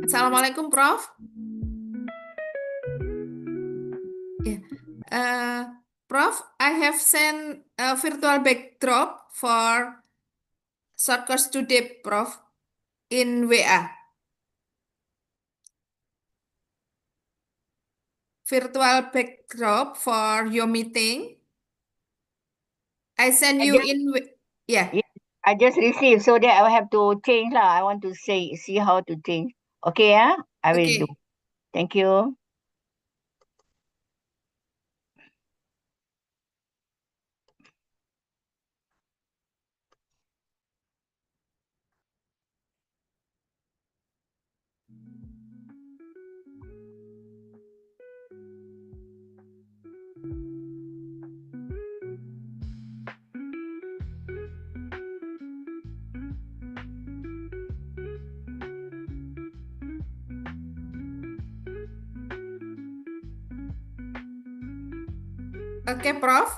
Assalamualaikum, Prof. Yeah. Uh, Prof, I have sent a virtual backdrop for short course today, Prof, in WA. Virtual backdrop for your meeting. I send I you just in, yeah. yeah, I just received, so that I will have to change lah. I want to see how to change. Okay, yeah, I will do. Okay. Thank you. Okay, Prof.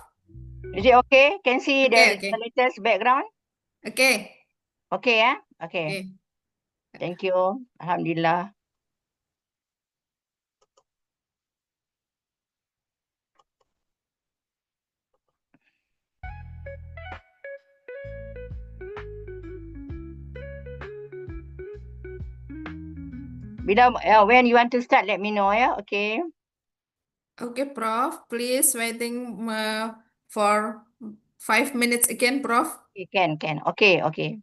Is it okay? Can see Okay, the okay. latest background? Okay. Okay, yeah. Okay. Okay. Thank you. Alhamdulillah. When you want to start, let me know, yeah. Okay. Okay, Prof. Please waiting for 5 minutes again, Prof. Okay, can. Okay, okay.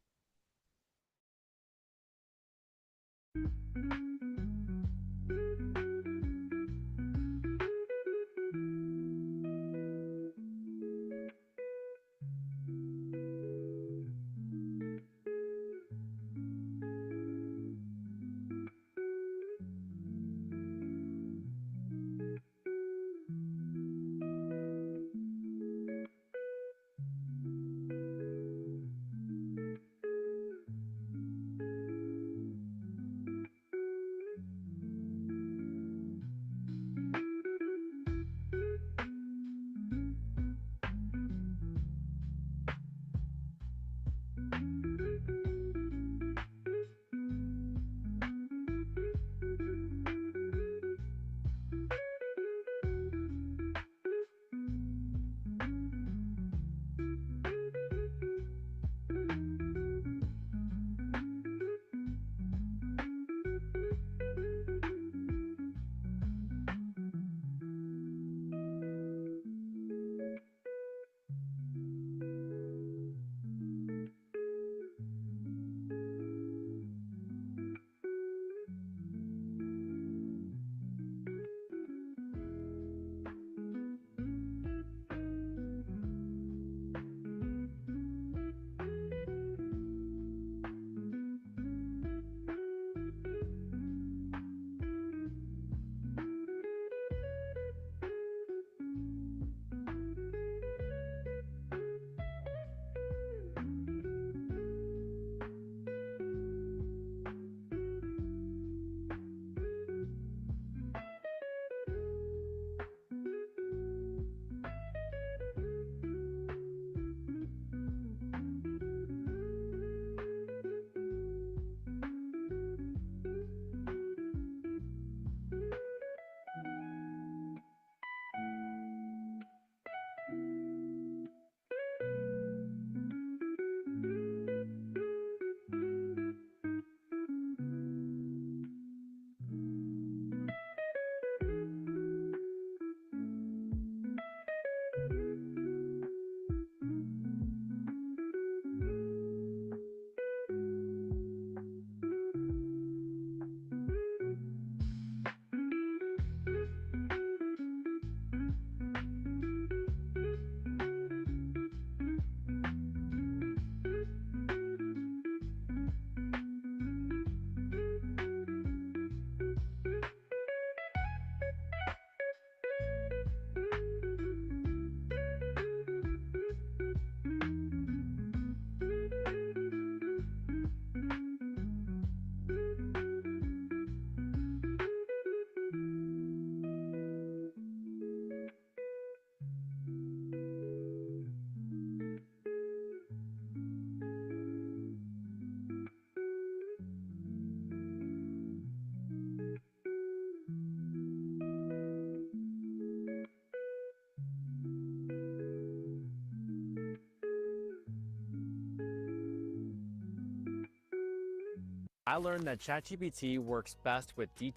I learned that ChatGPT works best with detailed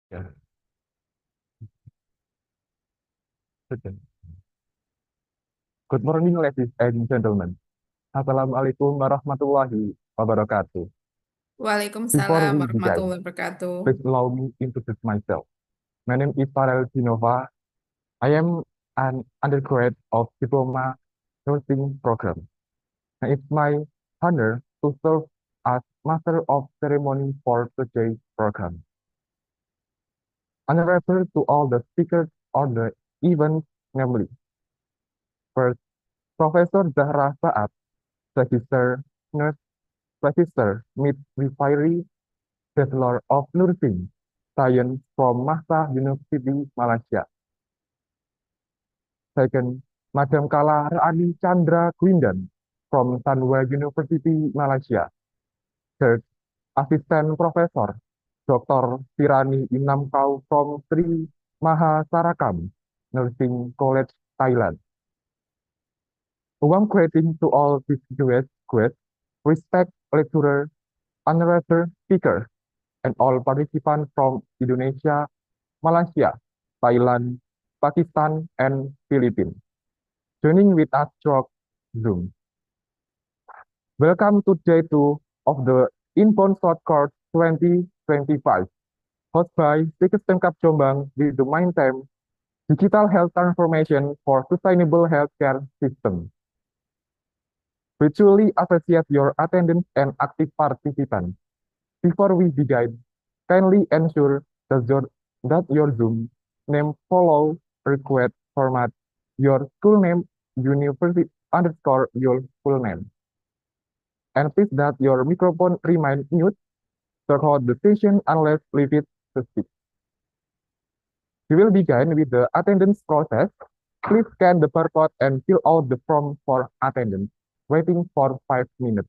Ya, betul. Good morning, ladies and gentlemen. Assalamualaikum warahmatullahi wabarakatuh. Before Waalaikumsalam we begin, warahmatullahi wabarakatuh. please allow me to introduce myself. My name is Farel Dinova. I am an undergraduate of Diploma Nursing Program. And it's my honor to serve as Master of Ceremony for today's program. And I refer to all the speakers on the event, namely, first, Professor Zahra Saad, Register Nurse Register Midwifery, Bachelor of Nursing Science from Mahsa University, Malaysia. Second, Madam Kala Raani Chandra Gwindan from Sanwa University, Malaysia. Third, Assistant Professor Dr. Tirani Inamkau from Sri Mahasarakam Nursing College, Thailand. A warm greeting to all distinguished guests, respect lecturer, honorary speaker, and all participants from Indonesia, Malaysia, Thailand, Pakistan, and Philippines, joining with us through Zoom. Welcome to day 2 of the Inbound Short Course 2025, hosted by Sikis Pemkab Jombang with the main theme, Digital Health Transformation for Sustainable Healthcare System. We truly appreciate your attendance and active participation. Before we begin, kindly ensure that your Zoom name follow required format, your school name, university underscore your full name. And please that your microphone remain mute throughout the session unless limited to speak. We will begin with the attendance process. Please scan the barcode and fill out the form for attendance. Waiting for 5 minutes.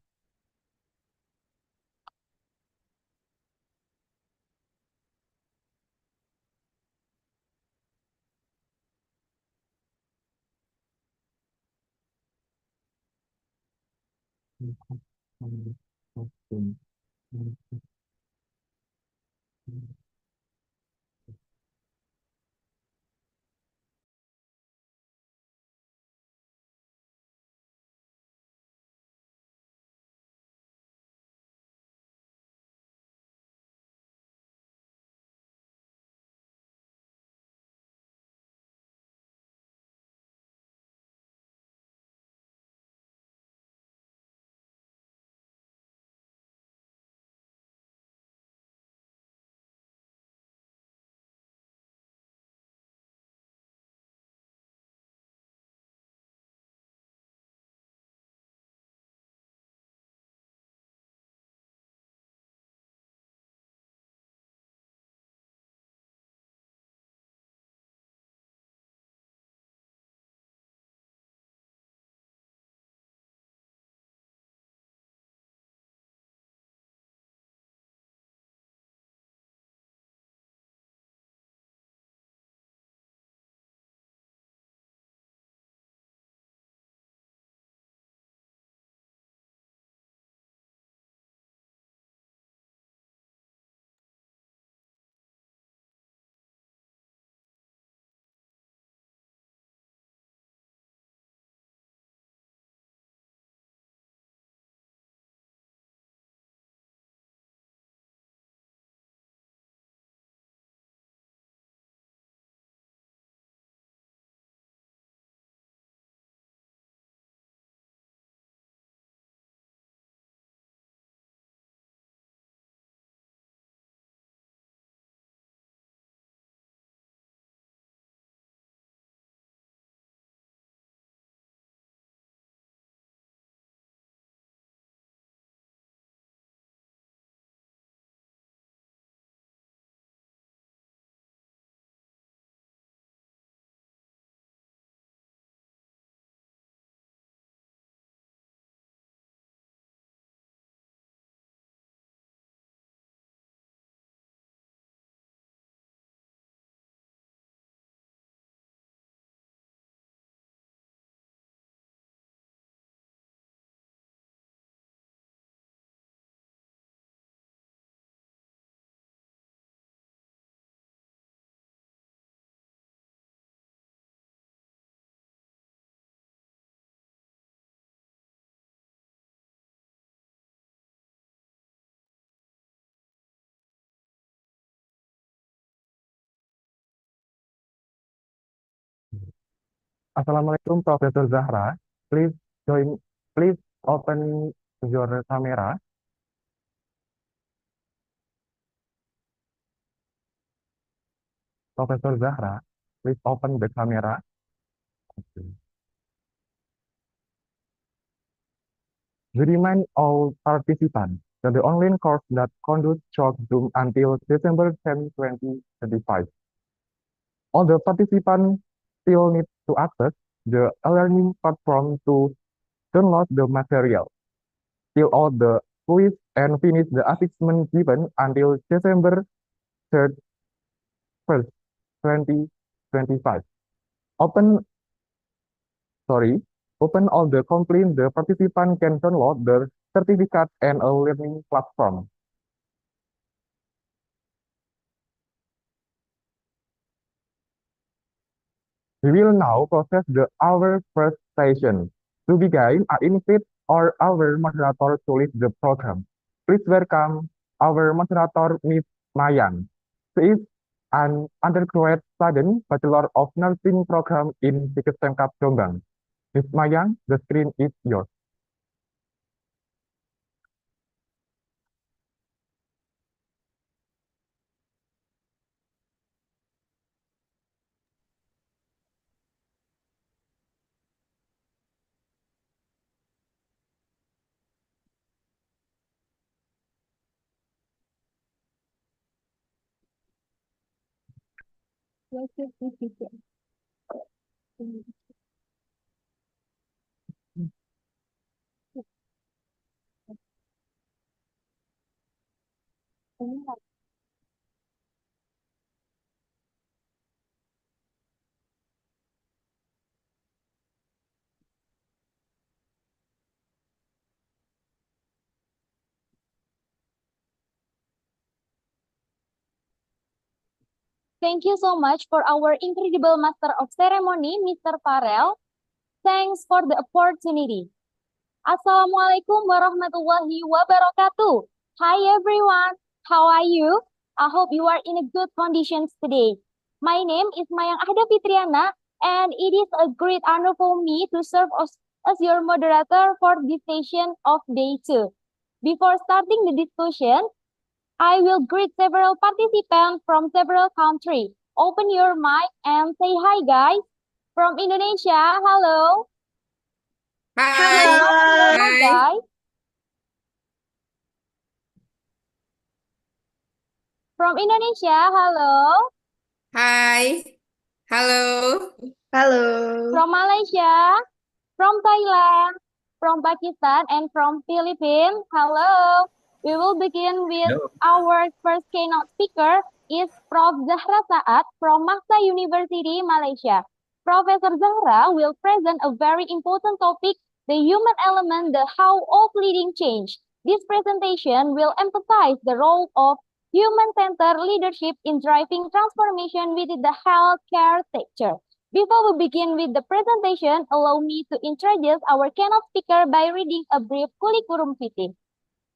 Assalamualaikum, Profesor Zahra. Please join, please open your camera. Profesor Zahra, please open the camera. Okay. We remind all participants that the online course that conducts short Zoom until December 10, 2025. All the participants still need to access the e-learning platform to download the material, fill out the quiz, and finish the assessment given until December 1st, 2025. Open, sorry, open all the complaints the participant can download the certificate and a learning platform. We will now process our first session. To begin, I invite our moderator to lead the program. Please welcome our moderator, Ms. Mayang. She is an undergraduate student Bachelor of Nursing program in Pemkab Jombang. Ms. Mayang, the screen is yours. Thank you so much for our incredible Master of Ceremony, Mr. Farel. Thanks for the opportunity. Assalamualaikum warahmatullahi wabarakatuh. Hi everyone, how are you? I hope you are in a good conditions today. My name is Mayang Ahda Fitriana, and it is a great honor for me to serve as your moderator for this session of day 2. Before starting the discussion, I will greet several participants from several countries. Open your mic and say hi, guys. From Indonesia, hello. Hi. Hello, Hi. guys. From Indonesia, hello. Hi. Hello. Hello. From Malaysia, from Thailand, from Pakistan, and from Philippines, hello. We will begin with our first keynote speaker is Prof. Zahra Saad from Mahsa University, Malaysia. Professor Zahra will present a very important topic, the human element, the how of leading change. This presentation will emphasize the role of human-centered leadership in driving transformation within the healthcare sector. Before we begin with the presentation, allow me to introduce our keynote speaker by reading a brief curriculum vitae.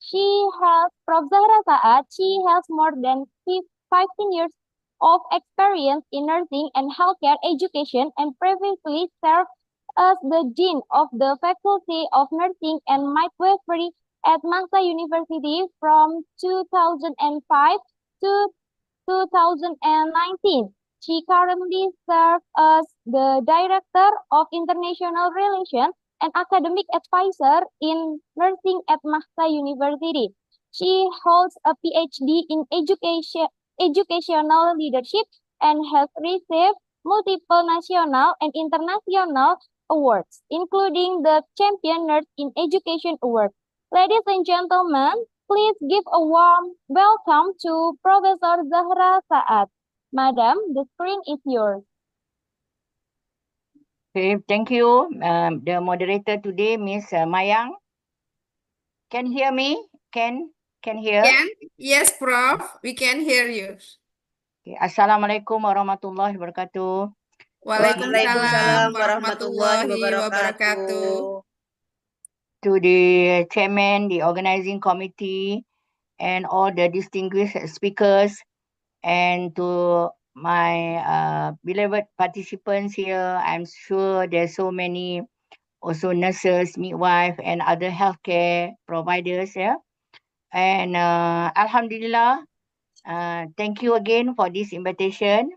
Prof. Zahra Saad, she has more than 15 years of experience in nursing and healthcare education and previously served as the Dean of the Faculty of Nursing and Midwifery at Mahsa University from 2005 to 2019. She currently serves as the Director of International Relations and Academic Advisor in Nursing at Mahsa University. She holds a PhD in Educational Leadership and has received multiple national and international awards, including the Champion Nurse in Education Award. Ladies and gentlemen, please give a warm welcome to Professor Zahra Saad. Madam, the screen is yours. Okay, thank you. The moderator today, Miss Mayang. Can hear me? Can hear? Can? Yes, Prof. We can hear you. Okay. Assalamualaikum warahmatullahi wabarakatuh. Waalaikumsalam warahmatullahi wabarakatuh. To the chairman, the organizing committee, and all the distinguished speakers, and to my beloved participants here. I'm sure there's so many also nurses, midwife, and other healthcare providers here. And Alhamdulillah, thank you again for this invitation.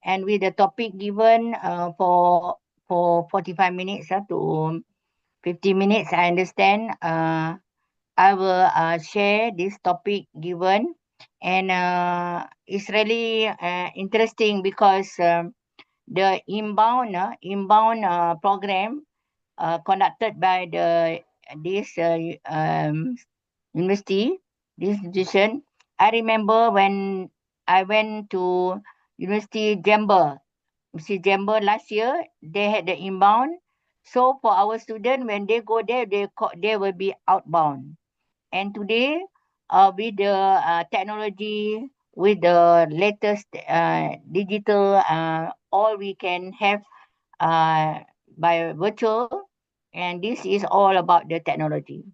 And with the topic given for 45 minutes to 50 minutes, I understand. I will share this topic given, and it's really interesting because the inbound program conducted by this university, this institution. I remember when I went to University Jember, last year, they had the inbound. So for our students, when they go there, they will be outbound. And today, with the technology, with the latest digital, all we can have by virtual, and this is all about the technology.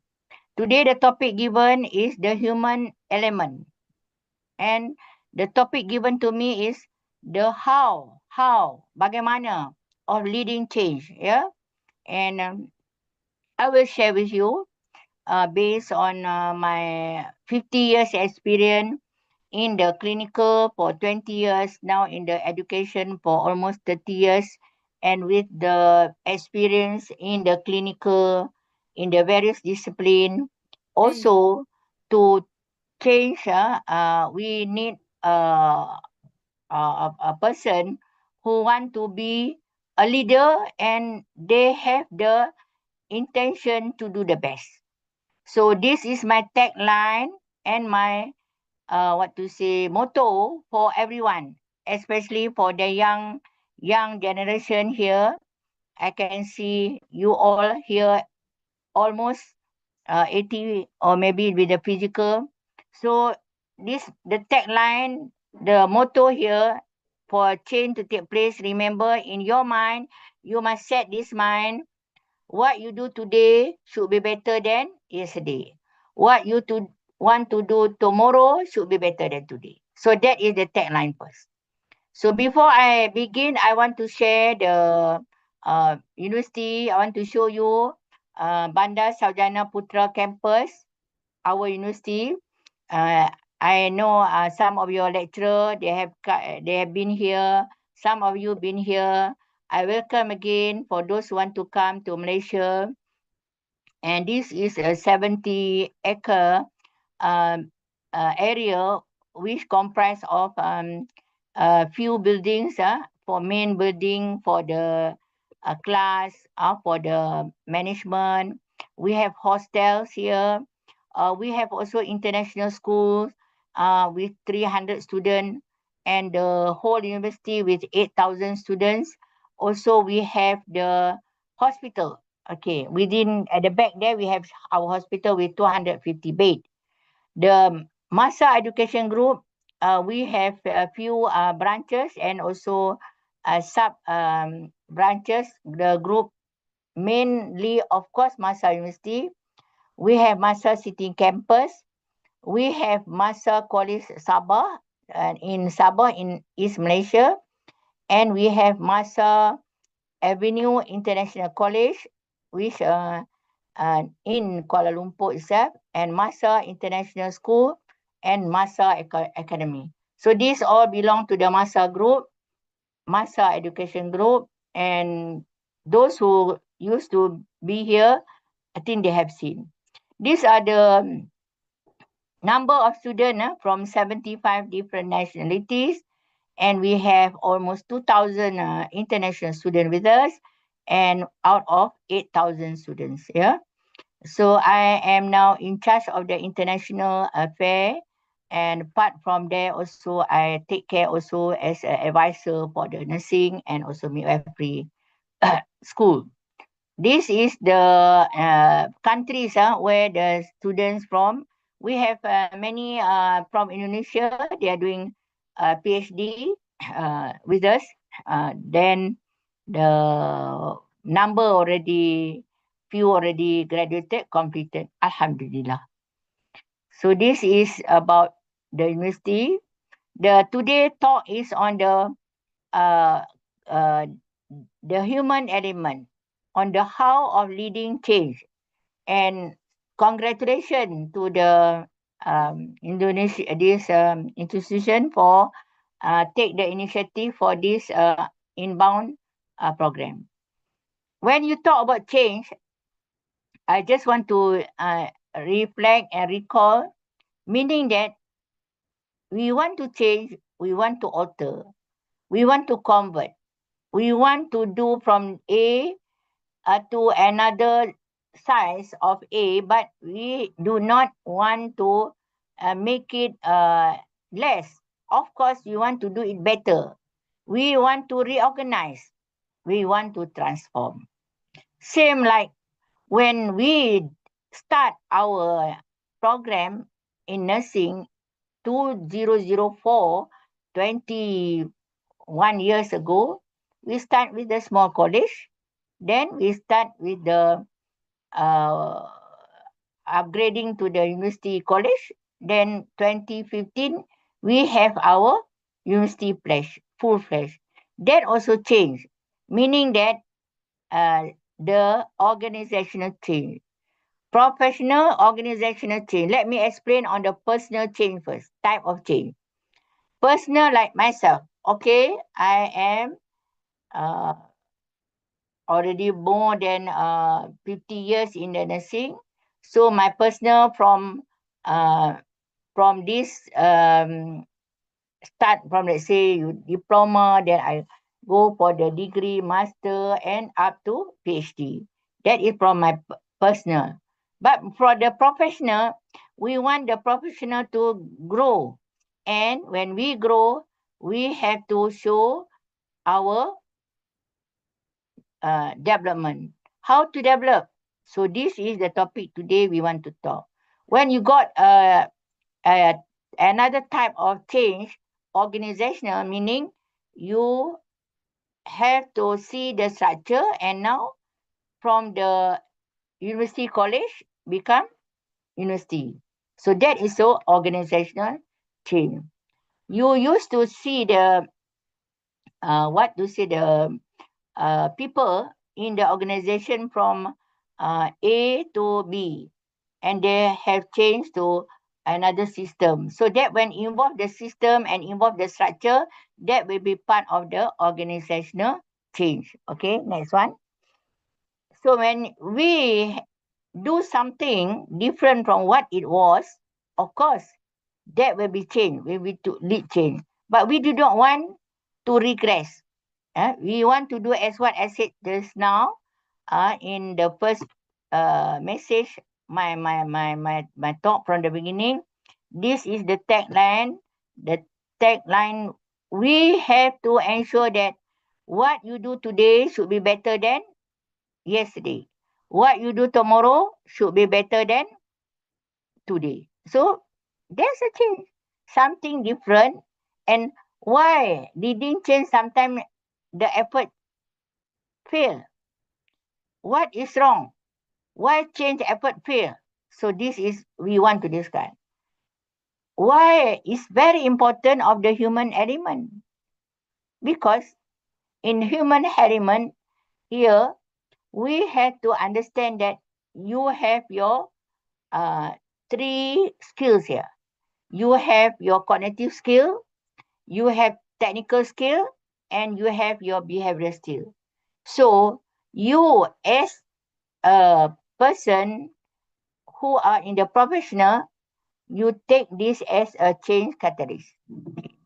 Today, the topic given is the human element. And the topic given to me is the how, bagaimana of leading change, yeah? And I will share with you based on my 50 years experience in the clinical for 20 years, now in the education for almost 30 years, and with the experience in the clinical, in the various discipline. Also, to change, we need a person who want to be a leader and they have the intention to do the best. So this is my tagline and my motto for everyone, especially for the young generation here. I can see you all here almost 80 or maybe with the physical. So the tagline, the motto here for change to take place, remember in your mind, you must set this mind, what you do today should be better than yesterday. What you want to do tomorrow should be better than today. So that is the tagline first. So before I begin, I want to share the university. I want to show you Bandar Sarjana Putra campus, our university. I know some of your lecturer, they have been here. Some of you been here. I welcome again for those who want to come to Malaysia. And this is a 70-acre area which comprise of a few buildings for main building, for the class, for the management. We have hostels here. We have also international schools with 300 students and the whole university with 8,000 students. Also, we have the hospital. Okay, at the back there, we have our hospital with 250 beds. The Masa Education Group, we have a few branches and also sub branches. The group mainly, of course, Masa University. We have Masa City Campus. We have Masa College Sabah in Sabah in East Malaysia. And we have Masa Avenue International College, which in Kuala Lumpur itself, and Masa International School and Masa Academy. So these all belong to the Masa Group, Masa Education Group, and those who used to be here, I think they have seen. These are the number of students from 75 different nationalities, and we have almost 2,000 international students with us, and out of 8,000 students. Yeah. So I am now in charge of the international affair, and apart from there also I take care also as an advisor for the nursing and also midwifery school. This is the countries where the students from. We have many from Indonesia. They are doing PhD with us. Then the number few already graduated, completed. Alhamdulillah. So this is about the university. The today talk is on the human element, on the how of leading change. And congratulations to the Indonesia, this institution for take the initiative for this inbound program. When you talk about change, I just want to reflect and recall, meaning that we want to change, we want to alter, we want to convert, we want to do from A to another size of A, but we do not want to make it less. Of course, we want to do it better. We want to reorganize. We want to transform. Same like when we start our program in nursing 2004, 21 years ago, we start with a small college. Then we start with the upgrading to the university college. Then 2015, we have our university pledge, full-fledged. That also changed, meaning that the organizational change. Professional organizational change. Let me explain on the personal change first, type of change. Personal, like myself. Okay, I am already more than 50 years in the nursing. So my personal from this start from, let's say, diploma, then go for the degree, master, and up to PhD. That is from my personal. But for the professional, we want the professional to grow. And when we grow, we have to show our development. How to develop? So this is the topic today we want to talk. When you got another type of change, organizational, meaning you have to see the structure, and now from the university college become university. So that is so organizational change. You used to see the people in the organization from A to B, and they have changed to another system. So that when involve the system and involve the structure, that will be part of the organizational change. Okay, next one. So when we do something different from what it was, of course, that will be change, will be to lead change. But we do not want to regress. We want to do as what I said just now in the first message, my talk from the beginning. This is the tagline. The tagline, we have to ensure that what you do today should be better than yesterday. What you do tomorrow should be better than today. So there's a change, something different. And why didn't change? Sometimes the effort fail. What is wrong? Why change effort fail? So this is we want to discuss. Why is very important of the human element? Because in human element here, we have to understand that you have your three skills here. You have your cognitive skill, you have technical skill, and you have your behavioral skill. So you as a person who are in the professional, you take this as a change catalyst.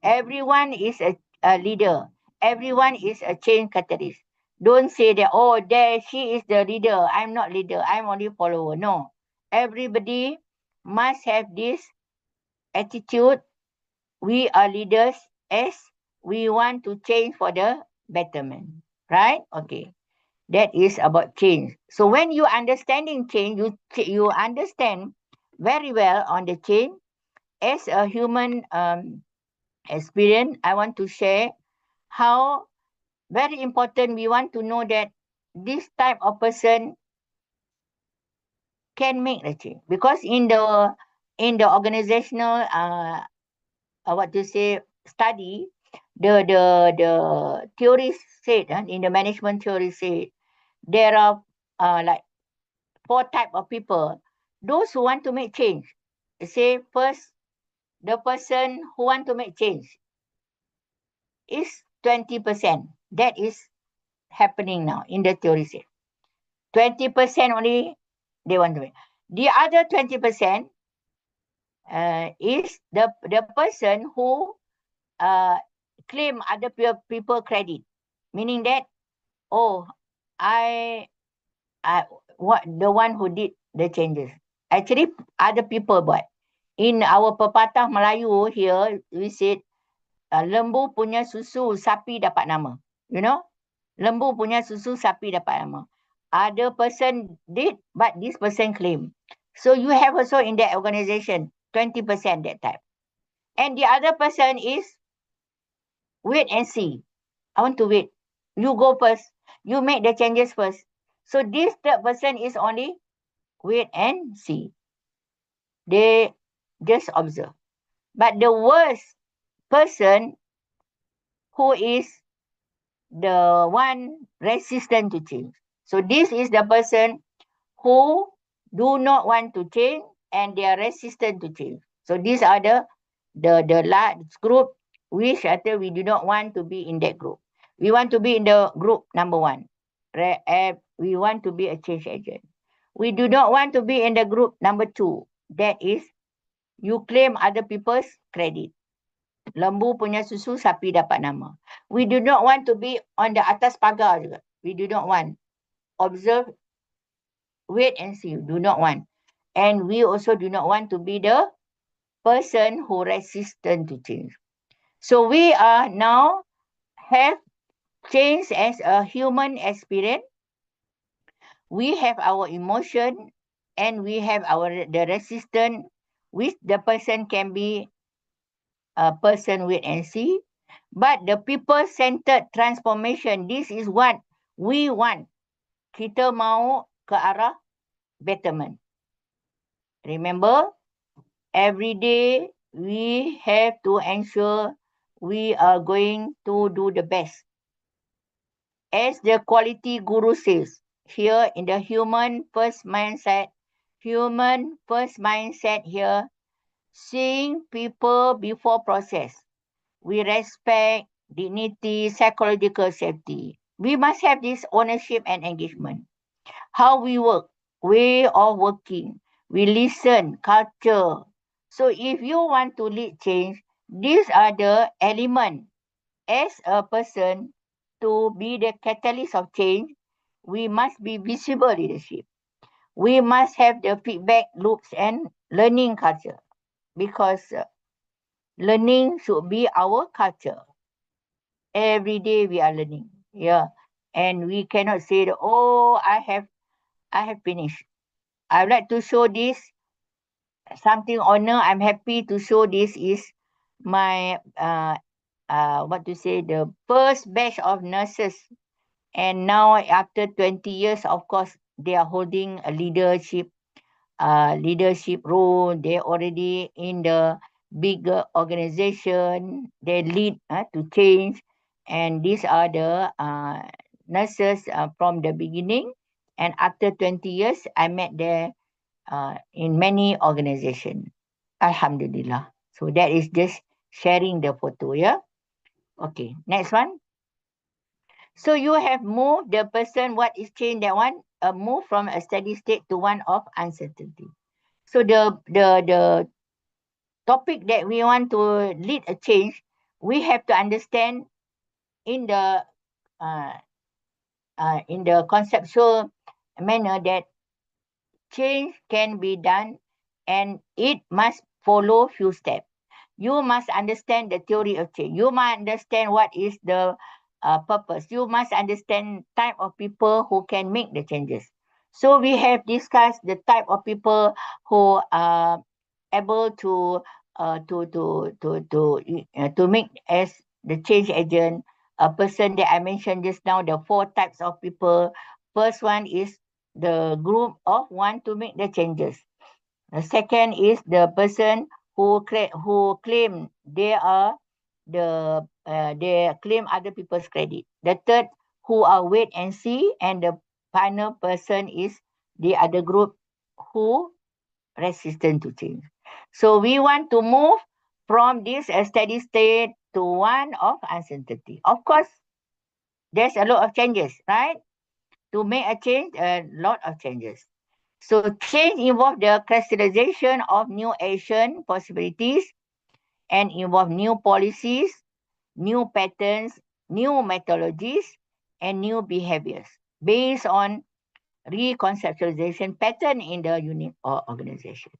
Everyone is a leader. Everyone is a change catalyst. Don't say that, oh, there she is the leader. I'm not leader. I'm only follower. No. Everybody must have this attitude. We are leaders as we want to change for the betterment. Right? Okay. That is about change. So when you understanding change, you understand very well on the change. As a human experience, I want to share how very important we want to know that this type of person can make the change. Because in the organizational study, the theory said, in the management theory said, there are like 4 type of people. Those who want to make change. Say first, the person who want to make change is 20%. That is happening now in the theory set. 20% only they want to make. The other 20% is the person who claim other people credit. Meaning that, oh, the one who did the changes. Actually, other people buat. In our pepatah Melayu here, we said, lembu punya susu, sapi dapat nama. You know? Lembu punya susu, sapi dapat nama. Other person did, but this person claim. So you have also in that organization, 20% that type. And the other person is, wait and see. I want to wait. You go first. You make the changes first. So this third person is only wait and see. They just observe. But the worst person who is the one resistant to change. So this is the person who do not want to change and they are resistant to change. So these are the large group which we do not want to be in that group. We want to be in the group number 1. We want to be a change agent. We do not want to be in the group number 2. That is, you claim other people's credit. Lembu punya susu, sapi dapat nama. We do not want to be on the atas pagar juga. We do not want. Observe, wait and see. Do not want. And we also do not want to be the person who resistant to change. So we are now have change as a human experience. We have our emotion and we have the resistance, which the person can be a person wait and see. But the people-centered transformation, this is what we want. Kita mau ke arah betterment. Remember, every day we have to ensure we are going to do the best. As the quality guru says, here in the human first mindset here, seeing people before process. We respect dignity, psychological safety. We must have this ownership and engagement. How we work, way of working, we listen, culture. So if you want to lead change, these are the elements. As a person, to be the catalyst of change, we must be visible leadership. We must have the feedback loops and learning culture, because learning should be our culture. Every day we are learning. Yeah. And we cannot say, oh, I have finished. I would like to show this something honor. I'm happy to show this is my the first batch of nurses. And now after 20 years, of course, they are holding a leadership role. They're already in the bigger organization. They lead to change. And these are the nurses from the beginning. And after 20 years, I met them in many organizations. Alhamdulillah. So that is just sharing the photo, yeah? Okay, next one. So you have moved the person, what is change that one? A move from a steady state to one of uncertainty. So the topic that we want to lead a change, we have to understand in the conceptual manner that change can be done and it must follow few steps. You must understand the theory of change. You must understand what is the purpose. You must understand type of people who can make the changes. So we have discussed the type of people who are able to make as the change agent. A person that I mentioned just now, the 4 types of people. First one is the group of want to make the changes. The second is the person who claim they are they claim other people's credit. The third, who are wait and see, and the final person is the other group who resistant to change. So we want to move from this steady state to one of uncertainty. Of course, there's a lot of changes, right? To make a change, a lot of changes. So change involves the crystallization of new action possibilities and involve new policies, new patterns, new methodologies, and new behaviors based on reconceptualization pattern in the unit or organization.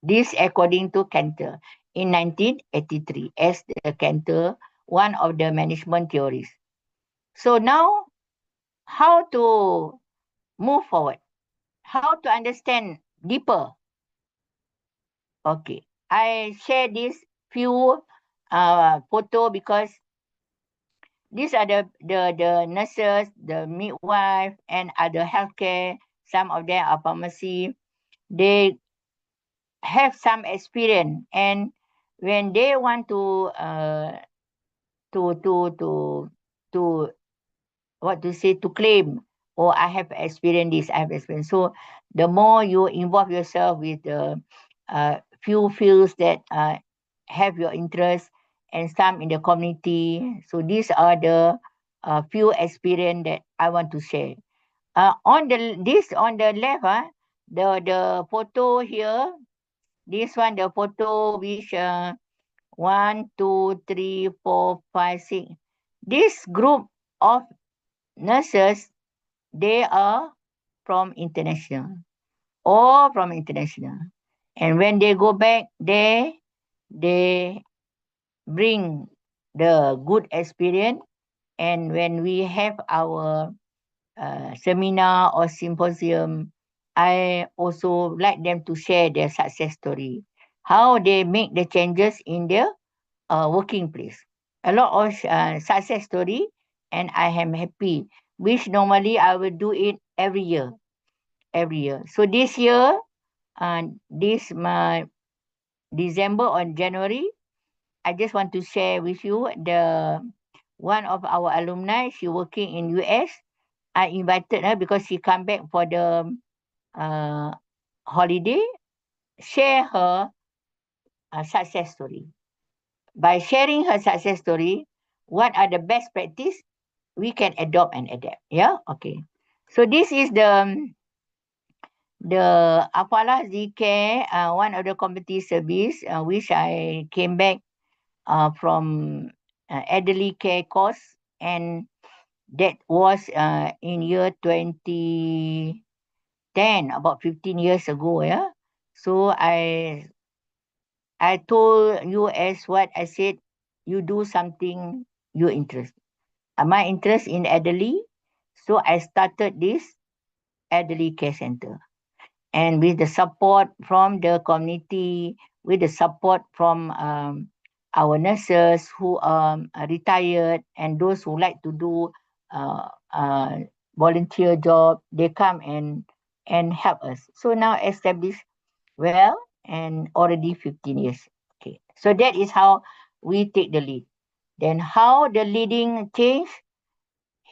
This according to Cantor in 1983 as the Cantor, one of the management theories. So now, how to move forward? How to understand deeper? Okay, I share this few photo because these are the nurses, the midwife, and other healthcare. Some of them are pharmacy. They have some experience, and when they want to claim, oh, I have experienced this, I have experience. So the more you involve yourself with the few fields that have your interest and some in the community. So these are the few experience that I want to share. On the left, the photo here, this one, the photo which 1, 2, 3, 4, 5, 6. This group of nurses, they are from international. All from international. And when they go back, they bring the good experience. And when we have our seminar or symposium, I also like them to share their success story, how they make the changes in their working place. A lot of success story, and I am happy, which normally I will do it every year. So this year, this December or January, I just want to share with you one of our alumni. She working in US. I invited her because she come back for the holiday. Share her success story. By sharing her success story, what are the best practice we can adopt and adapt? Yeah, okay. So this is the Apalah Zcare, one of the community service, which I came back from elderly care course, and that was in year 2010, about 15 years ago. Yeah, so I told you as what I said, you do something you interest. My interest in elderly, so I started this elderly care center. And with the support from the community, with the support from our nurses who are retired and those who like to do volunteer job, they come and help us. So now established well and already 15 years. Okay, so that is how we take the lead. Then how the leading change?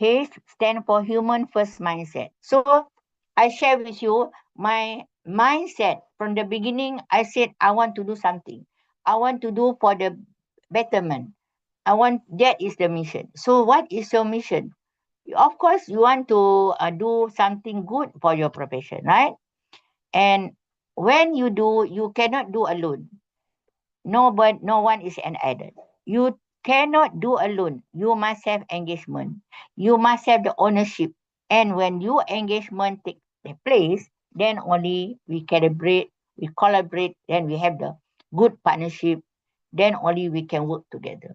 H stand for human first mindset. So I share with you my mindset from the beginning. I said I want to do something. I want to do for the betterment. That is the mission. So what is your mission? Of course, you want to do something good for your profession, right? And when you do, you cannot do alone. No one is an adult. You cannot do alone. You must have engagement. You must have the ownership. And when your engagement take place, then only we calibrate, we collaborate, then we have the good partnership, then only we can work together.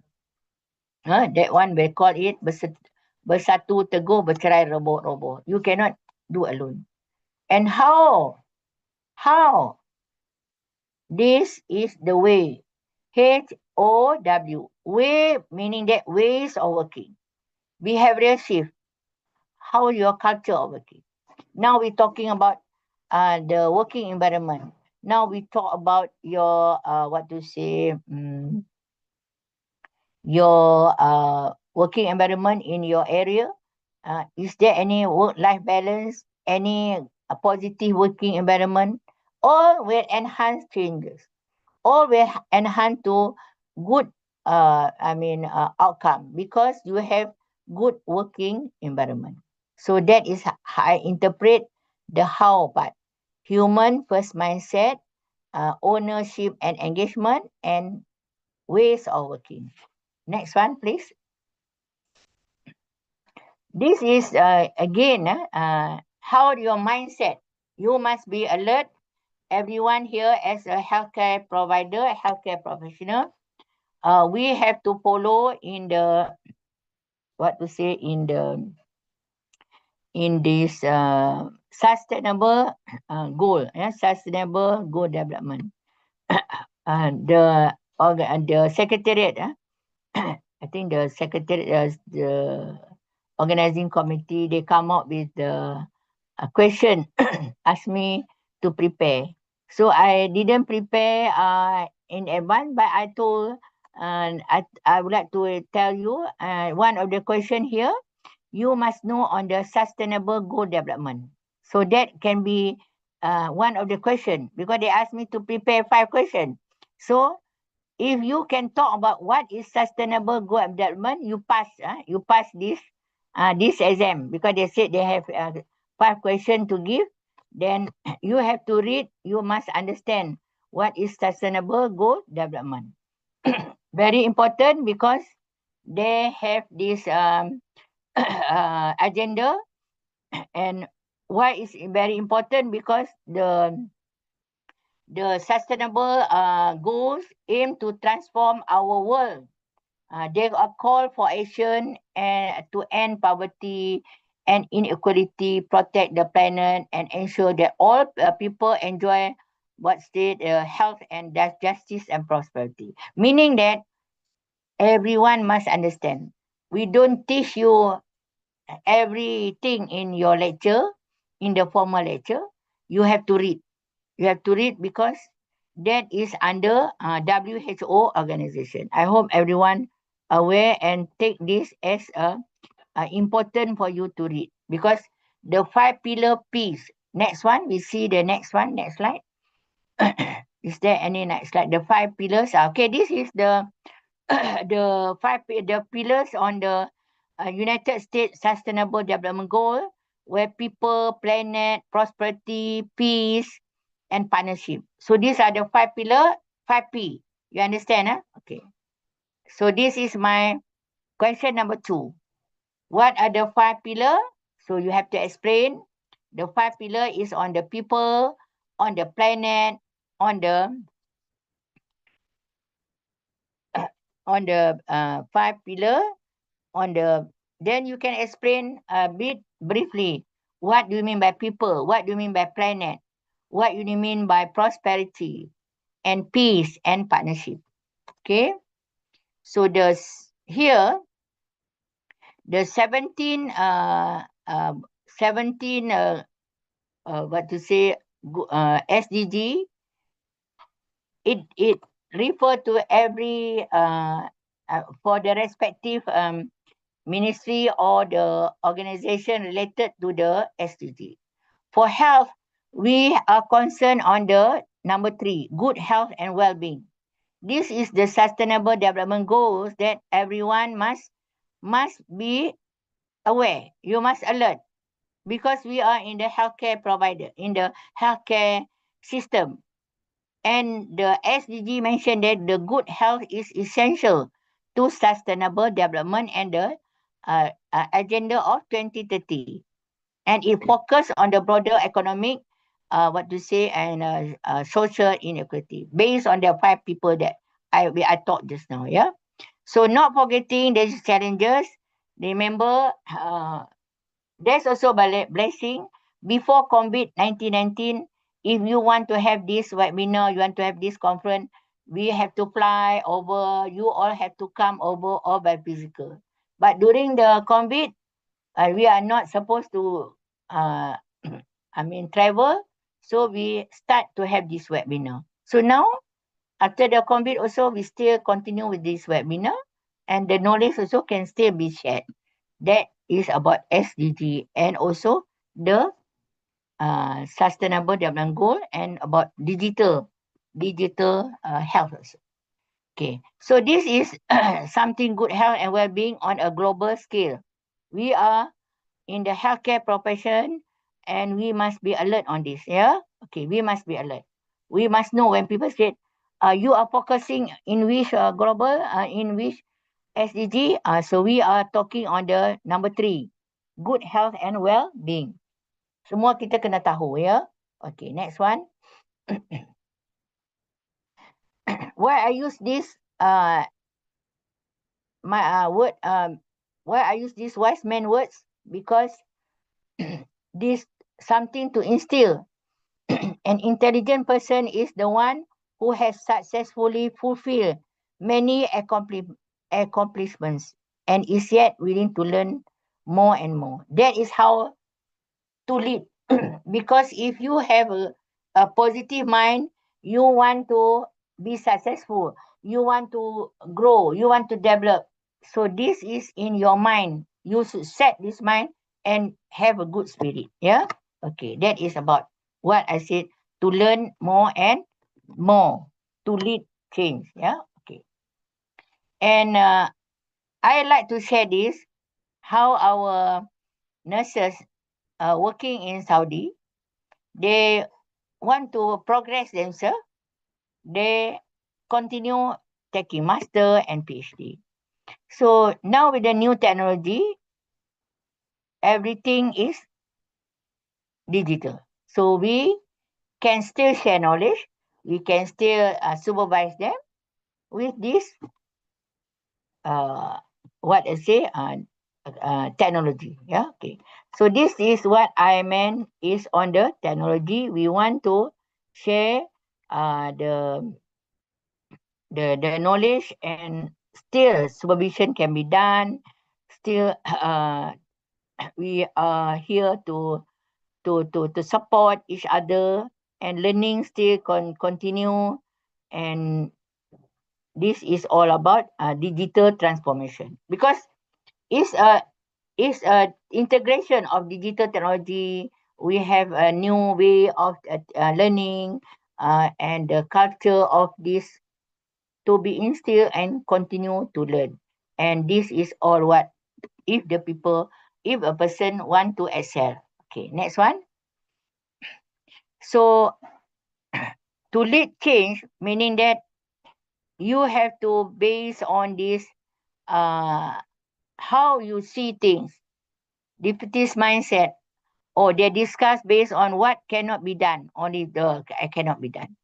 That one we call it bersatu teguh bercerai roboh-roboh. You cannot do alone. And how? This is the way. HOW. Way meaning that ways of working. Behavioral shift. How your culture of working. Now we're talking about the working environment. Now we talk about your your working environment in your area. Is there any work-life balance? Any positive working environment? All will enhance changes. All will enhance to good outcome because you have good working environment. So that is how I interpret the how part. Human first mindset, ownership and engagement, and ways of working. Next one, please. This is again how your mindset. You must be alert. Everyone here as a healthcare provider, a healthcare professional, we have to follow in the in this sustainable goal, sustainable goal development. The secretariat, I think the secretariat, the organizing committee, they come up with the question, ask me to prepare. So I didn't prepare in advance, but I told, I would like to tell you one of the question here, you must know on the sustainable goal development. So that can be one of the question because they asked me to prepare 5 questions. So if you can talk about what is sustainable goal development, you pass this exam because they said they have 5 questions to give. Then you have to read. You must understand what is sustainable goal development. Very important because they have this agenda. And why is it very important? Because the sustainable goals aim to transform our world. They are call for action and to end poverty and inequality, protect the planet, and ensure that all people enjoy what state health and justice and prosperity. Meaning that everyone must understand. We don't teach you everything in your lecture, in the formal lecture. You have to read. You have to read because that is under WHO organization. I hope everyone aware and take this as important for you to read because the 5 pillar piece. Next one, we see the next one. Next slide. Is there any next slide? The 5 pillars. Okay, this is the the pillars on the United States Sustainable Development Goal, where people, planet, prosperity, peace, and partnership. So these are the 5 pillar, 5P. You understand? Huh? Okay. So this is my question number 2. What are the 5 pillar? So you have to explain. The 5 pillar is on the people, on the planet, on the 5 pillar, on the, then you can explain a bit briefly. What do you mean by people? What do you mean by planet? What do you mean by prosperity and peace and partnership? Okay. So here, the 17 SDG, it refer to every for the respective ministry or the organization related to the SDG. For health, we are concerned on the number 3, good health and well-being. This is the sustainable development goals that everyone must be aware. You must alert because we are in the healthcare provider, in the healthcare system. And the SDG mentioned that the good health is essential to sustainable development and the agenda of 2030. And it focuses on the broader economic, and social inequity based on the 5 people that I taught just now. Yeah. So not forgetting these challenges. Remember, there's also blessing before COVID-19. If you want to have this webinar, you want to have this conference, we have to fly over. You all have to come over all by physical. But during the COVID, we are not supposed to, travel. So we start to have this webinar. So now, after the COVID also, we still continue with this webinar and the knowledge also can still be shared. That is about SDG and also the Sustainable Development Goal and about digital health also. Okay, so this is something good health and well-being on a global scale. We are in the healthcare profession and we must be alert on this. Yeah. Okay, we must be alert. We must know when people say, you are focusing in which global, in which SDG. So we are talking on the number 3, good health and well-being. Semua kita kena tahu, ya. Okay, next one. Why I use this why I use these wise man words? Because this something to instill. An intelligent person is the one who has successfully fulfilled many accomplishments and is yet willing to learn more and more. That is how to lead. Because if you have a positive mind, you want to be successful, you want to grow, you want to develop. So this is in your mind. You should set this mind and have a good spirit. Yeah. Okay. That is about what I said, to learn more and more, to lead change. Yeah. Okay. And I like to share this, how our nurses working in Saudi, they want to progress themselves. They continue taking master and PhD. So now with the new technology, everything is digital. So we can still share knowledge. We can still supervise them with this, what I say, technology. Yeah, okay. So this is what I meant is on the technology. We want to share the knowledge, and still supervision can be done. Still, we are here to support each other, and learning still continue. And this is all about digital transformation, because it's a integration of digital technology. We have a new way of learning, and the culture of this to be instilled and continue to learn. And this is all what if a person want to excel. Okay, next one. So to lead change, meaning that you have to base on this, how you see things, deputy's mindset, or they discuss based on what cannot be done, only the cannot be done.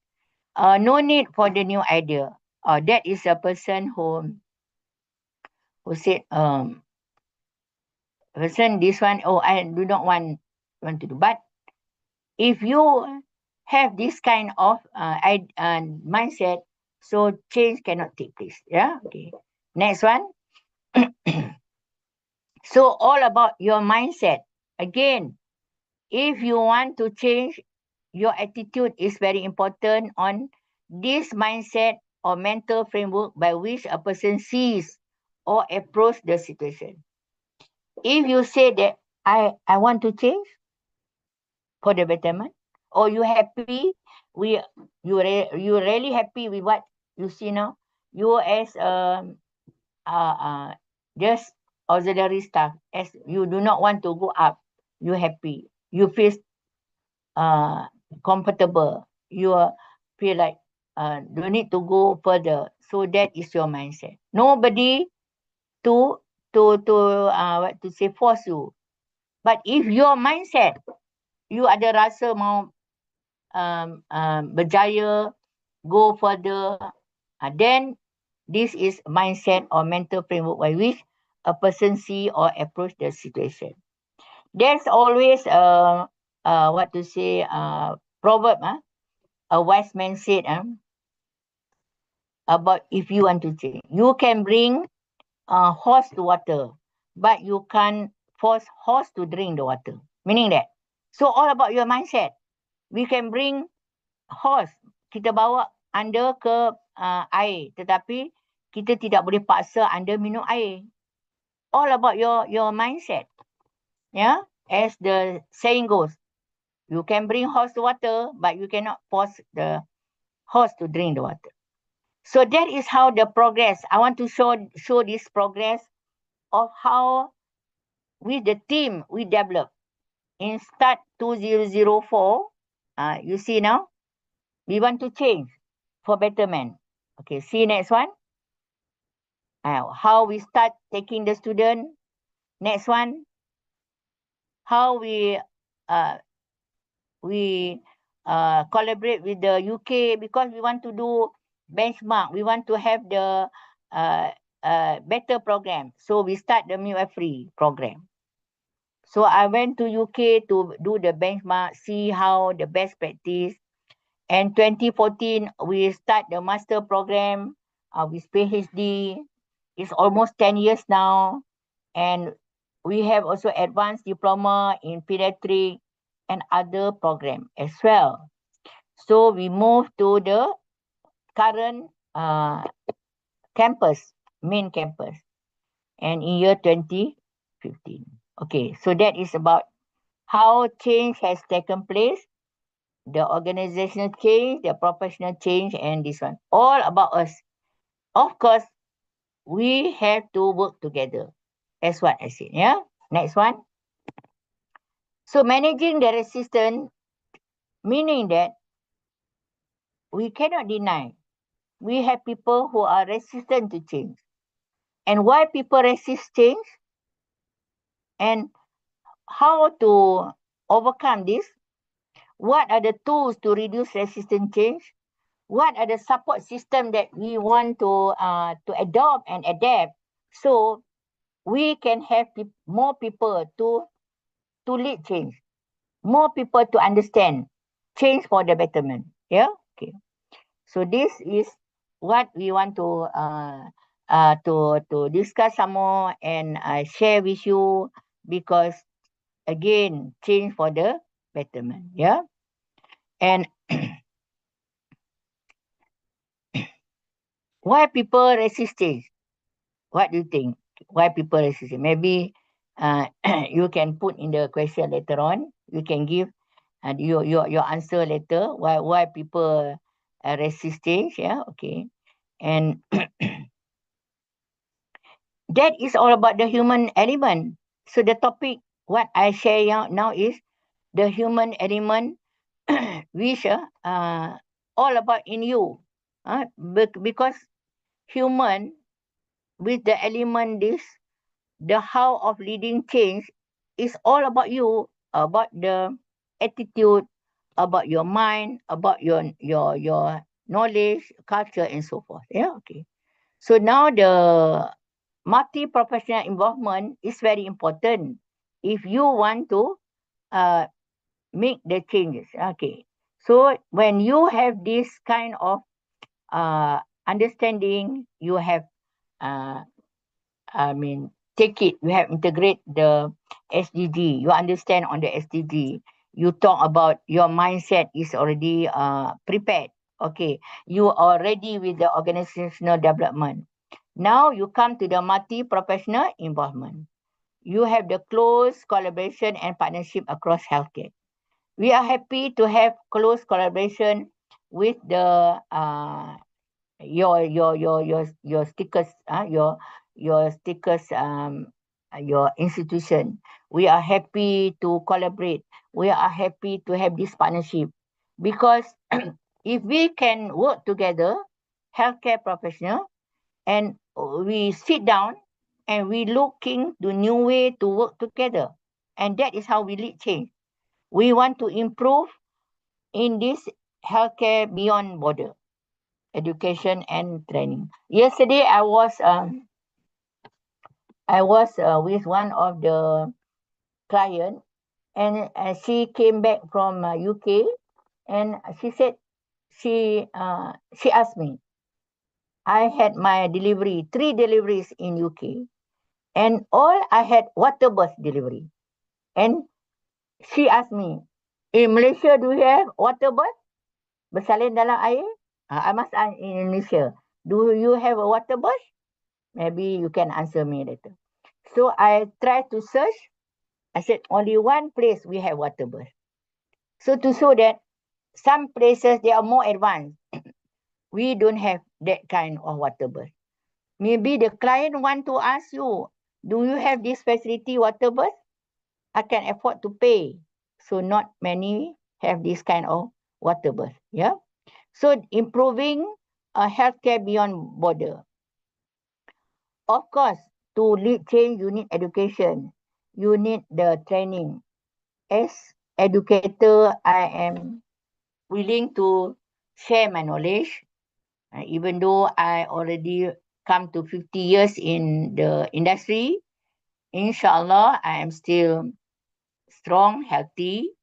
No need for the new idea. That is a person who said, person this one, I do not want to do. But if you have this kind of mindset, so change cannot take place. Yeah. Okay. Next one. So all about your mindset. Again, if you want to change, your attitude is very important on this mindset or mental framework by which a person sees or approach the situation. If you say that I want to change for the betterment, or you happy, you really happy with what you see now, you as just auxiliary staff, as you do not want to go up, you happy, you feel comfortable, you feel like don't need to go further. So that is your mindset. Nobody to what to say force you. But if your mindset, you ada rasa mau berjaya, go further, then this is mindset or mental framework by which a person see or approach the situation. There's always what to say, proverb, a wise man said, about if you want to change, you can bring horse to water, but you can't force horse to drink the water. Meaning that, so all about your mindset. We can bring horse, kita bawa anda ke air, tetapi kita tidak boleh paksa anda minum air. All about your mindset. Yeah, as the saying goes, you can bring horse to water, but you cannot force the horse to drink the water. So that is how the progress. I want to show this progress of how with the team we develop. In start 2004, you see now, we want to change for betterment. Okay, see next one. How we start taking the student. Next one. How we collaborate with the UK, because we want to do benchmark. We want to have the better program. So we start the midwifery program. So I went to UK to do the benchmark, see how the best practice. And 2014, we start the master program with PhD. It's almost 10 years now. And we have also advanced diploma in pediatric and other program as well. So we moved to the current campus, main campus, and in year 2015. Okay, so that is about how change has taken place, the organizational change, the professional change, and this one. All about us. Of course, we have to work together. That's what I said, yeah? Next one. So managing the resistance, meaning that we cannot deny we have people who are resistant to change. And why people resist change? And how to overcome this? What are the tools to reduce resistant change? What are the support system that we want to adopt and adapt so we can have more people to lead change, more people to understand change for the betterment. Yeah. Okay. So this is what we want to discuss some more and share with you, because again, change for the betterment. Yeah. And why people resist change? What do you think? Why people resist it? Maybe you can put in the question later on. You can give your answer later. Why people resist change? Yeah. Okay. And that is all about the human element. So the topic what I share now is the human element, which all about in you, because human with the element this, the how of leading change is all about you, about the attitude, about your mind, about your knowledge, culture, and so forth. Yeah. Okay. So now the multi-professional involvement is very important if you want to make the changes. Okay. So when you have this kind of understanding, you have, take it, you have integrate the SDG, you understand on the SDG, you talk about your mindset is already prepared. Okay. You are ready with the organizational development. Now you come to the multi-professional involvement. You have the close collaboration and partnership across healthcare. We are happy to have close collaboration with the your stickers, your stickers, your institution. We are happy to collaborate. We are happy to have this partnership, because if we can work together, healthcare professional, and we sit down and we looking to new way to work together, and that is how we lead change. We want to improve in this healthcare beyond border, education and training. Yesterday I was with one of the client, and she came back from UK, and she said she asked me, I had my delivery, 3 deliveries in UK, and all I had water bus delivery. And she asked me, in Malaysia do you have water bus? Bersalin dalam air? I must ask in Indonesia, do you have a water bus? Maybe you can answer me later. So I tried to search. I said only one place we have water bus. So to show that some places they are more advanced. We don't have that kind of water bus. Maybe the client want to ask you, do you have this facility water bus? I can afford to pay. So not many have this kind of water bus. Yeah. So improving healthcare beyond border. Of course, to lead change, you need education. You need the training. As educator, I am willing to share my knowledge. Even though I already come to 50 years in the industry, inshallah, I am still strong, healthy.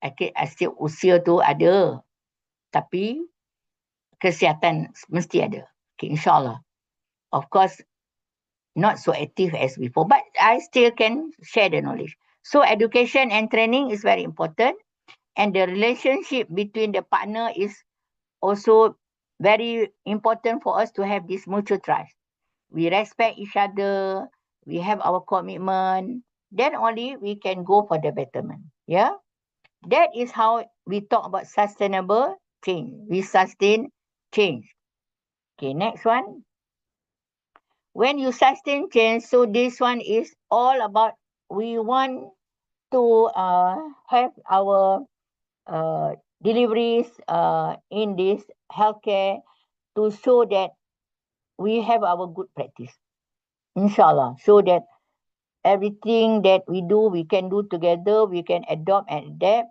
I still usia tu ada, tapi kesihatan mesti ada. Okay, inshallah. Of course, not so active as before, but I still can share the knowledge. So education and training is very important, and the relationship between the partner is also very important for us to have this mutual trust. We respect each other, we have our commitment, then only we can go for the betterment. Yeah. That is how we talk about sustainable change. We sustain change. Okay, next one. When you sustain change, so this one is all about we want to have our deliveries in this healthcare to show that we have our good practice. Inshallah, show that everything that we do, we can do together, we can adopt and adapt,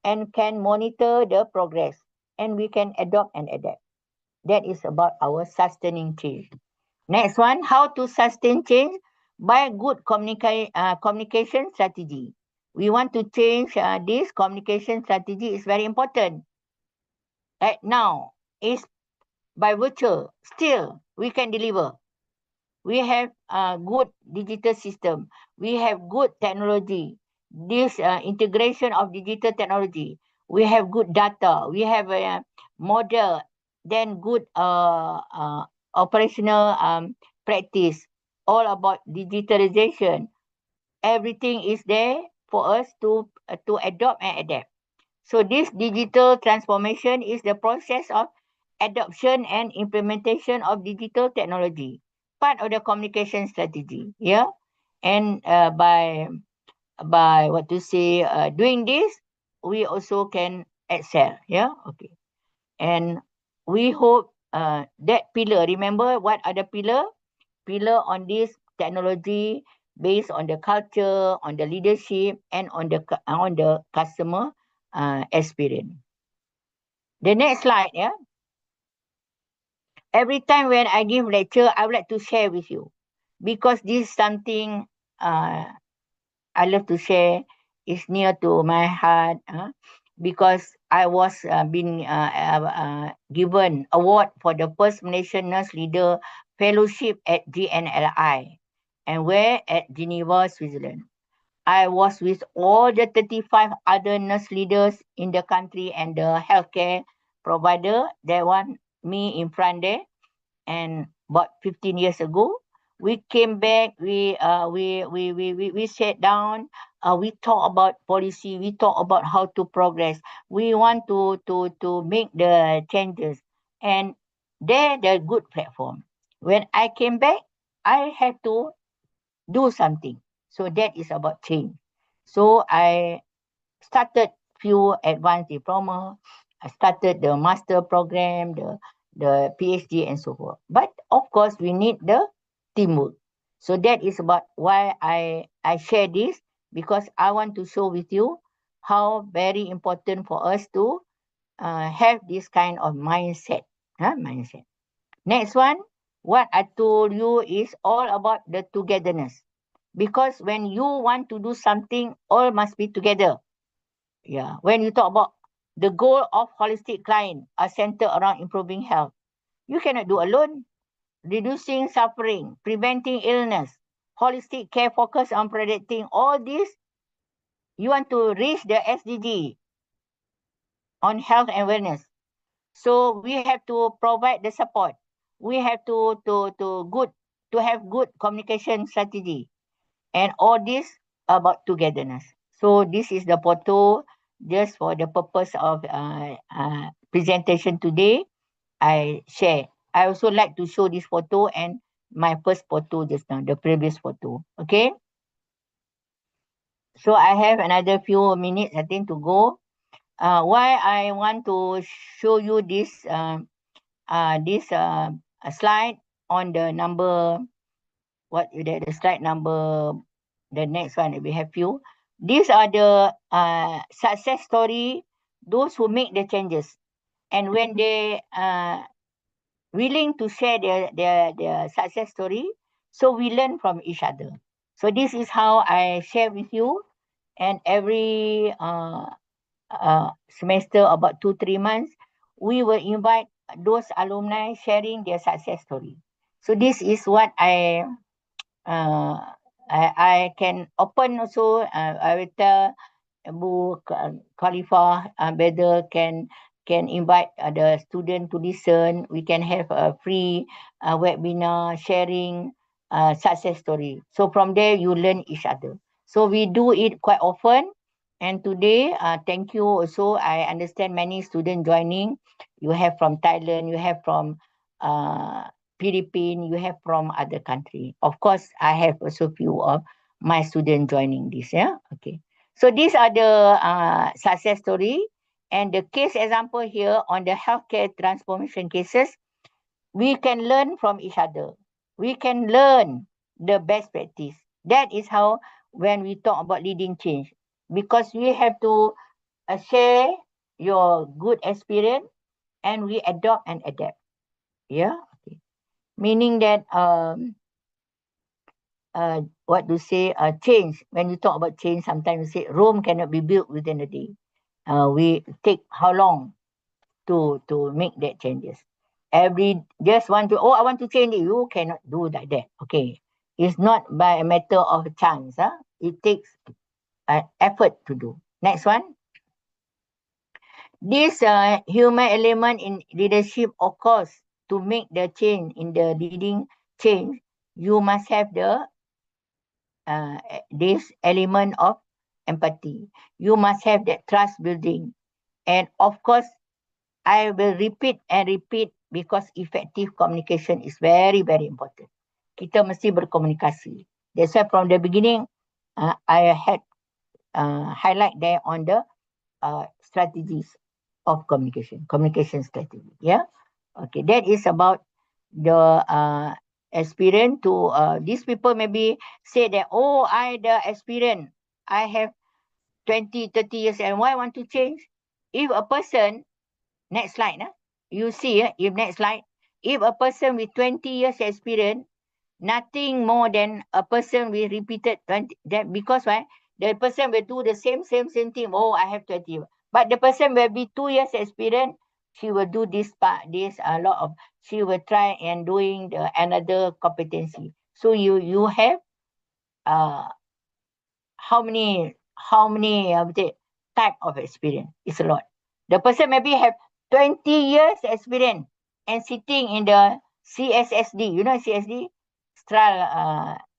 and can monitor the progress, and we can adopt and adapt. That is about our sustaining change. Next one, how to sustain change? By good communication strategy. We want to change this communication strategy is very important. Right now, is by virtue, still we can deliver. We have a good digital system. We have good technology. This integration of digital technology. We have good data. We have a model. Then good operational practice. All about digitalization. Everything is there for us to adopt and adapt. So this digital transformation is the process of adoption and implementation of digital technology, part of the communication strategy. Yeah, and by what to say, doing this, we also can excel. Yeah, okay. And we hope that pillar. Remember what are the pillar? Pillar on this technology based on the culture, on the leadership, and on the customer experience. The next slide, yeah. Every time when I give lecture, I would like to share with you because this is something I love to share. It's near to my heart because I was given award for the First Malaysian Nurse Leader Fellowship at GNLI, and where at Geneva, Switzerland. I was with all the 35 other nurse leaders in the country and the healthcare provider. That one, me in front there. And about 15 years ago, we came back. We sat down. We talk about policy. We talk about how to progress. We want to make the changes, and they're the good platform. When I came back, I had to do something. So that is about change. So I started few advanced diploma. I started the master program, the PhD and so forth. But of course, we need the teamwork. So that is about why I share this, because I want to show with you how very important for us to have this kind of mindset. Mindset. Next one, what I told you is all about the togetherness. Because when you want to do something, all must be together. Yeah. When you talk about the goal of holistic client are centered around improving health, you cannot do alone. Reducing suffering, preventing illness, holistic care focus on predicting all this. You want to reach the SDG on health and wellness. So we have to provide the support. We have to have good communication strategy, and all this about togetherness. So this is the photo just for the purpose of presentation today. I share. I also like to show this photo and my first photo just now, the previous photo. Okay. So I have another few minutes, I think, to go. Why I want to show you this slide on the number, the slide number, the next one, we have few. These are the success story, those who make the changes. And when they willing to share their success story, so we learn from each other. So this is how I share with you. And every semester, about 2-3 months, we will invite those alumni sharing their success story. So this is what I can open also. I will tell Bu Khalifah whether can invite the student to listen. We can have a free webinar sharing success story. So from there you learn each other. So we do it quite often. And today, thank you also. I understand many students joining. You have from Thailand, you have from Philippines, you have from other country. Of course, I have also few of my students joining this. Yeah, okay. So these are the success story, and the case example here on the healthcare transformation cases. we can learn from each other. We can learn the best practice. That is how when we talk about leading change, because we have to share your good experience and we adopt and adapt. Yeah. Okay. Meaning that what to say, change. When you talk about change, sometimes you say Rome cannot be built within a day. We take how long to make that changes. Just want to, I want to change it. You cannot do like that. Okay. It's not by a matter of chance. It takes effort to do. Next one. This human element in leadership, of course, to make the change in the leading change, you must have this element of empathy. You must have that trust building. And of course, I will repeat and repeat because effective communication is very, very important. Kita mesti berkomunikasi. That's why from the beginning, I had highlight there on the strategies of communication strategy. Yeah. Okay. That is about the experience to these people maybe say that, I the experience, I have 20, 30 years and why I want to change? If a person, next slide, you see, if next slide, if a person with 20 years experience, nothing more than a person with repeated 20, that because why? The person will do the same thing. I have 20. But the person will be 2 years experience, she will do this part, she will try and doing another competency. So you have how many type of experience? It's a lot. The person maybe have 20 years experience and sitting in the CSSD. You know CSD?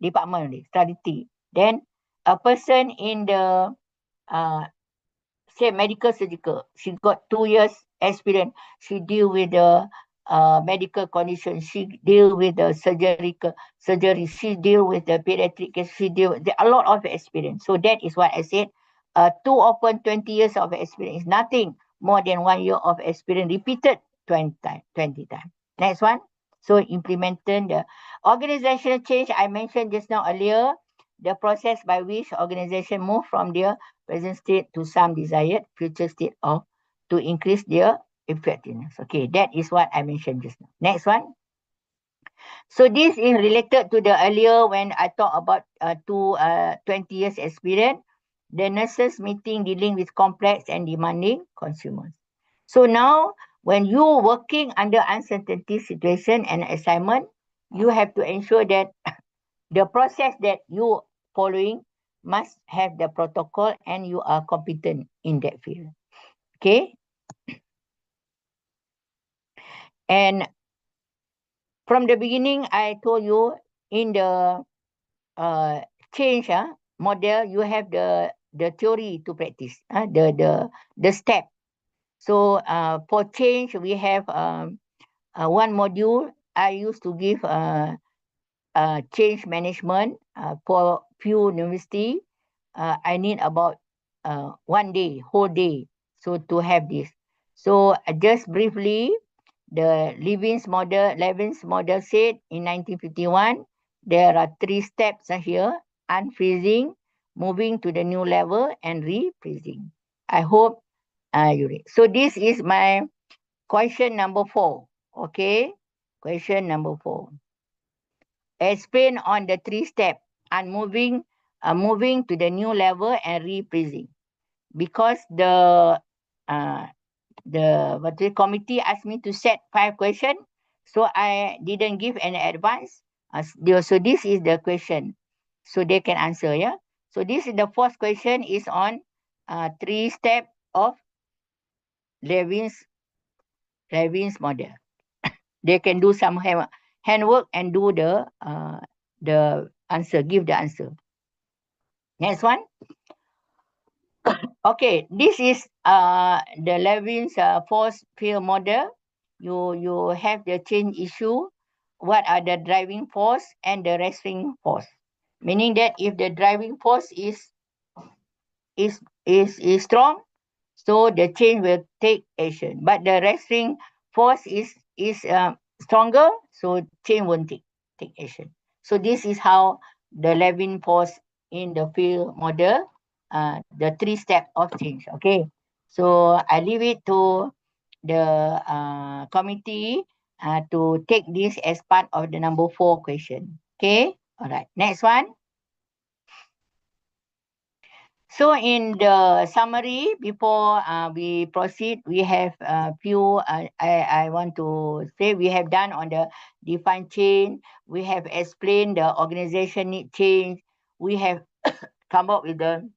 Department, strategy. Then a person in the say medical surgical, she got 2 years experience. She deal with the medical condition. She deal with the surgery. She deal with the pediatric case. She deal with a lot of experience. So that is what I said. Too often 20 years of experience is nothing more than 1 year of experience repeated 20 times. Next one. So implementing the organizational change I mentioned just now earlier, the process by which organization move from their present state to some desired future state to increase their effectiveness. Okay, that is what I mentioned just now. Next one. So this is related to the earlier when I talked about 20 years experience, the nurses meeting dealing with complex and demanding consumers. So now when you're working under uncertainty situation and assignment, you have to ensure that the process that you following must have the protocol and you are competent in that field. Okay. And from the beginning, I told you in the change model, you have the theory to practice, the step. So for change, we have one module. I used to give change management for few university. I need about 1 day, whole day, so to have this. So just briefly, the Levin's model said in 1951, there are 3 steps here: unfreezing, moving to the new level, and refreezing. I hope you read. So this is my question number 4. Okay, question number 4. Explain on the 3 steps: moving to the new level and refreezing. Because the committee asked me to set 5 questions, so I didn't give any advice. So this is the question, so they can answer. Yeah. So this is the first question is on 3 steps of Levin's model. They can do some handwork and do the answer, give the answer. Next one. Okay, this is the Levin's force field model. You have the change issue. What are the driving force and the restraining force? Meaning that if the driving force is strong, so the change will take action. But the restraining force is stronger, so change won't take action. So this is how the Levin force in the field model, the 3 steps of change. Okay, so I leave it to the committee to take this as part of the number 4 question. Okay, all right. Next one. So in the summary, before we proceed, we have a few, I want to say we have done on the defined change, we have explained the organization need change, we have come up with the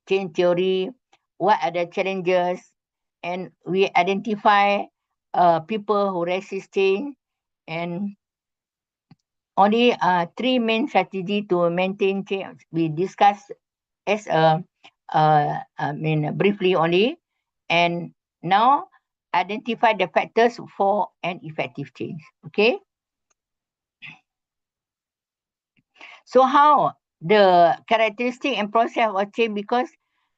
change theory, what are the challenges, and we identify people who resist change, and only 3 main strategy to maintain change we discussed as briefly only, and now identify the factors for an effective change. Okay. So how the characteristic and process of change, because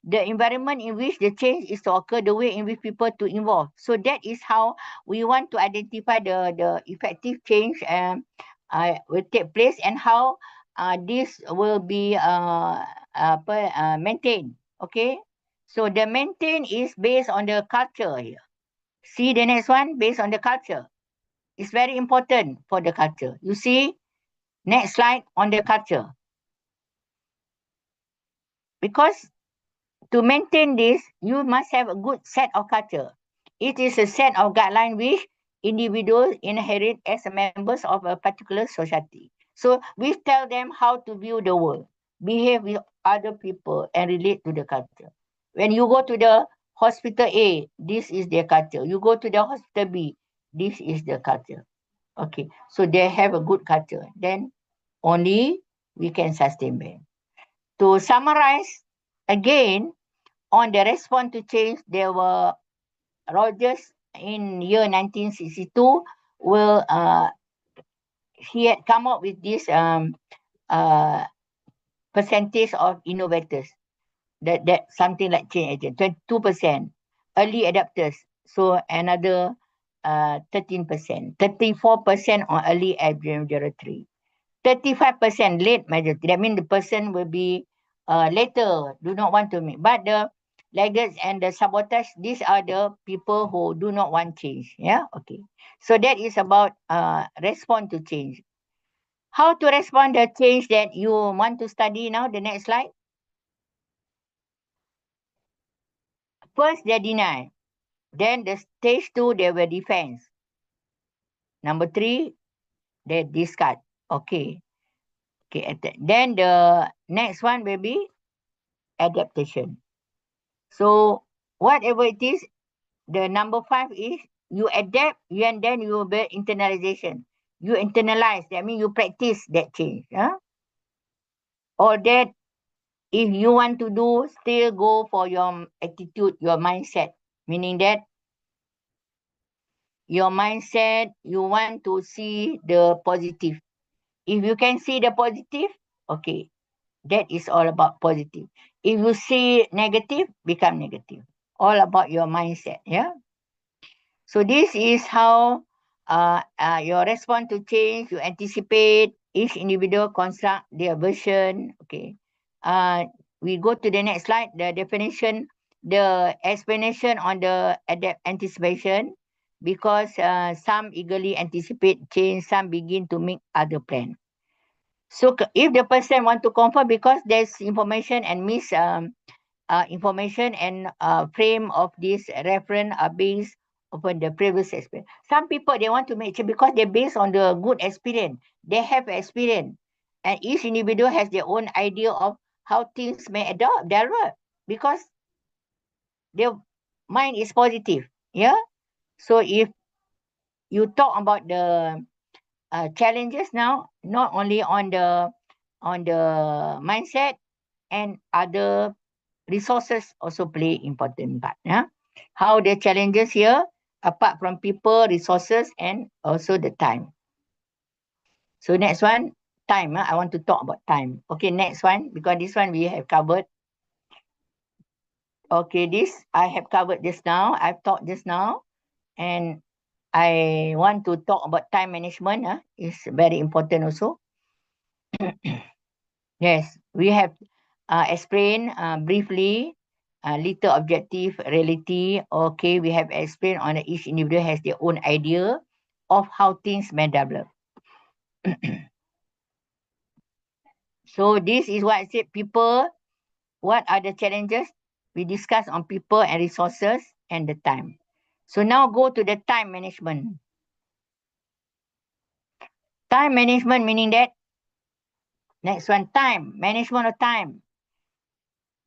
the environment in which the change is to occur, the way in which people to involve. So that is how we want to identify the effective change will take place, and how this will be maintained. Okay. So the maintain is based on the culture here. See the next one, based on the culture. It's very important for the culture. You see, next slide on the culture. Because to maintain this, you must have a good set of culture. It is a set of guidelines which individuals inherit as members of a particular society. So we tell them how to view the world, behave with other people, and relate to the culture. When you go to the hospital A, this is their culture. You go to the hospital B, this is the culture. Okay, so they have a good culture. Then only we can sustain them. To summarize again, on the response to change, there were Rogers in year 1962 he had come up with this percentage of innovators, that something like change agent, 22%, early adapters, so another 13%, 34% on early majority, 35% late majority. That means the person will be later, do not want to make. But the laggards and the sabotage, these are the people who do not want change. Yeah, okay. So that is about respond to change. How to respond to change that you want to study now? The next slide. First, they deny. Then the stage 2, they will defense. Number 3, they discard. Okay. Okay. Then the next one will be adaptation. So whatever it is, the number 5 is you adapt, and then you will be internalization. You internalize, that means you practice that change. Or that if you want to do, still go for your attitude, your mindset. Meaning that your mindset, you want to see the positive. If you can see the positive, okay, that is all about positive. If you see negative, become negative. All about your mindset, yeah? So this is how your response to change, you anticipate, each individual construct their version, okay? We go to the next slide, the definition, the explanation on the anticipation, because some eagerly anticipate change, some begin to make other plans. So if the person want to confirm, because there's information and information and frame of this reference are based upon the previous experience. Some people, they want to make change because they're based on the good experience. They have experience. And each individual has their own idea of how things may adopt their work, because their mind is positive. Yeah. So if you talk about the challenges now, not only on the mindset, and other resources also play important part. Yeah? How the challenges here, apart from people, resources, and also the time. So next one, time. I want to talk about time. Okay, next one, because this one we have covered. Okay, this I have covered just now. I've taught just now. And I want to talk about time management. Is very important also. Yes, we have explained briefly little objective, reality. Okay, we have explained on each individual has their own idea of how things may develop. So this is what I said, people, what are the challenges? We discuss on people and resources and the time. So now go to the time management. Time management meaning that, next one, time, management of time.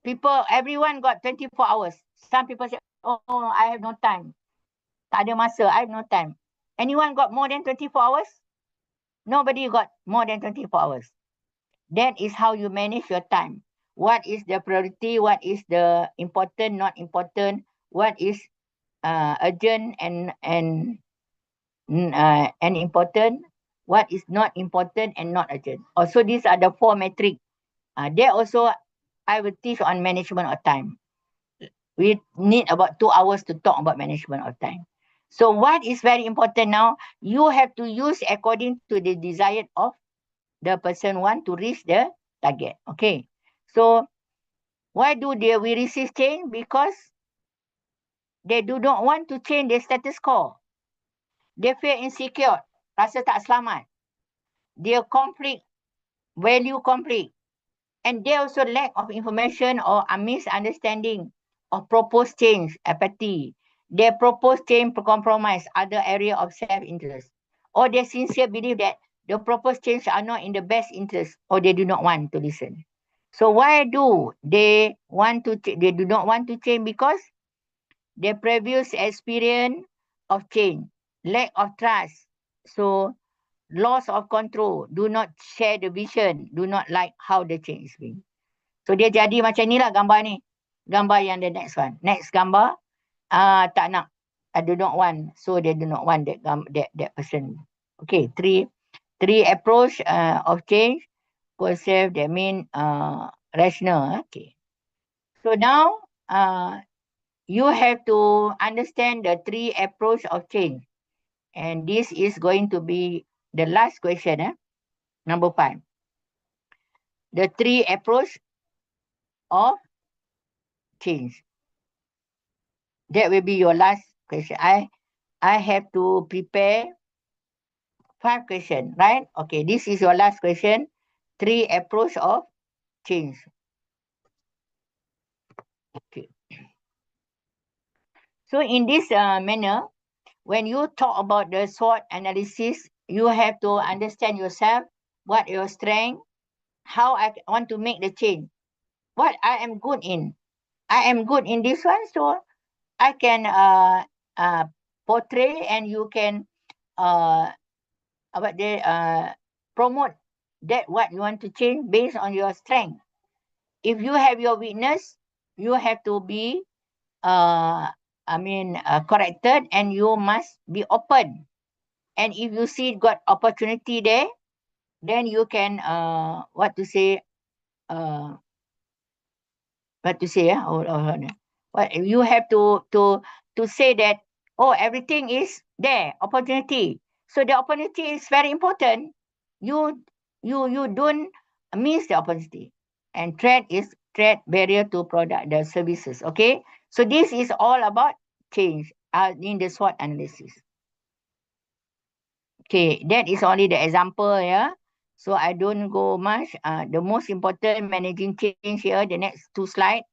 People, everyone got 24 hours. Some people say, oh, I have no time. Tak ada masa, I have no time. Anyone got more than 24 hours? Nobody got more than 24 hours. That is how you manage your time. What is the priority? What is the important, not important? What is urgent and important? What is not important and not urgent? Also, these are the 4 metrics. There also, I will teach on management of time. We need about 2 hours to talk about management of time. So what is very important now? You have to use according to the desire of the person want to reach the target. Okay. So why do we resist change? Because they do not want to change the status quo. They feel insecure, rasa tak selamat. Their conflict, value conflict. And they also lack of information or a misunderstanding of proposed change, apathy. They propose change, compromise other area of self-interest. Or they sincere believe that the proposed change are not in the best interest, or they do not want to listen. So why do they want to? They do not want to change because their previous experience of change, lack of trust, so loss of control, do not share the vision, do not like how the change is being. So dia jadi macam ni lah gambar ni. Gambar yang the next one. Next gambar, tak nak. I do not want. So they do not want that person. Okay, three approach of change. Perceive, that mean rational. Okay. So now, you have to understand the 3 approach of change. And this is going to be the last question, number 5. The 3 approach of change. That will be your last question. I have to prepare 5 questions, right? Okay, this is your last question. 3 approach of change. Okay. So in this manner, when you talk about the SWOT analysis, you have to understand yourself, what your strength, how I want to make the change, what I am good in. I am good in this one, so I can portray and you can promote that what you want to change based on your strength. If you have your weakness, you have to be corrected, and you must be open. And if you see got opportunity there, then you can you have to say that, oh, everything is there, opportunity. So the opportunity is very important. You don't miss the opportunity. And threat barrier to product, the services. Okay. So this is all about change in the SWOT analysis. Okay, that is only the example, yeah. So I don't go much. The most important managing change here, the next 2 slides.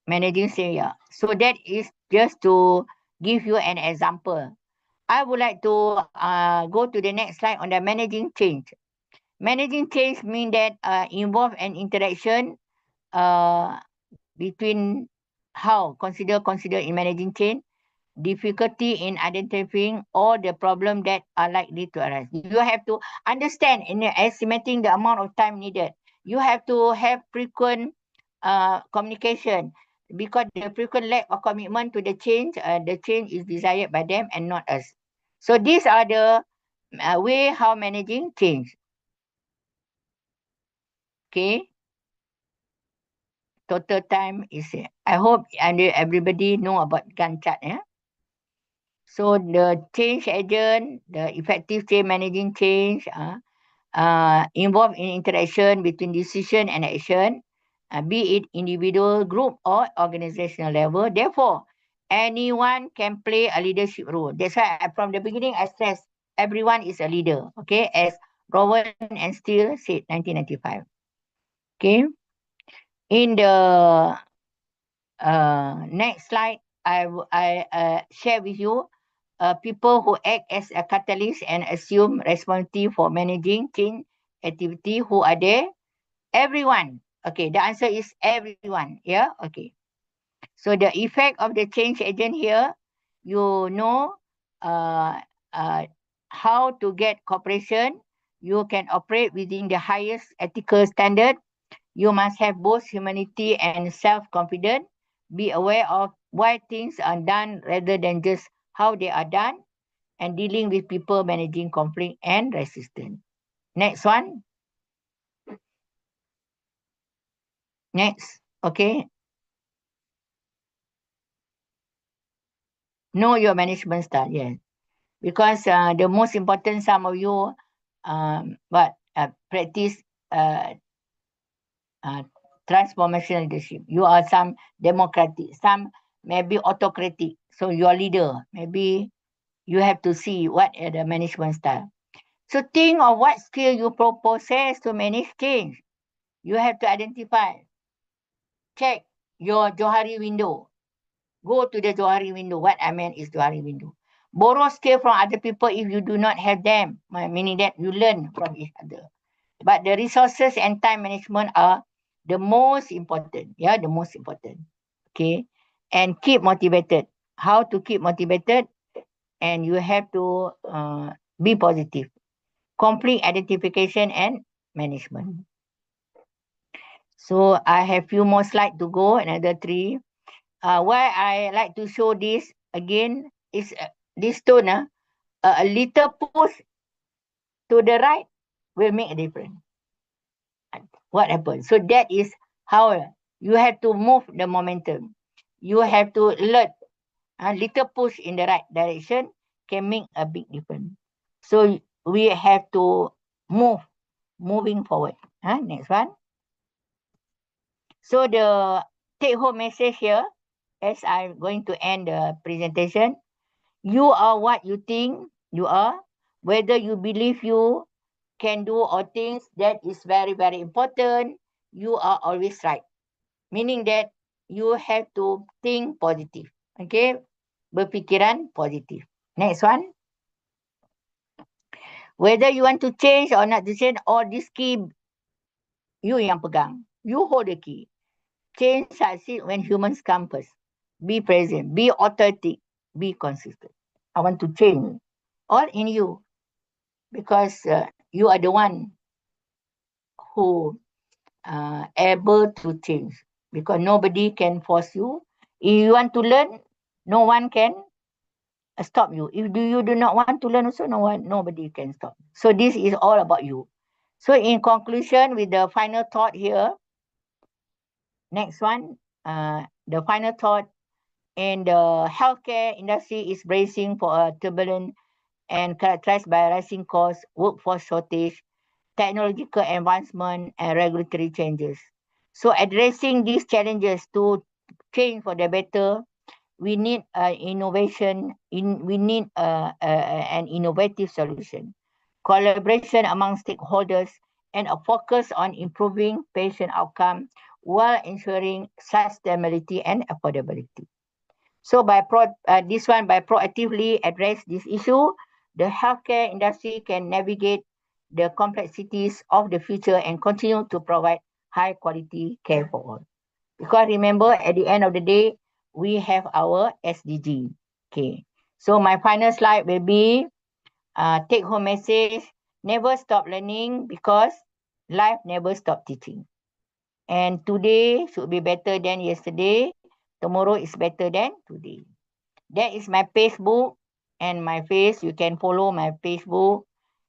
Managing change, yeah. So that is just to give you an example. I would like to go to the next slide on the managing change. Managing change means that involve an interaction between how consider in managing change, difficulty in identifying all the problems that are likely to arise. You have to understand in estimating the amount of time needed. You have to have frequent communication, because the frequent lack of commitment to the change is desired by them and not us. So these are the way how managing change. Okay. Total time is here. I hope everybody know about Gantt chart. Yeah. So the change agent, the effective change managing change, involved in interaction between decision and action, be it individual, group, or organizational level. Therefore, anyone can play a leadership role. That's why from the beginning I stress everyone is a leader. Okay, as Rowan and Steele said, 1995. Okay, in the next slide, I share with you people who act as a catalyst and assume responsibility for managing change activity. Who are there? Everyone. Okay, the answer is everyone. Yeah, okay. So the effect of the change agent here, you know uh, uh, how to get cooperation. You can operate within the highest ethical standard. You must have both humanity and self-confidence. Be aware of why things are done rather than just how they are done, and dealing with people, managing conflict and resistance. Next one. Next. Okay. Know your management style. Yes. Because the most important, some of you practice transformational leadership. You are some democratic, some maybe autocratic. So your leader, maybe you have to see what are the management style. So think of what skill you possess to manage change. You have to identify, check your Johari window. Go to the Johari window. What I meant is Johari window. Borrow skill from other people if you do not have them, meaning that you learn from each other. But the resources and time management are the most important. Yeah, the most important. Okay. And keep motivated. How to keep motivated? And you have to be positive. Conflict identification and management. So I have few more slides to go, another 3. Why I like to show this again is this stone, a little push to the right will make a difference. What happens? So that is how you have to move the momentum. You have to alert. A little push in the right direction can make a big difference. So we have to moving forward. Next one. So the take-home message here, as I'm going to end the presentation, you are what you think you are. Whether you believe you can do or things, that is very, very important. You are always right. Meaning that you have to think positive. Okay? Berfikiran positif. Next one. Whether you want to change or not to change, all this key, you yang pegang. You hold the key. Change succeed when humans come first. Be present. Be authentic. Be consistent. I want to change. All in you. Because you are the one who able to change. Because nobody can force you. If you want to learn, no one can stop you. If you do not want to learn also, nobody can stop. So this is all about you. So in conclusion, with the final thought here, next one, the final thought, in the healthcare industry is bracing for a turbulent and characterized by rising costs, workforce shortage, technological advancement, and regulatory changes. So addressing these challenges to change for the better, we need innovation. We need an innovative solution, collaboration among stakeholders, and a focus on improving patient outcome while ensuring sustainability and affordability. So by proactively address this issue, the healthcare industry can navigate the complexities of the future and continue to provide high quality care for all. Because remember, at the end of the day, we have our SDG. Okay. So my final slide will be take home message. Never stop learning because life never stop teaching. And today should be better than yesterday. Tomorrow is better than today. That is my Facebook and my face. You can follow my Facebook.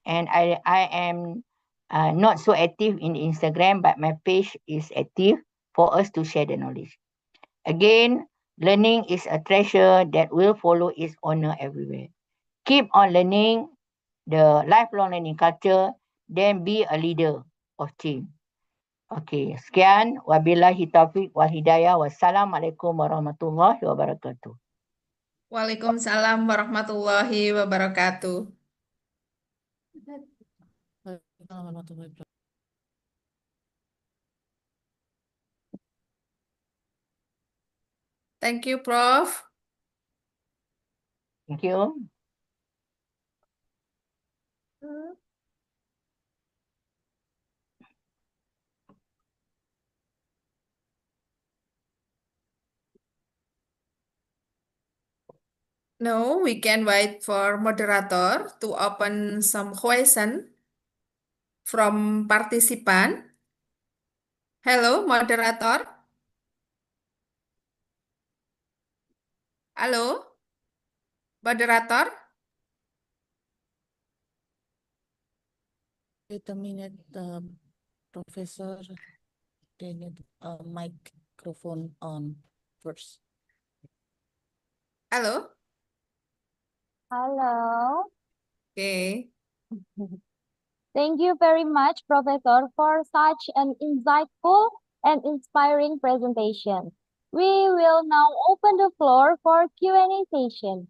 And I am not so active in Instagram, but my page is active for us to share the knowledge. Again, Learning is a treasure that will follow its owner everywhere. Keep on learning the lifelong learning culture, then be a leader of change. Okey, sekian. Wabillahi taufiq wal hidayah. Wassalamualaikum warahmatullahi wabarakatuh. Waalaikumsalam warahmatullahi wabarakatuh. Thank you, Prof. Thank you. Now we can wait for moderator to open some question from participant. Hello, moderator. Halo, moderator. Wait a minute, Professor. They need a microphone on first. Halo. Hello. Okay. Thank you very much, Professor, for such an insightful and inspiring presentation. We will now open the floor for Q&A session.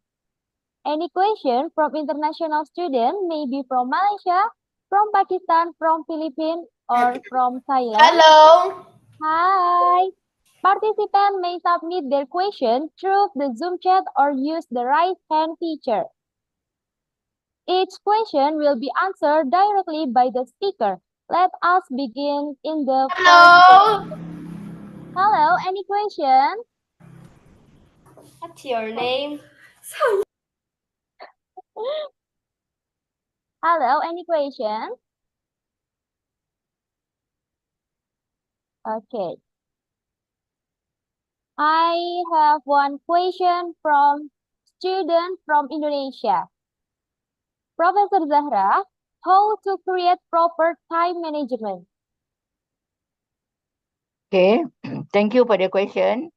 Any question from international student, maybe from Malaysia, from Pakistan, from Philippines, or from Thailand? Hello. Hi. Participants may submit their question through the Zoom chat or use the raise hand feature. Each question will be answered directly by the speaker. Let us begin in the Hello. Hello, any question? What's your name? Hello, any question? Okay. I have one question from student from Indonesia. Professor Zahra, how to create proper time management? Okay, thank you for the question.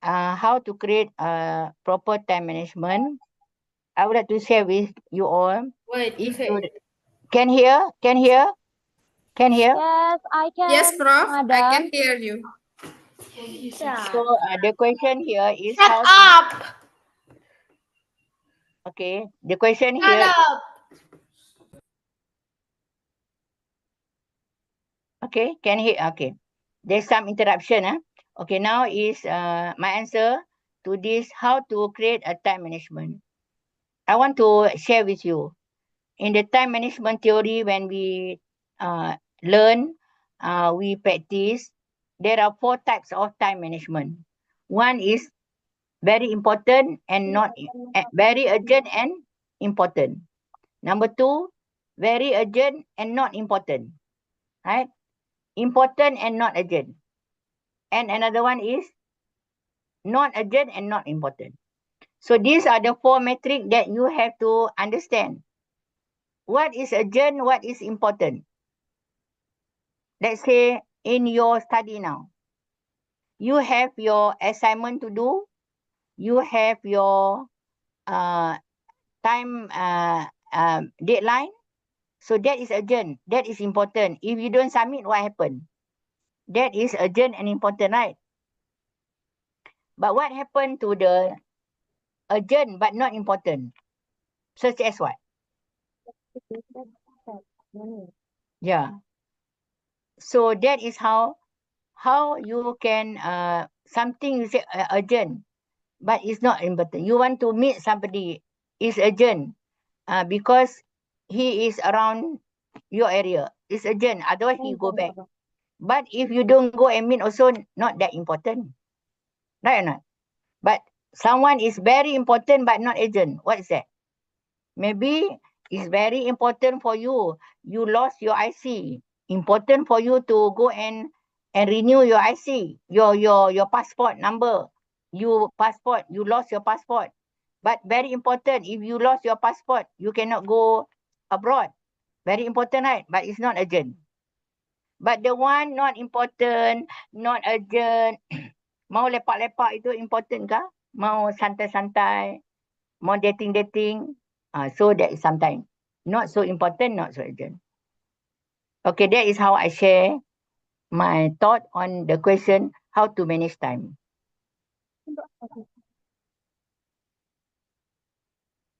How to create a proper time management? I would like to share with you all. Wait, If you can hear? Yes, I can, Yes, Prof. I Madam. can hear you. So the question here is Shut how up. okay, the question Shut here. up. Okay, can hear? Okay. There's some interruption. Okay, now is my answer to this, how to create a time management. I want to share with you. In the time management theory, when we learn, we practice, there are 4 types of time management. One is very important and not very urgent and important. Number 2, very urgent and not important. Right? Important and not urgent. And another one is not urgent and not important. So these are the 4 metrics that you have to understand. What is urgent, what is important? Let's say in your study now, you have your assignment to do, you have your time deadline. So that is urgent, that is important. If you don't submit, what happen? That is urgent and important, right? But what happened to the urgent but not important? Such as what? Yeah. So that is how you can something you say urgent, but it's not important. You want to meet somebody, it's urgent, because he is around your area. It's urgent. Otherwise, he go back. But if you don't go and meet, also not that important, right or not? But someone is very important but not urgent. What is that? Maybe it's very important for you. You lost your IC. Important for you to go and renew your IC, your passport number. You lost your passport. But very important, if you lost your passport, you cannot go abroad. Very important, right? But it's not urgent. But the one not important, not urgent, Mau lepak-lepak itu important kah? Mau santai-santai, mau dating-dating. So that is sometimes not so important, not so urgent. Okay, that is how I share my thought on the question, how to manage time.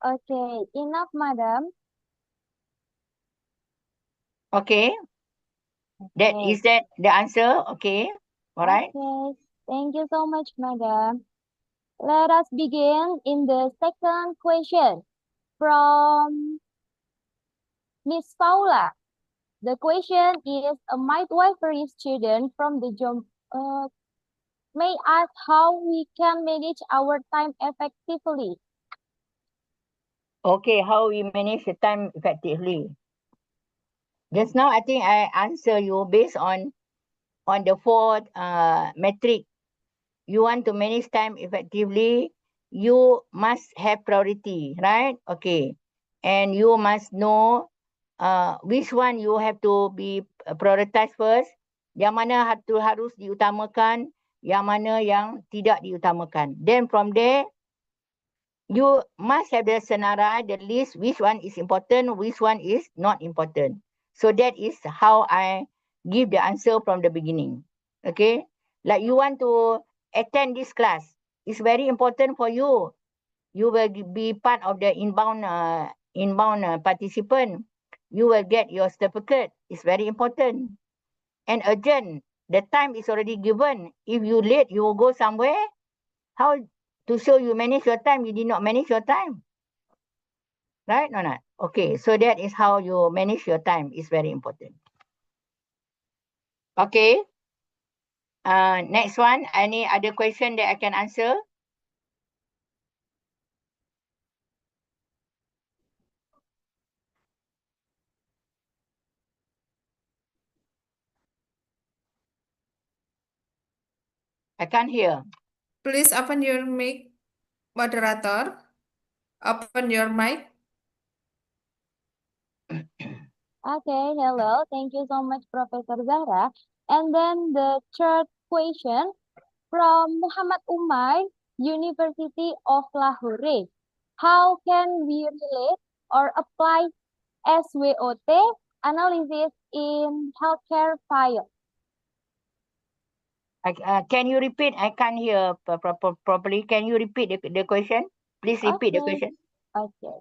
Okay, enough, madam. Okay, that Okay. is that the answer? Okay, all right. Okay, thank you so much, madam. Let us begin in the second question from Miss Paula. The question is, a midwifery student from the may ask how we can manage our time effectively. Okay, how we manage the time effectively. Just now, I think I answer you based on the fourth metric. You want to manage time effectively, you must have priority, right? Okay. And you must know which one you have to be prioritized first, yang mana harus diutamakan, yang mana yang tidak diutamakan. Then from there, you must have the scenario, the list, which one is important, which one is not important. So that is how I give the answer from the beginning. Okay? Like you want to attend this class. It's very important for you. You will be part of the inbound participant. You will get your certificate. It's very important. And urgent. The time is already given. If you late, you will go somewhere. How to show you manage your time? You did not manage your time. Right or not? Okay, so that is how you manage your time. It's very important. Okay. Next one, any other question that I can answer? I can't hear. Please open your mic, moderator. Open your mic. Okay, hello. Thank you so much, Professor Zahra. And then the third question from Muhammad Umar, University of Lahore. How can we relate or apply SWOT analysis in healthcare field? Can you repeat? I can't hear properly. Can you repeat the question? Please repeat the Okay. question. Okay.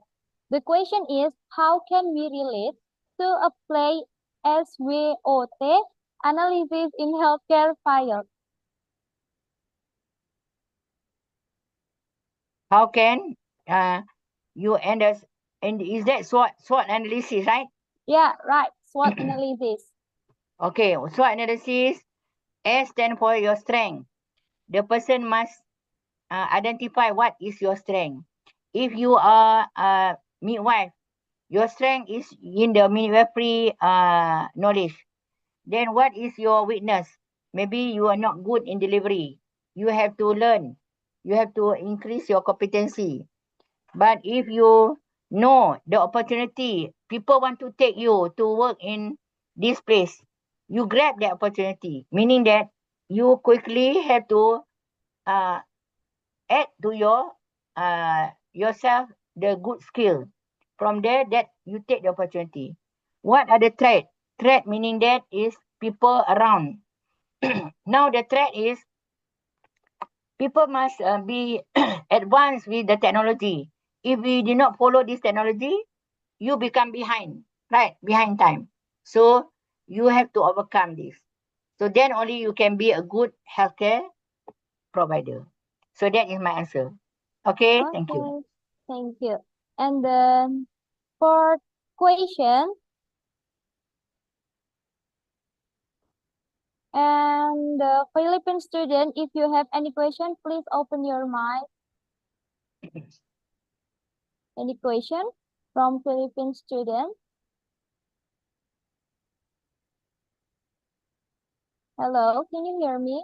The question is, how can we relate to apply SWOT analysis in healthcare field? How can you understand? And is that SWOT analysis, right? Yeah, right. SWOT analysis. Okay, SWOT analysis, S stand for your strength. The person must identify what is your strength. If you are a midwife, your strength is in the midwifery knowledge. Then what is your weakness? Maybe you are not good in delivery. You have to learn. You have to increase your competency. But if you know the opportunity, people want to take you to work in this place, you grab the opportunity, meaning that you quickly have to add to your yourself the good skill. From there, that you take the opportunity. What are the threat? Threat meaning that is people around. Now the threat is people must be advanced with the technology. If we do not follow this technology, you become behind, right? Behind time. So you have to overcome this. So then only you can be a good healthcare provider. So that is my answer. Okay, thank you. Okay, thank you. And then fourth question. And the Philippine student, if you have any question, please open your mic. Any question from Philippine student? Hello, can you hear me?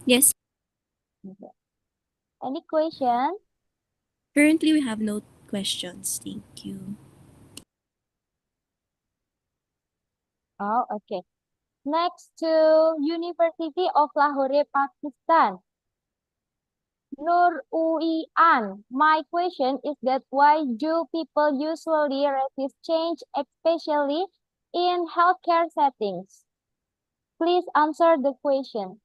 Yes, Okay. Any question? currently we have no questions. Thank you. Oh, okay. Next to University of Lahore, Pakistan. Nur Uian, my question is that why do people usually resist change, especially in healthcare settings? Please answer the question.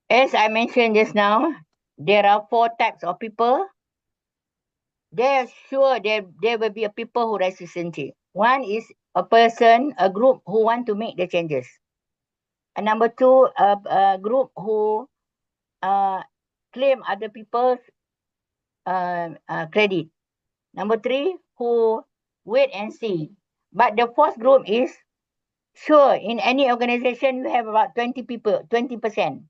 As I mentioned just now, there are 4 types of people. There will be a people who resist change. One is a person, a group who want to make the changes. And number 2, a group who claim other people's credit. Number 3, who wait and see. But the fourth group is, sure, in any organization, you have about 20 people, 20%.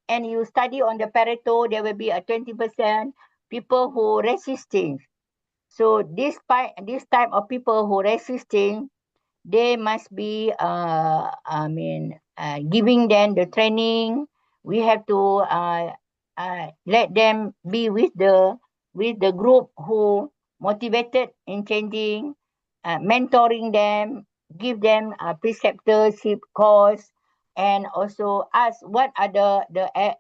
And you study on the Pareto, there will be a 20% people who resist change. So this type of people who resist change, they must be, giving them the training. We have to let them be with the group who motivated in changing, mentoring them, give them a preceptorship course, and also ask what are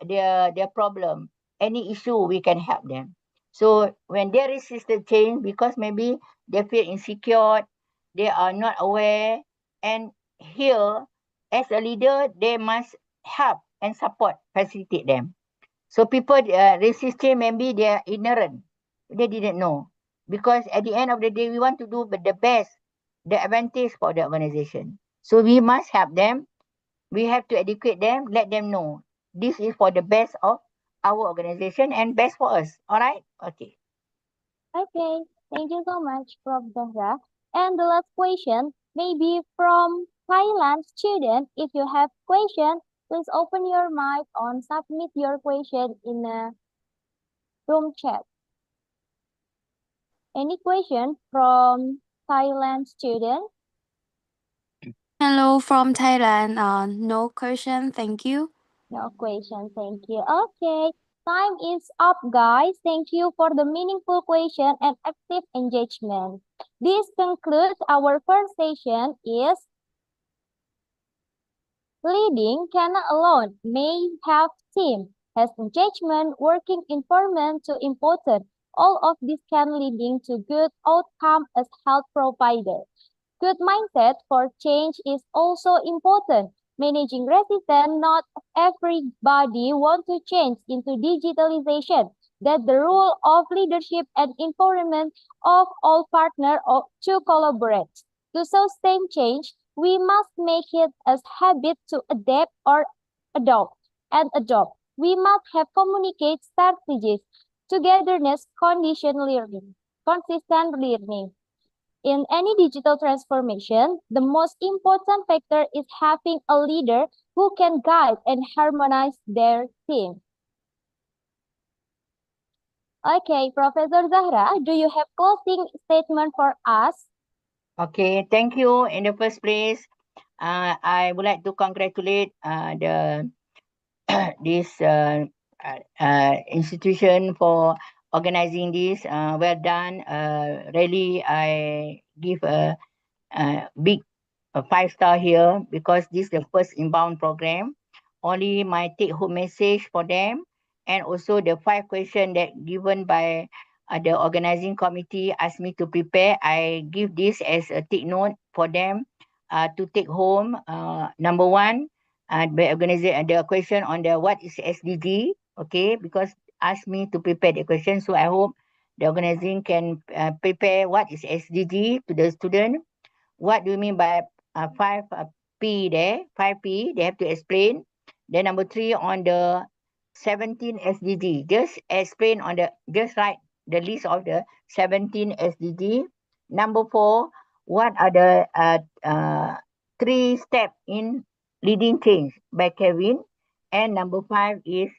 their problem, any issue we can help them. So when they resist the change, because maybe they feel insecure, they are not aware, and here, as a leader, they must help and support, facilitate them. So people resist change, maybe they are ignorant. They didn't know. Because at the end of the day, we want to do the best, the advantage for the organization. So we must help them. We have to educate them, let them know. This is for the best of our organization and best for us. All right? Okay. Okay, thank you so much, Prof. Zahra. And the last question, maybe from Thailand student, if you have question, please open your mic or submit your question in a room chat. Any question from Thailand student? Hello from Thailand. No question, thank you. No question, thank you. Okay, time is up, guys. Thank you for the meaningful question and active engagement. This concludes our first session is leading cannot alone, may have team, has engagement, working environment to important. All of this can leading to good outcome as health provider. Good mindset for change is also important. Managing resistance, not everybody want to change into digitalization. That the role of leadership and empowerment of all partners to collaborate. To sustain change, we must make it a habit to adapt or adopt. We must have communicate strategies, togetherness, consistent learning. In any digital transformation, the most important factor is having a leader who can guide and harmonize their team. Okay, Professor Zahra, do you have closing statement for us? Okay, thank you. In the first place, I would like to congratulate this institution for organizing this. Well done. Really, I give a big 5-star here because this is the first inbound program. Only my take-home message for them, and also the 5 questions that given by the organizing committee asked me to prepare. I give this as a take note for them to take home. Number 1, the question on the what is SDG, okay, because asked me to prepare the question, so I hope the organizing can prepare what is SDG to the student. What do you mean by 5P there? 5P, they have to explain. Then number 3 on the 17 SDG, just explain on just write the list of the 17 SDG. Number 4, what are the 3 steps in leading change by Kevin? And number 5 is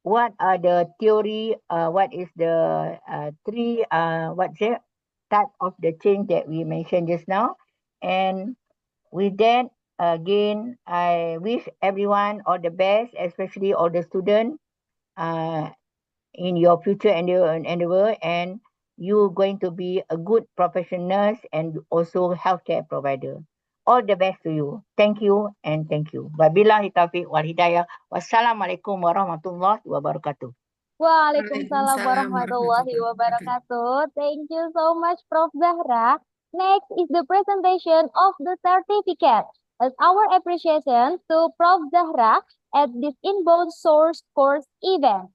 what are the theory, what is the 3, type of the change that we mentioned just now. And with that, again, I wish everyone all the best, especially all the students in your future endeavor, and you're going to be a good professional and also healthcare provider. All the best to you. Thank you and thank you. Wabillahi taufiq wal hidayah. Wassalamualaikum warahmatullahi wabarakatuh. Waalaikumsalam Waalaikumsalam warahmatullahi warahmatullahi wabarakatuh. Thank you so much, Prof. Zahra. Next is the presentation of the certificate. As our appreciation to Prof. Zahra at this inbound source course event.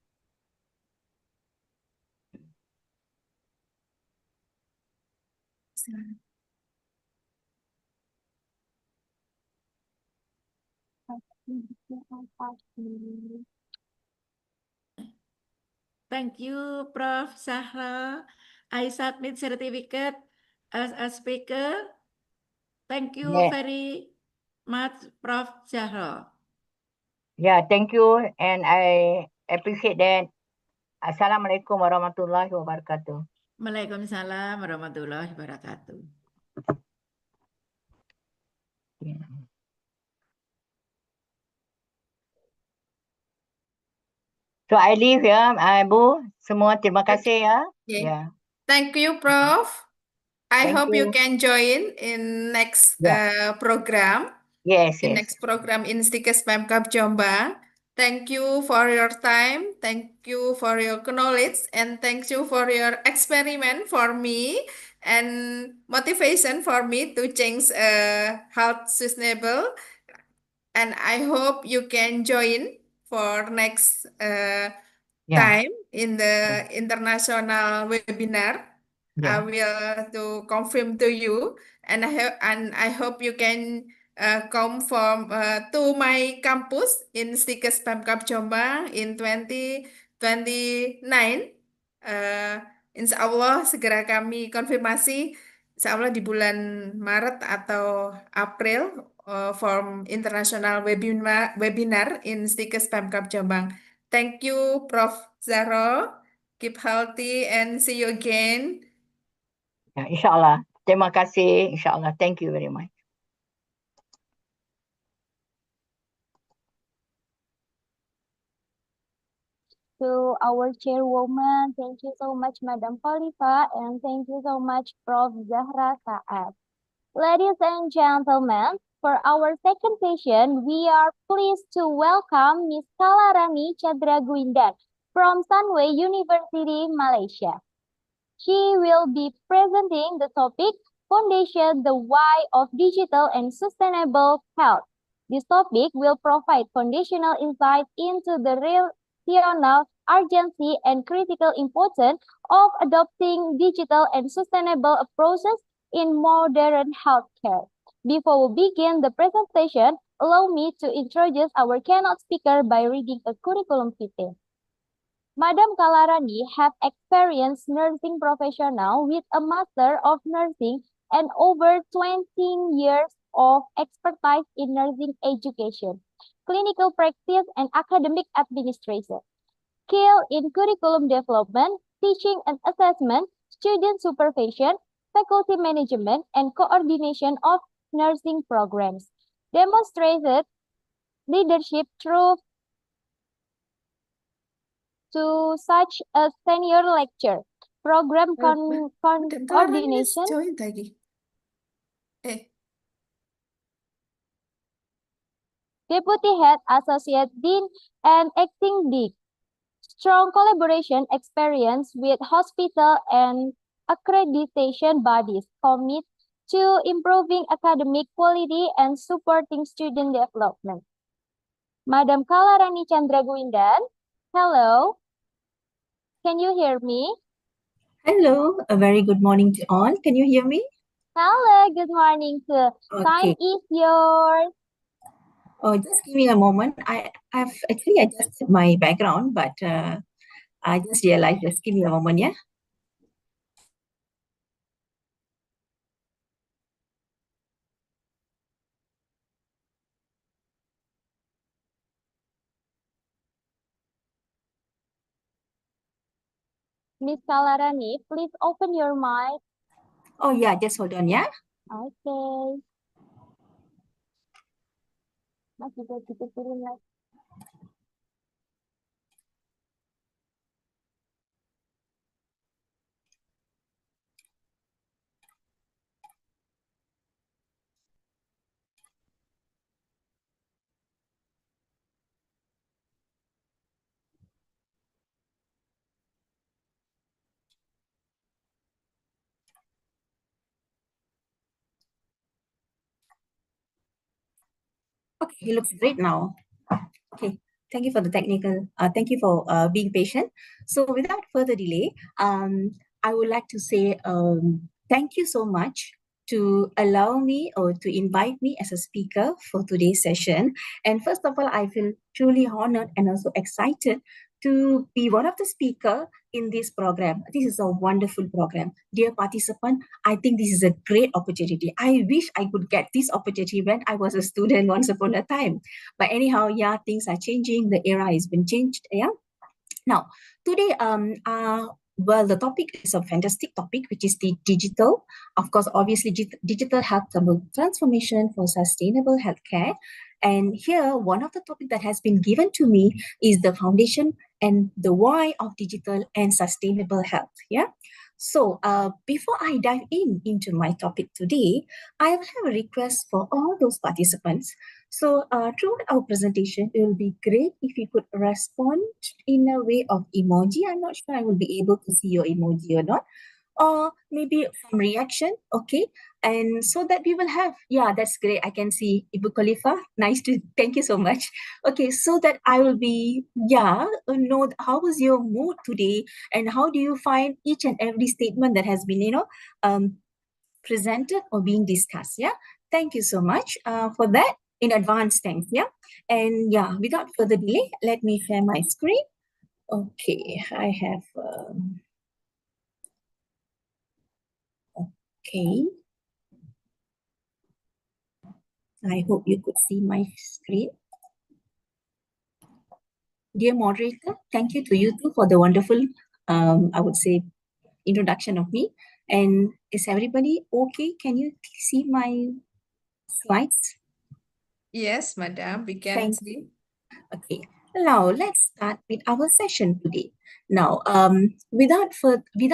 Thank you, Prof. Zahra. I submit certificate as a speaker. Thank you Yeah. very much, Prof. Zahra. Yeah, thank you and I appreciate that. Assalamualaikum warahmatullahi wabarakatuh. Waalaikumsalam warahmatullahi wabarakatuh. Yeah. So I leave ya, Bu. Semua terima kasih ya. Okay. Yeah. Thank you, Prof. I Thank hope you you. can join in next Yeah. program. Yes, In yes. next program in Stikes Pemkab Jombang. Thank you for your time. Thank you for your knowledge and thank you for your experiment for me and motivation for me to change health sustainable. And I hope you can join for next Yeah. time in the international webinar. I Yeah. will to confirm to you, and I hope you can come from to my campus in Stikes Pemkab Jombang in 2029. Insya Allah segera kami konfirmasi, insya Allah di bulan Maret atau April from international webinar in Stikes Pemkab Jombang. Thank you, Prof. Zahro. Keep healthy and see you again. Ya, insyaAllah. Terima kasih. InsyaAllah. Thank you very much. To our chairwoman, thank you so much, Madam Khalifa, and thank you so much, Prof. Zahra Saad. Ladies and gentlemen, for our second session, we are pleased to welcome Ms. Kalarani Chandraguindan from Sunway University, Malaysia. She will be presenting the topic, Foundation, the Why of Digital and Sustainable Health. This topic will provide foundational insight into the relational urgency and critical importance of adopting digital and sustainable approaches in modern healthcare. Before we begin the presentation, allow me to introduce our keynote speaker by reading a curriculum vitae. Madam Kalarani have experienced nursing professional with a Master of Nursing and over 20 years of expertise in nursing education, clinical practice, and academic administration. Skill in curriculum development, teaching and assessment, student supervision, faculty management, and coordination of nursing programs. Demonstrated leadership through to such a senior lecture, program coordination, Join lagi. deputy head, associate dean, and acting dean. Strong collaboration experience with hospital and accreditation bodies commit to improving academic quality and supporting student development. Madam Kalarani Chandraguindan, hello. Can you hear me? Hello, a very good morning to all. Can you hear me? Hello, good morning, sir. Time Okay. is yours. Oh, just give me a moment. I've actually adjusted my background, but I just realized. Just give me a moment, yeah. Miss Kalarani, please open your mic. Oh yeah, just hold on, yeah. Okay. Mas juga gitu turun lagi. Okay, it looks great now. Okay, thank you for the technical, thank you for being patient. So without further delay, I would like to say thank you so much to allow me or to invite me as a speaker for today's session. And first of all, I feel truly honored and also excited to be one of the speaker in this program. This is a wonderful program. Dear participant, I think this is a great opportunity. I wish I could get this opportunity when I was a student once upon a time. But anyhow, yeah, things are changing. The era has been changed. Yeah. Now, today, well, the topic is a fantastic topic, which is the digital. Of course, obviously, digital health transformation for sustainable healthcare. And here, one of the topics that has been given to me is the foundation and the why of digital and sustainable health. Yeah. So, before I dive into my topic today, I have a request for all those participants. So, throughout our presentation, it will be great if you could respond in a way of emoji. I'm not sure I will be able to see your emoji or not. Or maybe some reaction, okay? And so that we will have, yeah, that's great. I can see Ibu Khalifa. Nice to, thank you so much. Okay, so that I will be, yeah, know how was your mood today and how do you find each and every statement that has been, presented or being discussed. Yeah, thank you so much for that in advance. Thanks. Yeah, and yeah, without further delay, let me share my screen. Okay, I have. Okay, I hope you could see my screen. Dear moderator, thank you to you too for the wonderful, I would say, introduction of me. And is everybody okay? Can you see my slides? Yes, madam, we can Thank see. you. Okay, now let's start with our session today. Now, before we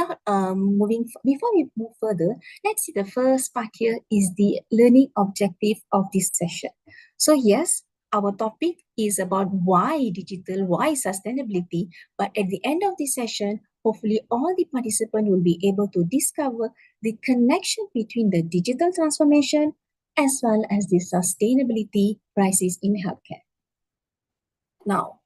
move further, let's see the first part here is the learning objective of this session. So yes, our topic is about why digital, why sustainability, but at the end of this session, hopefully all the participants will be able to discover the connection between the digital transformation as well as the sustainability crisis in healthcare. Now,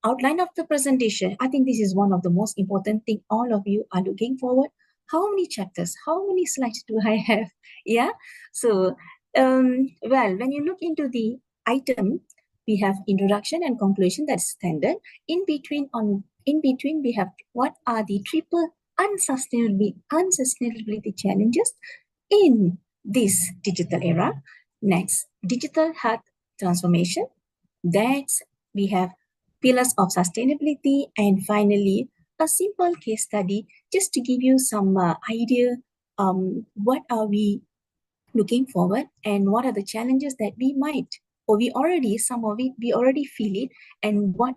outline of the presentation, I think this is one of the most important thing all of you are looking forward. How many chapters, how many slides do I have? Yeah, so, well, when you look into the item, we have introduction and conclusion, that's standard. In between, we have what are the triple unsustainability challenges in this digital era. Next, digital health transformation. That's we have pillars of sustainability, and finally, a simple case study just to give you some idea what are we looking forward and what are the challenges that we might, or we already, some of it, we already feel it, and what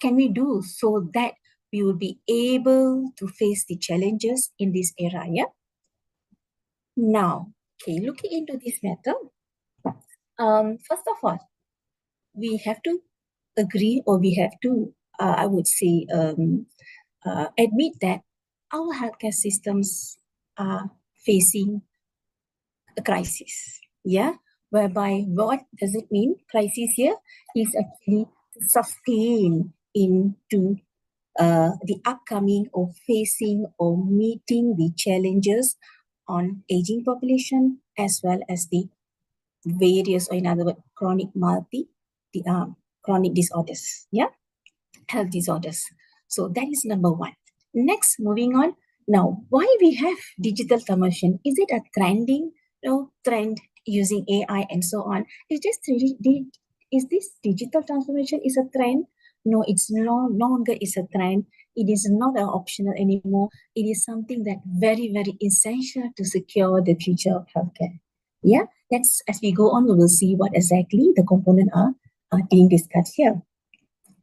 can we do so that we will be able to face the challenges in this era, yeah? Now, okay, looking into this matter, first of all, we have to agree, or we have to, I would say, admit that our healthcare systems are facing a crisis. Yeah, whereby what does it mean? Crisis here is actually to sustain into the upcoming or facing or meeting the challenges on aging population as well as the various, or in other words, chronic disorders. Yeah, health disorders. So that is number one. Next, moving on. Now, why we have digital transformation? Is it a trend using AI and so on? Is this digital transformation is a trend? No, it's no longer is a trend. It is not an optional anymore. It is something that very, very essential to secure the future of healthcare. Yeah, that's as we go on, we will see what exactly the components are being discussed here.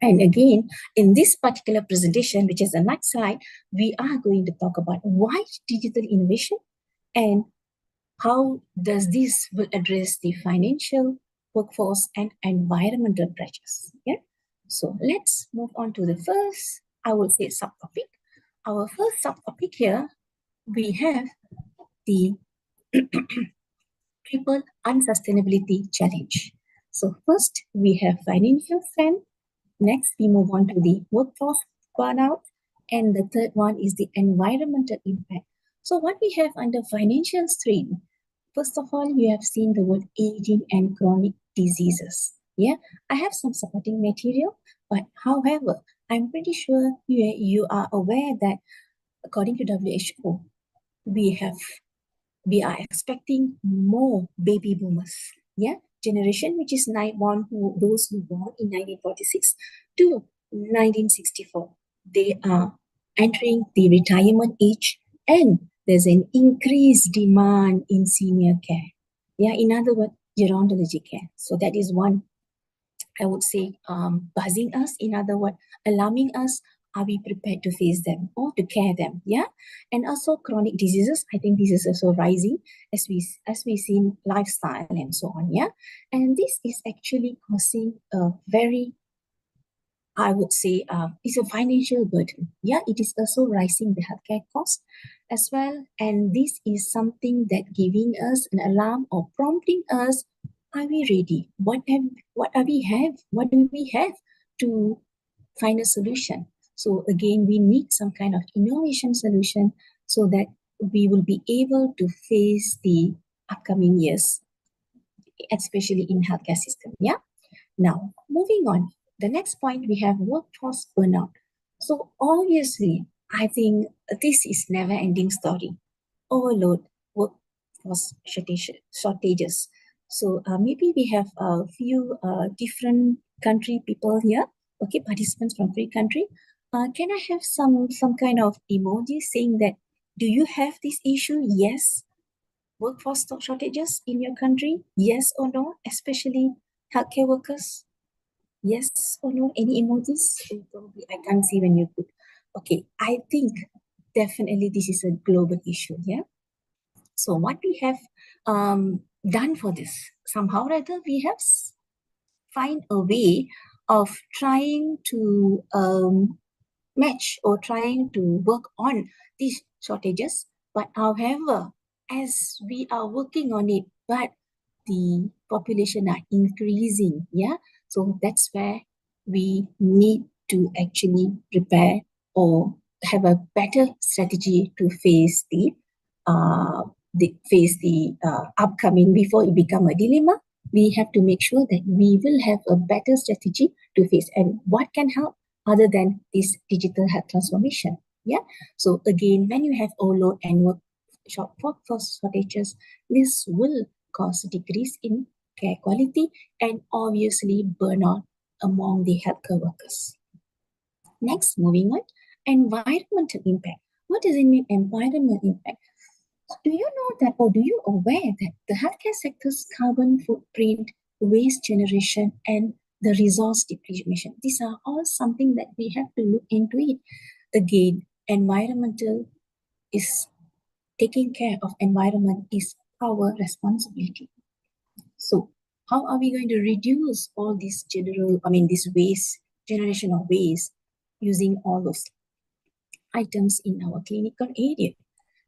And again, in this particular presentation, which is the next slide, we are going to talk about why digital innovation and how does this will address the financial, workforce, and environmental pressures. Yeah. So let's move on to the first, I would say, subtopic. Our first subtopic here, we have the triple unsustainability challenge. So first, we have financial strength. Next, we move on to the workforce burnout. And the third one is the environmental impact. So what we have under financial strain, first of all, you have seen the word aging and chronic diseases. Yeah, I have some supporting material, but however, I'm pretty sure you are aware that according to WHO, we are expecting more baby boomers. Yeah, generation which is those who born in 1946 to 1964. They are entering the retirement age, and there's an increased demand in senior care. Yeah, in other words, gerontology care. So that is one, I would say, buzzing us. In other words, alarming us. Are we prepared to face them or to care them? Yeah, and also chronic diseases. I think this is also rising as we see in lifestyle and so on. Yeah, and this is actually causing a very, I would say, it's a financial burden. Yeah, it is also rising the healthcare cost as well, and this is something that giving us an alarm or prompting us. Are we ready? What do we have to find a solution? So again, we need some kind of innovation solution so that we will be able to face the upcoming years, especially in healthcare system. Yeah. Now, moving on. The next point, we have workforce burnout. So obviously, I think this is never-ending story. Overload, workforce shortages. So maybe we have a few different country people here. Okay, participants from three country. Can I have some kind of emoji saying that, do you have this issue? Yes. Workforce shortages in your country? Yes or no? Especially healthcare workers? Yes or no? Any emojis? Probably I can't see when you put. Okay, I think definitely this is a global issue. Yeah. So what we have done for this, somehow or other, we have find a way of trying to match or trying to work on these shortages. But however, as we are working on it, but the population are increasing. Yeah. So that's where we need to actually prepare or have a better strategy to face the upcoming before it become a dilemma. We have to make sure that we will have a better strategy to face, and what can help other than this digital health transformation. Yeah. So again, when you have overload and workforce shortages, this will cause a decrease in care quality and obviously burnout among the healthcare workers. Next, moving on, environmental impact. What does it mean, environmental impact? Do you know that, or do you aware that the healthcare sector's carbon footprint, waste generation, and the resource depletion, these are all something that we have to look into it. Again, environmental is taking care of environment is our responsibility. So how are we going to reduce all this this waste, generation of waste, using all those items in our clinical area?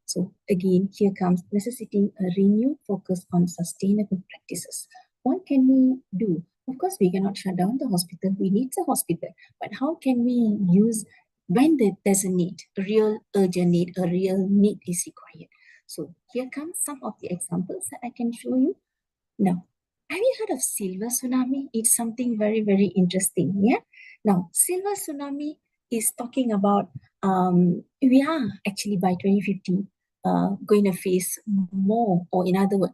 So again, here comes necessitating a renewed focus on sustainable practices. What can we do? Of course, we cannot shut down the hospital. We need the hospital. But how can we use when there's a need, a real urgent need, a real need is required? So here comes some of the examples that I can show you. Now, have you heard of silver tsunami? It's something very, very interesting. Yeah. Now, silver tsunami is talking about we are actually by 2050 going to face more, or in other words,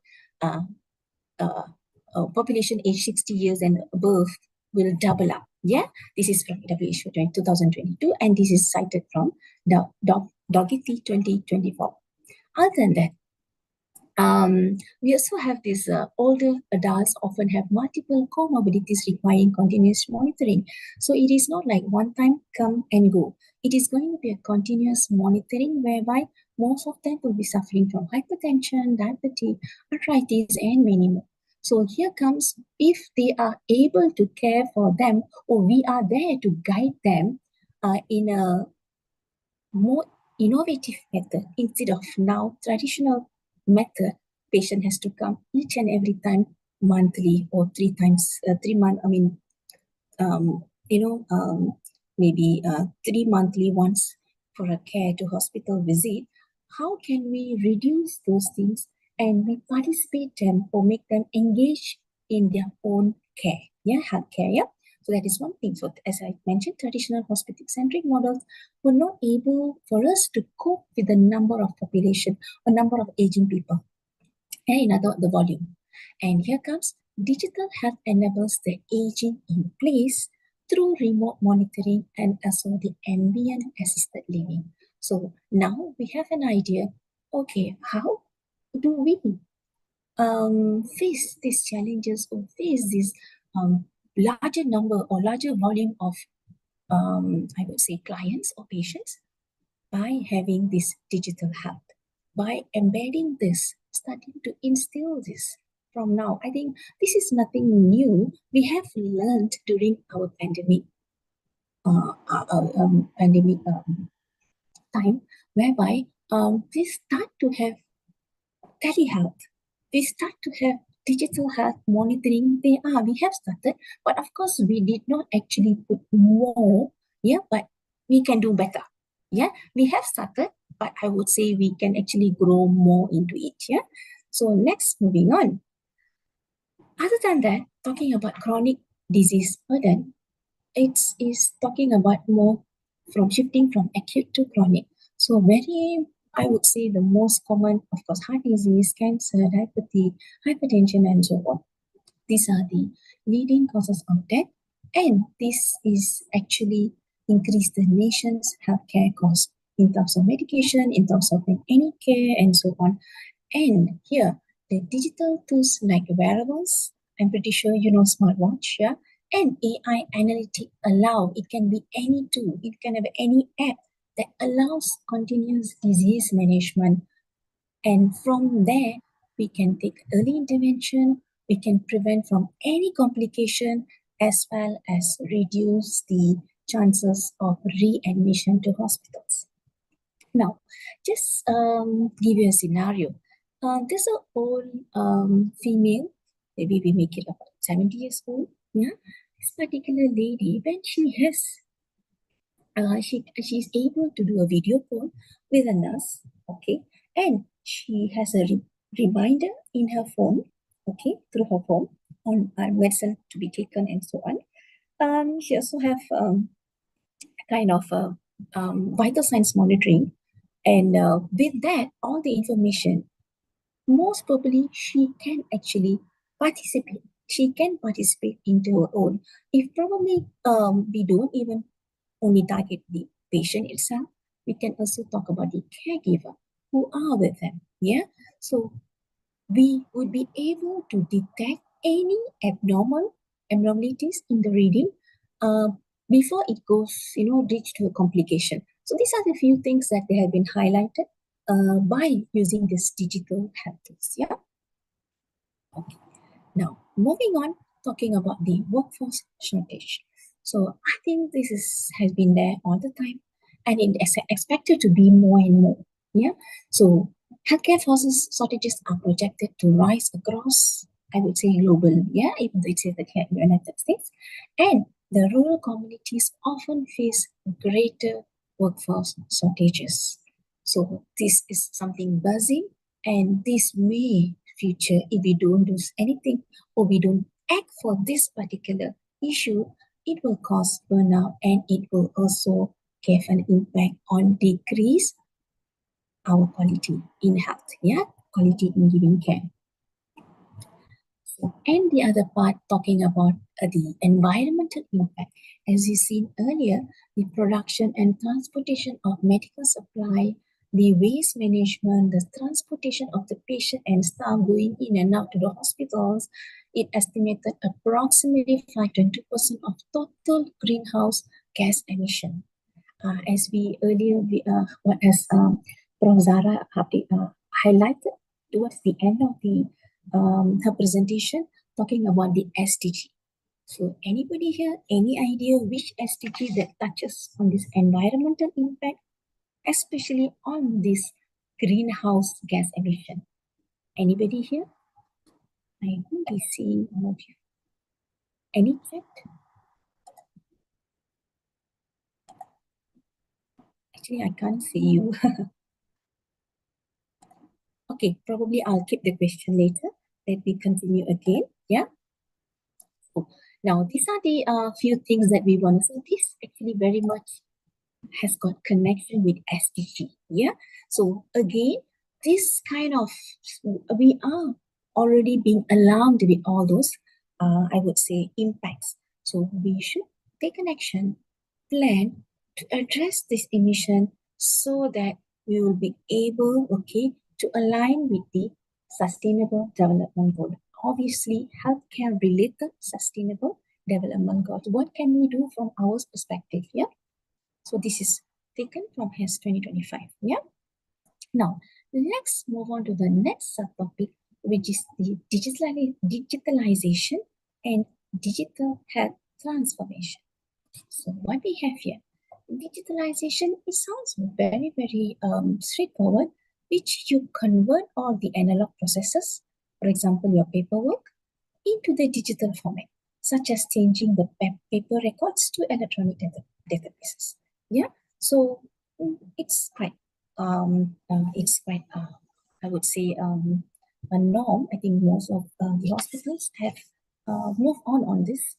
population age 60 years and above will double up. Yeah, this is from WHO 2022, and this is cited from Doggett 2024. Other than that, we also have this older adults often have multiple comorbidities requiring continuous monitoring. So it is not like one time come and go. It is going to be a continuous monitoring whereby most of them will be suffering from hypertension, diabetes, arthritis, and many more. So here comes, if they are able to care for them, or we are there to guide them in a more innovative method instead of now traditional method, patient has to come each and every time monthly or 3 month, maybe 3 monthly once for a care to hospital visit. How can we reduce those things and we participate them or make them engage in their own care, healthcare, So that is one thing. So as I mentioned, traditional hospital-centric models were not able for us to cope with the number of population or number of aging people, and in other the volume. And here comes digital health enables the aging in place through remote monitoring and also the ambient assisted living. So now we have an idea, okay, how do we face these challenges or face this larger number or larger volume of, I would say, clients or patients by having this digital health, by embedding this, starting to instill this from now. I think this is nothing new. We have learned during our pandemic time, whereby we start to have telehealth. We start to have digital health monitoring. We have started, but of course we did not actually put more, but we can do better. We have started, but I would say we can actually grow more into it. So next, moving on. Other than that, talking about chronic disease burden, it is talking about more from shifting from acute to chronic. So I would say the most common, of course, heart disease, cancer, diabetes, hypertension, and so on. These are the leading causes of death, and this is actually increase the nation's healthcare costs in terms of medication, in terms of any care, and so on. And here, the digital tools like wearables, I'm pretty sure you know smartwatch, and AI analytic allow, it can be any tool, it can have any app that allows continuous disease management. And from there, we can take early intervention, we can prevent from any complication, as well as reduce the chances of readmission to hospitals. Now, just give you a scenario. There's an old female, maybe we make it about 70 years old. This particular lady, when she has, she's able to do a video call with a nurse, okay, and she has a reminder in her phone, okay, through her phone on medicine to be taken and so on. She also have kind of vital signs monitoring, and with that, all the information, most probably she can actually participate. She can participate into her own. If probably we don't even only target the patient itself, we can also talk about the caregiver who are with them. So we would be able to detect any abnormalities in the reading before it goes, reach to a complication. So these are the few things that they have been highlighted by using this digital health tools. Okay. Now, moving on, talking about the workforce shortage. So I think this has been there all the time, and it is expected to be more and more. So healthcare forces shortages are projected to rise across, I would say, global. Even though it says the United States, and the rural communities often face greater workforce shortages. So this is something buzzing, and this may future, if we don't do anything or we don't act for this particular issue, it will cause burnout, and it will also have an impact on decrease our quality in health, quality in giving care. And the other part, talking about the environmental impact. As you've seen earlier, the production and transportation of medical supply, the waste management, the transportation of the patient and staff going in and out to the hospitals, it estimated approximately 5.2% of total greenhouse gas emission. As we earlier, as Prof. Zara highlighted towards the end of her presentation, talking about the SDG. So anybody here, any idea which SDG that touches on this environmental impact, especially on this greenhouse gas emission? Anybody here? I only see one of you. Any chat? Actually, I can't see you. Okay, probably I'll keep the question later. Let me continue again. Yeah. So now these are the few things that we want to say. This actually very much has got connection with SDG. Yeah. So again, this kind of we are already being alarmed with all those I would say impacts. So we should take an action plan to address this emission so that we will be able, okay, to align with the sustainable development goal. Obviously, healthcare related sustainable development goals. What can we do from our perspective? Yeah. So this is taken from HES 2025. Yeah. Now, let's move on to the next subtopic, which is the digitalization and digital health transformation. So what we have here, digitalization, it sounds very, very straightforward, which you convert all the analog processes, for example, your paperwork, into the digital format, such as changing the paper records to electronic databases. Yeah, so it's quite I would say a norm. I think most of the hospitals have moved on this.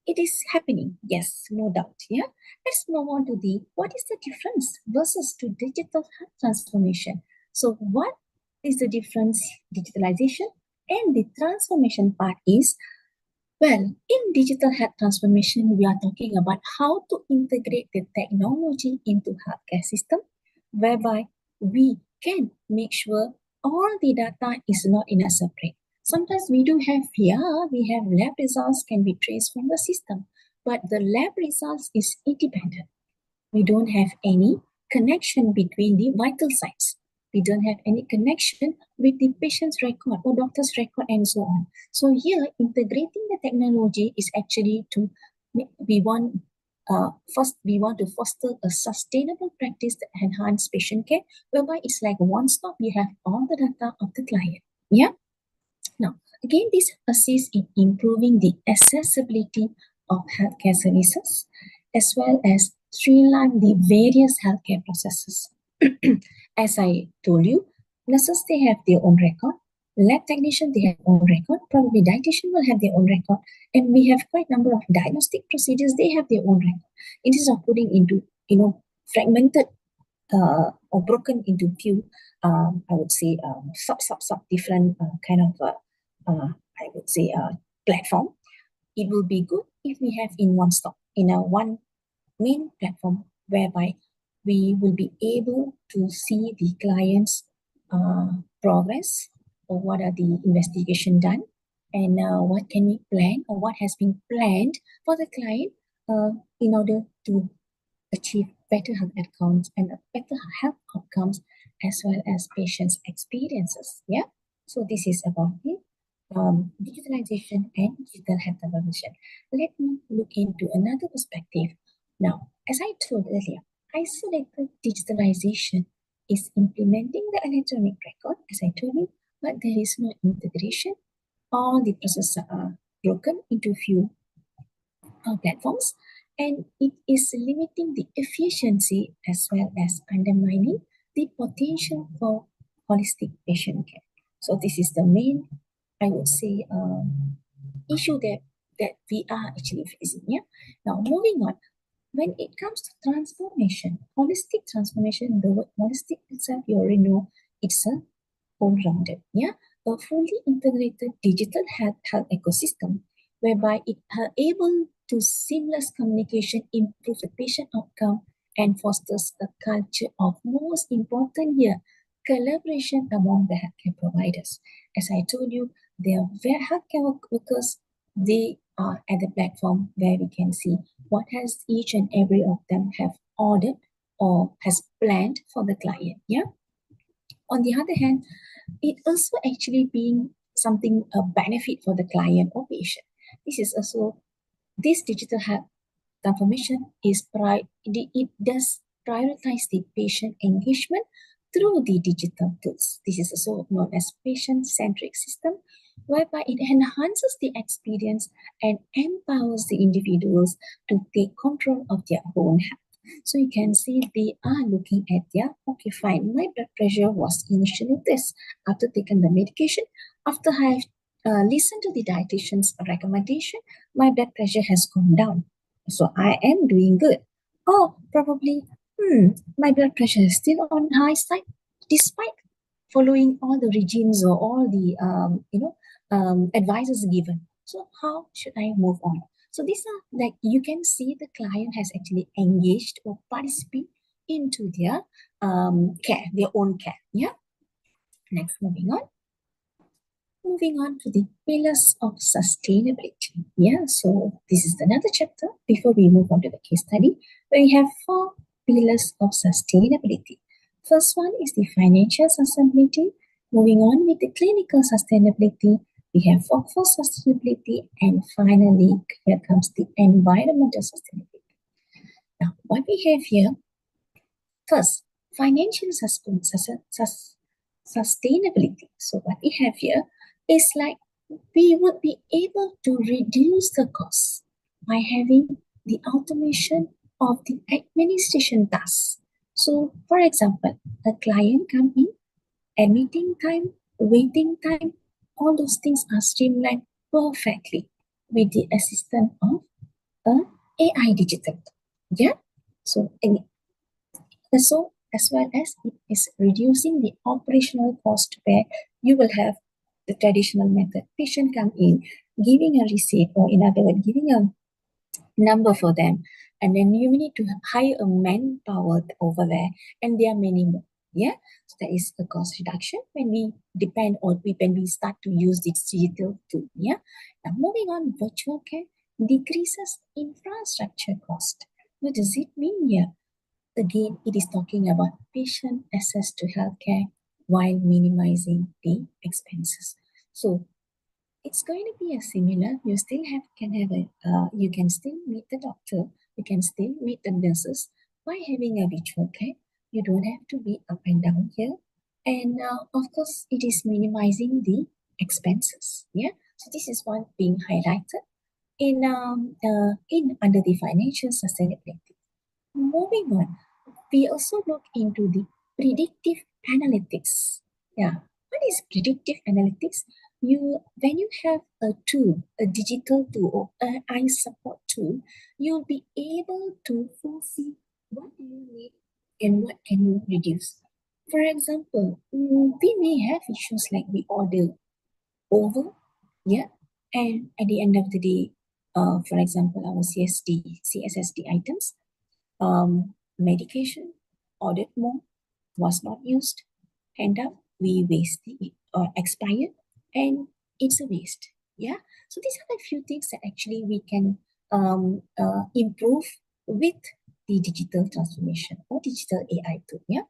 It is happening, yes, no doubt. Yeah, let's move on to the what is the difference versus to digital health transformation. So what is the difference? Digitalization and the transformation part is, well, in digital health transformation, we are talking about how to integrate the technology into healthcare system, whereby we can make sure all the data is not in a separate. Sometimes we do have here, we have lab results can be traced from the system, but the lab results is independent. We don't have any connection between the vital signs. We don't have any connection with the patient's record or doctor's record and so on. So here, integrating the technology is actually to, we want to foster a sustainable practice that enhance patient care, whereby it's like one stop, you have all the data of the client. Yeah. Now, again, this assists in improving the accessibility of healthcare services, as well as streamline the various healthcare processes. As I told you, nurses, they have their own record. Lab technician, they have their own record. Probably dietitian will have their own record. And we have quite a number of diagnostic procedures, they have their own record. Instead of putting into, fragmented or broken into few, I would say, sub different kind of, I would say, platform. It will be good if we have in one stop, in a one main platform, whereby we will be able to see the client's progress, or what are the investigation done, and what can we plan, or what has been planned for the client in order to achieve better health outcomes and better health outcomes, as well as patients' experiences. Yeah. So this is about the digitalization and digital health transformation. Let me look into another perspective. Now, as I told earlier, isolated digitalization is implementing the electronic record, as I told you, but there is no integration. All the processes are broken into few platforms, and it is limiting the efficiency as well as undermining the potential for holistic patient care. So this is the main, I would say, issue that we are actually facing. Yeah. Now, moving on. When it comes to transformation, holistic transformation, the word holistic itself, you already know, it's a all-rounded, yeah, a fully integrated digital health ecosystem, whereby it are able to seamless communication, improve the patient outcome, and fosters a culture of, most important here, collaboration among the healthcare providers. As I told you, they are healthcare workers. They are at the platform where we can see what has each and every of them have ordered or has planned for the client. Yeah. On the other hand, it also actually being something a benefit for the client or patient. This is also, this digital health transformation is it does prioritize the patient engagement through the digital tools. This is also known as patient-centric system, whereby it enhances the experience and empowers the individuals to take control of their own health. So you can see they are looking at their, okay, fine, my blood pressure was initially this. After taking the medication, after I have listened to the dietitian's recommendation, my blood pressure has gone down. So I am doing good. Or probably, my blood pressure is still on high side, despite following all the regimes or all the advices given. So how should I move on? So these are like, you can see the client has actually engaged or participate into their care, their own care. Yeah. Next, moving on. Moving on to the pillars of sustainability. Yeah, so this is another chapter before we move on to the case study, where we have 4 pillars of sustainability. First one is the financial sustainability. Moving on with the clinical sustainability, we have workforce sustainability, and finally, here comes the environmental sustainability. Now, what we have here, first, financial sustainability. So what we have here is like, we would be able to reduce the cost by having the automation of the administration tasks. So, for example, a client come in, admitting time, waiting time, all those things are streamlined perfectly with the assistance of a AI digital. Yeah. So, so as well as it is reducing the operational cost, where you will have the traditional method. Patient come in, giving a receipt, or in other words, giving a number for them, and then you need to hire a manpower over there, and there are many more. Yeah, so that is a cost reduction when we depend on when we start to use this digital tool. Yeah. Now moving on, virtual care decreases infrastructure cost. What does it mean here? Again, it is talking about patient access to healthcare while minimizing the expenses. So it's going to be a similar. You still you can still meet the doctor, you can still meet the nurses by having a virtual care. You don't have to be up and down here, and of course, it is minimizing the expenses. Yeah. So this is one being highlighted in under the financial sustainability. Moving on, we also look into the predictive analytics. Yeah, what is predictive analytics? When you have a tool, a digital tool or an AI support tool, you'll be able to foresee what do you need and what can you reduce. For example, we may have issues like we order over, yeah, and at the end of the day, for example, our CSSD items, medication ordered more, was not used, end up we waste the expired, and it's a waste. Yeah. So these are the few things that actually we can improve with the digital transformation or digital AI tool. Yeah.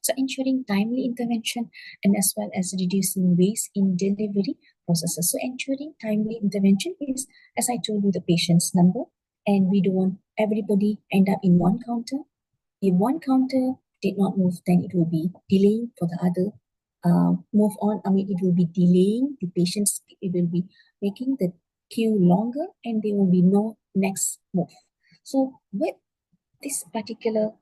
So ensuring timely intervention and as well as reducing waste in delivery processes. So ensuring timely intervention is, as I told you, the patient's number, and we don't want everybody end up in one counter. If one counter did not move, then it will be delaying for the other move on. I mean, it will be delaying the patients. It will be making the queue longer, and there will be no next move. So with this particular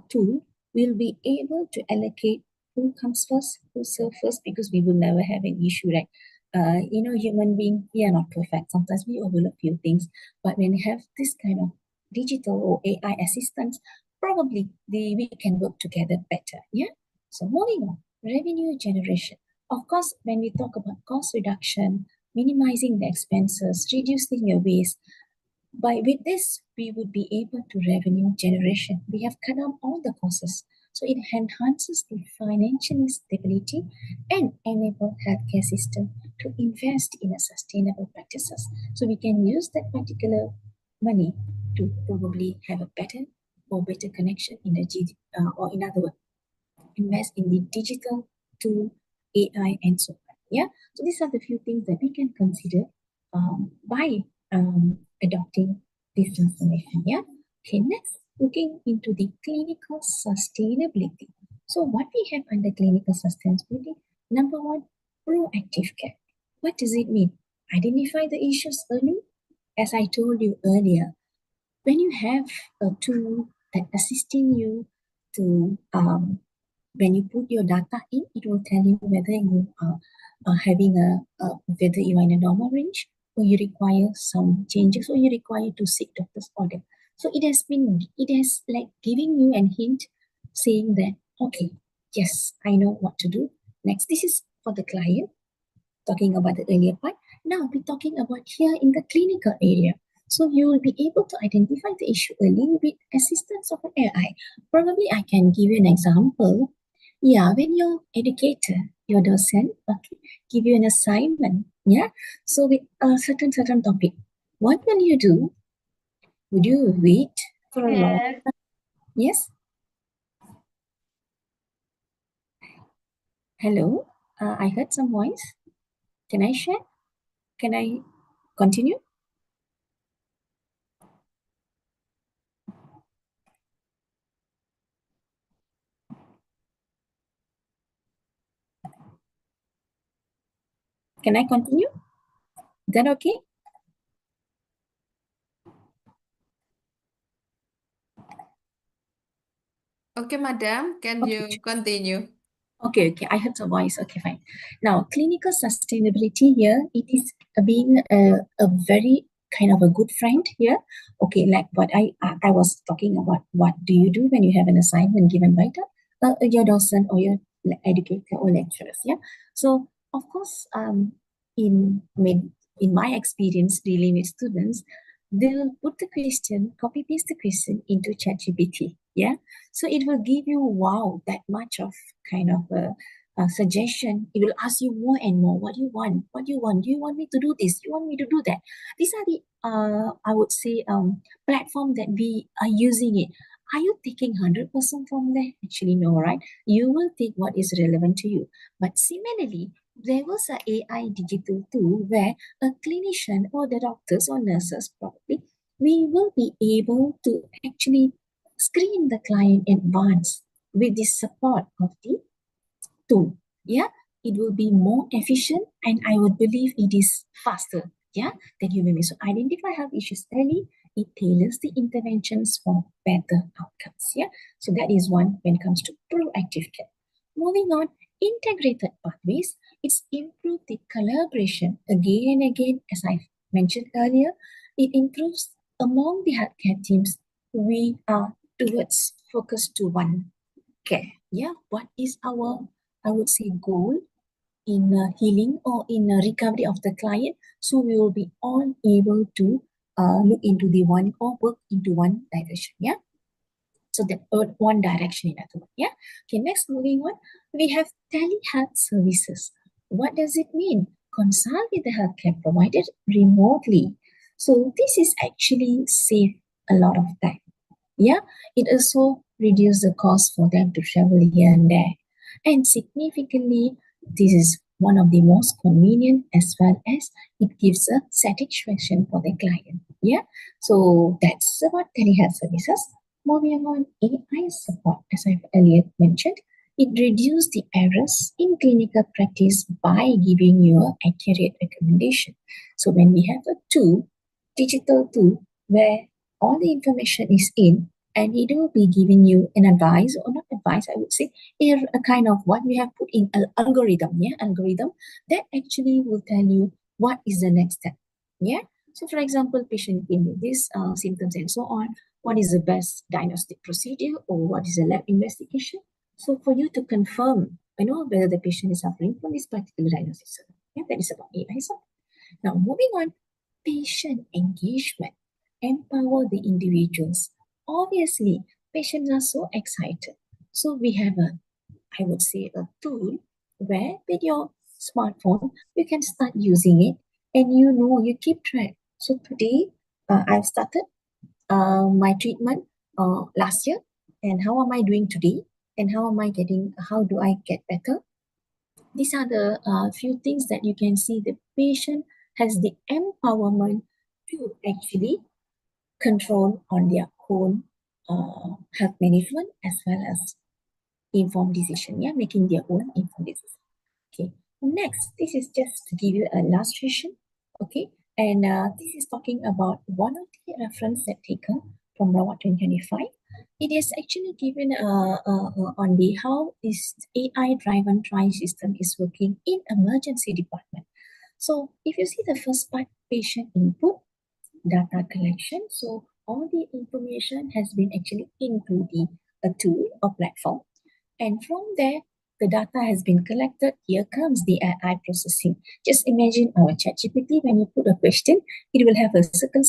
tool, we'll be able to allocate who comes first, who serves first, because we will never have an issue, right? Human being, we are not perfect. Sometimes we overlook few things, but when we have this kind of digital or AI assistance, probably we can work together better. Yeah. So moving on, revenue generation. Of course, when we talk about cost reduction, minimizing the expenses, reducing your waste, with this, we would be able to revenue generation. We have cut down all the costs. So it enhances the financial stability and enable healthcare system to invest in a sustainable practices. So we can use that particular money to probably have a better connection in the or in other words, invest in the digital tool, AI, and so on. Yeah. So these are the few things that we can consider by adopting this transformation. Yeah. Okay. Next, looking into the clinical sustainability. So what we have under clinical sustainability, number one, proactive care. What does it mean? Identify the issues early. As I told you earlier, when you have a tool that assisting you to when you put your data in, it will tell you whether you are having whether you are in a normal range or you require some changes or you require to seek doctor's order. So it has like giving you an hint saying that, okay, yes, I know what to do. Next, this is for the client, talking about the earlier part. Now we're talking about here in the clinical area. So you will be able to identify the issue early with assistance of an AI. Probably I can give you an example. Yeah, when your educator, your docent, okay, give you an assignment, yeah. So with a certain topic, what will you do? Would you wait for a long Yes. time? Yes. Hello. I heard some voice. Can I share? Can I continue? Can I continue? Is that okay? Okay, madam, can you continue? Okay, I heard the voice. Okay, fine. Now, clinical sustainability here, it is being a very kind of a good friend here. Okay, like what I was talking about. What do you do when you have an assignment given by your docent or your educator or lecturers? Yeah. So, of course, in my experience dealing with students, they'll put the question, copy paste the question into ChatGPT. Yeah. So it will give you, wow, that much of kind of a suggestion. It will ask you more and more. What do you want? What do you want? Do you want me to do this? Do you want me to do that? These are the, I would say, platform that we are using it. Are you taking 100% from there? Actually, no, right? You will take what is relevant to you. But similarly, there was an AI digital tool where a clinician or the doctors or nurses probably, we will be able to actually screen the client in advance with the support of the tool. Yeah, it will be more efficient and I would believe it is faster. Yeah, than human beings. So identify health issues early. It tailors the interventions for better outcomes. Yeah, so that is one when it comes to proactive care. Moving on, integrated pathways. It's improved the collaboration again and again, as I mentioned earlier. It improves among the healthcare teams. We are towards focus to one care. Yeah, what is our, I would say, goal in healing or in recovery of the client? So we will be all able to look into the one or work into one direction. Yeah. So that one direction in other one. Yeah. Okay. Next, moving on, we have telehealth services. What does it mean? Consult with the healthcare provider remotely. So this is actually save a lot of time. Yeah, it also reduces the cost for them to travel here and there. And significantly, this is one of the most convenient as well as it gives a satisfaction for the client. Yeah, so that's about telehealth services. Moving on, AI support, as I've earlier mentioned, it reduces the errors in clinical practice by giving you an accurate recommendation. So when we have a tool, digital tool, where all the information is in and it will be giving you an advice or not advice, I would say, a kind of what we have put in an algorithm, algorithm that actually will tell you what is the next step. So for example, patient came with these symptoms and so on, what is the best diagnostic procedure or what is the lab investigation? So for you to confirm, whether the patient is suffering from this particular diagnosis. That is about AI. Now moving on, patient engagement. Empower the individuals. Obviously, patients are so excited. So we have I would say, a tool where with your smartphone, you can start using it and you keep track. So today, I've started my treatment last year and how am I doing today and how do I get better? These are the few things that you can see the patient has the empowerment to actually control on their own health management as well as informed decision, making their own informed decision. Okay, Next, this is just to give you an illustration, okay? And this is talking about one of the reference that taken from Rawat 2025. It is actually given on the how this AI-driven triage system is working in emergency department. So if you see the first part, patient input, data collection. So all the information has been actually into a tool or platform. And from there, the data has been collected. Here comes the AI processing. Just imagine our ChatGPT, when you put a question, it will have a circle,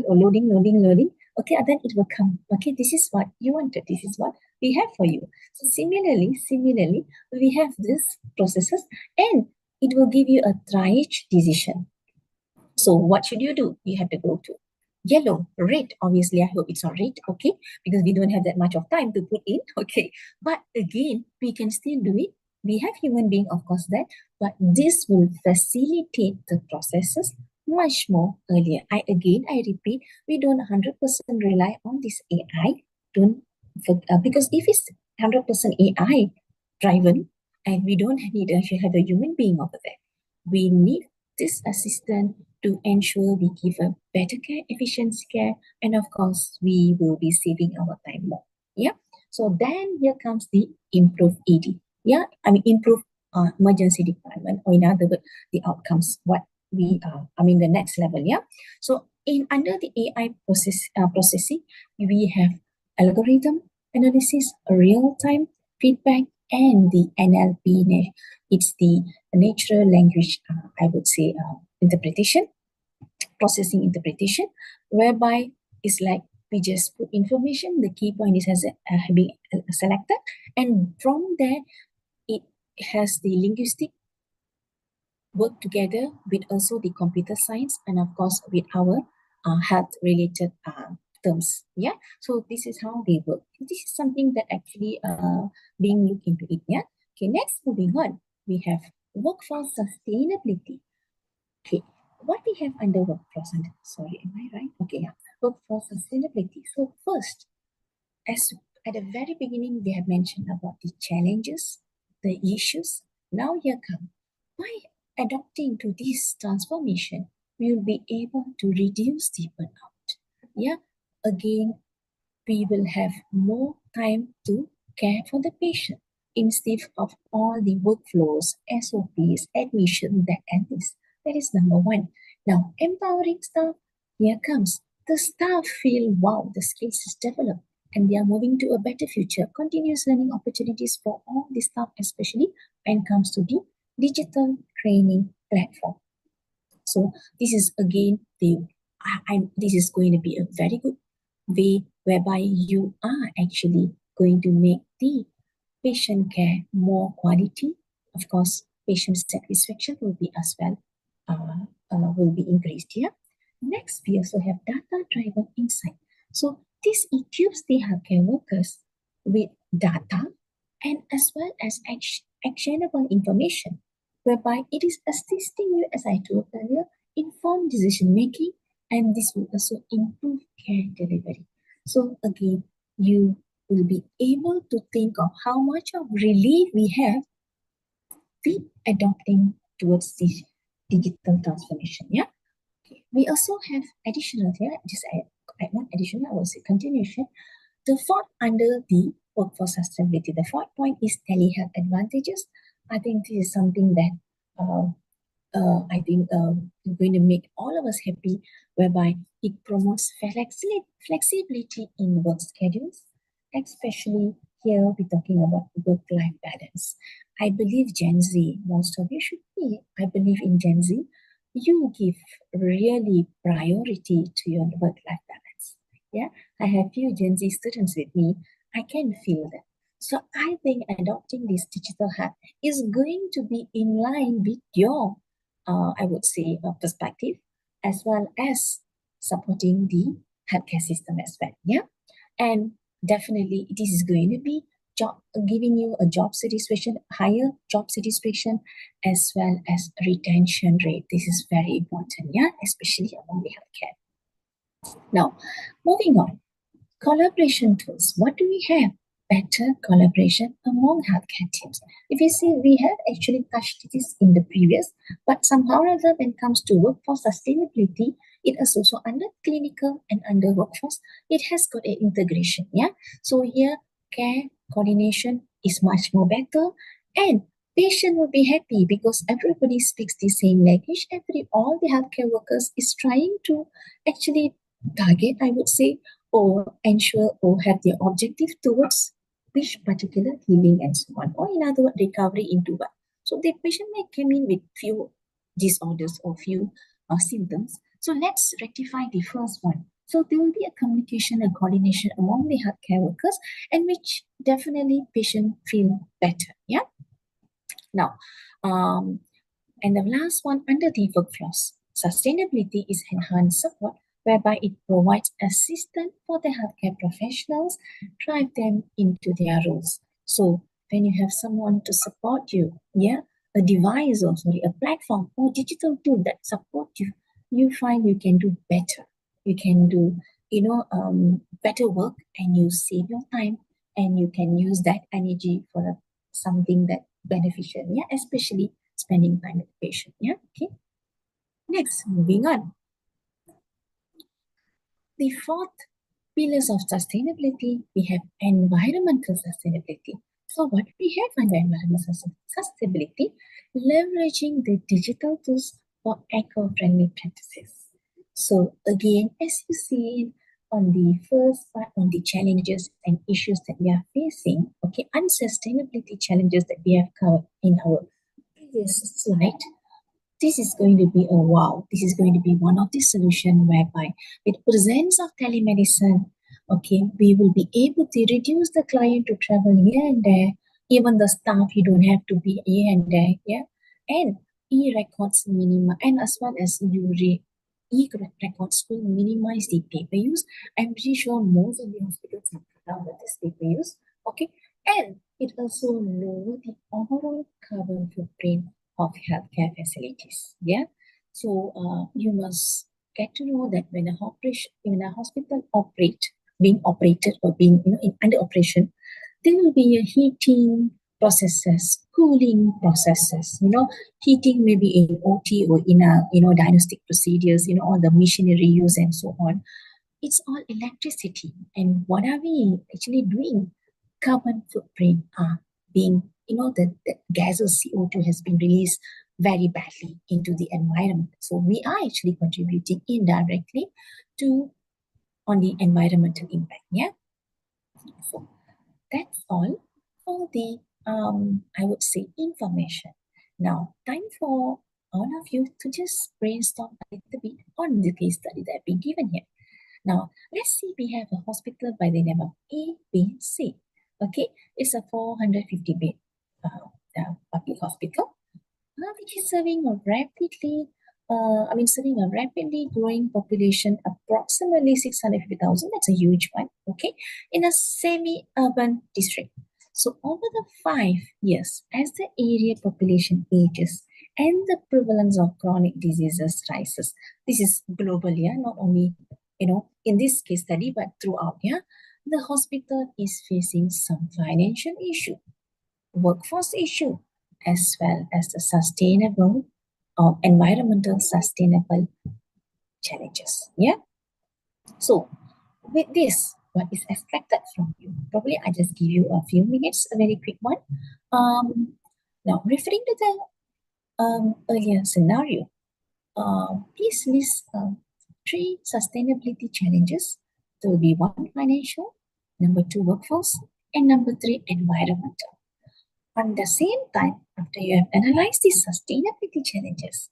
or loading. Okay, and then it will come. Okay, this is what you wanted. This is what we have for you. So similarly, we have this processes and it will give you a triage decision. So what should you do? You have to go to yellow, red. Obviously, I hope it's not red, okay? Because we don't have that much of time to put in, okay? But again, we can still do it. We have human being, of course, that, but this will facilitate the processes much more earlier. I repeat, we don't 100% rely on this AI. Because if it's 100% AI driven, and we don't need to actually have a human being over there, we need this assistant to ensure we give a better care, efficient care, and of course, we will be saving our time more. Yeah. So then here comes the improve ED. Yeah, I mean improve emergency department, or in other words, the outcomes. What we the next level. Yeah. So under the AI processing, we have algorithm analysis, real time feedback, and the NLP. It's the natural language, I would say, interpretation, processing interpretation, whereby it's like we just put information, the key point is being selected, and from there, it has the linguistic work together with also the computer science, and of course with our health related terms. Yeah, so this is how they work. This is something that actually being looked into it. Yeah. Okay, next, moving on, we have workforce sustainability. Okay, what we have under workforce, sorry, am I right? Okay, yeah, workforce sustainability. So first, as at the very beginning, we have mentioned about the challenges, the issues. Now here come, by adopting to this transformation, we will be able to reduce the burnout. Yeah, again, we will have more time to care for the patient instead of all the workflows, SOPs, admission, that and this. That is number one. Now, empowering staff, here comes. The staff feel, wow, the skills is developed and they are moving to a better future. Continuous learning opportunities for all the staff, especially when it comes to the digital training platform. So this is again, this is going to be a very good way whereby you are actually going to make the patient care more quality. Of course, patient satisfaction will be as well, will be increased here. Next, we also have data-driven insight. So this equips the healthcare workers with data and as well as actionable information, whereby it is assisting you, as I told earlier, informed decision making, and this will also improve care delivery. So again, you will be able to think of how much of relief we have with adopting towards this digital transformation. Yeah. Okay. We also have additional here, just not additional, I would say continuation. The fourth under the workforce sustainability, the fourth point is telehealth advantages. I think this is something that going to make all of us happy, whereby it promotes flexibility in work schedules, especially here we're talking about work-life balance. I believe Gen Z, most of you should be, I believe in Gen Z, you give really priority to your work-life balance. Yeah, I have few Gen Z students with me. I can feel that. So I think adopting this digital health is going to be in line with your, I would say, perspective, as well as supporting the healthcare system as well. Yeah, and definitely this is going to be giving you a job satisfaction, higher job satisfaction, as well as retention rate. This is very important, yeah, especially among the healthcare. Now, moving on, collaboration tools. What do we have? better collaboration among healthcare teams. If you see, we have actually touched this in the previous, but somehow or other, when it comes to workforce sustainability, it is also under clinical and under workforce. It has got an integration. Yeah. So here, care coordination is much more better, and patient will be happy because everybody speaks the same language. All the healthcare workers is trying to actually target, I would say, or ensure or have their objective towards which particular healing and so on, or in other words, recovery into what. So the patient may come in with few disorders or few symptoms. So let's rectify the first one. So there will be a communication and coordination among the healthcare workers, and which definitely patient feel better. Yeah. Now, and the last one under the workforce sustainability is enhanced support, whereby it provides assistance for the healthcare professionals, drive them into their roles. So when you have someone to support you, yeah, a device or sorry, a platform or digital tool that support you, you find you can do better. You can do, better work, and you save your time, and you can use that energy for something that beneficial. Yeah, especially spending time with the patient. Yeah, okay. Next, moving on. The fourth pillars of sustainability, we have environmental sustainability. So what we have under environmental sustainability, leveraging the digital tools for eco-friendly practices. So again, as you see on the first part on the challenges and issues that we are facing, okay, unsustainability challenges that we have covered in our previous slide, this is going to be a wow. This is going to be one of the solutions whereby with presence of telemedicine, okay, we will be able to reduce the client to travel here and there. Even the staff, you don't have to be here and there, yeah. And e-records minima, and as well as e-records will minimize the paper use. I'm pretty sure most of the hospitals have cut down with this paper use, okay. And it also lowers the overall carbon footprint of healthcare facilities. Yeah. So you must get to know that when a hospital being operated or being under operation, there will be a heating processes, cooling processes, heating maybe in OT or in a diagnostic procedures, all the machinery use and so on. It's all electricity. And what are we actually doing? Carbon footprint are being, the gases CO2 has been released very badly into the environment. So we are actually contributing indirectly on the environmental impact. Yeah. So that's all for the I would say information. Now, time for all of you to just brainstorm a little bit on the case study that I've been given here. Now, let's see, we have a hospital by the name of ABC. Okay, it's a 450 bed public hospital, which is serving a rapidly growing population, approximately 650,000. That's a huge one, okay, in a semi-urban district. So over the 5 years, as the area population ages and the prevalence of chronic diseases rises, this is globally, yeah, not only in this case study, but throughout, yeah, the hospital is facing some financial issue, workforce issue, as well as the sustainable or environmental sustainable challenges. Yeah. So with this, what is expected from you? Probably I just give you a few minutes, a very quick one. Now referring to the earlier scenario, please list 3 sustainability challenges. There will be 1 financial, number 2 workforce, and number 3 environmental. At the same time, after you have analyzed the sustainability challenges,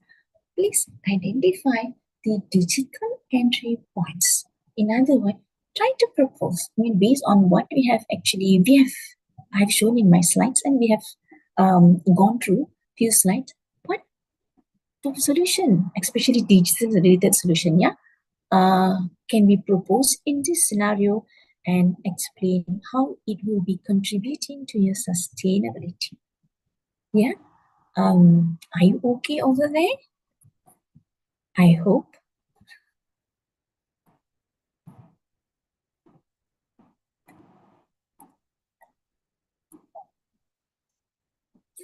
please identify the digital entry points. In other words, try to propose, based on what I've shown in my slides, and we have gone through few slides, what solution, especially digital related solution, can be proposed in this scenario, and explain how it will be contributing to your sustainability. Yeah. Are you okay over there? I hope.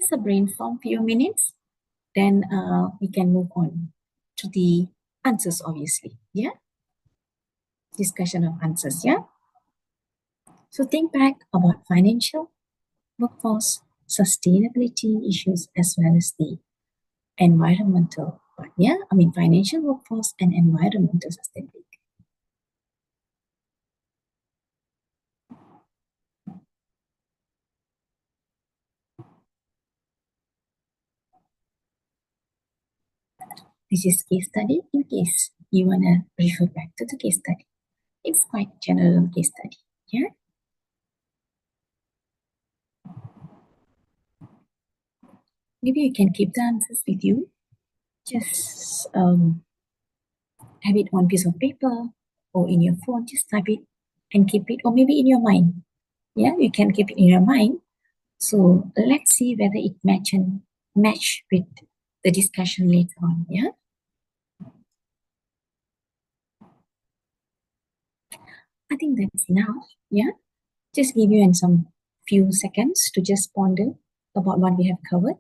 just a brainstorm few minutes, then we can move on to the answers, obviously. Yeah, discussion of answers. Yeah. So think back about financial, workforce, sustainability issues, as well as the environmental part. Yeah, I mean financial, workforce, and environmental sustainability. This is case study in case you want to refer back to the case study. It's quite general case study. Yeah. Maybe you can keep the answers with you. Just have it on piece of paper or in your phone. Just type it and keep it, or maybe in your mind. Yeah, you can keep it in your mind. So let's see whether it match with the discussion later on. Yeah. I think that's enough. Yeah. Just give you in some few seconds to just ponder about what we have covered.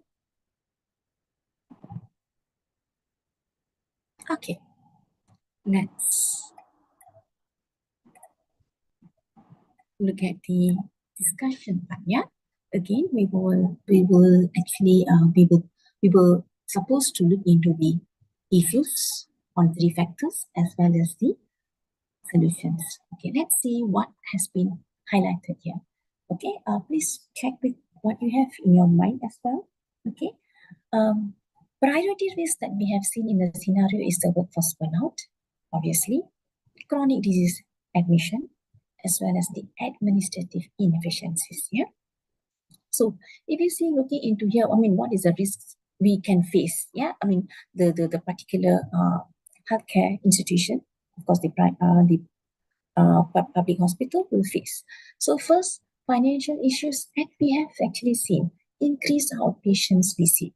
Okay. Let's look at the discussion part. Yeah. Again, we will actually we will supposed to look into the issues on 3 factors as well as the solutions. Okay, let's see what has been highlighted here. Okay, please check with what you have in your mind as well. Okay, priority risk that we have seen in the scenario is the workforce burnout, obviously, chronic disease admission, as well as the administrative inefficiencies here. So if you see looking into here, I mean, what is the risks we can face? Yeah, I mean, the particular healthcare institution, of course, the public hospital will face. So first, financial issues that we have actually seen increased outpatients visit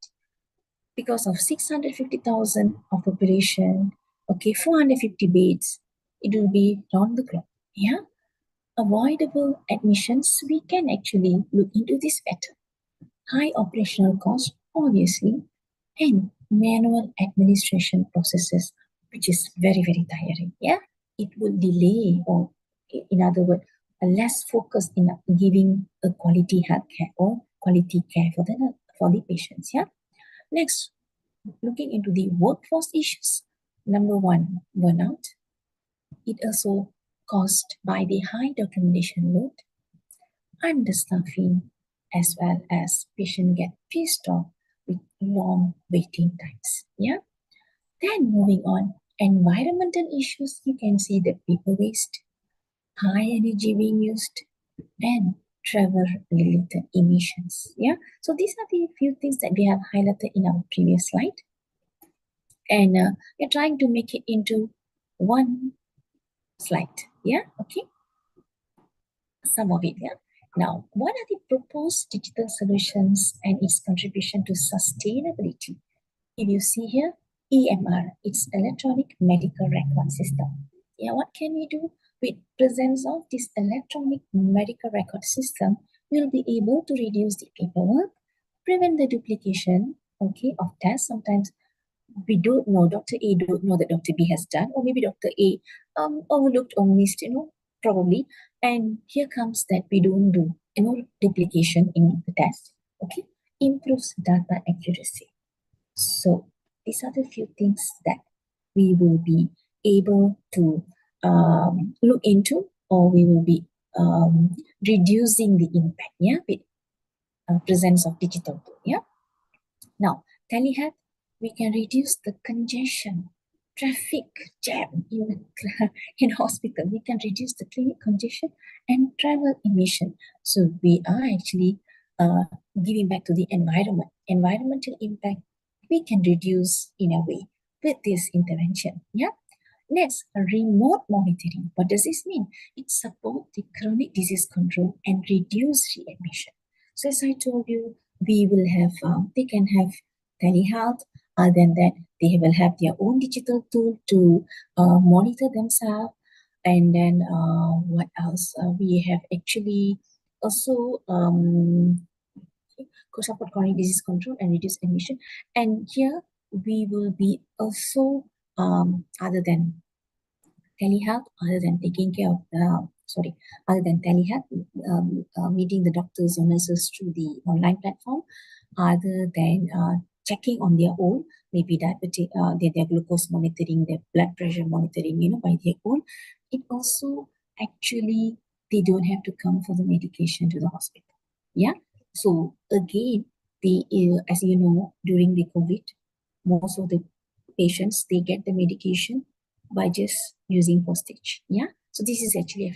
because of 650,000 of population. Okay, 450 beds. It will be round the clock. Yeah. Avoidable admissions, we can actually look into this better. High operational cost, obviously, and manual administration processes, which is very, very tiring. Yeah, it will delay, or in other words, a less focus in giving a quality healthcare or quality care for the patients. Yeah. Next, looking into the workforce issues. Number 1, burnout. It also caused by the high documentation load, understaffing, as well as patient get pissed off with long waiting times. Yeah. Then moving on, environmental issues, you can see the paper waste, high energy being used, and travel related emissions. Yeah. So these are the few things that we have highlighted in our previous slide. And we're trying to make it into one slide. Yeah. Okay. Some of it. Yeah. Now, what are the proposed digital solutions and its contribution to sustainability? If you see here, EMR, it's electronic medical record system. Yeah, what can we do? With presence of this electronic medical record system, we'll be able to reduce the paperwork, prevent the duplication, okay, of tests. Sometimes we don't know, Dr. A don't know that Dr. B has done, or maybe Dr. A overlooked or missed, probably. And here comes that we don't do, duplication in the test, okay? Improves data accuracy. So these are the few things that we will be able to look into, or we will be reducing the impact, yeah, with presence of digital tool, yeah. Now, telehealth, we can reduce the congestion, traffic jam in hospital. We can reduce the clinic congestion and travel emission. So we are actually giving back to the environment. Environmental impact, we can reduce in a way with this intervention. Yeah. Next, remote monitoring. What does this mean? It supports the chronic disease control and reduce readmission. So as I told you, we will have, they can have telehealth. Other than that, they will have their own digital tool to monitor themselves. And then what else? We have actually also support chronic disease control and reduce admission. And here we will be also other than telehealth, other than taking care of other than telehealth, meeting the doctors or nurses through the online platform, other than checking on their own, maybe diabetic, their glucose monitoring, their blood pressure monitoring, by their own. It also actually, they don't have to come for the medication to the hospital. Yeah. So again, as you know, during the COVID, most of the patients, they get the medication by just using postage. Yeah. So this is actually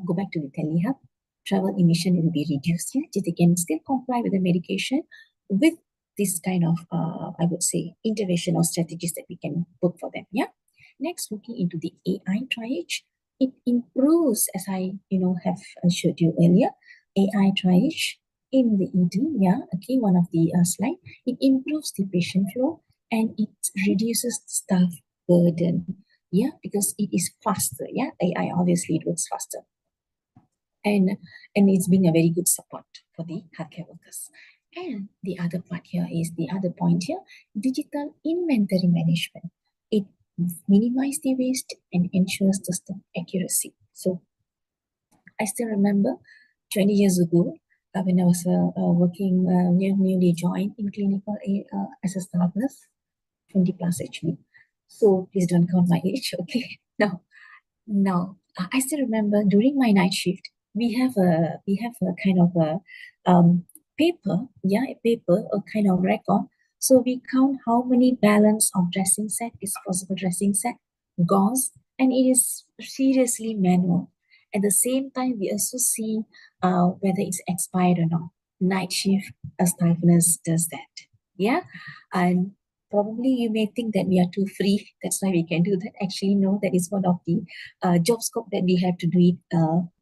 go back to the telehealth. Travel emission will be reduced. Yeah. They can still comply with the medication with this kind of, I would say, intervention or strategies that we can put for them. Yeah. Next, looking into the AI triage, it improves, as I have showed you earlier, AI triage in the ED. Yeah. Okay. One of the slide. It improves the patient flow and it reduces the staff burden. Yeah, because it is faster. Yeah, AI obviously it works faster, and it's being a very good support for the healthcare workers. And the other part here is the other point here: digital inventory management. It minimizes the waste and ensures the stock accuracy. So I still remember 20 years ago when I was working newly joined in clinical as a staff nurse, 20 plus actually. So please don't count my age, okay? Now, I still remember during my night shift, we have a kind of a paper, a kind of record. So we count how many balance of dressing set is possible dressing set, gauze, and it is seriously manual. At the same time, we also see whether it's expired or not. Night shift, a staff nurse does that. Yeah, and probably you may think that we are too free. That's why we can do that. Actually, no, that is one of the job scope that we have to do it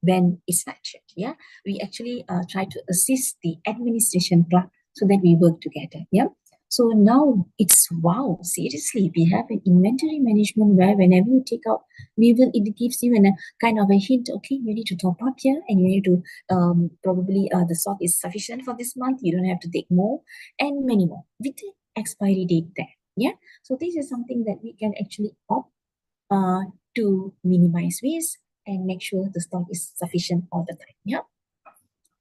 when it's night shift. Yeah, we actually try to assist the administration clerk so that we work together. Yeah. So now it's wow, seriously, we have an inventory management where whenever you take out, it gives you a kind of a hint, okay, you need to top up here and you need to probably the stock is sufficient for this month, you don't have to take more and many more with the expiry date there. Yeah. So this is something that we can actually opt to minimize waste and make sure the stock is sufficient all the time. Yeah.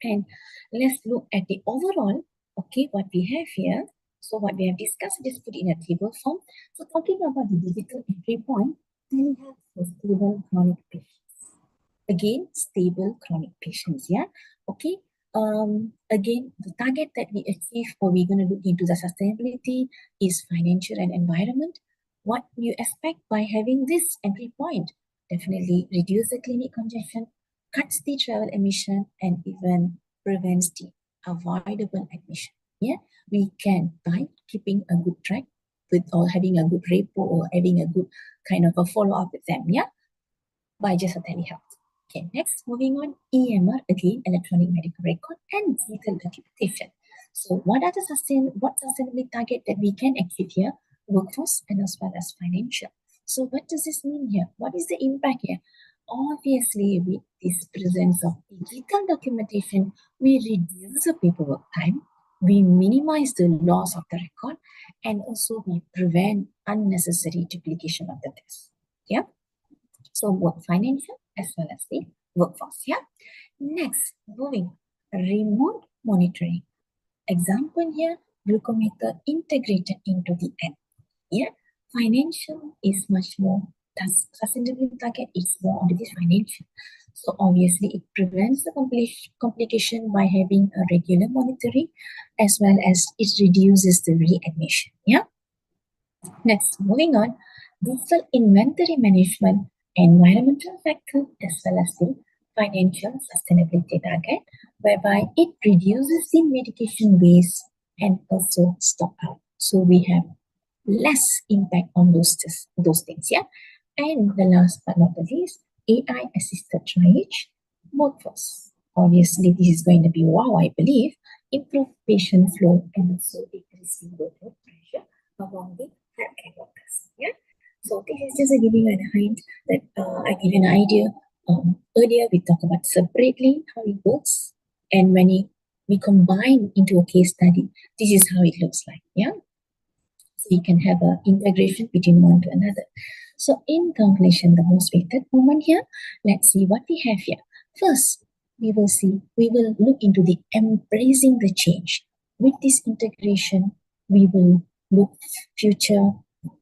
And let's look at the overall, okay, what we have here. So what we have discussed, just put it in a table form. So talking about the digital entry point, telehealth for stable chronic patients. Again, stable chronic patients, yeah. Okay. Again, the target that we achieve or we're going to look into the sustainability is financial and environment. What you expect by having this entry point? Definitely reduce the clinic congestion, cuts the travel emission, and even prevents the avoidable admission. Yeah, we can, by keeping a good track with or having a good repo or having a good kind of a follow-up with them, yeah, by just a telehealth. Okay, next, moving on, EMR, again, electronic medical record and digital documentation. So what are the sustainability target that we can achieve here? Workforce and as well as financial. So what does this mean here? What is the impact here? Obviously, with this presence of digital documentation, we reduce the paperwork time, we minimize the loss of the record, and also we prevent unnecessary duplication of the test. Yeah. So both financial as well as the workforce. Yeah. Next, moving remote monitoring. Example here, glucometer integrated into the app. Yeah. Financial is much more. Sustainability target is more on this financial. So obviously it prevents the complication by having a regular monitoring as well as it reduces the readmission. Yeah. Next, moving on, digital inventory management, environmental factor as well as the financial sustainability target, whereby it reduces the medication waste and also stock out. So we have less impact on those things. Yeah. And the last but not the least, AI assisted triage, workforce. Obviously, this is going to be wow, I believe, improve patient flow and also decrease the blood pressure among the healthcare workers. Yeah. So this is just giving you a hint that I give you an idea. Earlier we talked about separately how it works, and when we combine into a case study. This is how it looks like, yeah? So you can have an integration between one to another. So in conclusion, the most weighted moment here, let's see what we have here. First, we will look into the embracing the change. With this integration, we will look future,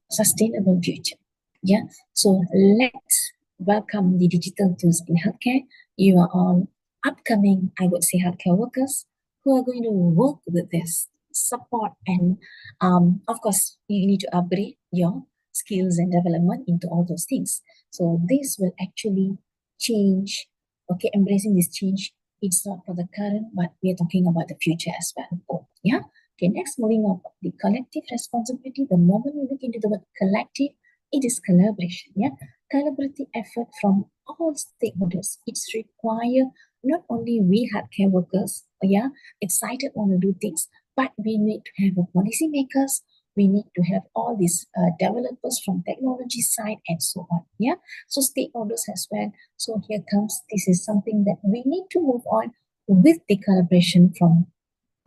sustainable future. Yeah, so let's welcome the digital tools in healthcare. You are all upcoming, I would say, healthcare workers who are going to work with this support, and of course you need to upgrade your skills and development into all those things. So this will actually change. Okay, embracing this change, it's not for the current, but we are talking about the future as well. Yeah. Okay, next, moving on, the collective responsibility. The moment we look into the word collective, it is collaboration. Yeah, collaborative effort from all stakeholders. It's required not only we healthcare workers, yeah, excited want to do things, but we need to have policymakers. We need to have all these developers from technology side and so on. Yeah, so stakeholders as well. So here comes, this is something that we need to move on with the collaboration from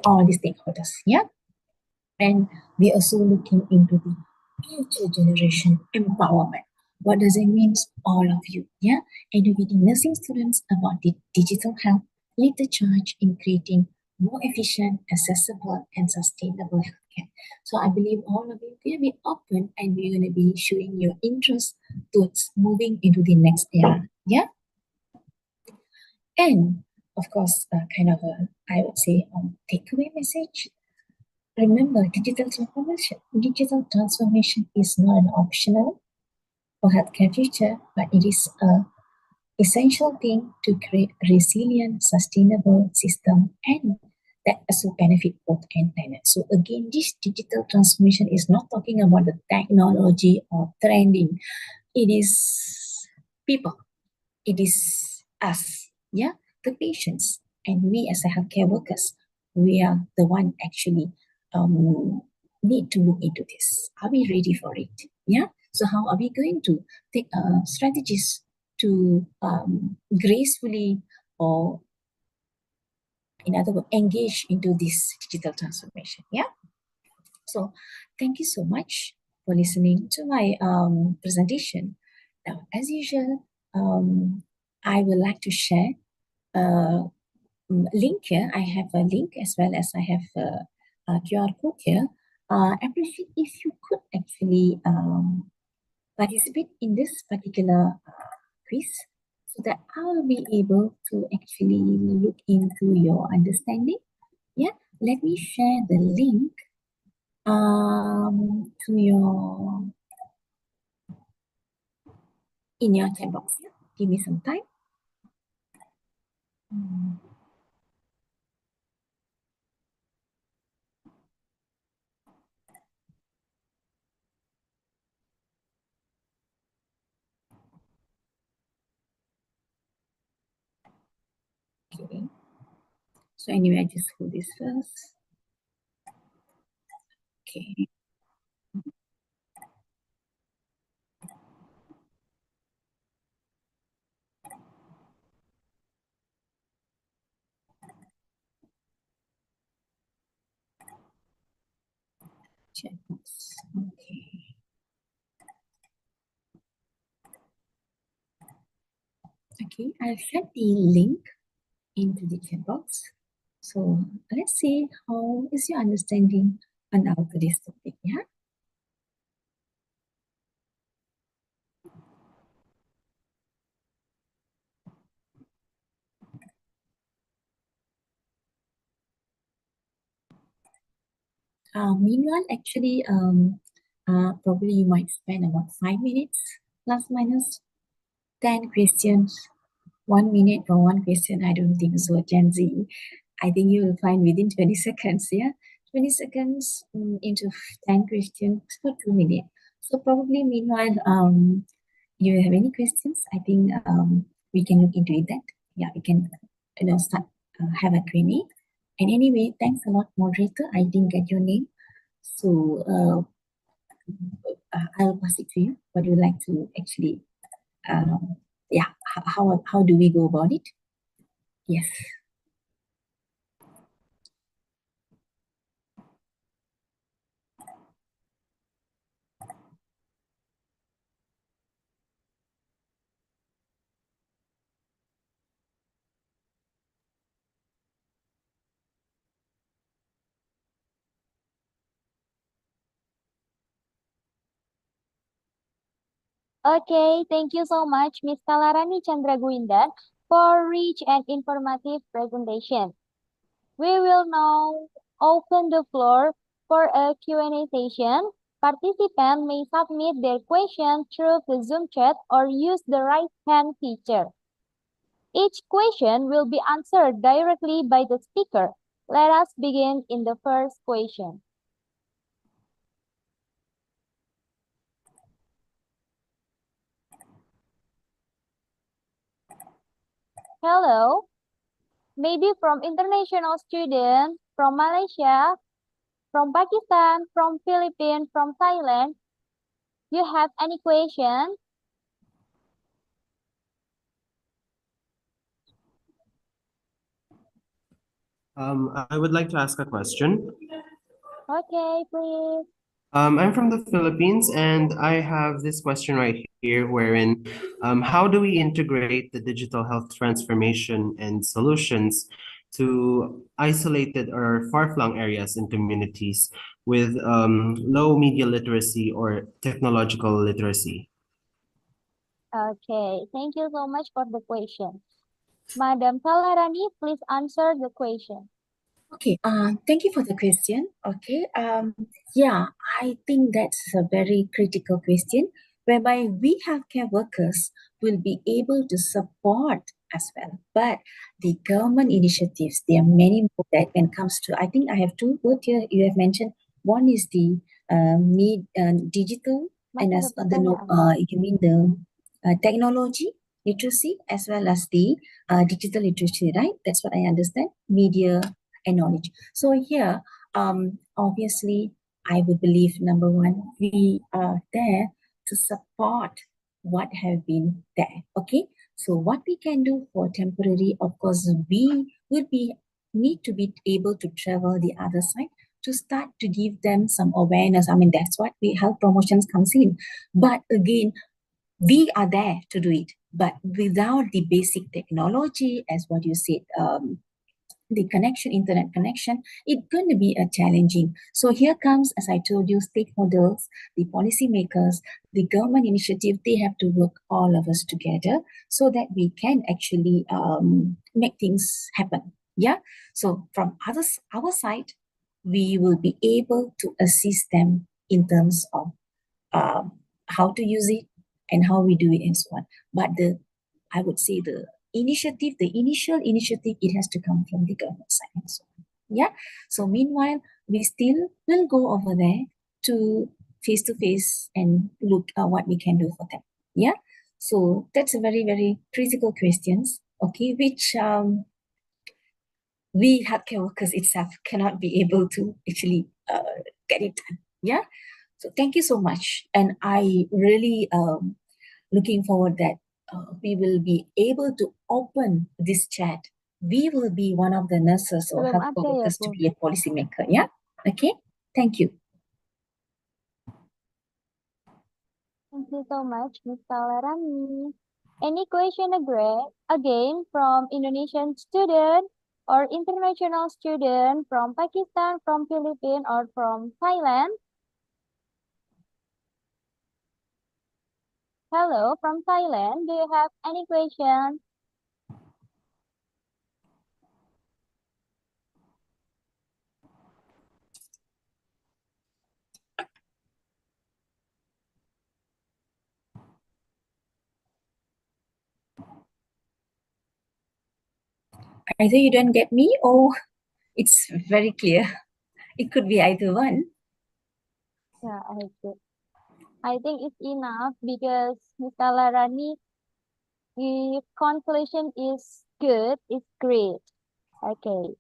all the stakeholders. Yeah, and we are also looking into the future generation empowerment. What does it mean? All of you, yeah, educating nursing students about the digital health, lead the charge in creating more efficient, accessible, and sustainable healthcare. So I believe all of you will be open, and we're going to be showing your interest towards moving into the next era. Yeah, and of course, kind of a, I would say, takeaway message. Remember, digital transformation is not an optional for healthcare future, but it is a essential thing to create a resilient, sustainable system, and that also benefit both end tenants. So again, this digital transformation is not talking about the technology or trending. It is people. It is us, yeah, the patients, and we as a healthcare workers. We are the one actually need to look into this. Are we ready for it? Yeah. So how are we going to take strategies to gracefully, or in other words, engage into this digital transformation? Yeah. So thank you so much for listening to my presentation. Now, as usual, I would like to share a link here. I have a link as well as I have a QR code here. I appreciate if you could actually participate in this particular quiz, so that I'll be able to actually look into your understanding. Yeah, let me share the link to your in your chat box. Yeah? Give me some time. Okay. So anyway, I just hold this first. Okay. Checkbox. Okay. Okay, I'll set the link into the chat box. So let's see how is your understanding about this topic. Yeah. Meanwhile, actually, probably you might spend about 5 minutes plus minus 10 questions. 1 minute for one question. I don't think so, Gen Z. I think you will find within 20 seconds. Yeah, 20 seconds into 10 questions for 2 minutes. So probably meanwhile, you have any questions? I think we can look into it. That we can start have a Q&A. And anyway, thanks a lot, moderator. I didn't get your name, so I'll pass it to you. What do you like to actually? How do we go about it? Yes. Okay, thank you so much, Ms. Kalarani Chandragwindan, for rich and informative presentation. We will now open the floor for a Q&A session. Participants may submit their questions through the Zoom chat or use the raise hand feature. Each question will be answered directly by the speaker. Let us begin in the first question. Hello, maybe from international students, from Malaysia, from Pakistan, from Philippines, from Thailand. You have any questions? I would like to ask a question. Okay, please. I'm from the Philippines, and I have this question right here, wherein, how do we integrate the digital health transformation and solutions to isolated or far-flung areas and communities with low media literacy or technological literacy? Okay, thank you so much for the question. Madam Kalarani, please answer the question. Okay, thank you for the question. Okay, yeah, I think that's a very critical question whereby we healthcare workers will be able to support as well. But the government initiatives, there are many more that when it comes to, I think I have two words here you have mentioned. One is the digital and as you mean the technology literacy as well as the digital literacy, right? That's what I understand. Media and knowledge. So here, obviously, I would believe number one, we are there to support what have been there. Okay, so what we can do for temporary, of course, we would be need to be able to travel the other side to start to give them some awareness. I mean, that's what we health promotions comes in. But again, we are there to do it, but without the basic technology, as what you said, the connection, internet connection, it's going to be a challenging. So here comes, as I told you, stakeholders, the policymakers, the government initiative, they have to work all of us together so that we can actually make things happen. Yeah. So from our side, we will be able to assist them in terms of how to use it and how we do it and so on. But I would say the initial initiative, it has to come from the government side and so on. Yeah. So meanwhile, we still will go over there to face and look at what we can do for them. Yeah. So that's a very, very critical questions. Okay, which we healthcare workers itself cannot be able to actually get it done. Yeah. So thank you so much. And I really looking forward that we will be able to open this chat. We will be one of the nurses or healthcare workers to be a policymaker. Yeah. Okay. Thank you. Thank you so much, Ms. Kalarani. Any question again from Indonesian student or international student from Pakistan, from Philippines, or from Thailand? Hello, from Thailand. Do you have any question? Either you don't get me or it's very clear. It could be either one. Yeah, I think it's enough because Ms. Kalarani, the conclusion is good, it's great. Okay.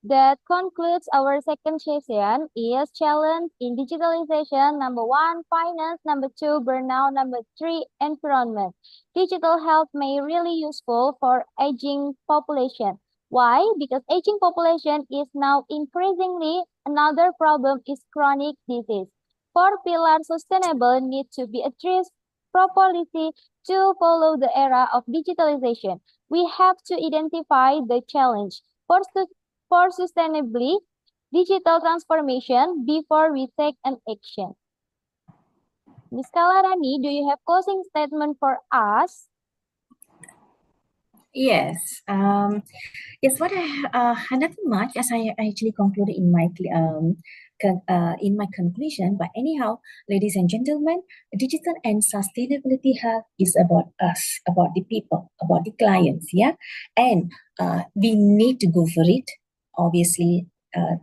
That concludes our second session is challenge in digitalization. Number 1, finance. Number 2, burnout. Number 3, environment. Digital health may really useful for aging population. Why? Because aging population is now increasingly. Another problem is chronic disease. 4 pillars sustainable need to be addressed properly to follow the era of digitalization. We have to identify the challenge. For sustainably, digital transformation before we take an action. Ms. Kalarani, do you have closing statement for us? Yes. Yes. What nothing much, as I actually concluded in my conclusion. But anyhow, ladies and gentlemen, digital and sustainability health is about us, about the people, about the clients. Yeah, and we need to go for it. Obviously,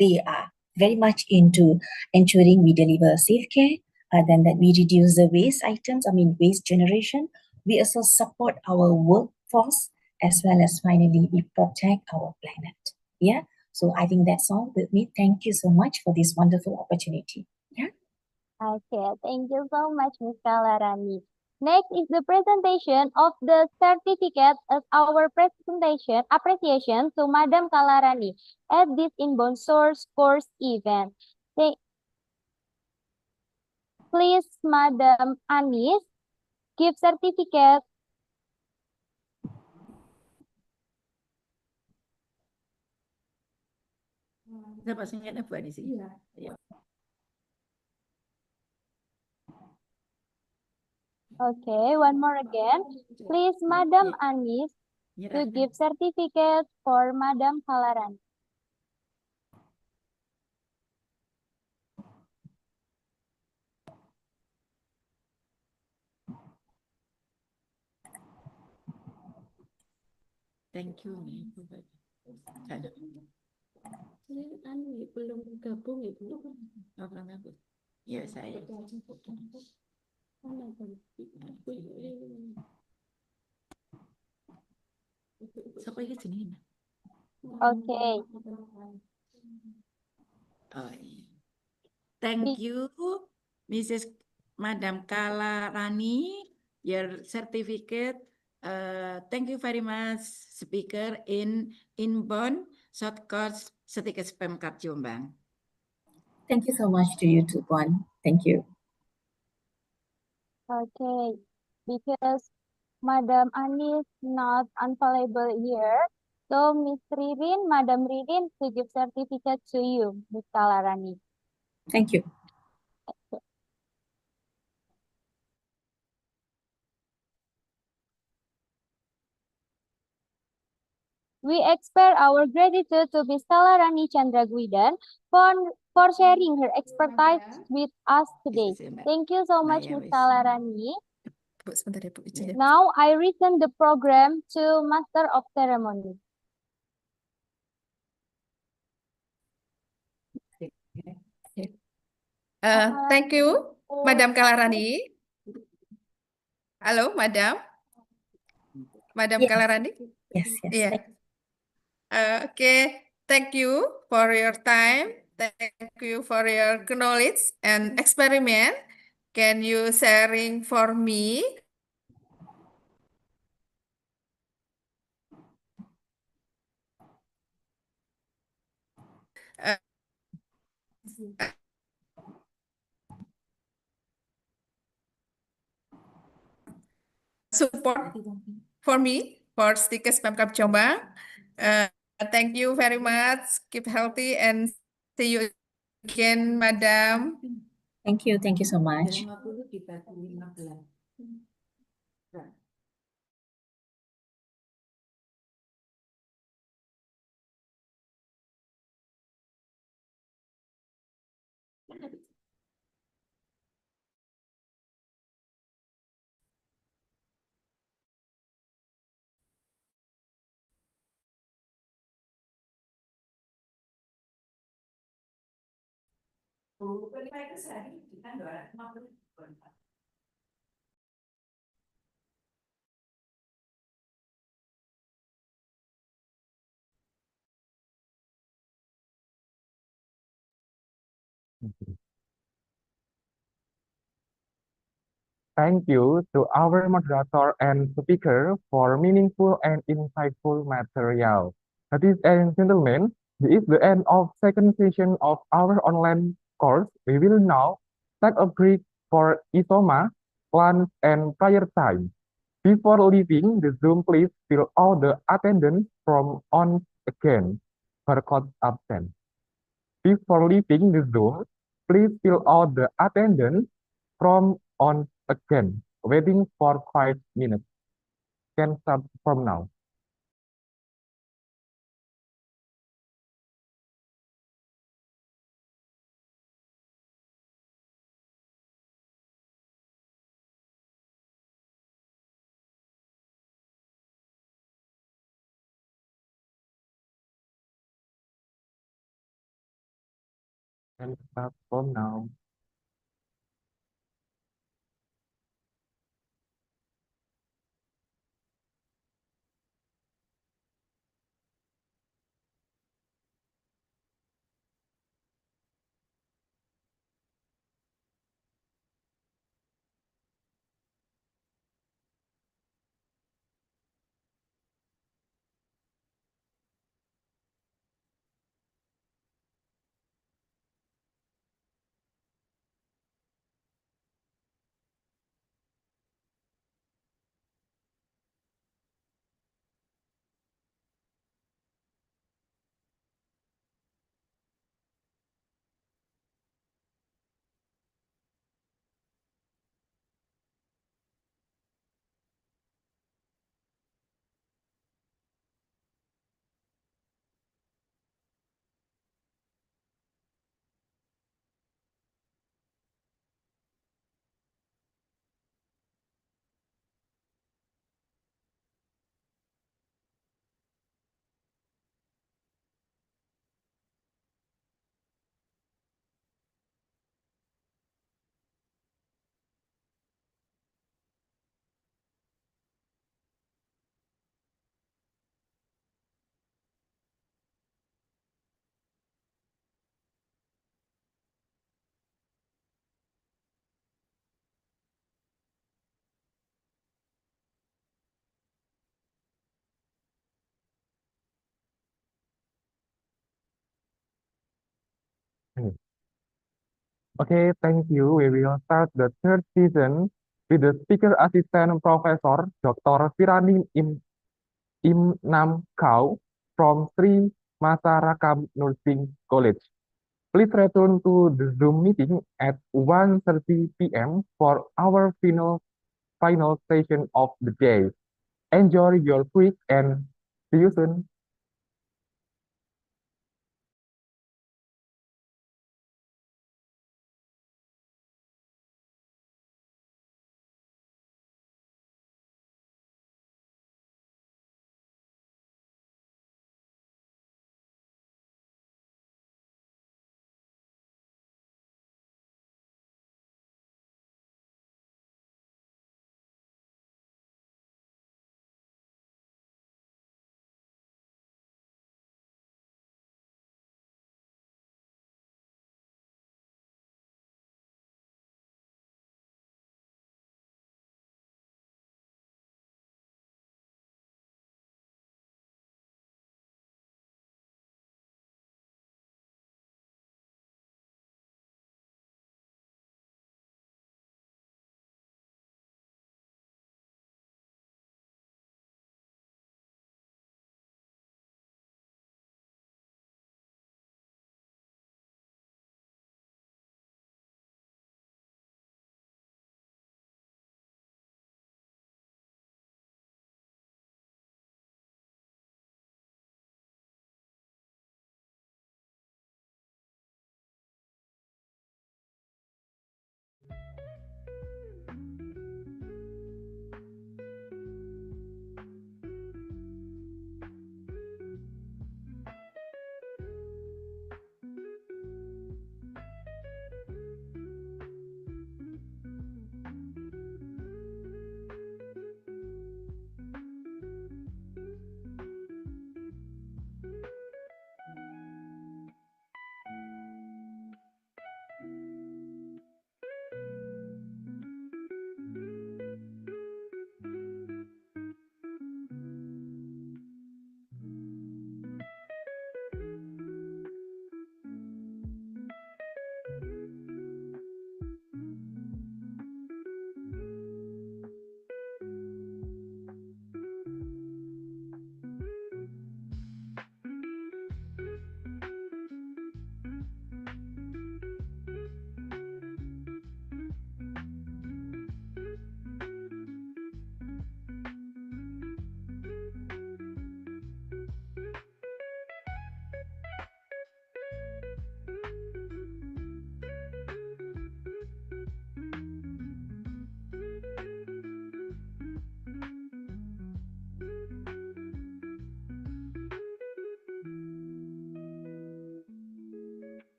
they are very much into ensuring we deliver safe care. Then that we reduce the waste items. I mean, waste generation. We also support our workforce, as well as finally we protect our planet. Yeah. So I think that's all with me. Thank you so much for this wonderful opportunity. Yeah. Okay, thank you so much, Ms. Kalarani. Next is the presentation of the certificate as our presentation appreciation to Madam Kalarani at this inbound source course event. Please, Madam Anis, give certificate. Dapat singkatnya Bu Anisi. Iya. Okay, one more again. Please, Madam Anis, to give certificate for Madam Kalarani. Thank you nih Bu. Ada. Ini belum gabung Ibu. Oh, belum gabung. Ya saya. Siapa yang sini? Okay. Oh, iya. Thank you, Mrs. Madam Kalarani, your certificate. Thank you very much, speaker in inbound short course Setikes Pemkab Jombang. Thank you so much to you too, Puan. Thank you. Okay, because Madam Anis not available here, so Miss Ririn, Madam Ririn, to give certificate to you, Miss Kalarani. Thank you. We express our gratitude to Miss Kalarani Chandraguidan for sharing her expertise with us today. Thank you so much, Miss Kalarani. Now I return the program to Master of Ceremony. Thank you, Madam Kalarani. Halo, Madam. Madam Yes. Kalarani. Yes. Yes. Yeah. Okay. Thank you for your time. Thank you for your knowledge and experiment. Can you sharing for me? Support for me for Stikes Pemkab Jombang. Thank you very much. Keep healthy and see you again, Madam. Thank you. Thank you so much. Thank you to our moderator and speaker for meaningful and insightful material. Ladies and gentlemen, this is the end of second session of our online course. We will now take a break for Isoma, lunch, and prayer time. Before leaving the Zoom, please fill all the attendance from on again. Barcode absent. Before leaving the Zoom, please fill out the attendance form on again, waiting for 5 minutes. Can start from now. Can start from now. Okay, thank you. We will start the third season with the speaker assistant Professor Dr. Firani Imnam Kau from Sri Masarakam Nursing College. Please return to the Zoom meeting at 1:30 p.m. for our final session of the day. Enjoy your quiz and see you soon.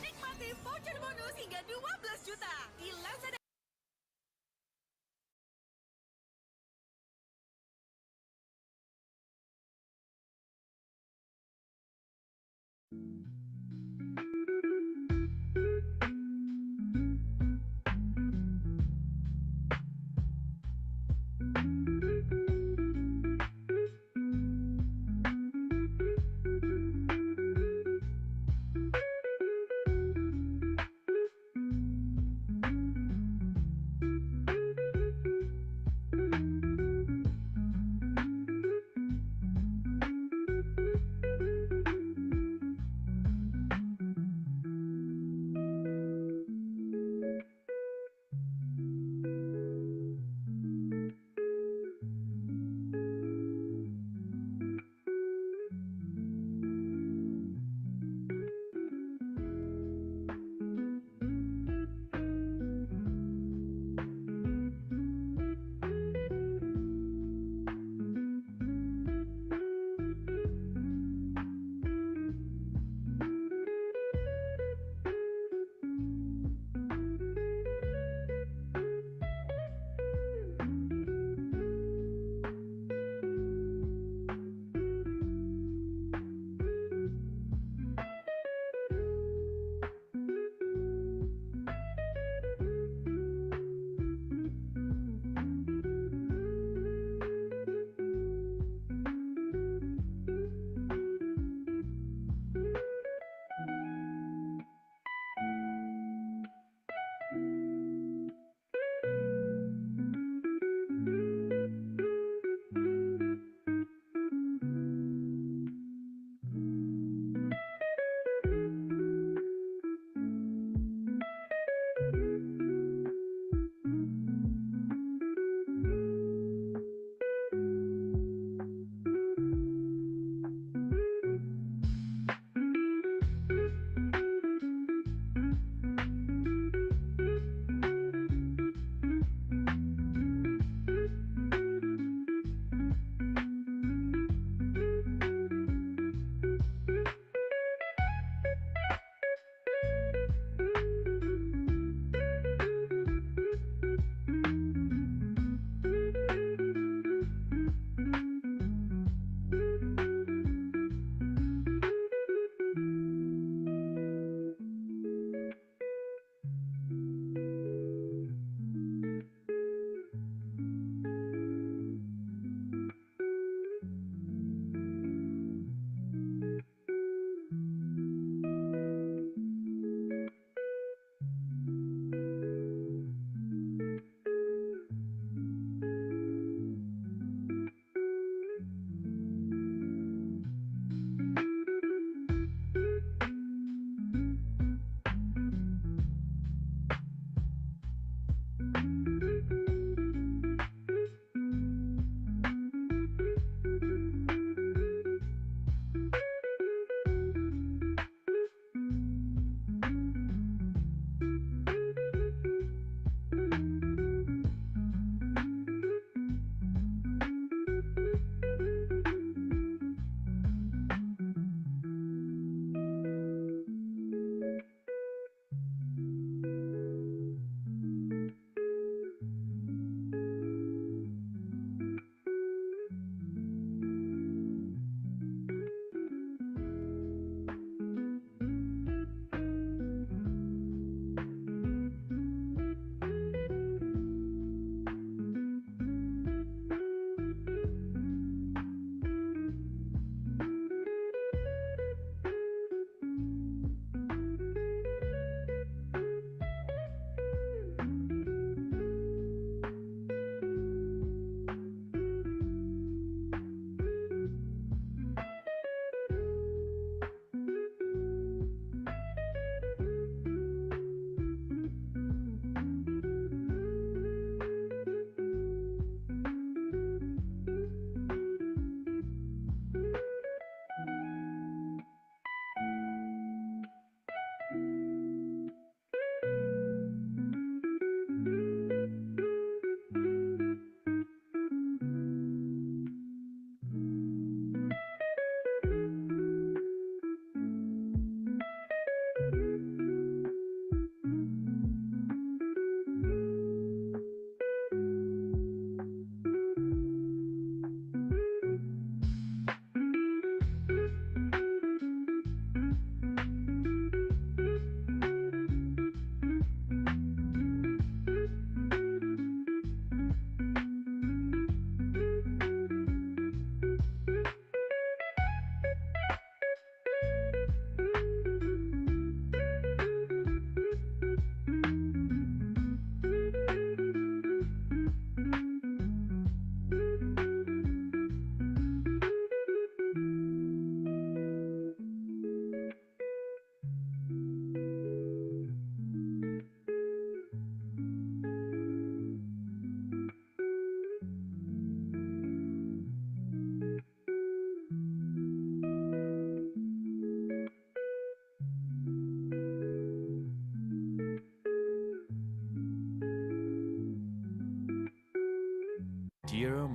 Nikmati voucher bonus hingga 12 juta di Lazada.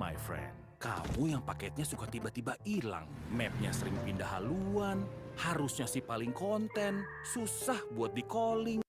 my friend. Kamu yang paketnya suka tiba-tiba hilang. Mapnya sering pindah haluan. Harusnya sih paling konten. Susah buat di-calling.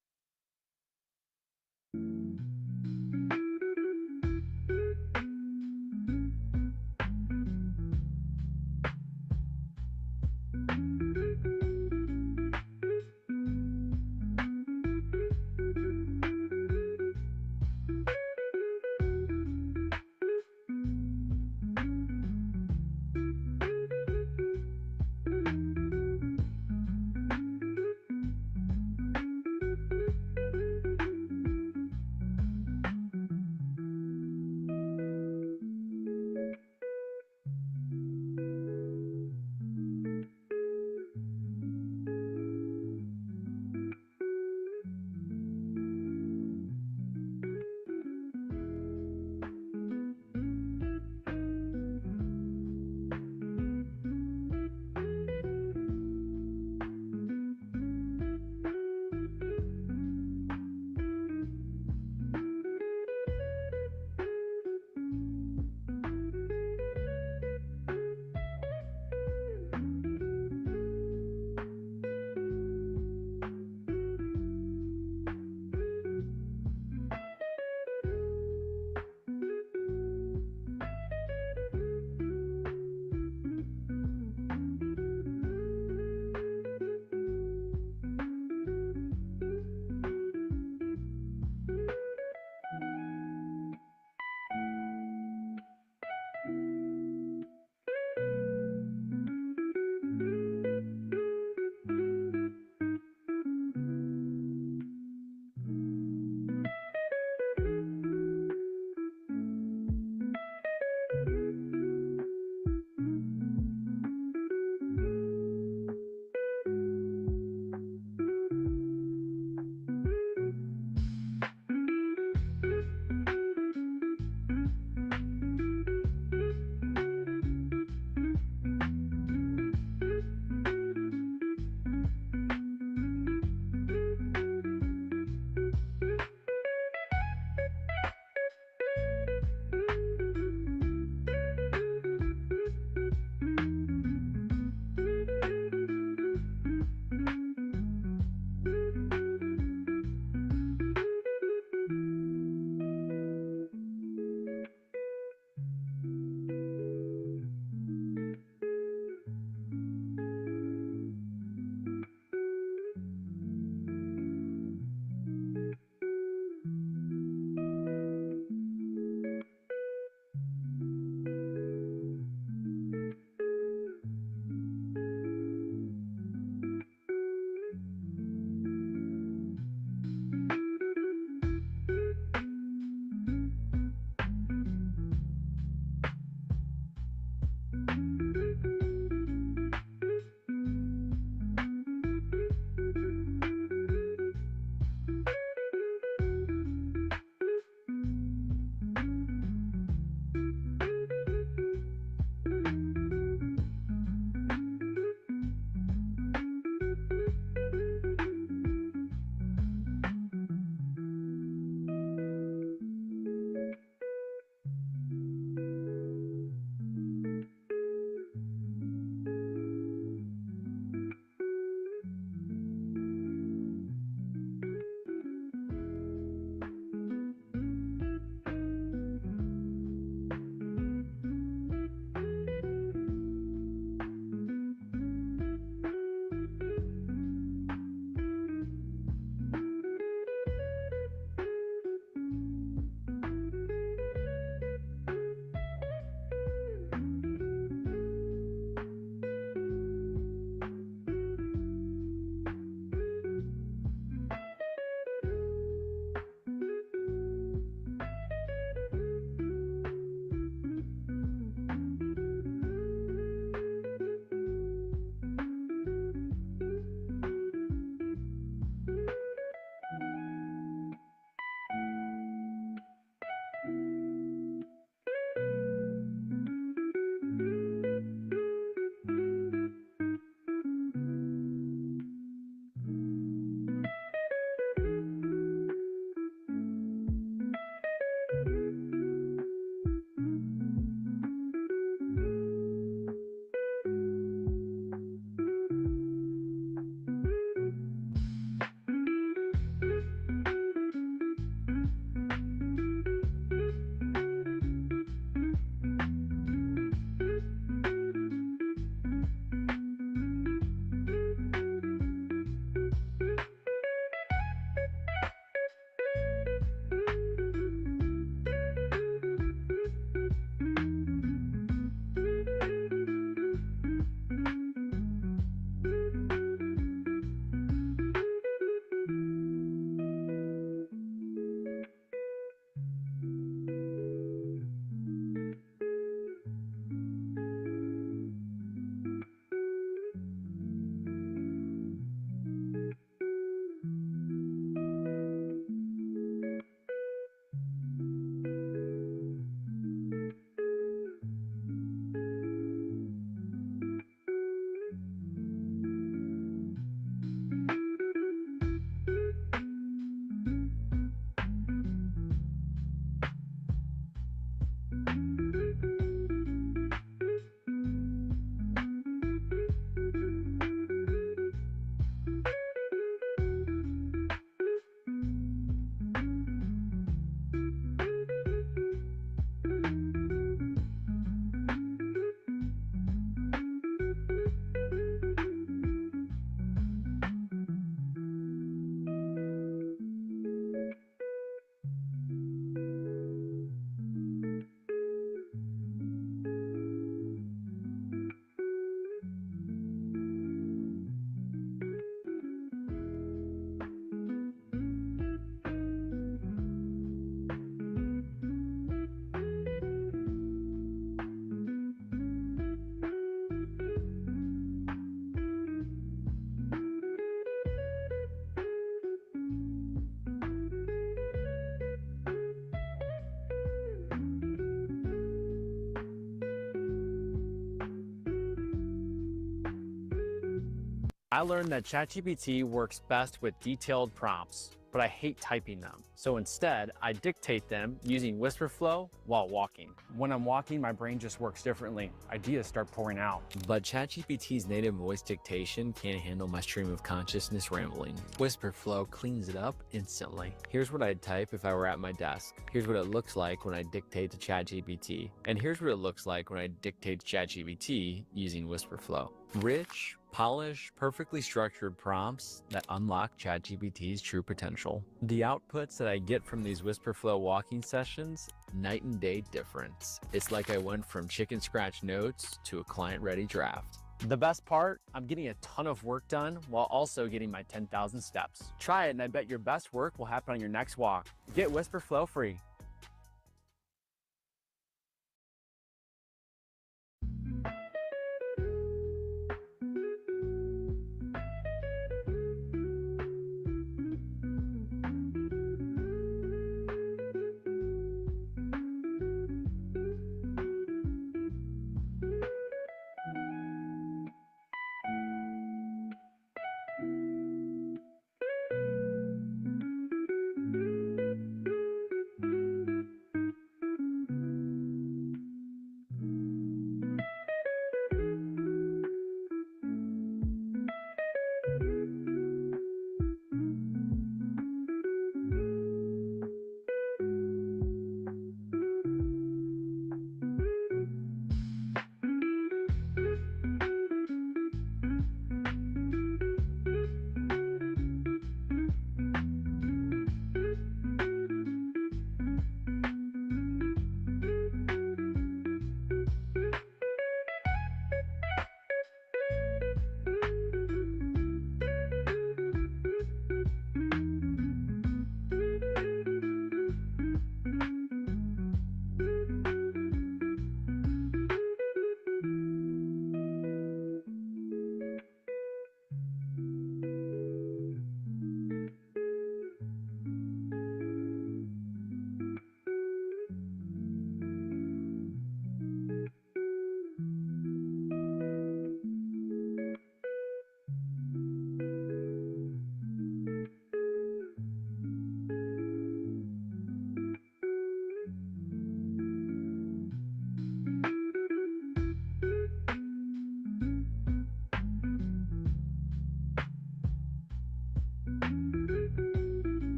I learned that ChatGPT works best with detailed prompts, but I hate typing them. So instead, I dictate them using WhisperFlow while walking. When I'm walking, my brain just works differently. Ideas start pouring out. But ChatGPT's native voice dictation can't handle my stream of consciousness rambling. WhisperFlow cleans it up instantly. Here's what I'd type if I were at my desk. Here's what it looks like when I dictate to ChatGPT. And here's what it looks like when I dictate to ChatGPT using WhisperFlow. Rich, polished, perfectly structured prompts that unlock ChatGPT's true potential. The outputs that I get from these WhisperFlow walking sessions, night and day difference. It's like I went from chicken scratch notes to a client-ready draft. The best part, I'm getting a ton of work done while also getting my 10,000 steps. Try it and I bet your best work will happen on your next walk. Get WhisperFlow free.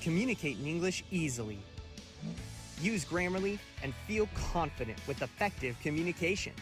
Communicate in English easily. Use Grammarly and feel confident with effective communication.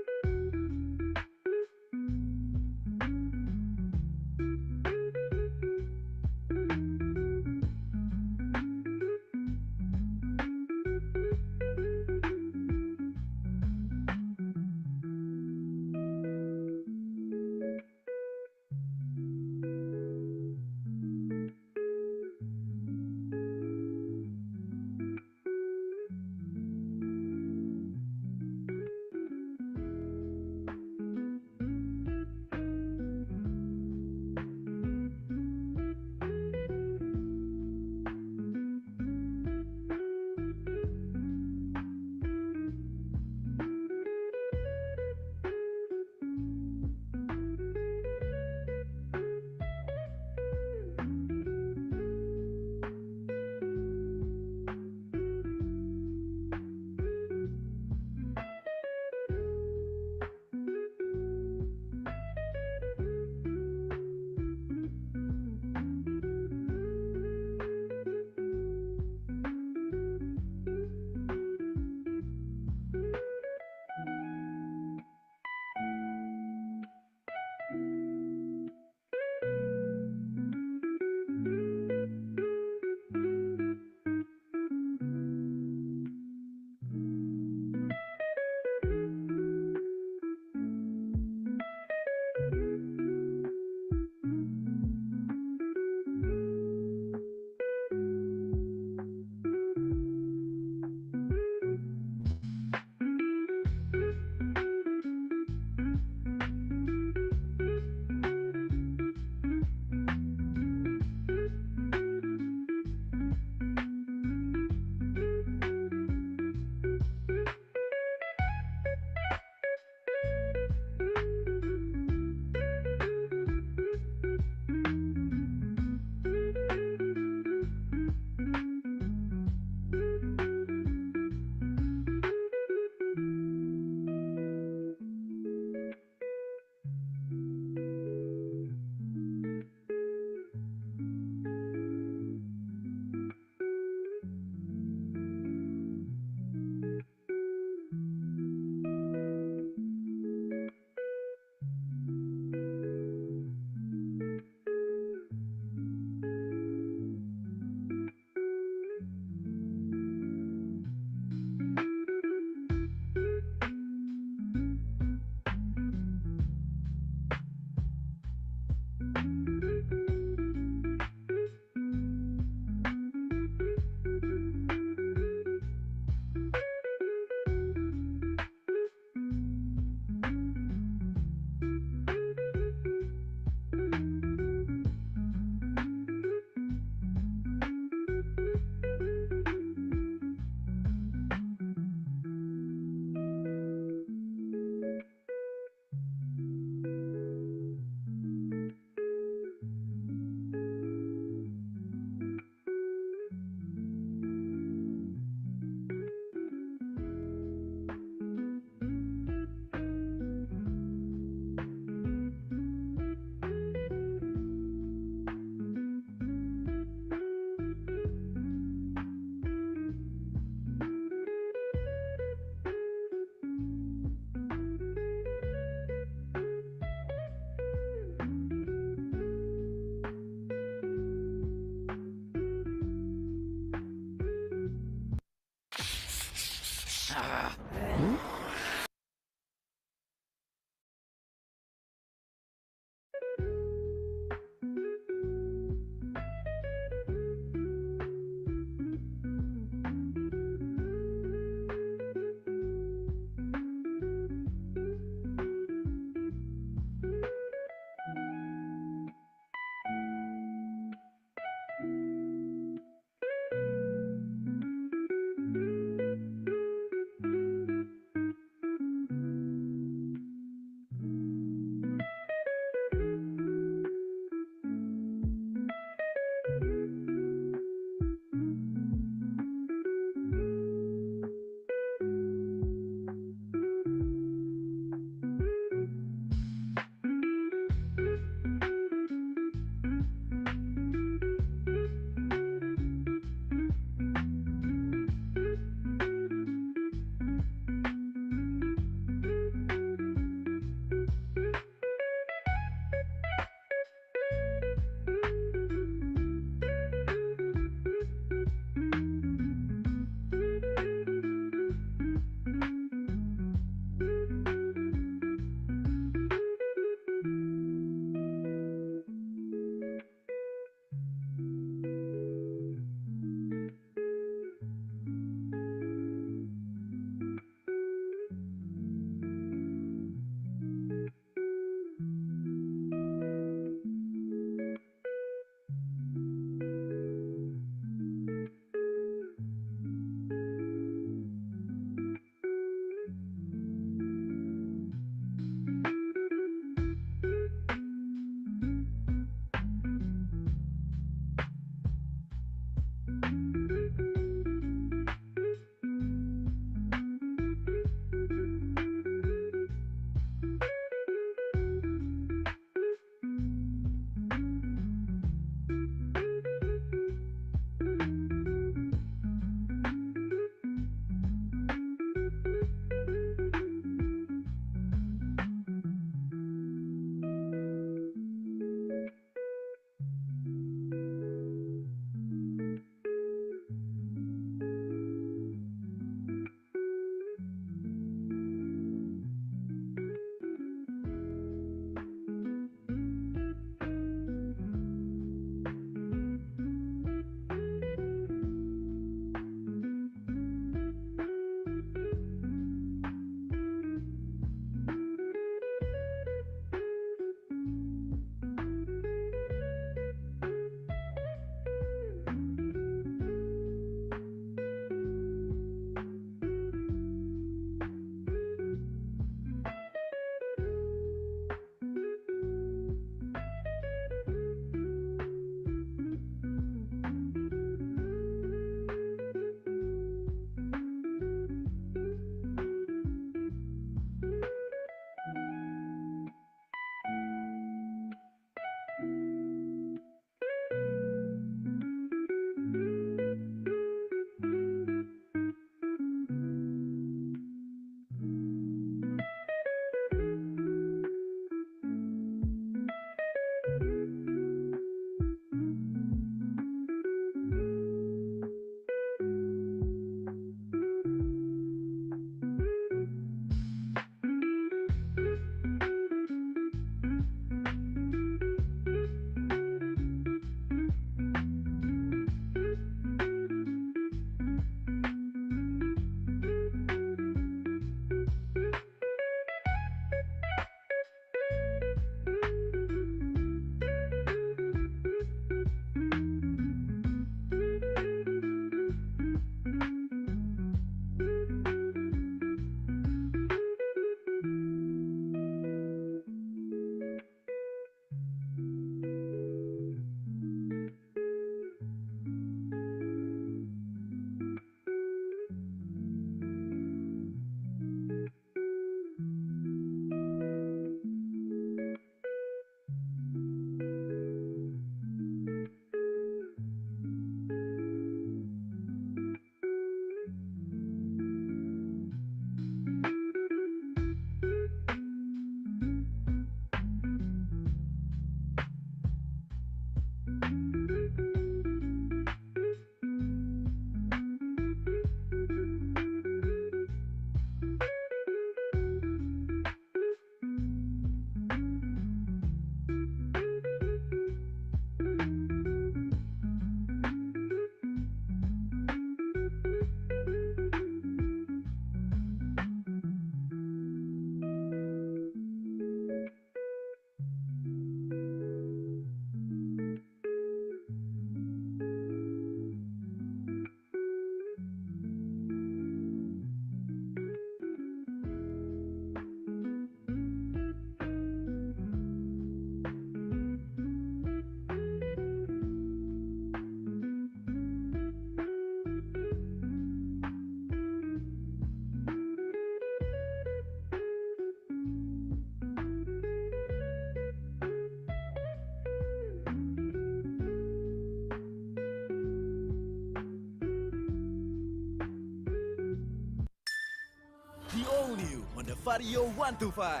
The all new Honda Vario 125.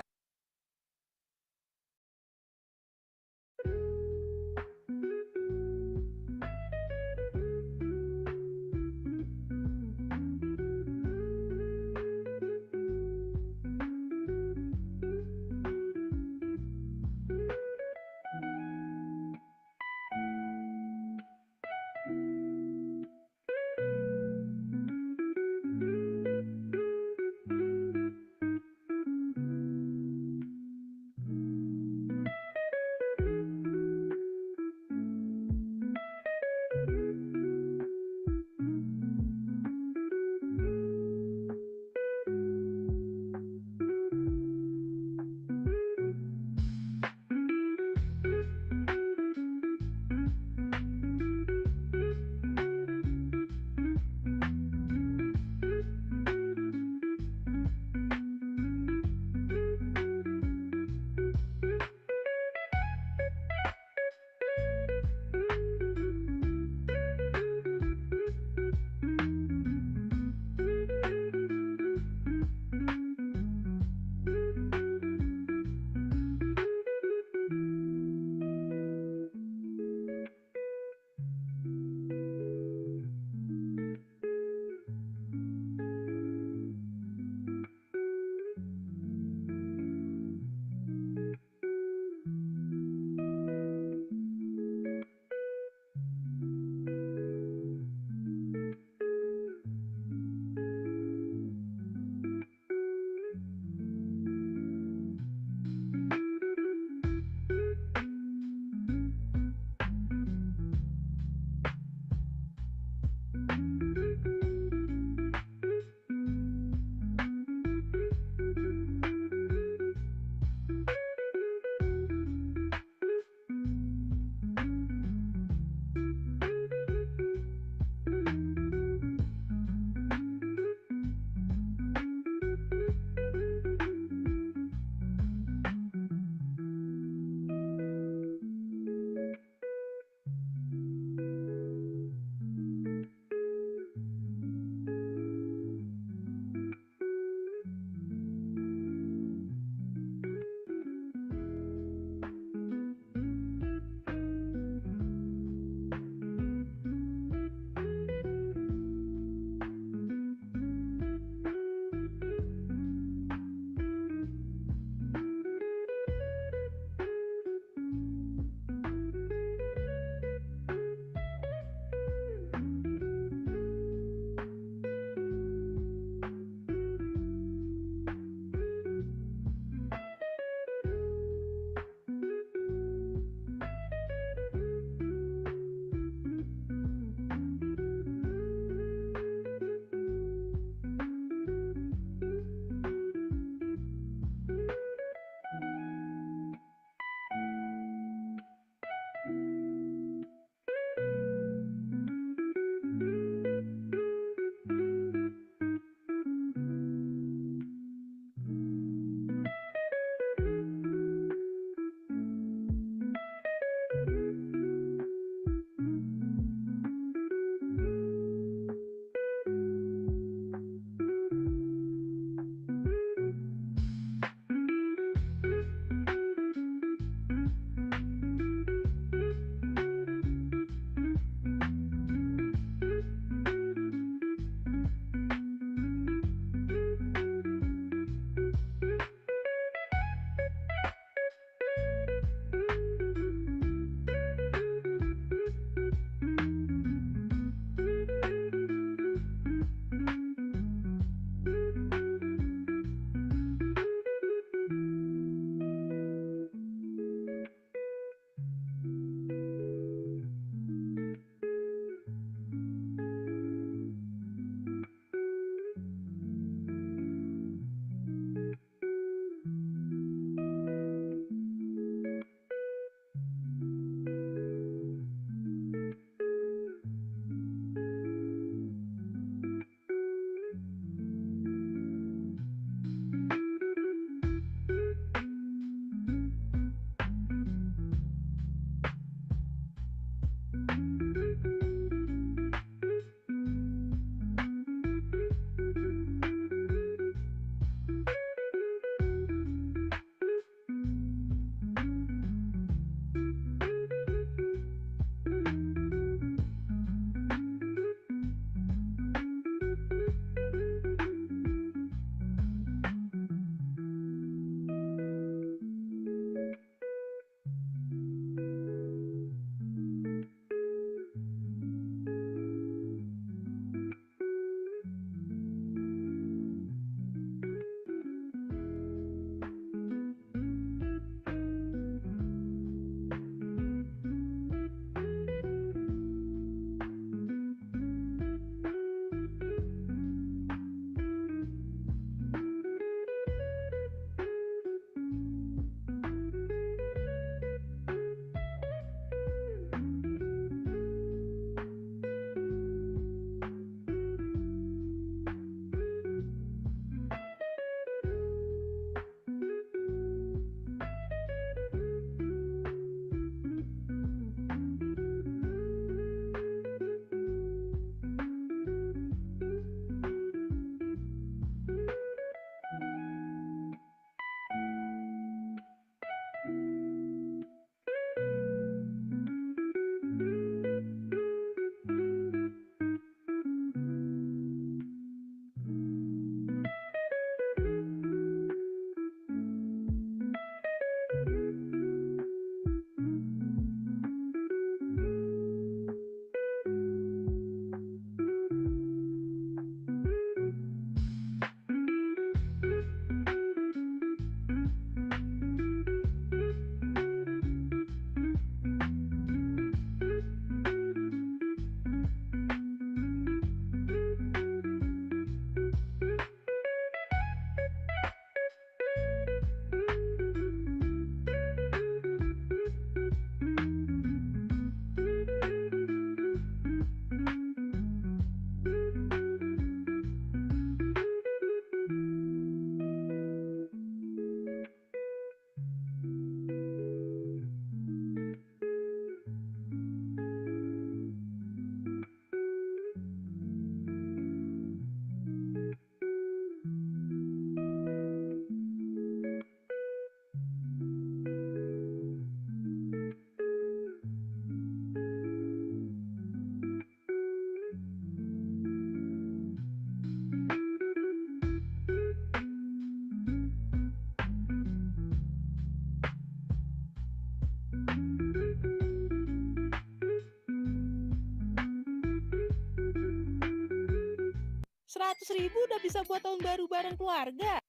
200.000 udah bisa buat tahun baru bareng keluarga.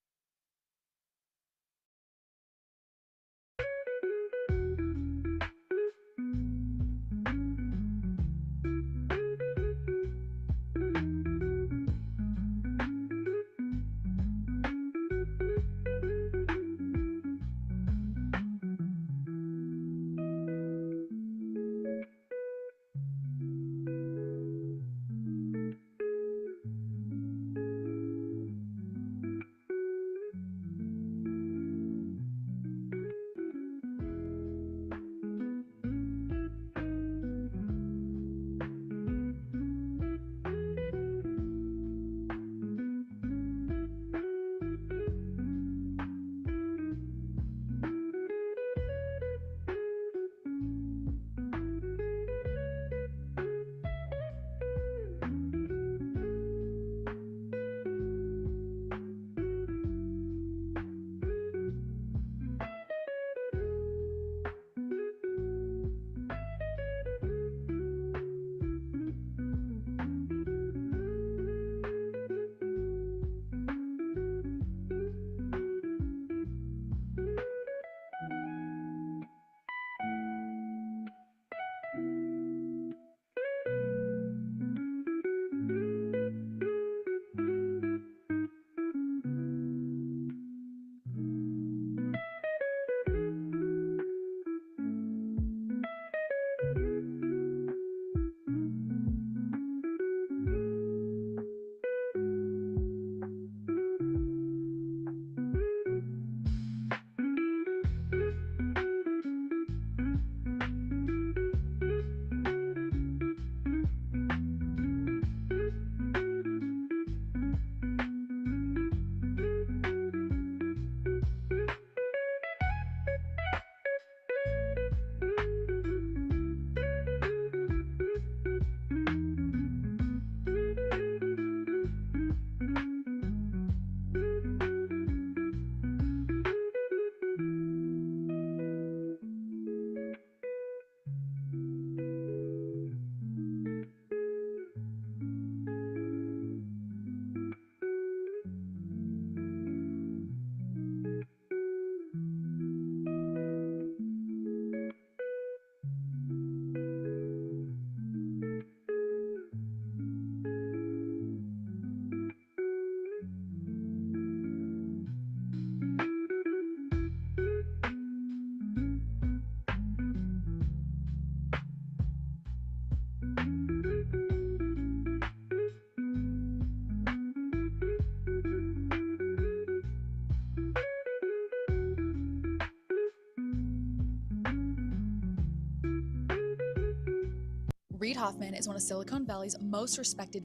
Reid Hoffman is one of Silicon Valley's most respected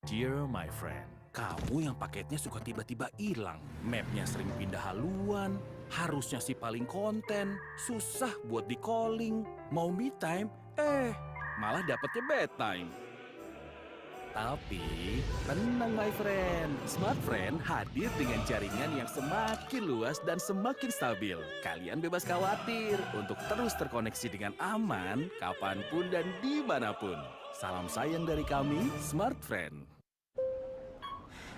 Dear my friend, kamu yang paketnya suka tiba-tiba hilang. Mapnya sering pindah haluan, harusnya sih paling konten, susah buat di calling. Mau me time, malah dapetnya bedtime. Tapi, tenang my friend, Smart Friend hadir dengan jaringan yang semakin luas dan semakin stabil. Kalian bebas khawatir untuk terus terkoneksi dengan aman, kapanpun dan dimanapun. Salam sayang dari kami, Smart Friend.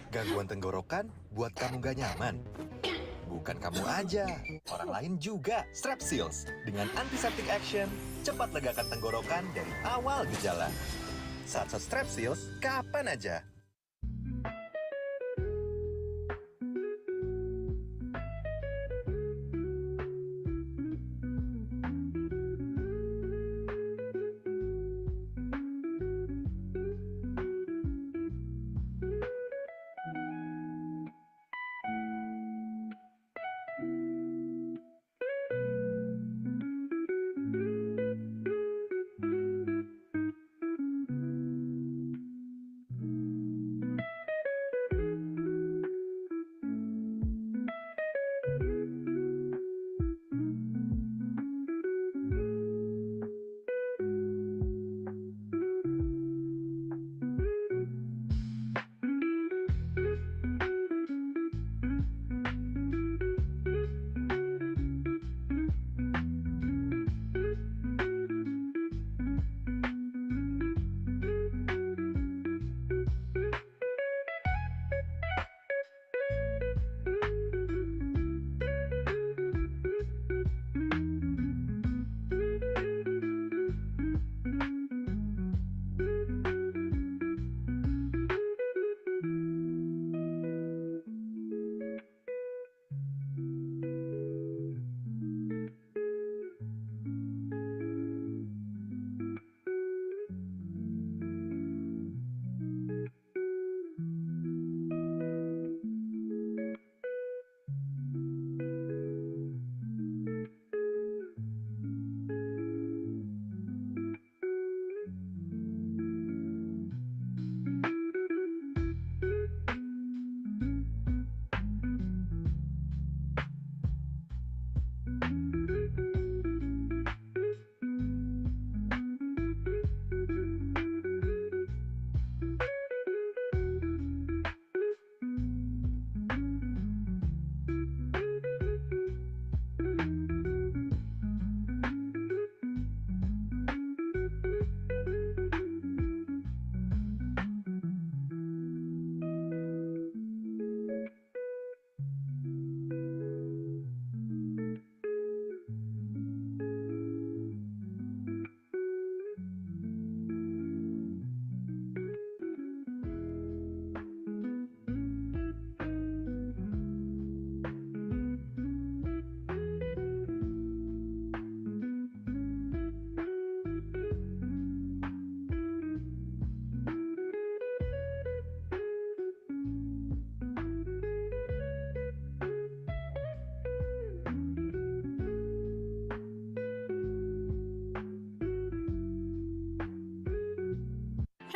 Gangguan tenggorokan buat kamu gak nyaman? Bukan kamu aja, orang lain juga. Strepsils dengan antiseptic action cepat legakan tenggorokan dari awal gejala. Saat Strepsils, kapan aja.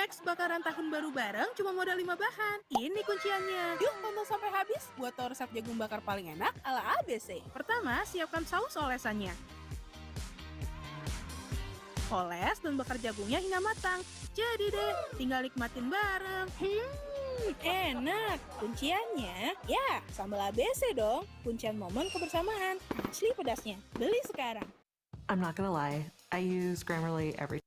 Hacks bakaran tahun baru bareng cuma modal 5 bahan. Ini kunciannya. Yuk tonton sampai habis buat tahu resep jagung bakar paling enak ala ABC. Pertama, siapkan saus olesannya. Oles dan bakar jagungnya hingga matang. Jadi deh, tinggal nikmatin bareng. Enak. Kunciannya, ya sambal ABC dong. Kuncian momen kebersamaan. Asli pedasnya. Beli sekarang. I'm not gonna lie, I use Grammarly every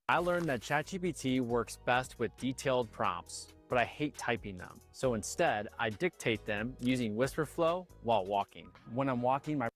I learned that ChatGPT works best with detailed prompts, but I hate typing them. So instead, I dictate them using Whisperflow while walking. When I'm walking my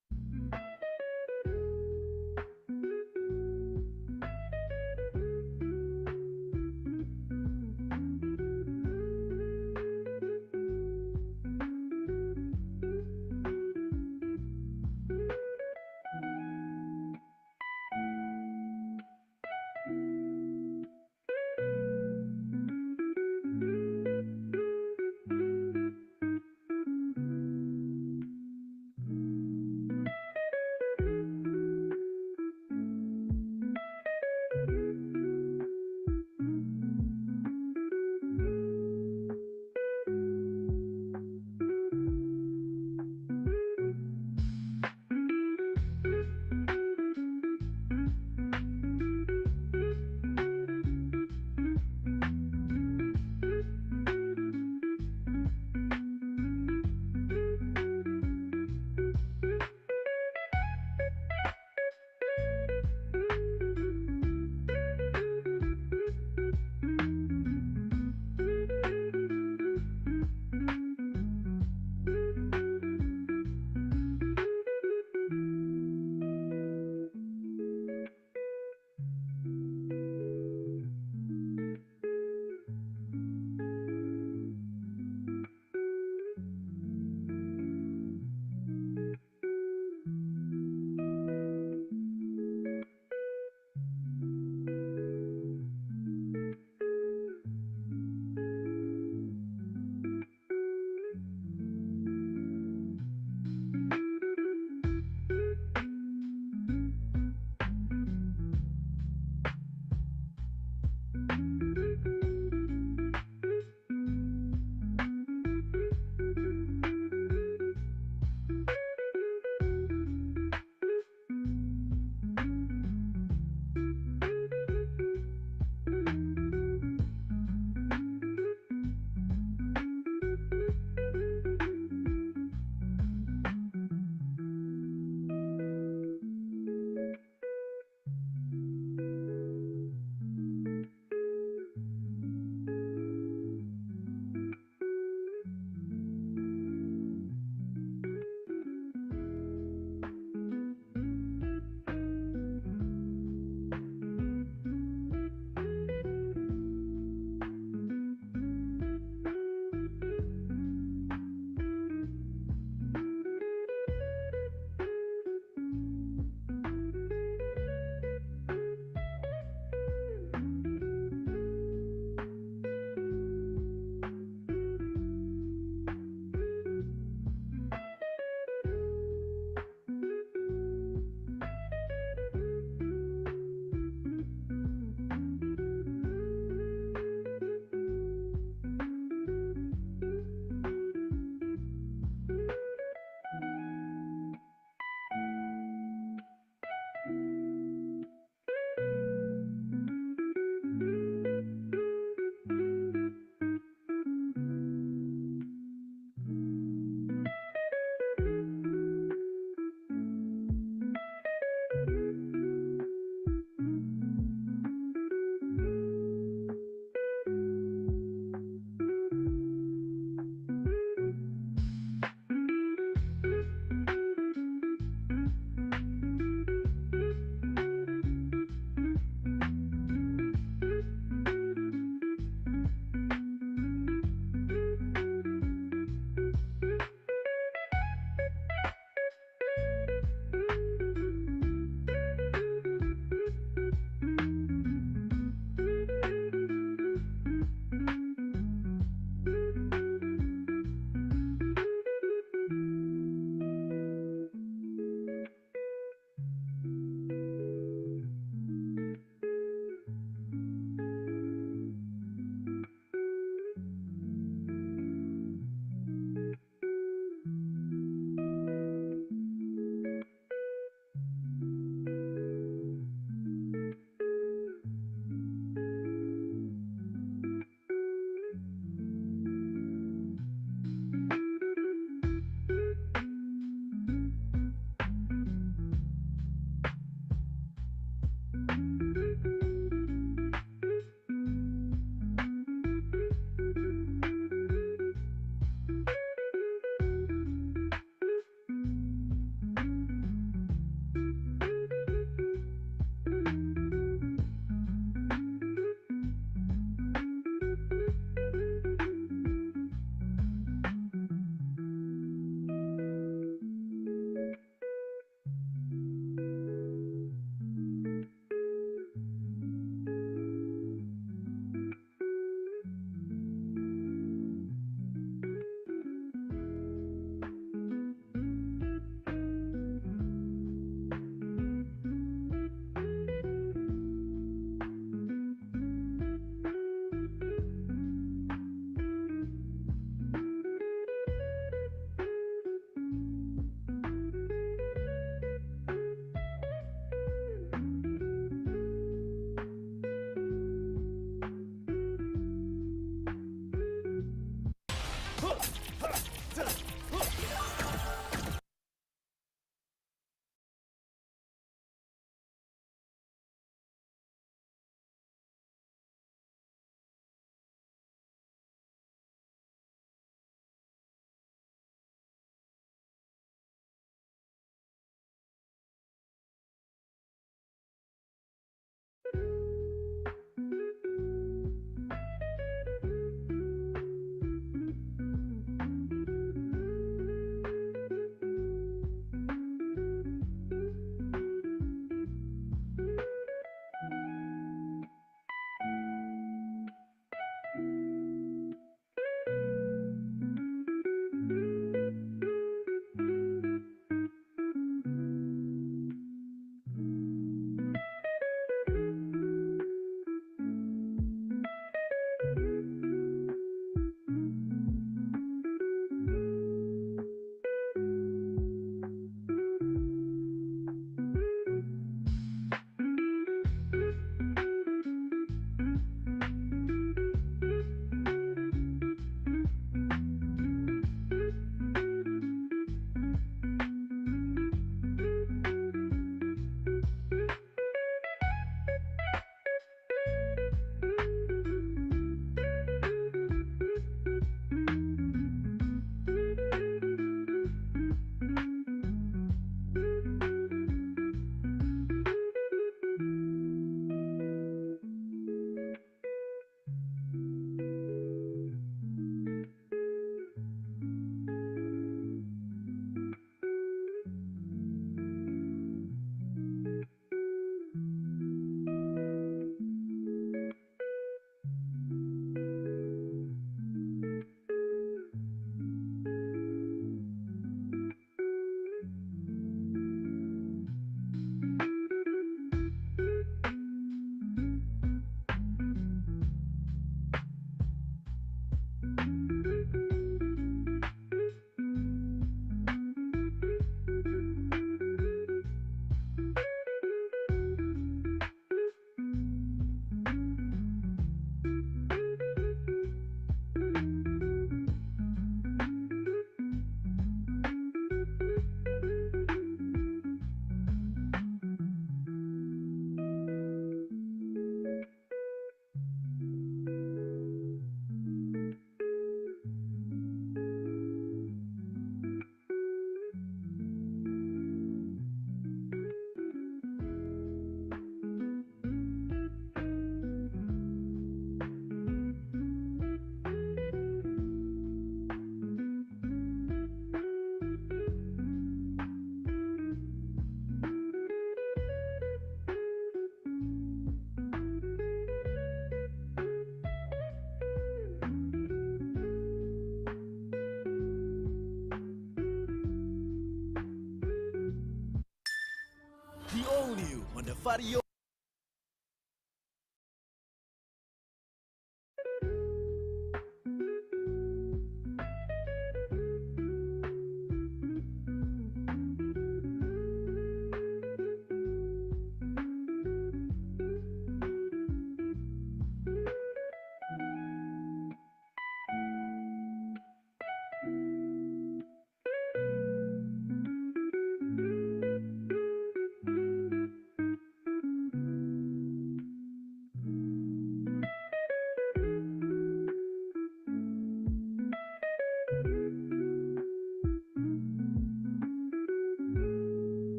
Vario.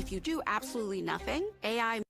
if you do absolutely nothing, AI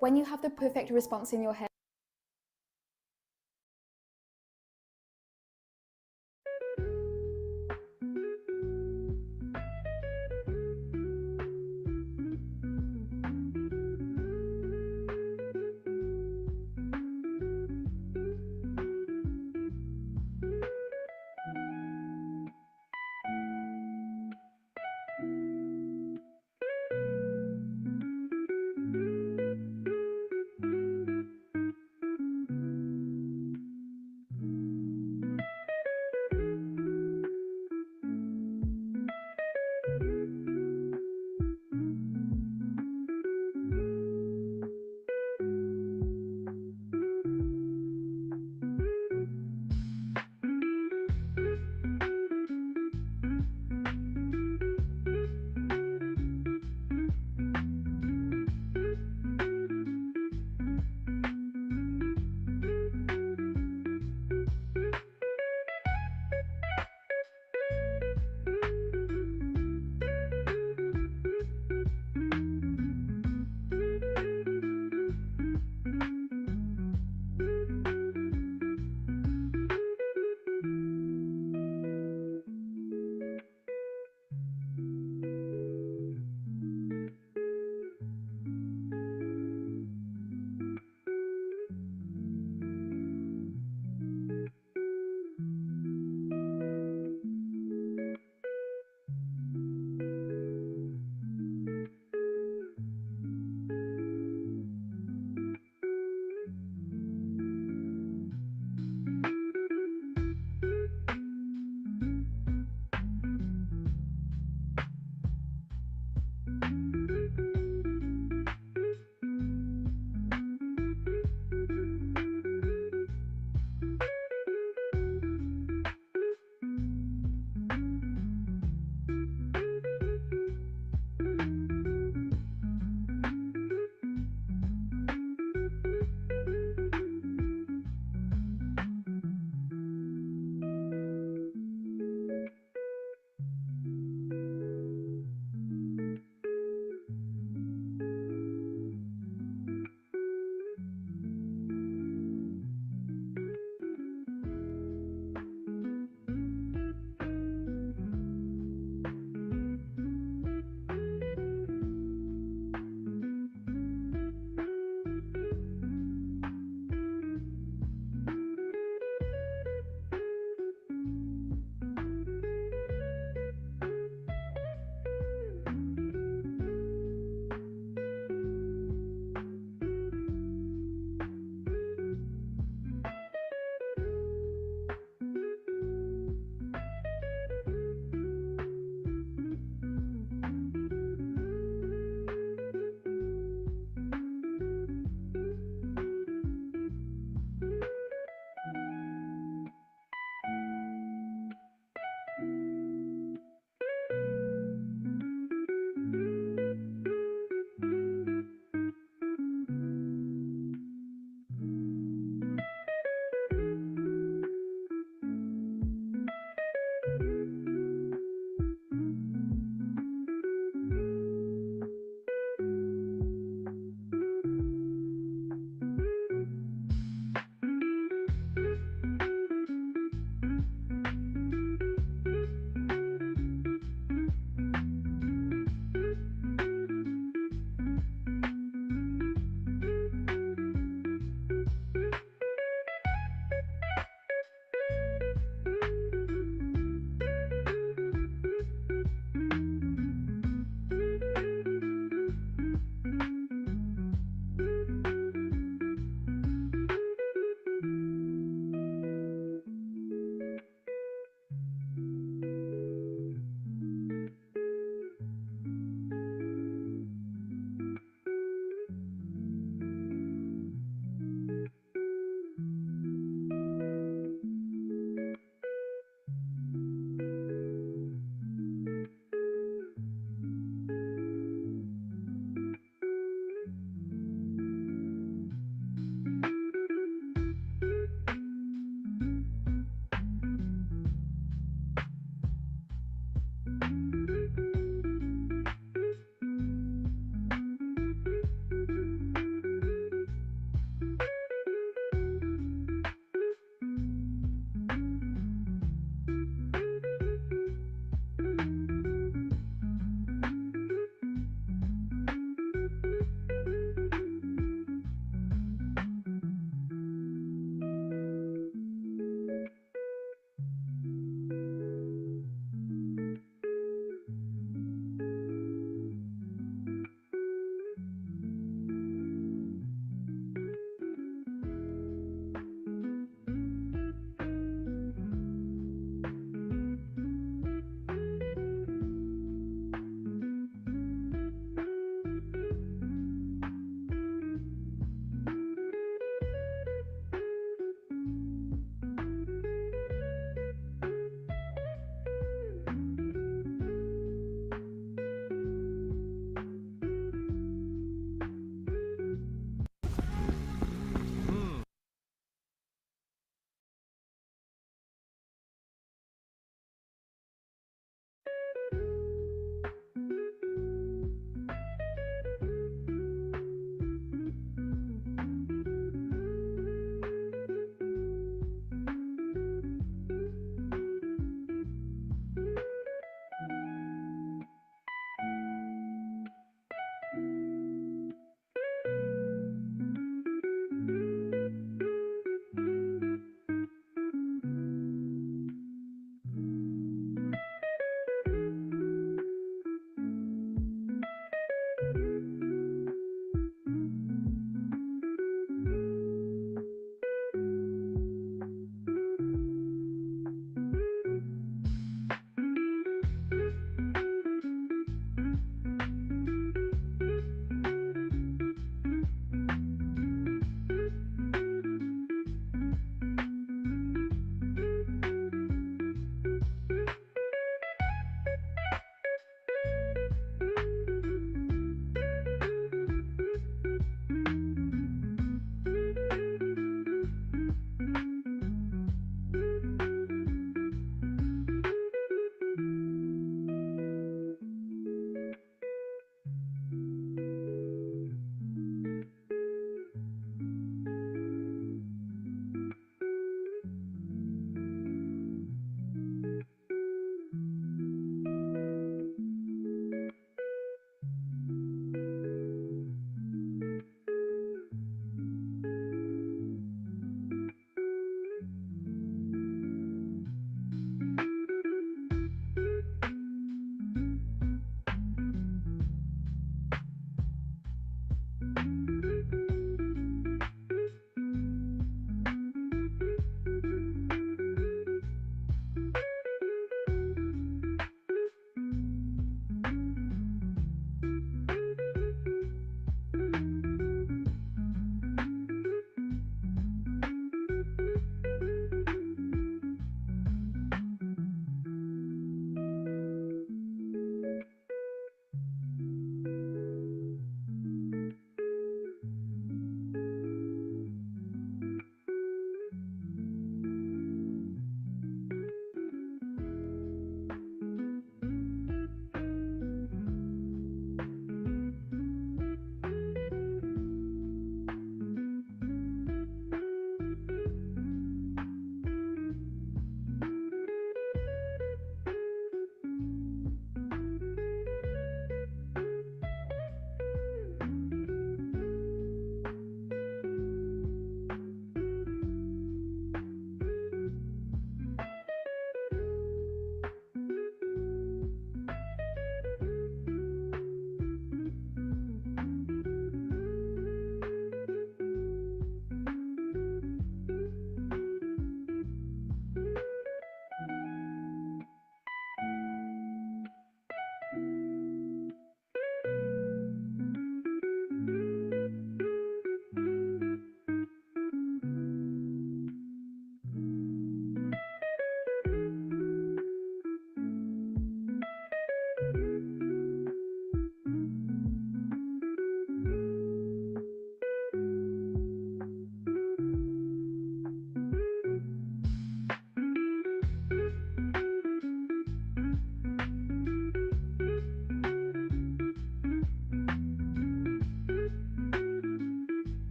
When you have the perfect response in your head,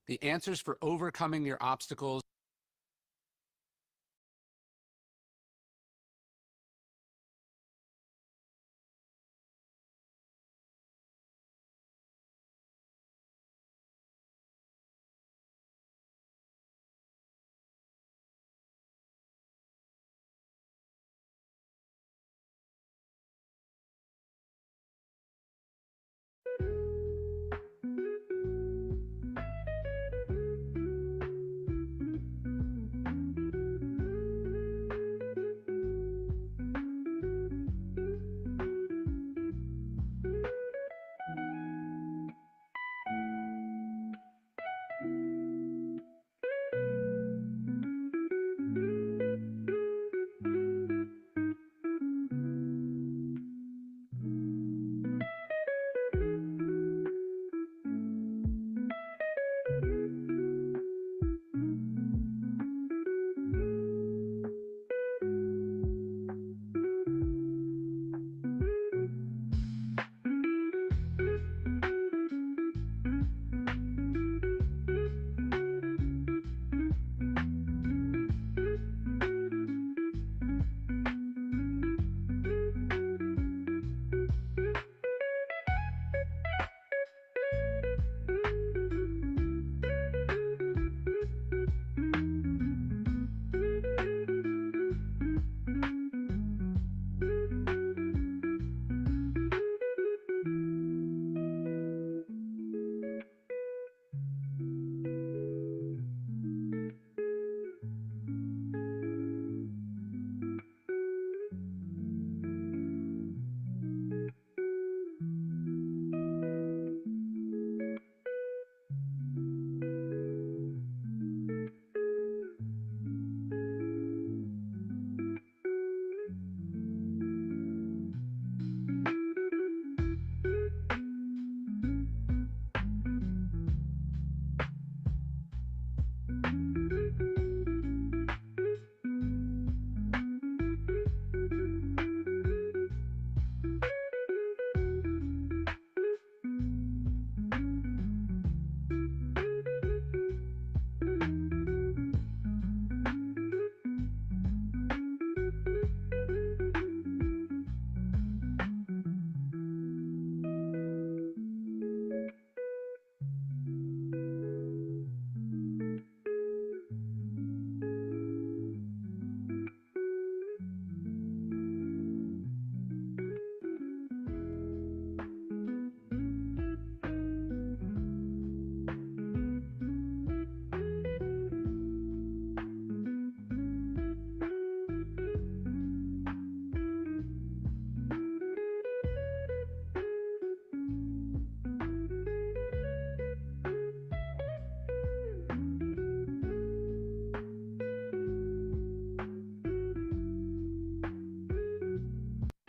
The answers for overcoming your obstacles.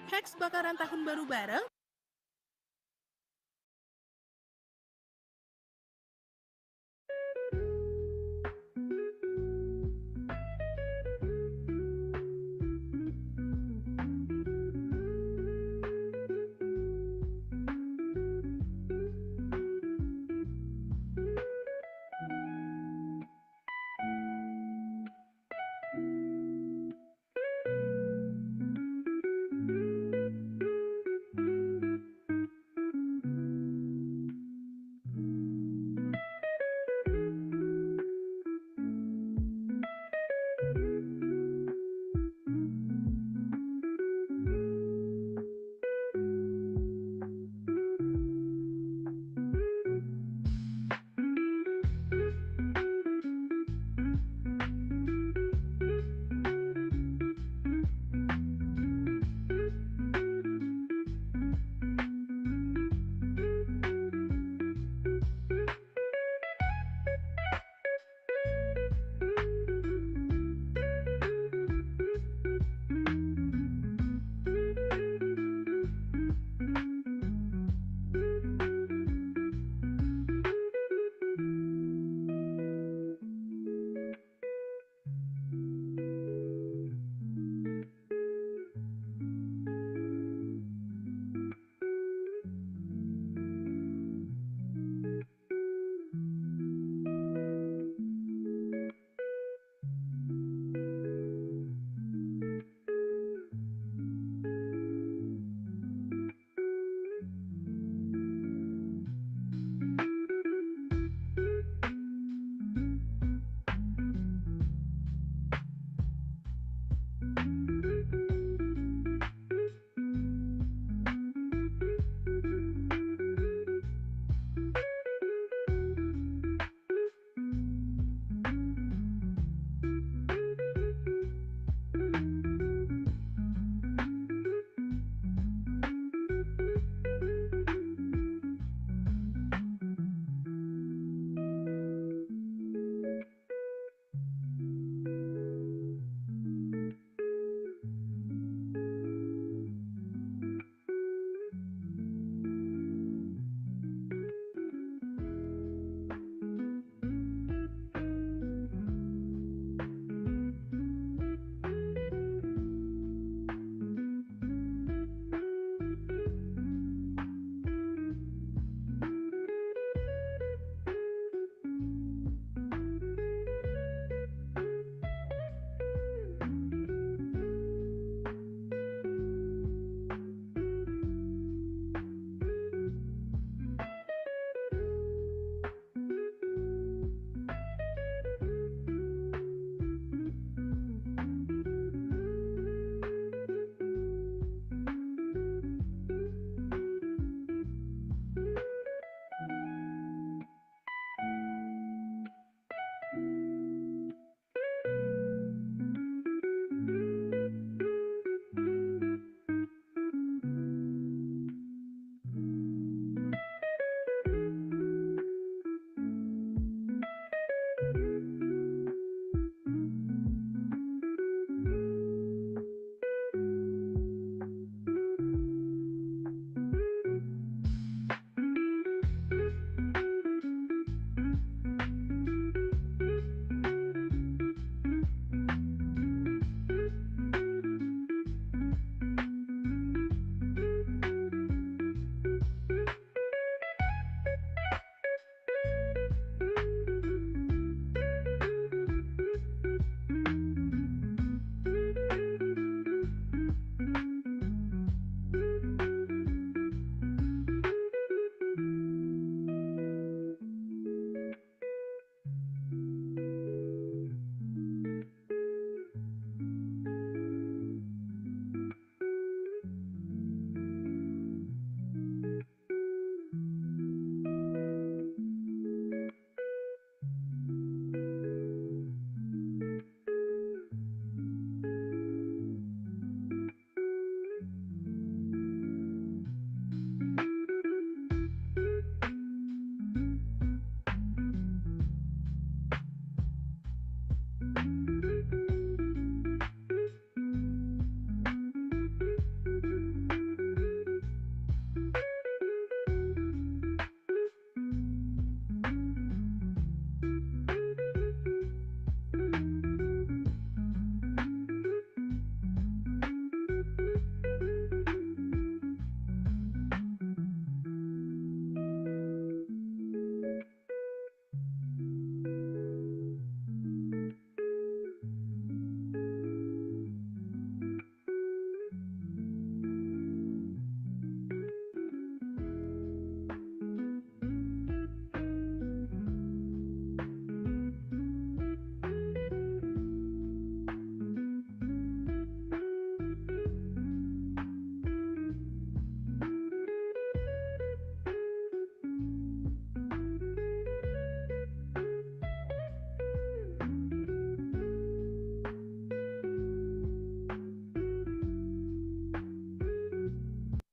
Hacks bakaran tahun baru bareng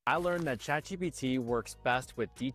I learned that ChatGPT works best with detailed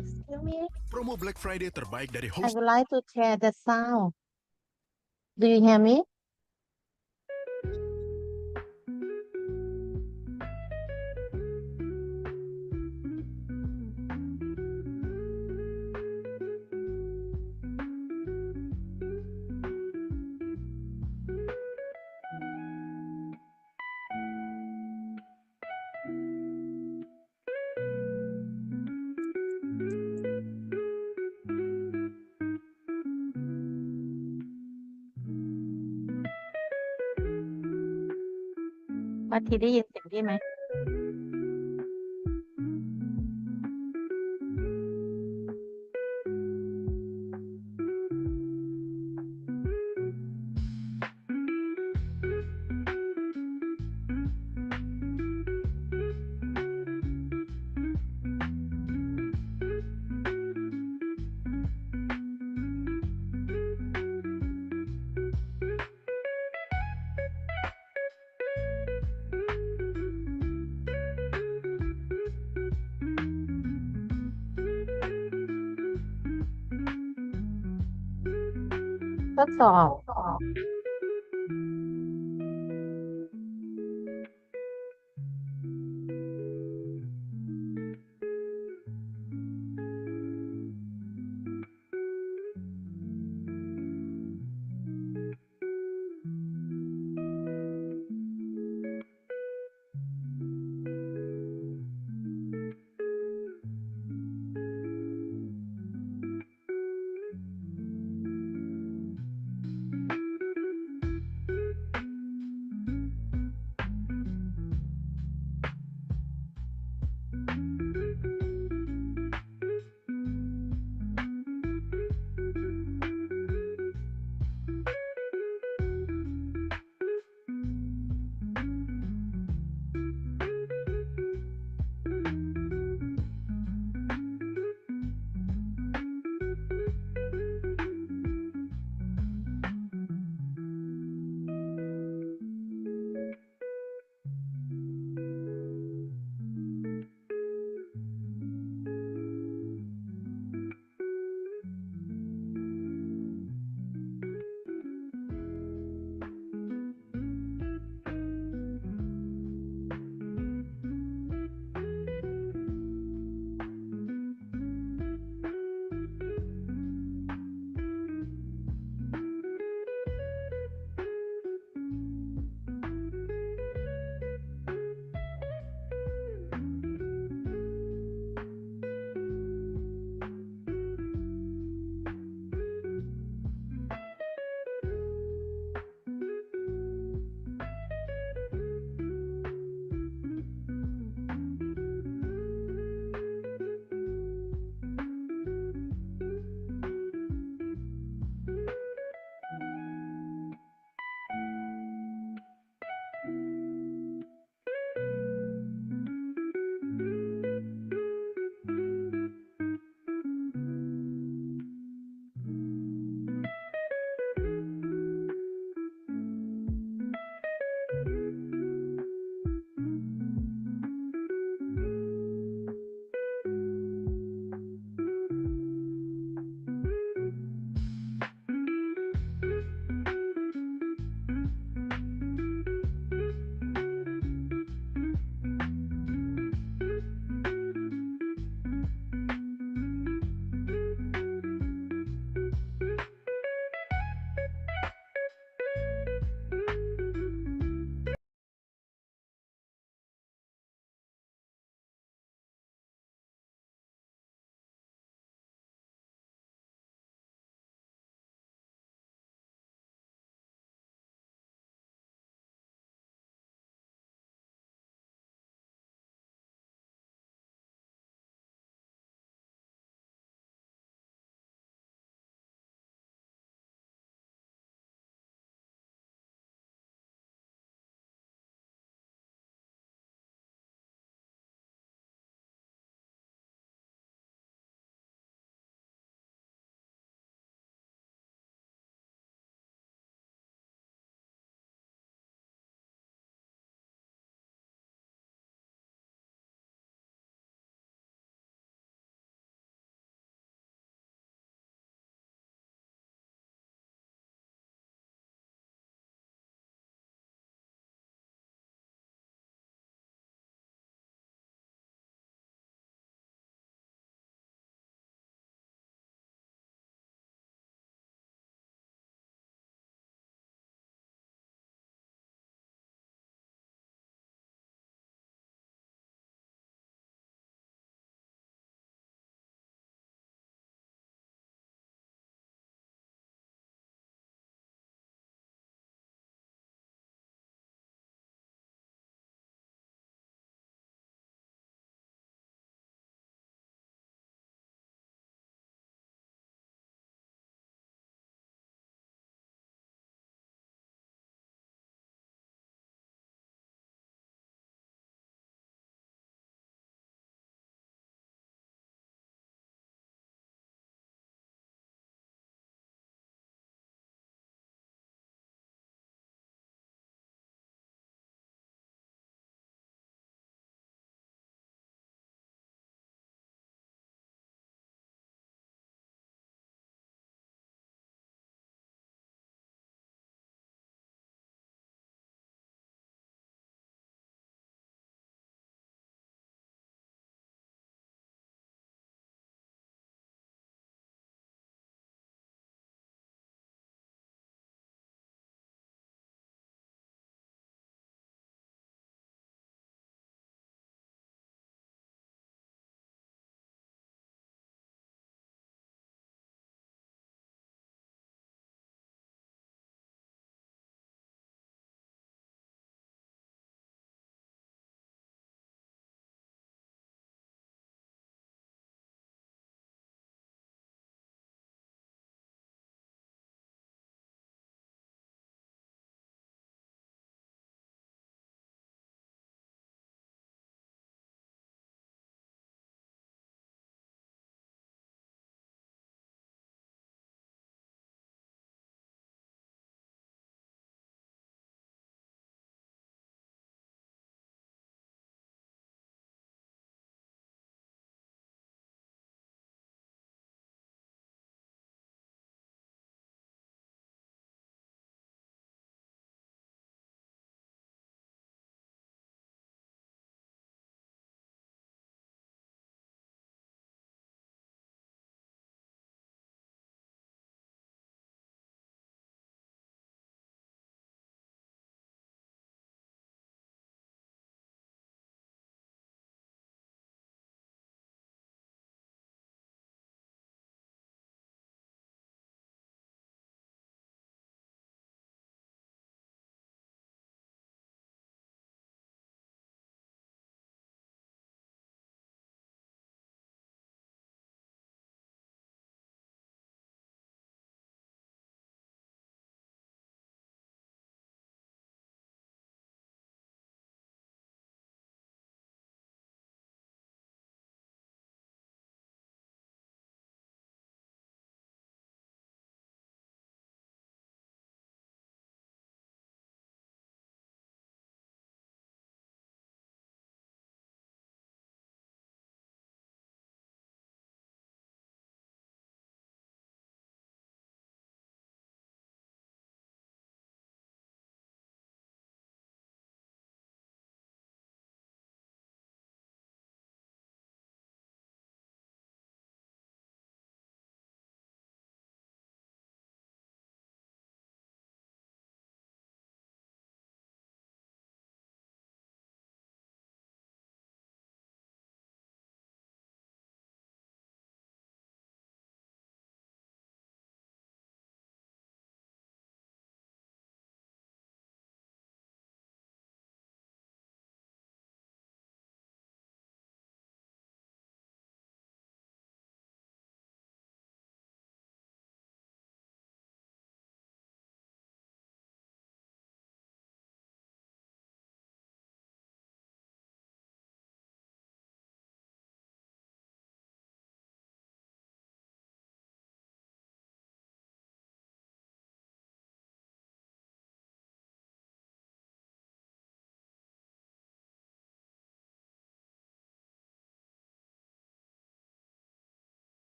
Excuse me. Promo Black Friday terbaik dari I host would like to share the sound. Do you hear me?ว่าทีได้ยินเสียงพี่ไหม ทดสอบ Promo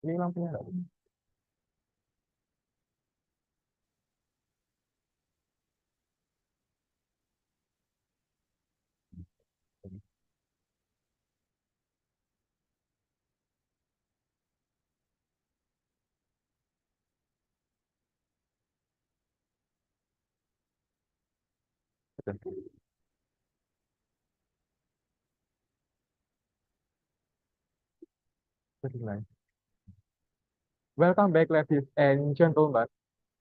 Ini lampunya nggak? Welcome back, ladies and gentlemen,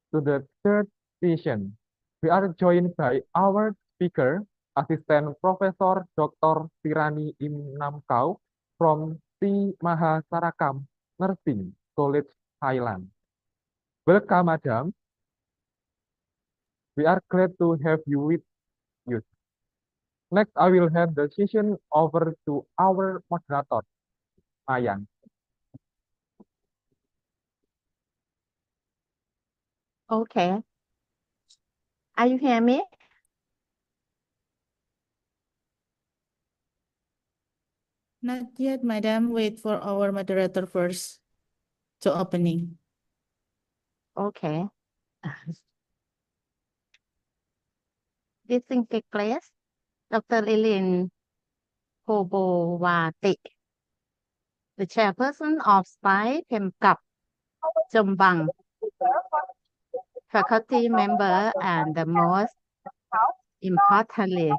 to the third session. We are joined by our speaker, Assistant Professor Dr. Tirani Imnamkau from T. Mahasarakam Nursing College, Thailand. Welcome, Madam. We are glad to have you with us. Next, I will hand the session over to our moderator, Mayang. Okay. Are you hear me? Not yet, madam. Wait for our moderator first to opening. Okay. Distinguished guest, Dr. Lilin Hobowati, the chairperson of SPI PEMCAP Jombang, faculty member, and the most importantly,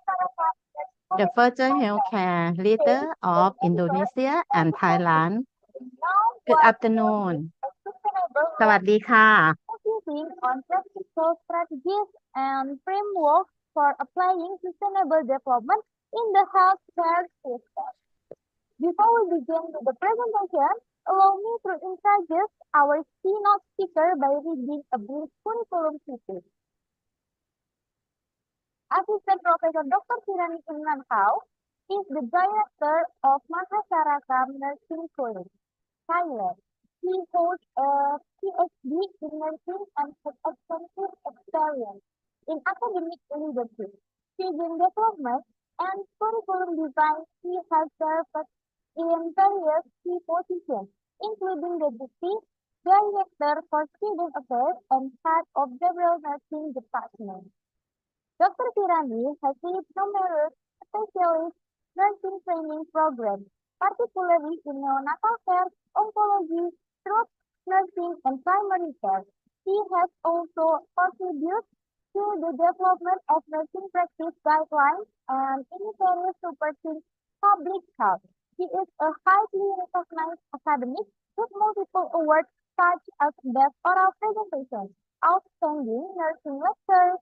the future healthcare leader of Indonesia and Thailand. Good afternoon. สวัสดีค่ะ Focusing on practical strategies and frameworks for applying sustainable development in the healthcare system. Before we begin with the presentation, allow me to introduce our keynote speaker by reading a brief curriculum thesis. Assistant Professor Dr. Tirani Imnamkau is the Director of Mahasarakam Nursing College, Thailand. He holds a PhD in nursing and has extensive experience in academic leadership, student development, and curriculum design. He has served in various key positions, including the Deputy Director for Student Affairs and Head of several nursing departments. Dr. Tirani has led numerous specialist nursing training programs, particularly in neonatal care, oncology, stroke nursing, and primary care. He has also contributed to the development of nursing practice guidelines and initiatives to pursue public health. He is a highly recognized academic with multiple awards such as Best Oral Presentation, Outstanding Nursing Lecture.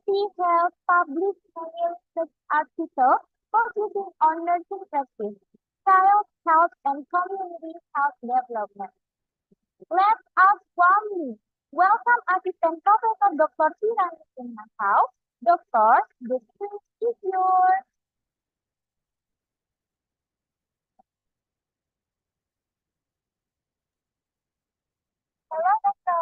He has published many research articles focusing on nursing practice, child health, and community health development. Let us warmly welcome Assistant Professor Dr. Tirani Imnamkau. Doctor, the stage is yours. Hello, Doctor.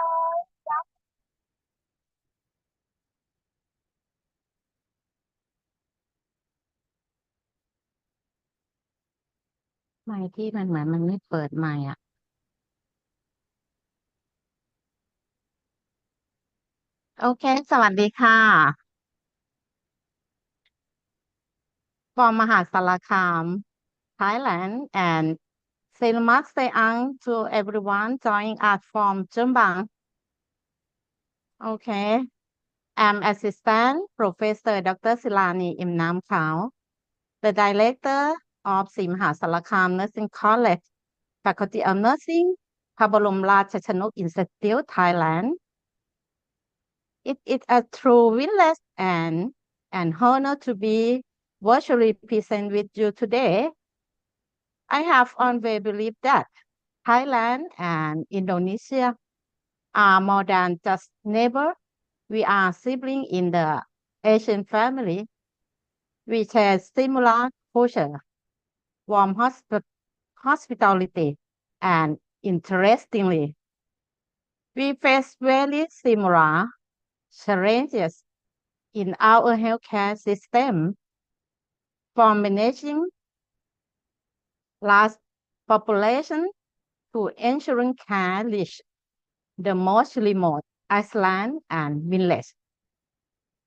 ไมค์ที่มันเหมือนมันไม่เปิดไมค์อ่ะ โอเค สวัสดีค่ะ from Mahasarakam, Thailand, and selamat siang to everyone joining us from Jombang. Okay, I'm Assistant Professor Dr. Tirani Imnamkau, the Director of Sri Mahasarakam Nursing College, Faculty of Nursing, Pabarom Ratchachanok Institute, Thailand. It is a true privilege and an honor to be virtually present with you today. I have always believed that Thailand and Indonesia are more than just neighbors. We are siblings in the Asian family. We share similar culture, warm hospitality, and interestingly, we face very similar challenges in our healthcare system, from managing large population to ensuring care reach the most remote island and village.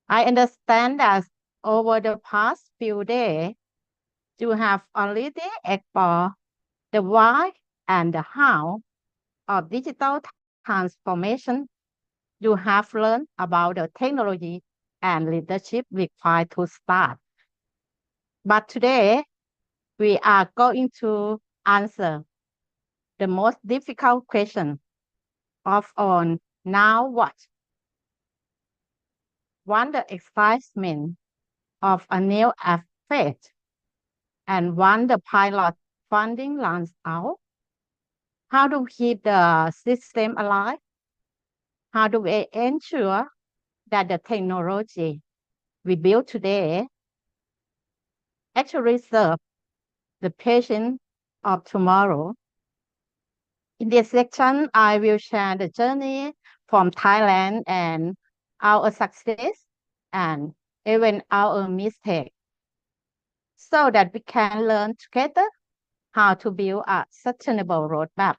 I understand that over the past few days, you have already explored the why and the how of digital transformation. You have learned about the technology and leadership required to start. But today, we are going to answer the most difficult question of all. Now what? One, the excitement of a new effort, and one, the pilot funding runs out. How do we keep the system alive? How do we ensure that the technology we build today actually serve the patient of tomorrow? In this section, I will share the journey from Thailand and our success and even our mistake, so that we can learn together how to build a sustainable roadmap.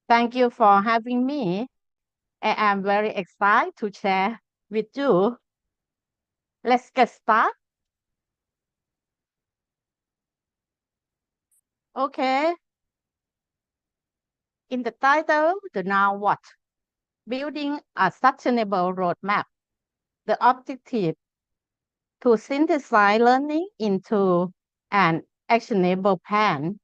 Thank you for having me. I am very excited to share with you. Let's get started. Okay. In the title, the Now What? Building a Sustainable Roadmap. The objective to synthesize learning into an actionable plan.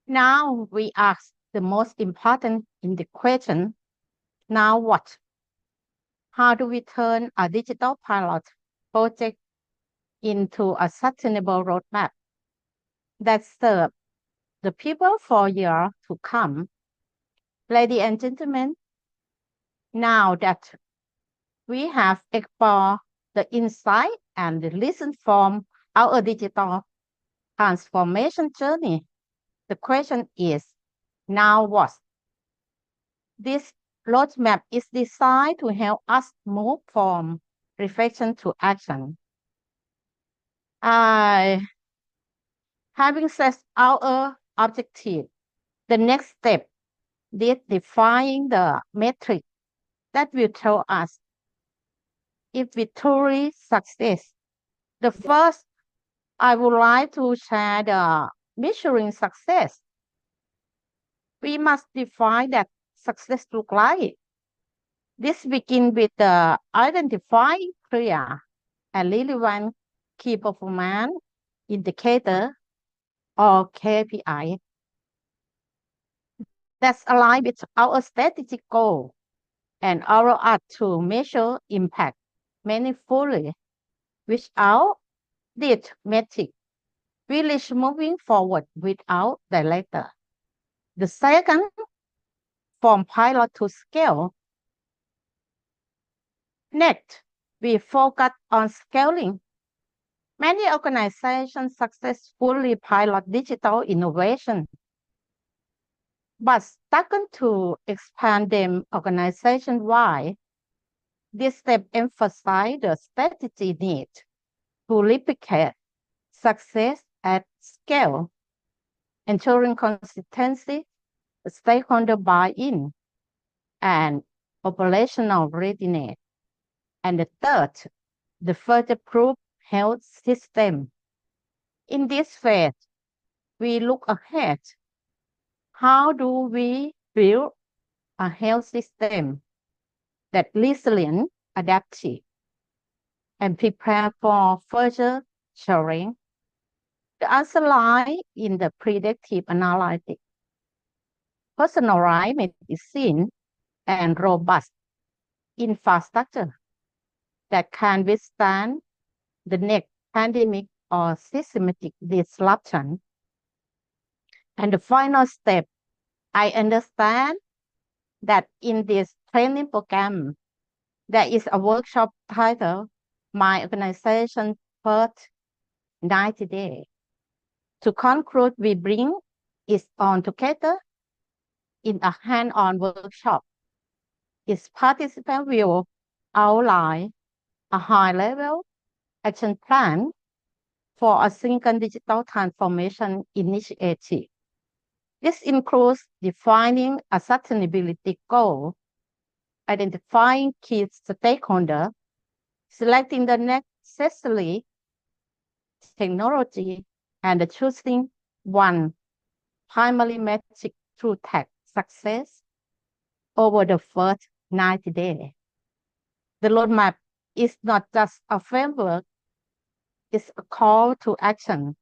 Now we ask the most important in the question, now what? How do we turn a digital pilot project into a sustainable roadmap that serves the people for years to come? Ladies and gentlemen, now that we have explored the insight and the lesson from our digital transformation journey, the question is, now what? This roadmap is designed to help us move from reflection to action. Having set our objective, the next step is defining the metric that will tell us if we truly succeed. The first, I would like to share the measuring success. We must define that success look like. This begins with the identifying clear and relevant key performance indicator or KPI that's aligned with our strategic goal and allow us to measure impact meaningfully. Without this metric, we risk moving forward without director. The second, from pilot to scale. Next, we focus on scaling. Many organizations successfully pilot digital innovation, but struggle to expand them organization-wide. This step emphasizes the strategy need to replicate success at scale, ensuring consistency, stakeholder buy-in, and operational readiness. And the third, the further-proof health system. In this phase, we look ahead. How do we build a health system that resilient, adaptive, and prepare for further sharing? The answer lies in the predictive analytics, personalized medicine, and robust infrastructure that can withstand the next pandemic or systematic disruption. And the final step, I understand that in this training program, there is a workshop titled My Organization First 90 Days. To conclude, we bring it on together in a hand-on workshop. Its participants will outline a high-level action plan for a single digital transformation initiative. This includes defining a sustainability goal, identifying key stakeholders, selecting the necessary technology, and choosing one primary metric to track success over the first 90 days. The roadmap is not just a framework, it's a call to action.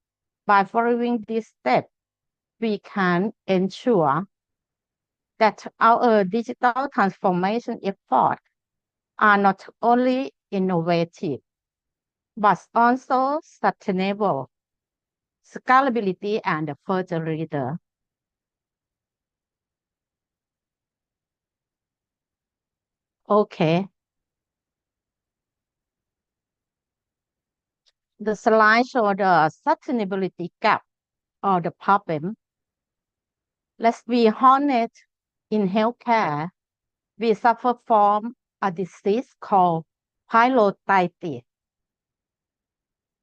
By following these steps, we can ensure that our digital transformation efforts are not only innovative, but also sustainable, scalability, and further reader. Okay. The slide shows the sustainability gap or the problem. Let's be honest, in healthcare, we suffer from a disease called pylotitis.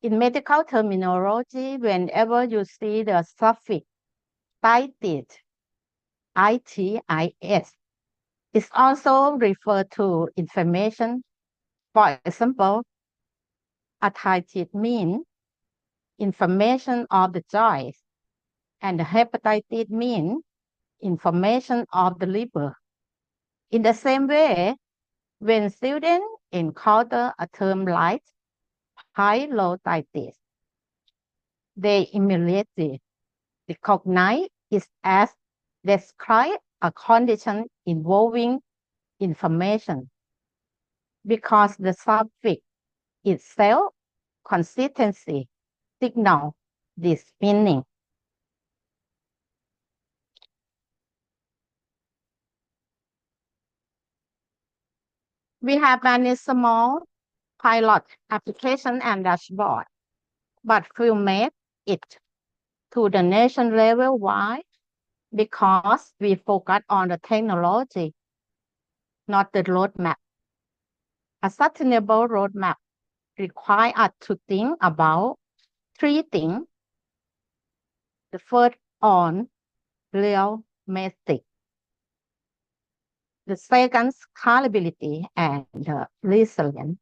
In medical terminology, whenever you see the suffix titis, ITIS, it's also referred to inflammation. For example, ascites means inflammation of the joints, and hepatitis means inflammation of the liver. In the same way, when students encounter a term like pylotitis, they immediately recognize it as describe a condition involving inflammation because the suffix itself consistency signal this meaning. We have many small pilot application and dashboard, but we'll make it to the nation level. Why? Because we focus on the technology, not the roadmap. A sustainable roadmap requires us to think about three things. The first on real message. The second, scalability and resilience.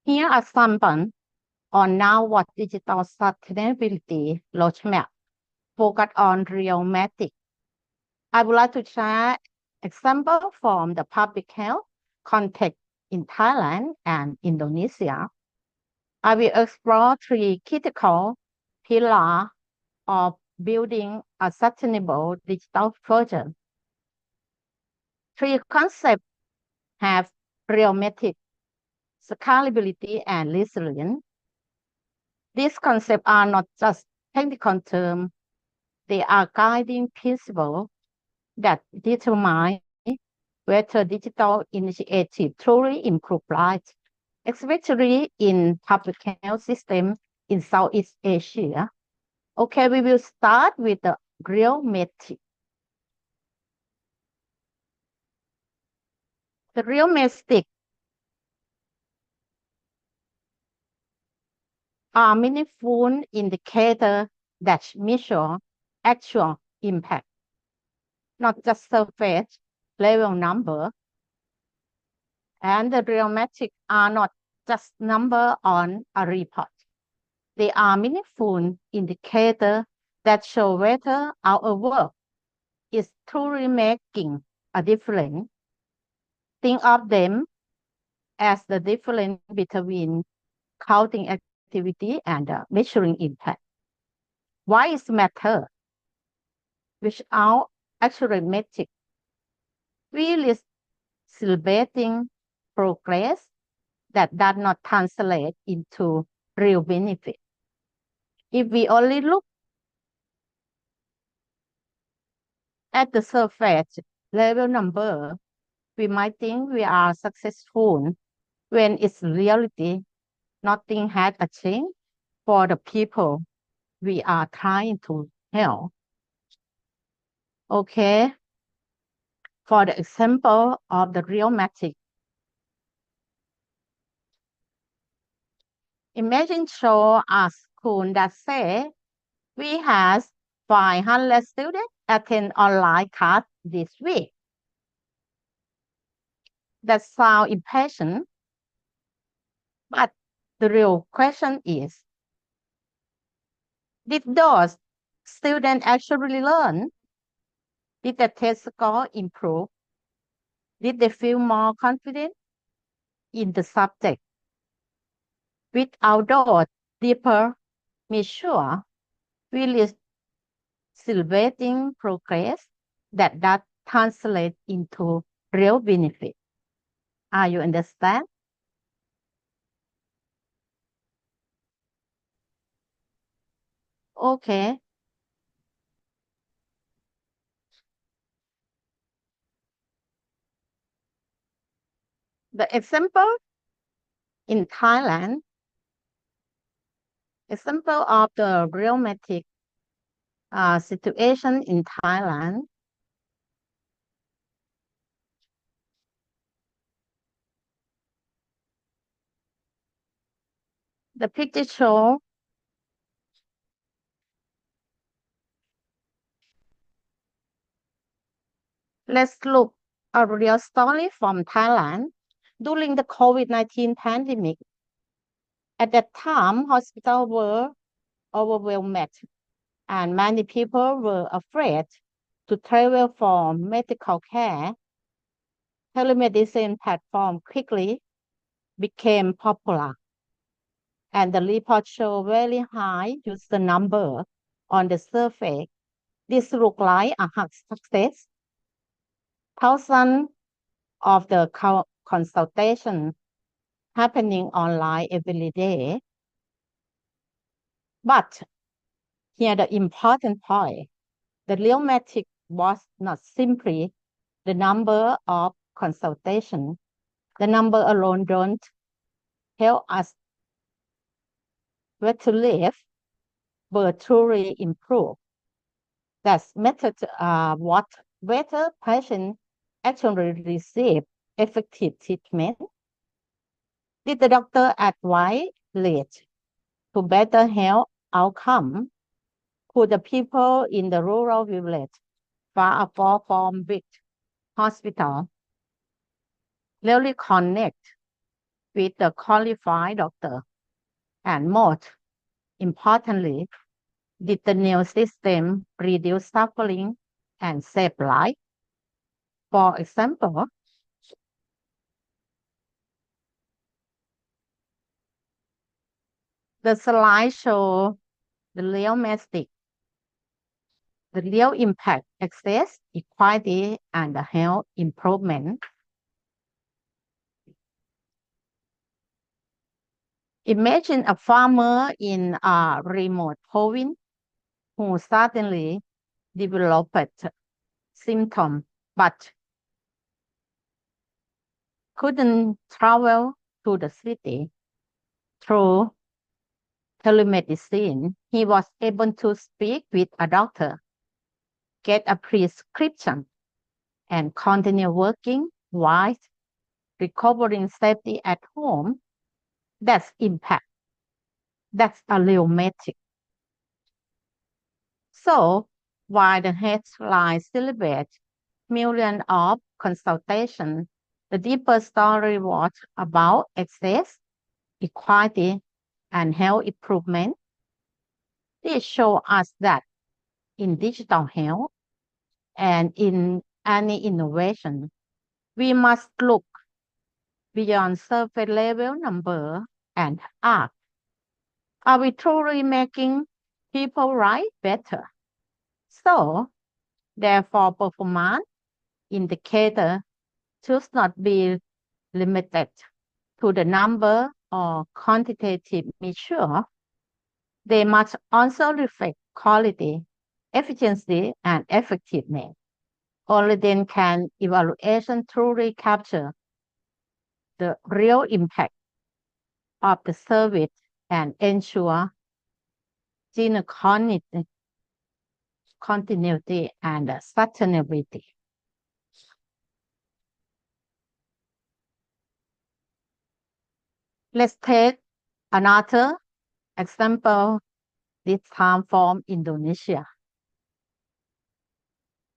Here are samples on now what digital sustainability roadmap focus on real message. I would like to share example from the public health context in Thailand and Indonesia. I will explore three critical pillars of building a sustainable digital future. Three concepts have real message, scalability, and resilience. These concepts are not just technical terms, they are guiding principles that determine whether digital initiatives truly improve lives, especially in public health systems in Southeast Asia. Okay, we will start with the real message. The real message are meaningful indicators that measure actual impact, not just surface level number. And the real metrics are not just number on a report. They are meaningful indicators that show whether our work is truly making a difference. Think of them as the difference between counting activity and measuring impact. Why is matter? Without accurate metrics, we risk celebrating progress that does not translate into real benefit. If we only look at the surface level number, we might think we are successful when in reality, nothing has changed for the people we are trying to help. Okay. For the example of the real matrix, imagine show a school that say we have 500 students attend online class this week. That sounds impatient, but the real question is, did those students actually learn? Did the test score improve? Did they feel more confident in the subject? Without those deeper measure, really celebrating progress that translate into real benefit. Are you understand? Okay. The example in Thailand, example of the realistic situation in Thailand. The picture show let's look a real story from Thailand during the COVID-19 pandemic. At that time, hospitals were overwhelmed and many people were afraid to travel for medical care. Telemedicine platform quickly became popular, and the report showed very high user number on the surface. This looked like a hard success. Thousands of the consultations happening online every day. But here the important point, the real metric was not simply the number of consultations. The number alone don't help us where to live, but truly improve. That's method what whether patient actually receive effective treatment. Did the doctor advise lead to better health outcome? Could the people in the rural village far from big hospital really connect with the qualified doctor? And most importantly, did the new system reduce suffering and save life? For example, the slide show the real message, the real impact, access, equality, and the health improvement. Imagine a farmer in a remote province who suddenly developed symptoms but couldn't travel to the city. Through telemedicine, he was able to speak with a doctor, get a prescription, and continue working while recovering safety at home. That's impact. That's a real metric. So, while the headline celebrates millions of consultations, the deeper story was about access, equality, and health improvement. This shows us that in digital health and in any innovation, we must look beyond surface level number and ask, are we truly making people right better? So, therefore, performance indicator should not be limited to the number or quantitative measure. They must also reflect quality, efficiency, and effectiveness. Only then can evaluation truly capture the real impact of the service and ensure continuity and sustainability. Let's take another example, this time from Indonesia.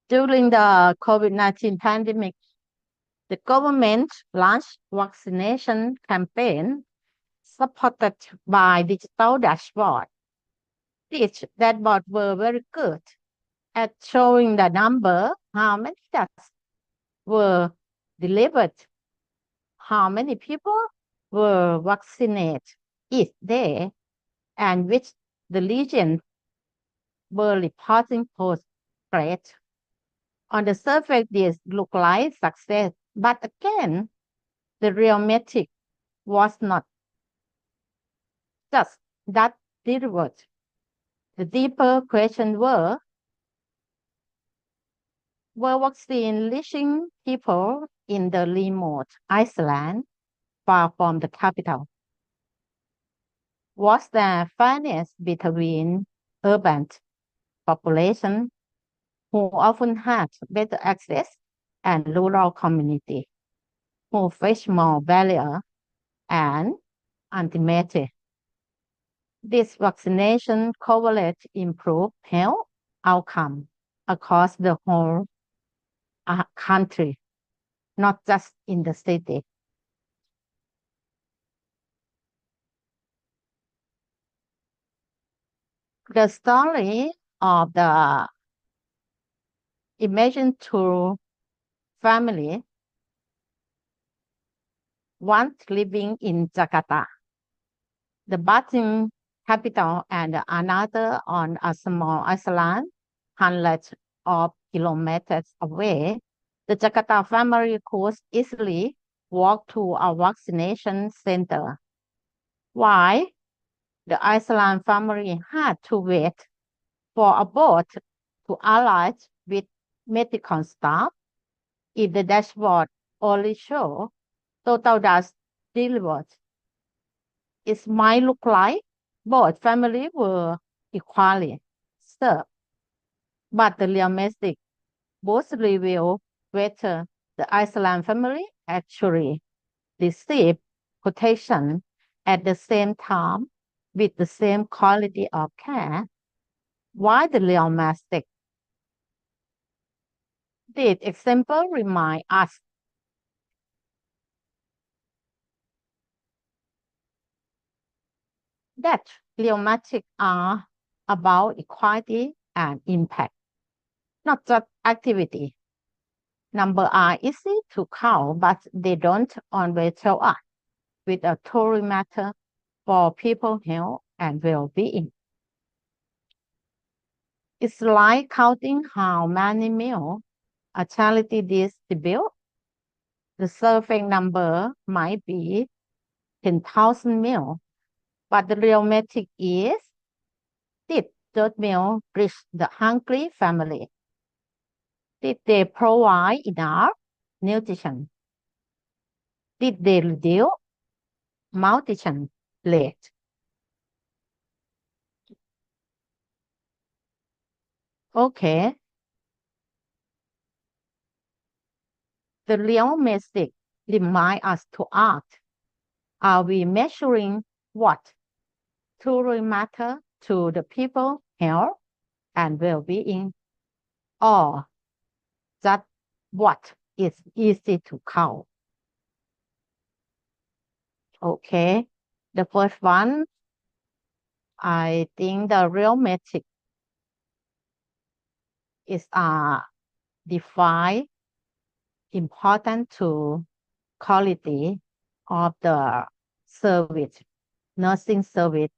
During the COVID-19 pandemic, the government launched vaccination campaign supported by digital dashboard. These dashboards were very good at showing the number, how many tests were delivered, how many people were vaccinated each day, and which the region were reporting post rate. On the surface, this looked like success, but again, the real metric was not just that delivered. The deeper question were vaccine reaching people in the remote island far from the capital? Was there fairness between urban population who often had better access and rural community who face more barrier? And ultimately, this vaccination coverage improved health outcome across the whole country, not just in the city. The story of the Imagine Two family, one living in Jakarta, the bustling capital, and another on a small island hundreds of kilometers away. The Jakarta family could easily walk to a vaccination center. Why? The Iceland family had to wait for a boat to arrive with medical staff. If the dashboard only show total dose delivered, it might look like both families were equally served. But the real message both reveal whether the Iceland family actually received protection at the same time with the same quality of care. Why the real message? This example remind us that real metrics are about equality and impact, not just activity. Numbers are easy to count, but they don't always tell us with a truly matter for people's health and well-being. It's like counting how many meals a charity distributes. The survey number might be 10,000 meals, but the real metric is, did those meals reach the hungry family? Did they provide enough nutrition? Did they reduce malnutrition rate? Okay. The real message reminds us to ask, are we measuring what truly matters to the people's health and well-being, or just what is easy to count? Okay, the first one, I think the real metric is define important to quality of the service, nursing service.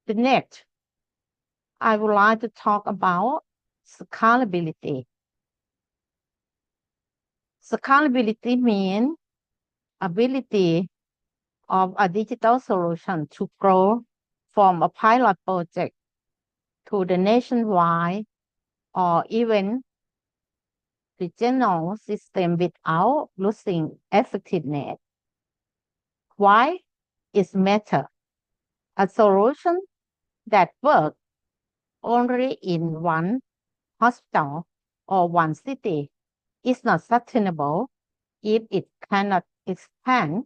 The next, I would like to talk about scalability. Scalability means ability of a digital solution to grow from a pilot project to the nationwide or even regional system without losing effectiveness. Why it matters? A solution that works only in one hospital or one city is not sustainable if it cannot expand.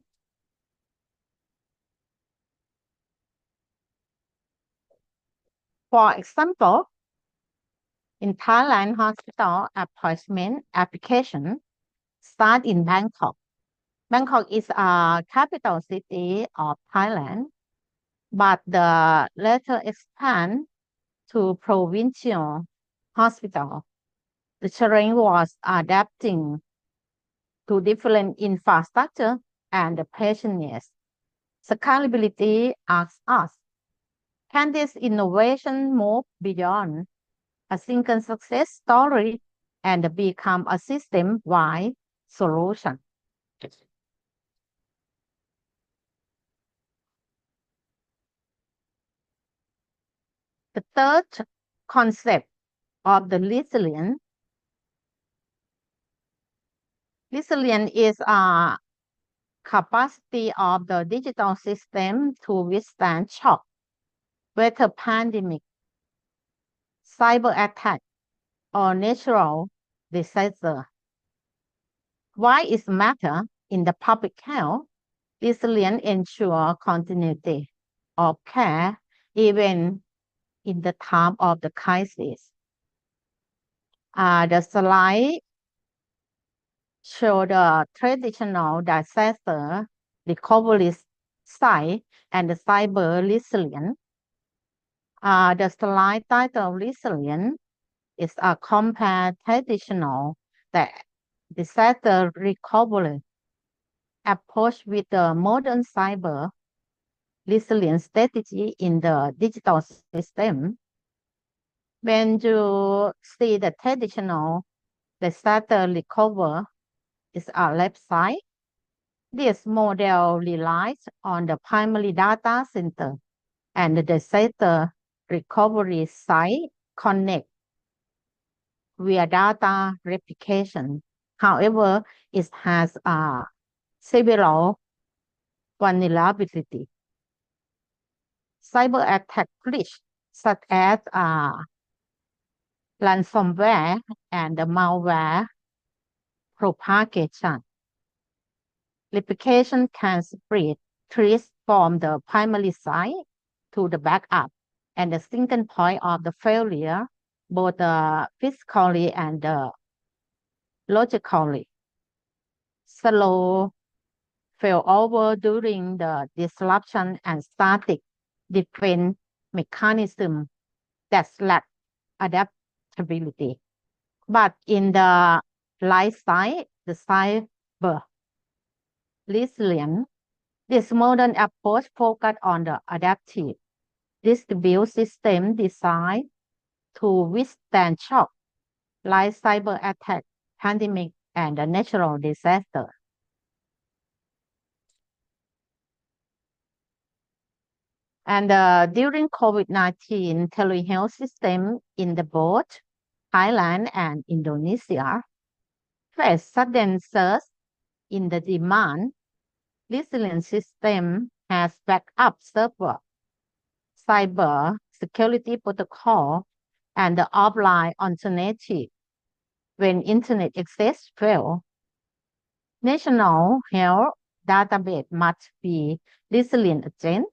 For example, in Thailand, hospital appointment application start in Bangkok. Bangkok is a capital city of Thailand, but the later expand to provincial hospital. The terrain was adapting to different infrastructure and the patient needs. Scalability asks us, can this innovation move beyond a single success story and become a system-wide solution? The third concept of the resilience is a capacity of the digital system to withstand shock, whether pandemic, cyber attack, or natural disaster. Why is matter in the public health? Resilience ensure continuity of care even in the time of the crisis. The slide show the traditional disaster recovery site and the cyber resilience. The slide title Resilience is a compared traditional disaster recovery approach with the modern cyber resilience strategy in the digital system. When you see the traditional disaster recovery is our left side, this model relies on the primary data center and the disaster recovery site connect via data replication. However, it has several vulnerability. Cyber attack risk such as ransomware and the malware propagation. Replication can spread threats from the primary site to the backup, and the single point of the failure, both physically and logically. Slow failover during the disruption and static defense mechanism that lack adaptability. But in the light side, the cyber resilience, this modern approach focuses on the adaptive distributed system designed to withstand shock like cyber attack, pandemic, and a natural disaster. And during COVID-19, telehealth system in the both Thailand and Indonesia faced sudden surge in the demand. Resilient system has backup server, cyber security protocol, and the offline alternative when internet access fails. National health database must be resilient against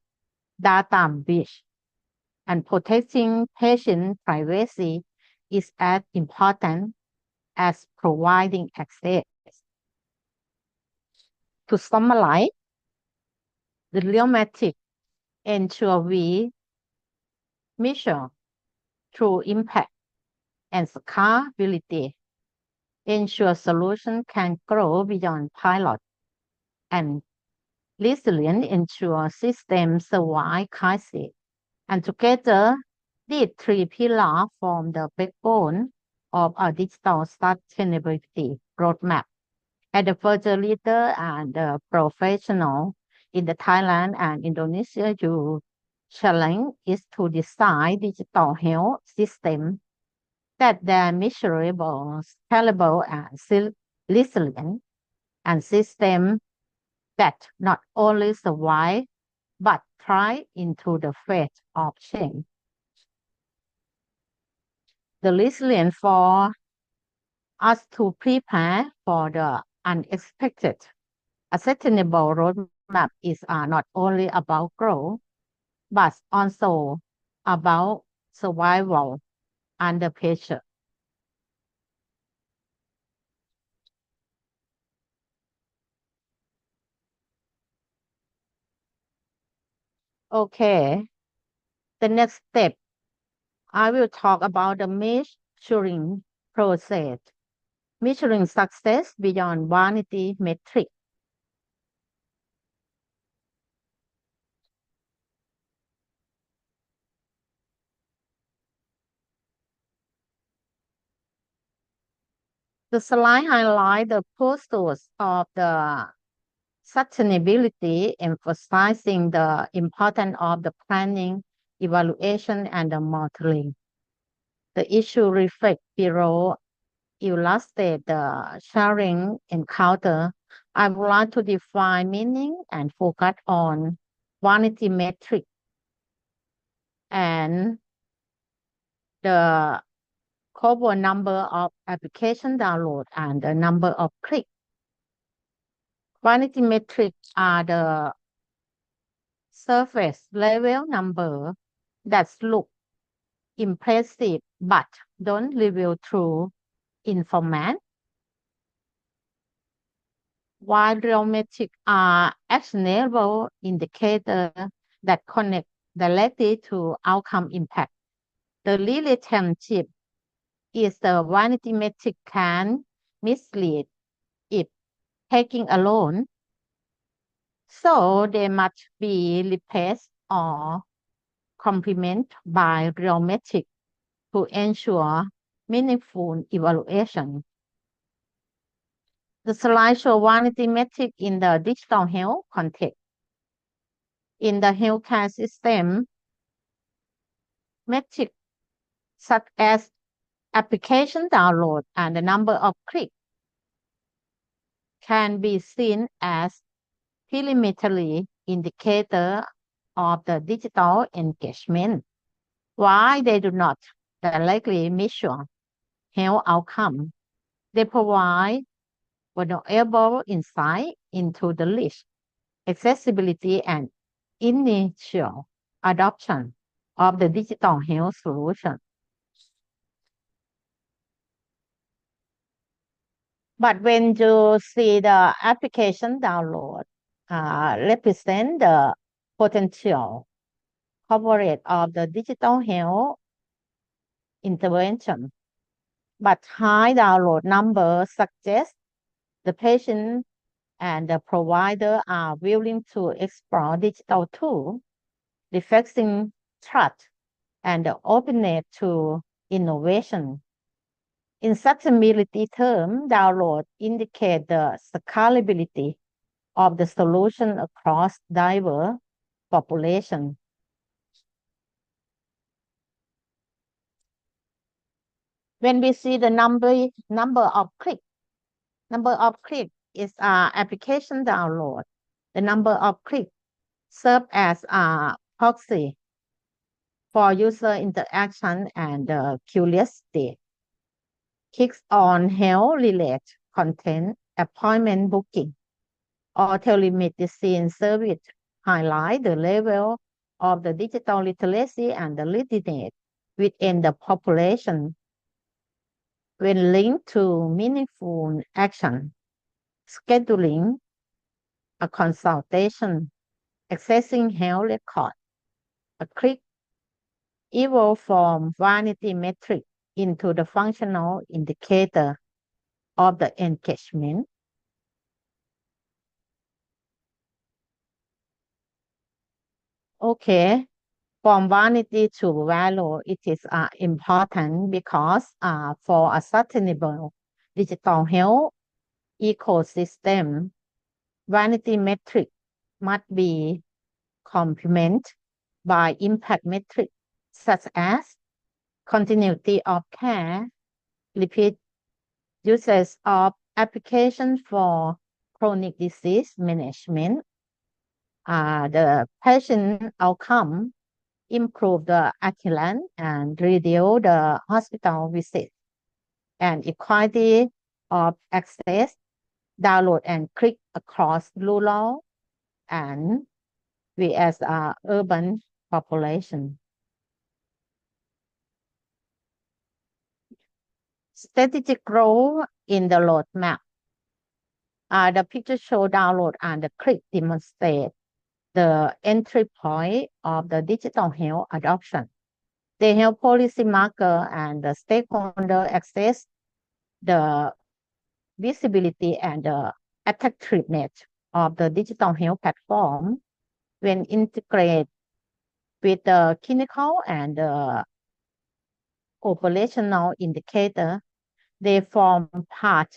data breach, and protecting patient privacy is as important as providing access. To summarize, the Realmatic ensure we measure through impact and scalability, ensure solution can grow beyond pilot, and resilient ensure systems survive crisis. And together, these three pillars form the backbone of a digital sustainability roadmap. As a further leader and a professional in the Thailand and Indonesia, your challenge is to design digital health systems that are measurable, scalable, and resilient, and systems that not only survive but thrive into the face of change. The resilience for us to prepare for the unexpected. A sustainable roadmap is not only about growth, but also about survival under pressure. Okay, the next step, I will talk about the measuring process, measuring success beyond vanity metric. The slide highlights the postures of the sustainability, emphasizing the importance of the planning, evaluation, and the modeling. The issue reflects below illustrate the sharing encounter. I would like to define meaning and focus on vanity metric and the cover number of application download and the number of clicks. Vanity metrics are the surface level number that look impressive but don't reveal true information, while real metrics are actionable indicators that connect directly to outcome impact. The relationship is the vanity metric can mislead if taken alone, so they must be replaced or complemented by real metric to ensure meaningful evaluation. The slide shows vanity metric in the digital health context. In the healthcare system, metrics such as application download and the number of clicks can be seen as preliminary indicator of the digital engagement. While they do not directly measure health outcome, they provide valuable insight into the reach, accessibility, and initial adoption of the digital health solution. But when you see the application download represent the potential coverage of the digital health intervention, but high download numbers suggest the patient and the provider are willing to explore digital tools, reflecting trust and the openness to innovation. In sustainability terms, download indicate the scalability of the solution across diverse populations. When we see the number of clicks is application download. The number of clicks serve as a proxy for user interaction and curiosity. Clicks on health-related content, appointment booking, or telemedicine service highlight the level of the digital literacy and the readiness within the population. When linked to meaningful action, scheduling a consultation, accessing health record, a click evolve from vanity metric into the functional indicator of the engagement. Okay, from vanity to value, it is important because for a sustainable digital health ecosystem, vanity metric must be complemented by impact metrics such as continuity of care, repeat uses of applications for chronic disease management, the patient outcome, improve the adherence and reduce the hospital visit, and equality of access, download and click across rural and we as a urban population. Strategic role in the roadmap. The picture show download and the click demonstrate the entry point of the digital health adoption. They help policymaker and the stakeholder access the visibility and the effectiveness of the digital health platform when integrated with the clinical and operational indicator. They form part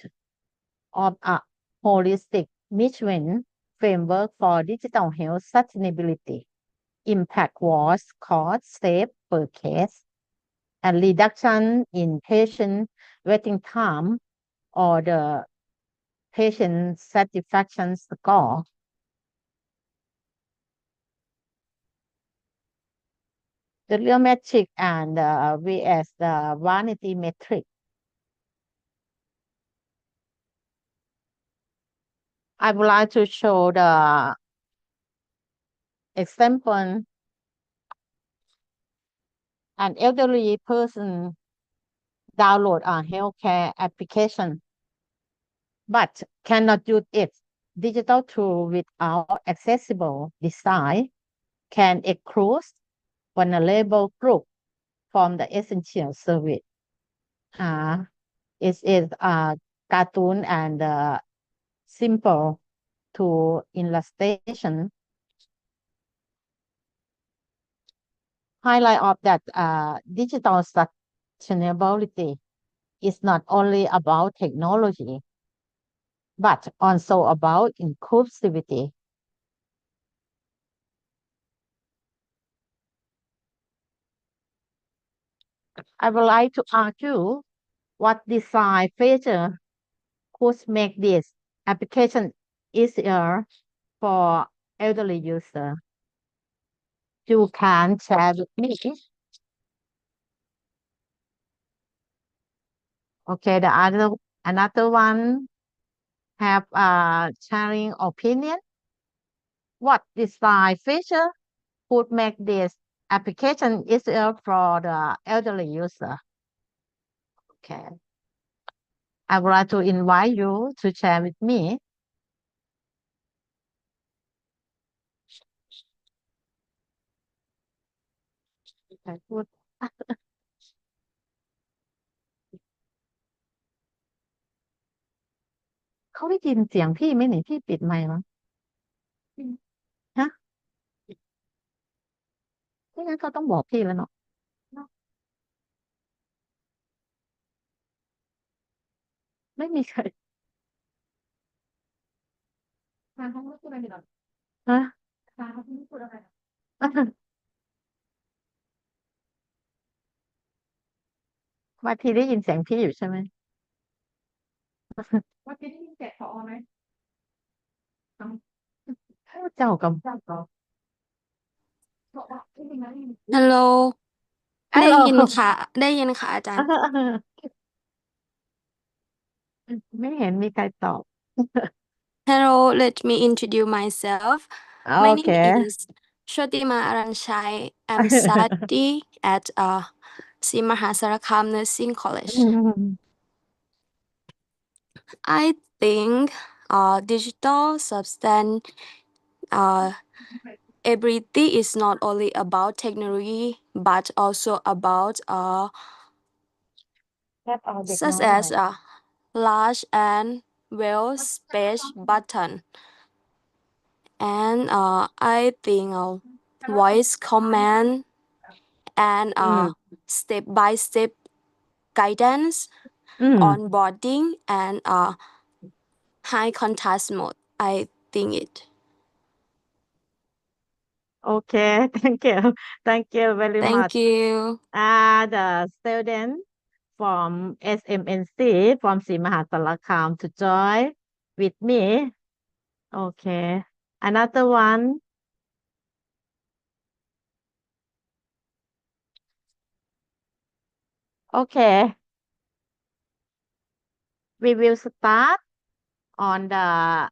of a holistic measurement framework for digital health sustainability. Impact was cost saved per case and reduction in patient waiting time or the patient satisfaction score. The real metric and vs the vanity metric. I would like to show the example. An elderly person download a healthcare application, but cannot use its digital tool without accessible design, can exclude vulnerable group from the essential service. It is a cartoon and simple to illustration. Highlight of that digital sustainability is not only about technology, but also about inclusivity. I would like to argue what design feature could make this application easier for elderly user. You can share with me. Okay, another one have a sharing opinion. What design feature could make this application easier for the elderly user? Okay. I would like to invite you to share with me. Okay, good. เขาได้ยินเสียงพี่ไหมนี่พี่ปิดไมค์มั้งฮะไม่งั้นเขาต้องบอกพี่แล้วเนาะไม่มีใครเขาไม่พูดอะไรหรอกฮะเขาไม่พูดอะไรว่าพี่ได้ยินเสียงพี่อยู่ใช่ไหมว่าพี่ได้ยินเสียงผอไหมเจ้ากับเจ้าก็ ฮัลโหล ฮัล ได้ โหล ยินค่ะ ได้ยินค่ะอาจารย์ ไม่เห็นมีใครตอบ Hello, let me introduce myself. My โอเค name is Shotima Aranchai. I'm study at Simaha Sarakham Nursing College. I think digital substance ability is not only about technology but also about such as large and well spaced button. And I think voice command and step-by-step guidance, onboarding, and high contrast mode. I think it. Okay, thank you very Thank much. you. The student from SMNC from Simaha Sarakham to join with me. Okay, another one. Okay. We will start on the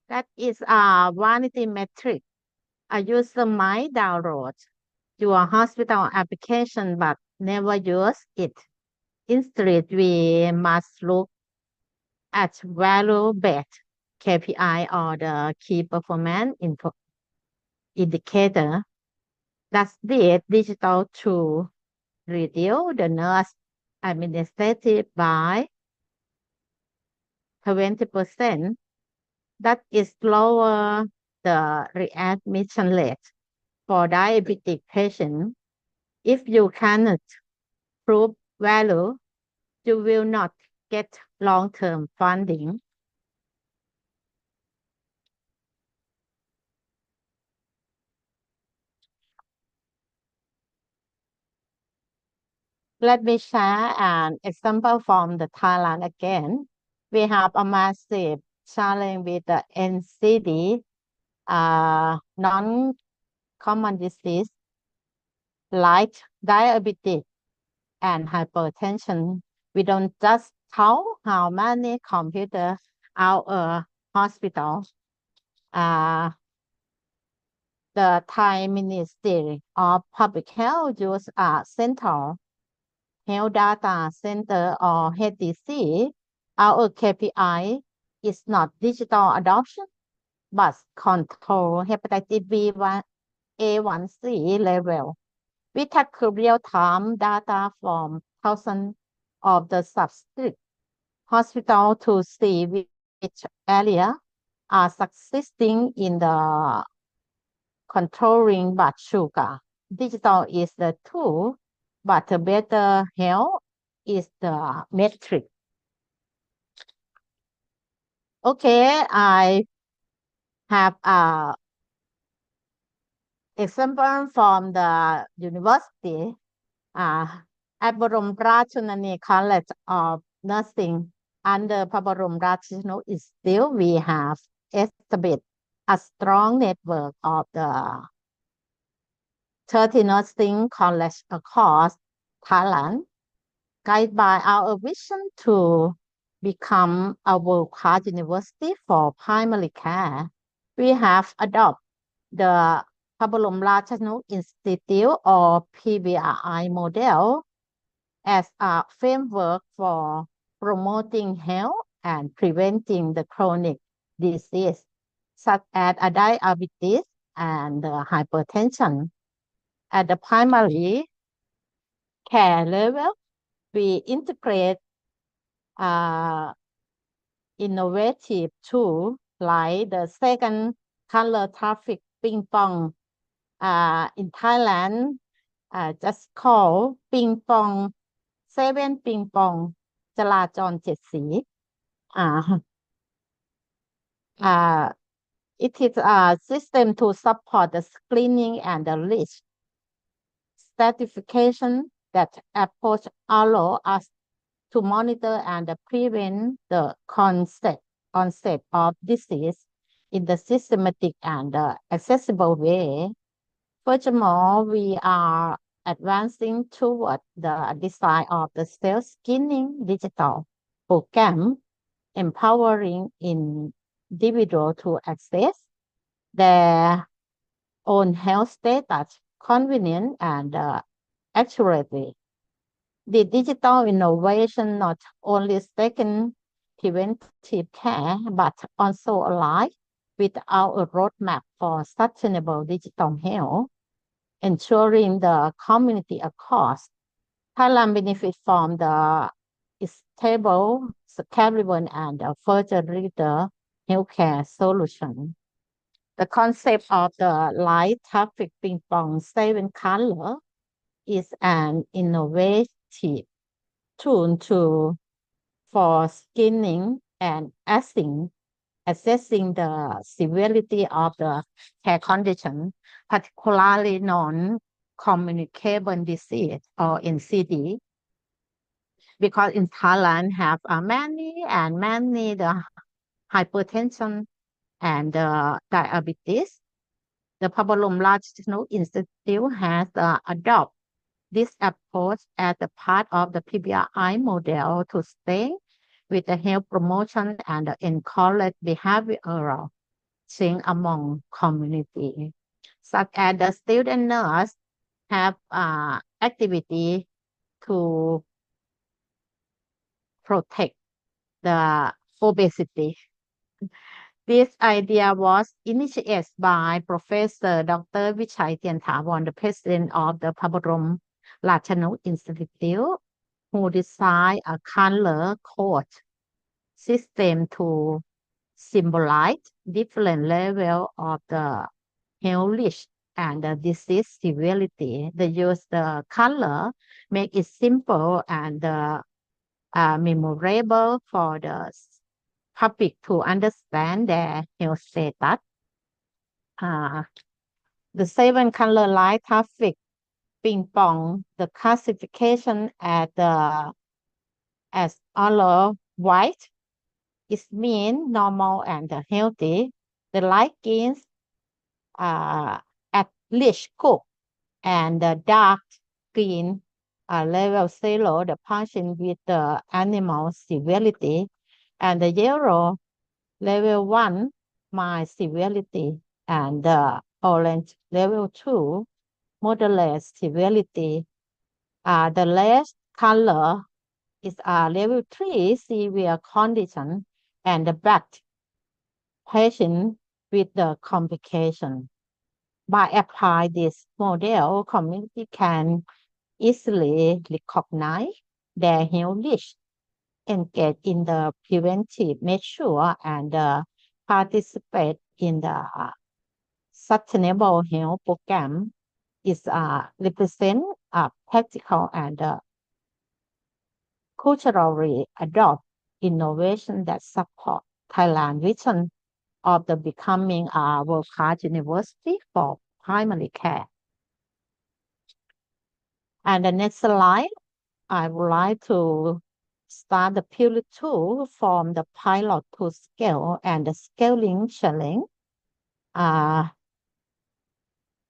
that is a vanity metric. A user might download your hospital application but never use it. Instead, we must look at value-based KPI or the key performance indicator. Does this digital tool reduce the nurse administrative by 20%? That is lower the readmission rate for diabetic patients. If you cannot prove value, you will not get long-term funding. Let me share an example from the Thailand again. We have a massive challenge with the NCD, non-common disease like diabetes and hypertension. We don't just count how many computers our hospital. The Thai Ministry of Public Health use a Central Health Data Center or HDC. Our KPI is not digital adoption, but control hepatitis B1 A1C level. We track real-time data from thousands of the subscript hospitals to see which area are succeeding in the controlling blood sugar. Digital is the tool, but a better health is the metric. Okay, I have a example from the university at Bharom Ratchanani College of Nursing under Bharom Ratchanani Institute. We have established a strong network of the 30 nursing colleges across Thailand, guided by our vision to become a world-class university for primary care. We have adopted the Bharom Ratchanani Institute or PBRI model as a framework for promoting health and preventing the chronic disease such as diabetes and hypertension. At the primary care level, we integrate innovative tools like the second color traffic ping pong. In Thailand, just call ping pong 7 ping pong จราจร7 สี It is a system to support the screening and the risk stratification that approach allow us to monitor and prevent the onset of disease in the systematic and accessible way. Furthermore, we are advancing toward the design of the self-screening digital program, empowering individuals to access their own health status conveniently and accurately. The digital innovation not only strengthens preventive care, but also aligns with our roadmap for sustainable digital health, ensuring the community across Thailand benefit from the stable, scalable, and further reader healthcare solution. The concept of the light traffic ping pong 7 color is an innovative tool for screening and assessing the severity of the care condition, particularly non-communicable disease or NCD, because in Thailand have many the hypertension and diabetes. The Bharom Ratchanani Institute has adopted this approach as a part of the PBRI model to stay with the health promotion and encourage behavioral change among community, such as the student nurse have activity to protect the obesity. This idea was initiated by Professor Dr. Vichai Tiantavorn, the president of the Pabarom Lachanuk Institute, who designed a color code system to symbolize different levels of the health risk and the disease severity. They use the color, make it simple and memorable for the public to understand their health status. The 7 color light traffic ping pong, the classification as color white is mean, normal, and healthy. The light greens at least cook, and the dark green level 0, the patient with the animal severity, and the yellow level 1, mild severity, and the orange level 2, moderate severity. The last color is level 3, severe condition, and the black patient with the complication. By applying this model, community can easily recognize their health risk, engage in the preventive measure, and participate in the sustainable health program. Is represent practical and culturally adopt innovation that support Thailand vision of the becoming a world-class university for primary care. And the next slide, I would like to start the pilot 2 from the pilot to scale and the scaling challenge.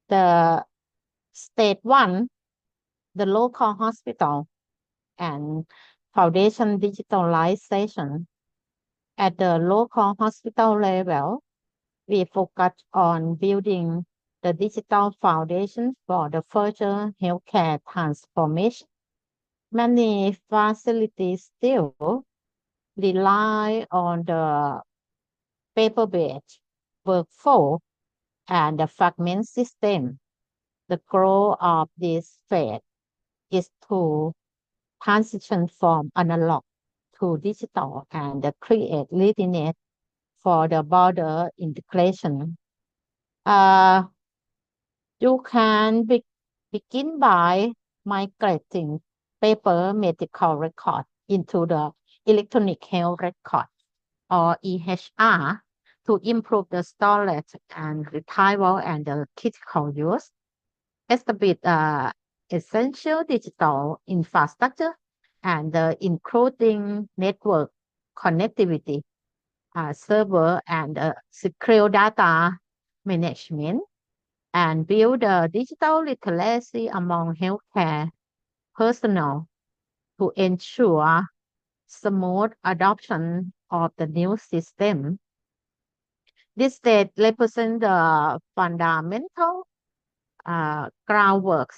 The stage 1, the local hospital and foundation digitalization. At the local hospital level, we focus on building the digital foundation for the further healthcare transformation. Many facilities still rely on the paper-based workflow and the fragment system. The goal of this phase is to transition from analog to digital and create readiness for the border integration. You can begin by migrating paper medical record into the electronic health record or EHR to improve the storage and retrieval and the critical use. Establish essential digital infrastructure and including network connectivity, server and secure data management, and build digital literacy among healthcare personnel to ensure smooth adoption of the new system. This stage represents the fundamental groundwork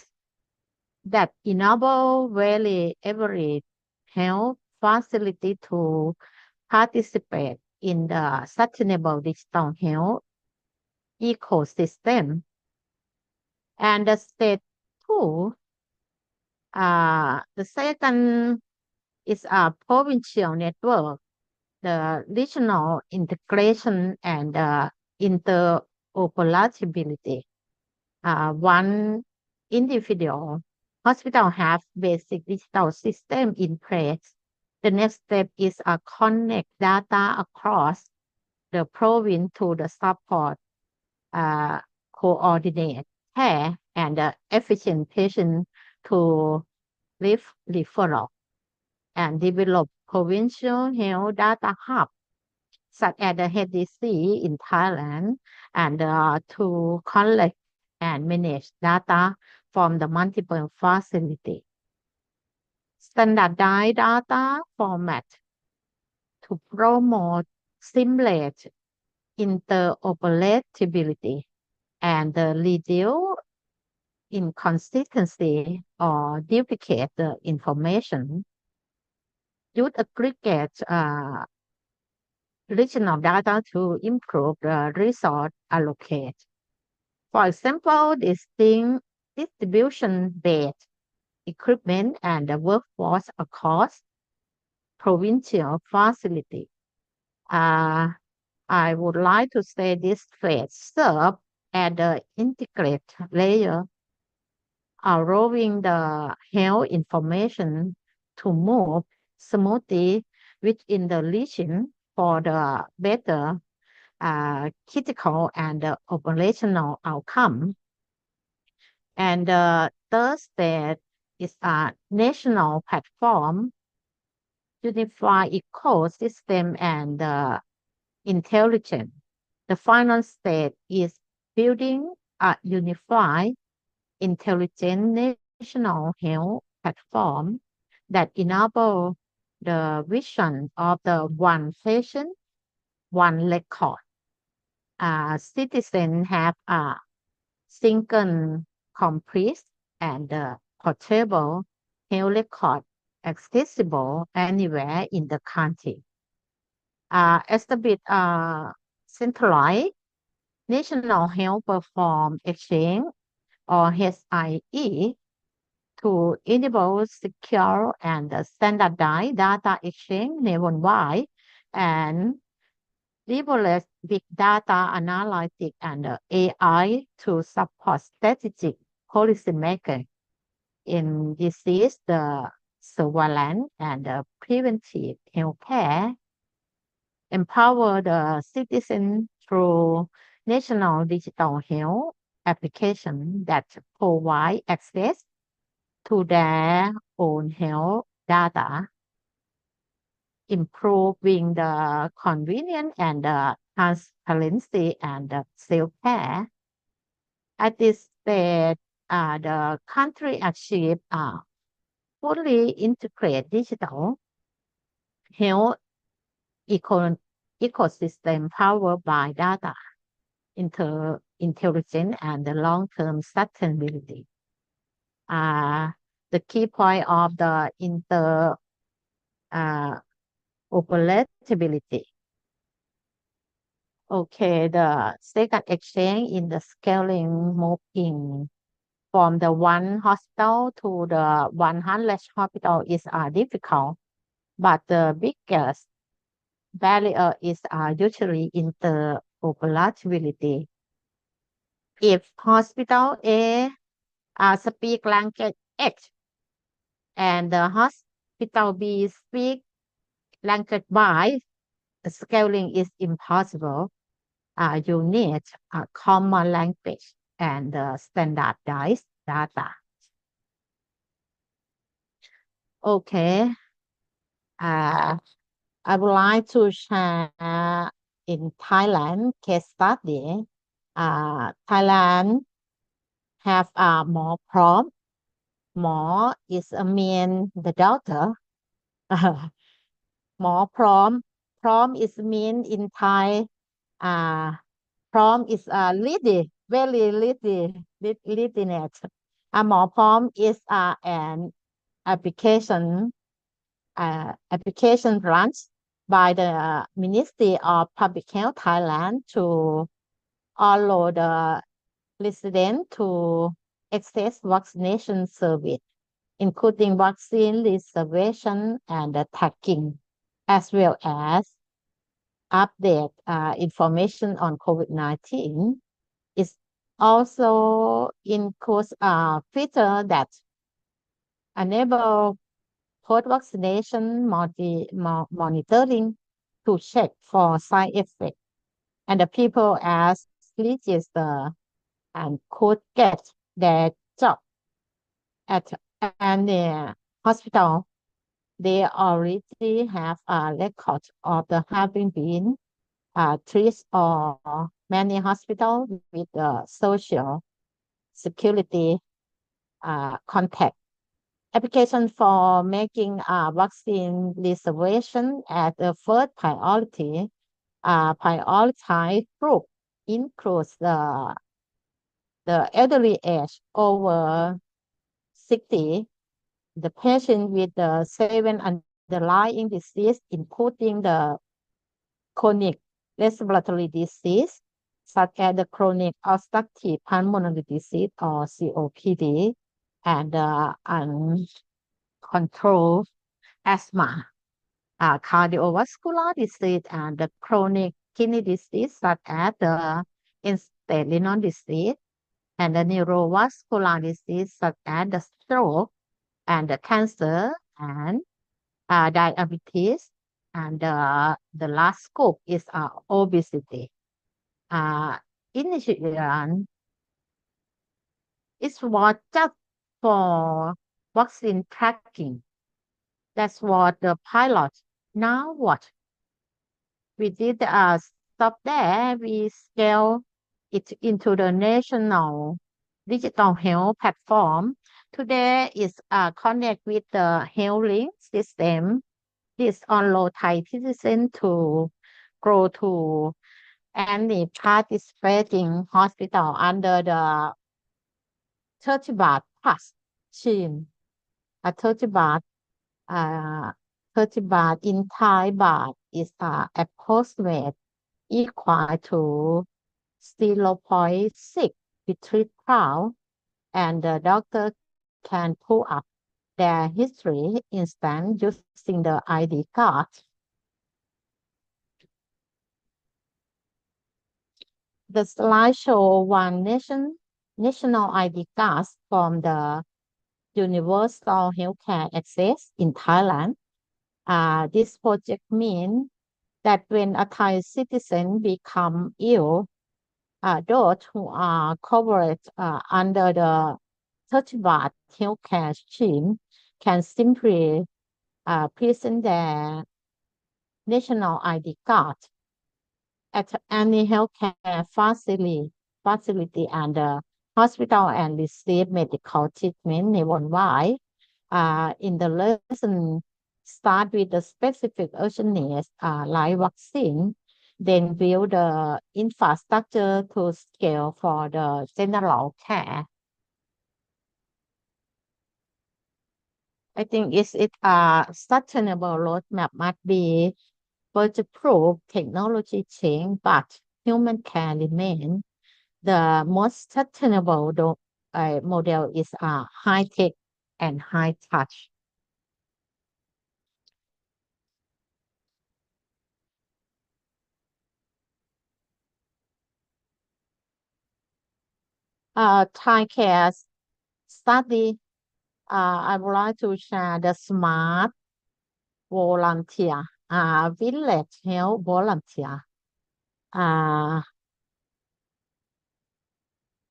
that enable really every health facility to participate in the sustainable digital health ecosystem. And the stage 2, the second is a provincial network, the regional integration and interoperability. One individual hospital have basic digital system in place. The next step is a connect data across the province to the support, coordinate care and efficient patient to referral and develop provincial health data hub such as the HDC in Thailand and to collect and manage data from the multiple facility. Standardized data format to promote seamless interoperability and reduce inconsistency or duplicate the information. Use aggregate regional data to improve the resource allocate. For example, distribution-based equipment and the workforce across provincial facility. I would like to say this phase serve as the integrate layer, allowing the health information to move smoothly within the region for the better critical and operational outcome. And the third step is a national platform, unified ecosystem and intelligence. The final step is building a unified, intelligent national health platform that enable the vision of the one patient, one record. Citizens have a single, complete, and portable health record accessible anywhere in the country. Establish a centralized National Health Perform Exchange or HIE to enable secure and standardized data exchange nationwide and leverage big data analytics and AI to support strategic policymaking in disease, the surveillance and preventive healthcare. Empower the citizen through national digital health application that provide access to their own health data, improving the convenience and the transparency and the self-care. At this stage, the country achieved fully integrated digital health ecosystem powered by data, intelligence, and the long-term sustainability. The key point of the interoperability. Okay, the second exchange in the scaling moving from the one hospital to the 100 hospital is difficult, but the biggest barrier is usually interoperability. If hospital A speak language X and the hospital B speak language Y, scaling is impossible. You need a common language and standardized data. Okay. I would like to share in Thailand case study. Thailand have more prom. More is mean the daughter. More prom. Prom is mean in Thai. Prom is lady, very ladynet. More prom is an application launched by the Ministry of Public Health Thailand to allow the resident to access vaccination service, including vaccine reservation and tracking, as well as update information on COVID-19. It also includes a feature that enable post-vaccination monitoring to check for side effects. And the people as register and could get their job at any hospital. They already have a record of the having been treated or many hospitals with social security contact. Application for making vaccine reservation as the first priority. Prioritized group includes the elderly age over 60, the patient with the 7 underlying disease, including the chronic respiratory disease, such as the chronic obstructive pulmonary disease or COPD, and uncontrolled asthma, cardiovascular disease, and the chronic kidney disease, such as the end-stage renal disease, and the neurovascular disease, such as the stroke, and the cancer, and diabetes, and the last group is obesity. Initially, it was just for vaccine tracking. That's what the pilot. Now what? We did stop there. We scale it into the national digital health platform. Today is connect with the HealthLink system. This allows Thai citizens to go to any participating hospital under the 30 baht plus scheme. 30 baht, 30 baht in Thai baht is approximate equal to 0.6 British pound, and the doctor can pull up their history instant using the ID card. The slide show one national ID cards from the Universal Healthcare Access in Thailand. This project means that when a Thai citizen become ill, those who are covered under the 30 baht healthcare scheme can simply present their national ID card at any healthcare facility and hospital and receive medical treatment nationwide. In the lesson, start with the specific urgent needs like vaccine, then build the infrastructure to scale for the general care. I think it's a sustainable roadmap must be future-proof technology change, but human can remain. The most sustainable model is high-tech and high-touch. Thai care study. I would like to share the smart volunteer, village health volunteer.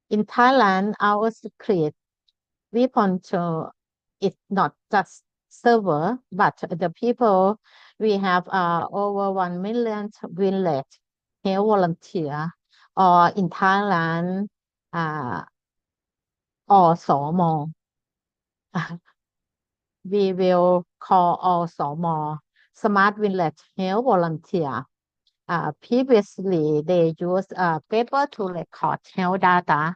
In Thailand, our secret weapon to it's not just server, but the people. We have over 1 million village health volunteer, or in Thailand, OSM. We will call OSM, Smart Village Health Volunteer. Previously, they used paper to record health data.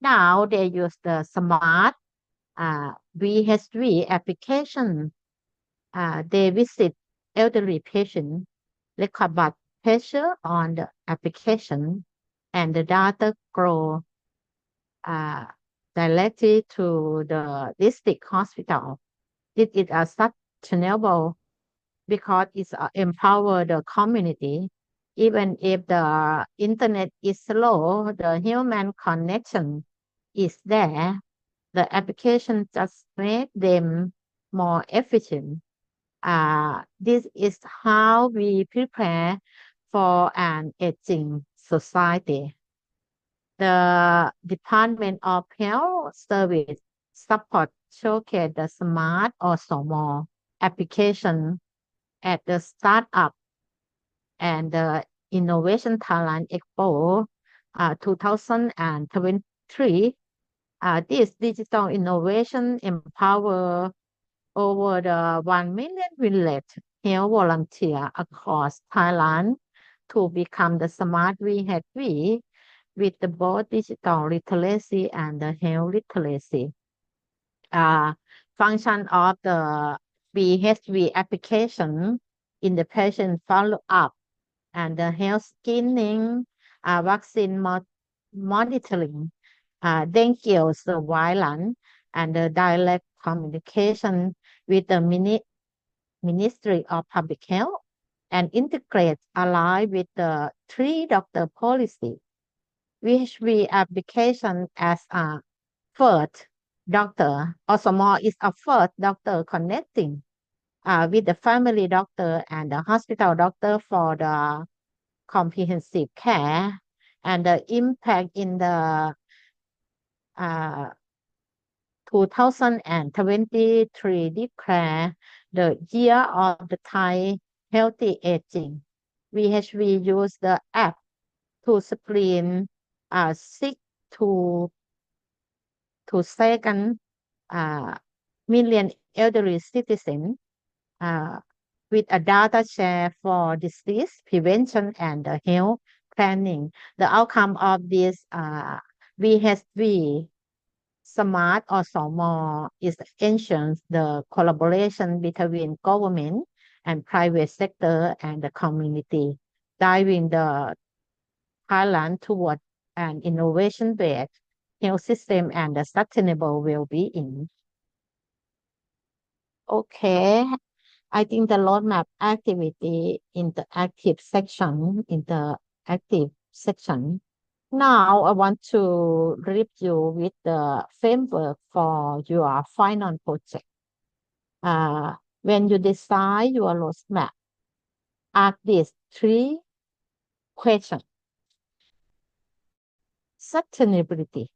Now they use the smart VHV application. They visit elderly patients, record blood pressure on the application, and the data go directly to the district hospital. This is sustainable because it empowers the community. Even if the internet is slow, the human connection is there. The application just makes them more efficient. This is how we prepare for an aging society. The Department of Health Service support showcase the smart or small application at the startup and the Innovation Thailand Expo 2023. This digital innovation empower over the 1 million village health volunteer across Thailand to become the smart VHV with the both digital literacy and the health literacy. Function of the BHV application in the patient follow-up and the health screening, vaccine monitoring, dengue surveillance, and the direct communication with the Ministry of Public Health and integrate align with the 3-doctor policy, which we application as a first doctor. Also more is a first doctor connecting with the family doctor and the hospital doctor for the comprehensive care, and the impact in the 2023 declare the year of the Thai healthy aging. VHV use the app to screen 6 to 7 million elderly citizens with a data share for disease prevention and health planning. The outcome of this VHV Smart or SOMO is ensures the collaboration between government and private sector and the community, driving the Thailand toward an innovation-based health system and the sustainable well-being. Okay, I think the roadmap activity in the active section, Now I want to leave you with the framework for your final project. When you design your roadmap, ask these 3 questions. Sustainability.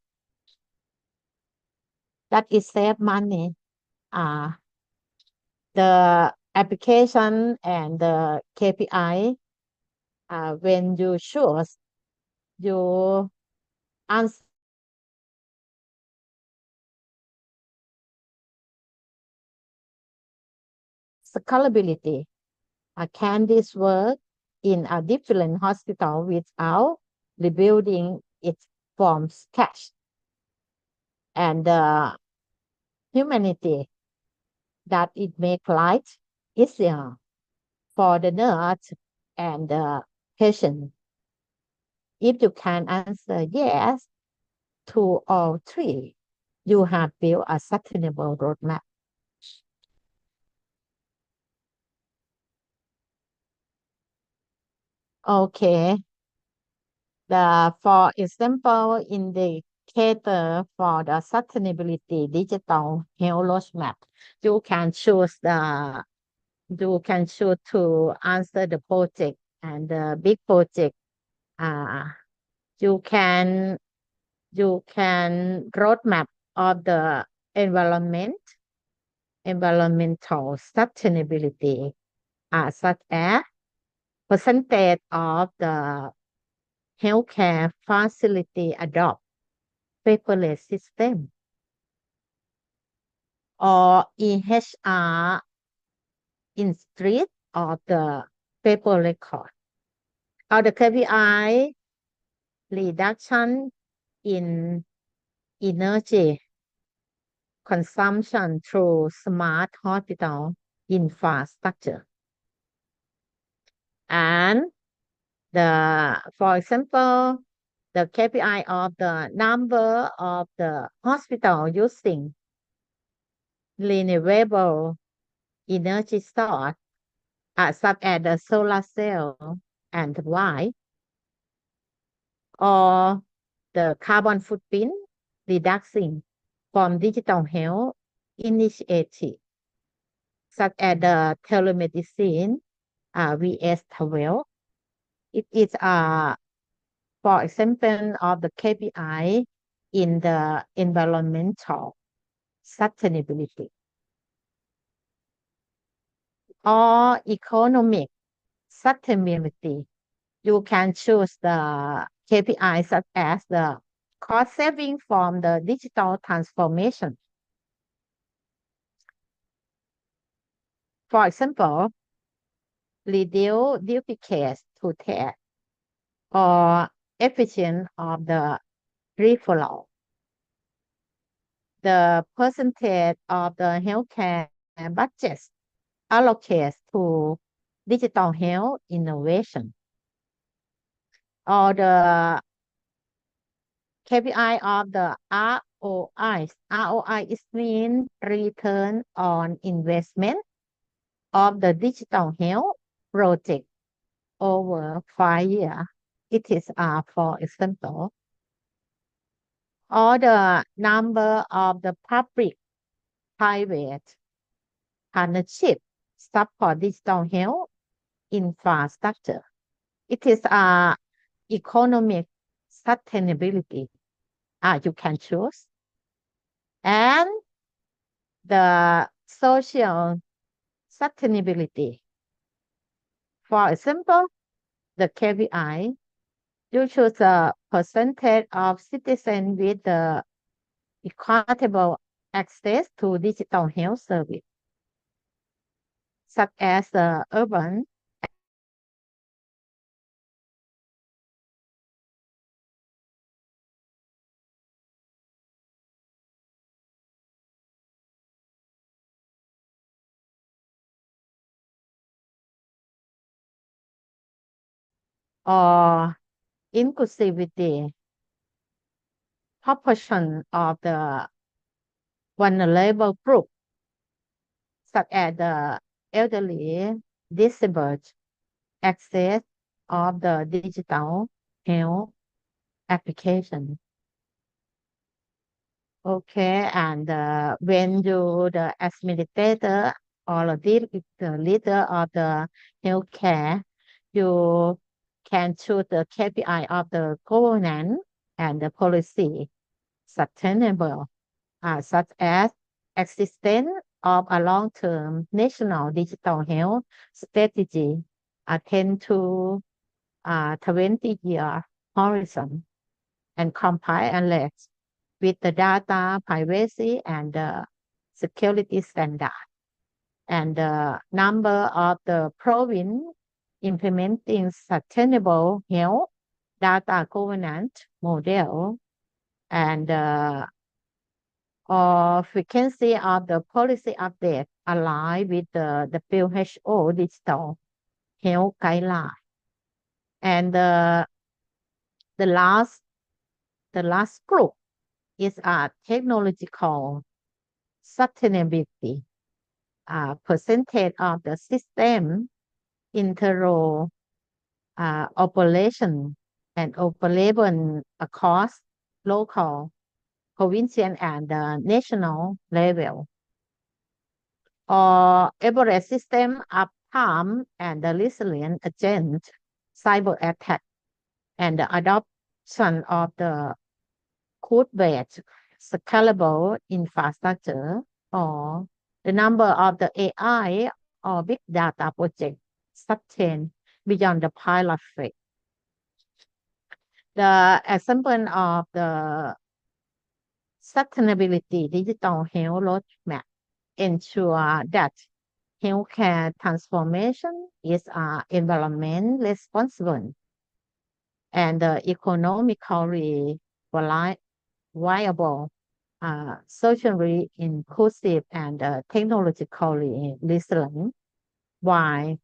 That is save money. The application and the KPI, when you choose, you answer scalability. Can this work in a different hospital without rebuilding it from scratch? And humanity, that it make life easier for the nurse and the patient. If you can answer yes to all 3, you have built a sustainable roadmap. Okay. For example, indicator for the sustainability digital health roadmap, you can choose to answer the project and the big project. You can roadmap of the environmental sustainability, such as percentage of the healthcare facility adopt paperless system, or EHR instead of the paper record, or the KPI reduction in energy consumption through smart hospital infrastructure. And for example, the KPI of the number of the hospital using renewable energy source, such as the solar cell and wind, or the carbon footprint reduction from digital health initiative, such as the telemedicine, VS12. It is for example of the KPI in the environmental sustainability, or economic sustainability. You can choose the KPI such as the cost saving from the digital transformation. For example, reduce duplicates to test or efficient of the referral. The percentage of the healthcare budgets allocated to digital health innovation, or the KPI of the ROI. ROI is mean return on investment of the digital health project over 5 years. It is for example, or the number of the public-private partnership support digital health infrastructure. It is economic sustainability. You can choose. And the social sustainability. For example, the KPI, you choose a percentage of citizens with the equitable access to digital health service, such as the urban or inclusivity, proportion of the vulnerable group, such as the elderly, disabled, access of the digital health application. Okay, and when you, the administrator or the leader of the healthcare, you can choose the KPI of the governance and the policy sustainable, such as existence of a long-term national digital health strategy, 10 to 20-year horizon, and compliant with the data privacy and security standard, and the number of the province implementing sustainable health data governance model, and or frequency of the policy update aligned with the WHO digital health guideline. And the last group is technological sustainability, percentage of the system internal operation and operable across local, provincial, and national level, or average system uptime and the resilient against cyber attack, and the adoption of the cloud-based scalable infrastructure, or the number of the AI or big data projects sustained beyond the pilot phase. The example of the sustainability digital health roadmap ensure that healthcare transformation is environment responsible and economically viable, socially inclusive, and technologically resilient, while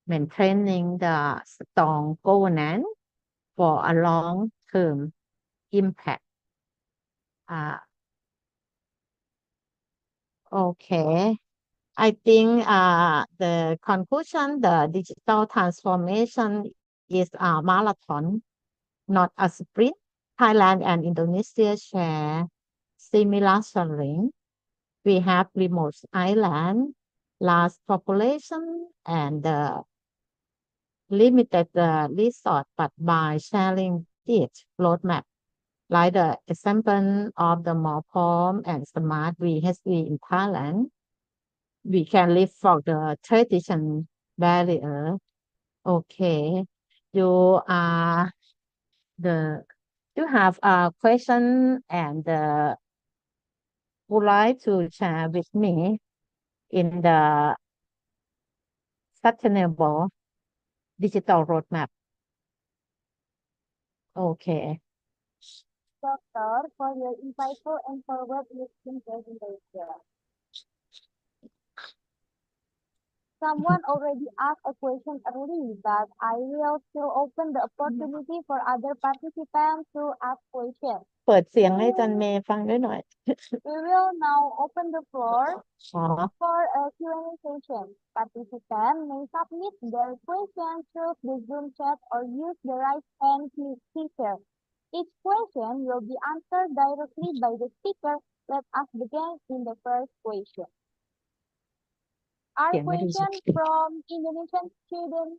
maintaining the strong governance for a long-term impact. Okay, I think the conclusion, the digital transformation is a marathon, not a sprint. Thailand and Indonesia share similar challenge. We have remote island, large population, and limited resource, but by sharing this roadmap, like the example of the Morpom and Smart VHV in Thailand, we can live for the tradition barrier. Okay, you are the you have a question and would like to share with me in the sustainable digital roadmap? Okay. Doctor, for your insightful and forward-looking presentation. Someone already asked a question early, but I will still open the opportunity for other participants to ask questions. เปิดเสียงให้อาจันเมย์ฟังด้วยหน่อย We will now open the floor อ๋อ for a Q&A session. Participants may submit their questions through the Zoom chat or use the right hand feature. Each question will be answered directly by the speaker. Let us begin in the first question. Our question from Indonesian student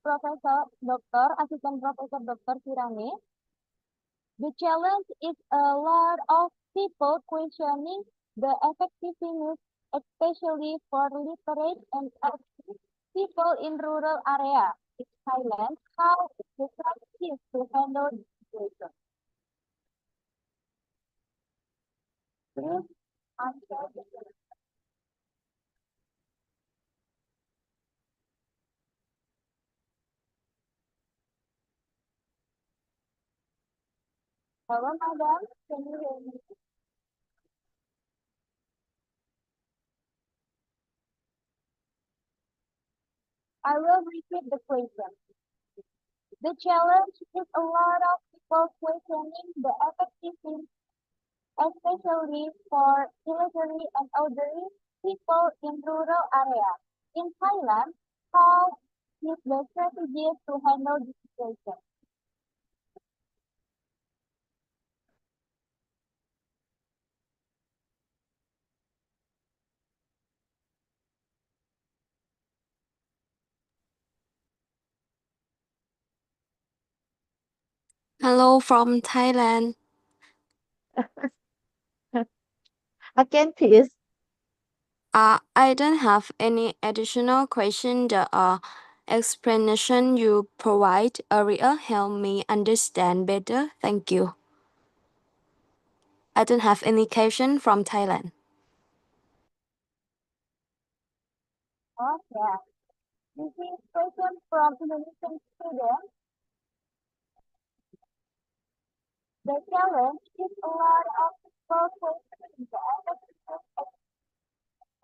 Professor Dr. Assistant Professor Dr. Kirane. The challenge is a lot of people questioning the effectiveness, especially for literate and elderly people in rural area in Thailand. How the strategy is to handle the situation? Please answer the question. Hello, madam. Can you hear me? I will repeat the question. The challenge is a lot of people questioning the effectiveness, especially for elderly and elderly people in rural areas. In Thailand, how is the strategy to handle the situation? Hello from Thailand. Again, please. I don't have any additional question. The explanation you provide earlier help me understand better. Thank you. I don't have any question from Thailand. Okay. This is question from Indonesian student. The challenge is a lot of people questioning the effectiveness,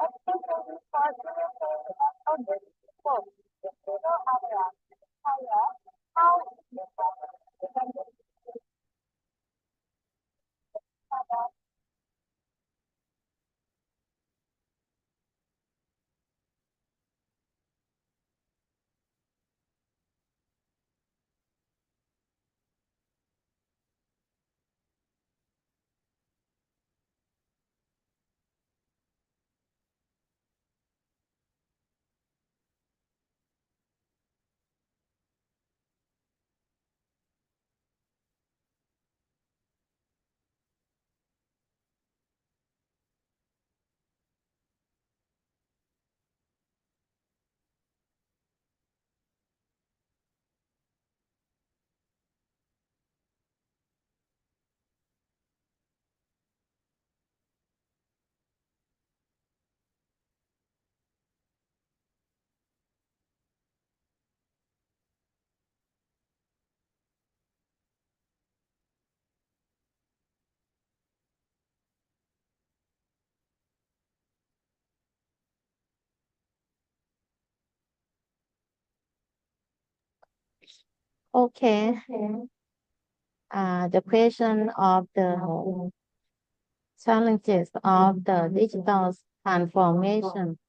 especially for elderly and elderly people in rural areas. In Thailand, how is the strategy to handle the situation? Okay. The question of the challenges of the digital transformation.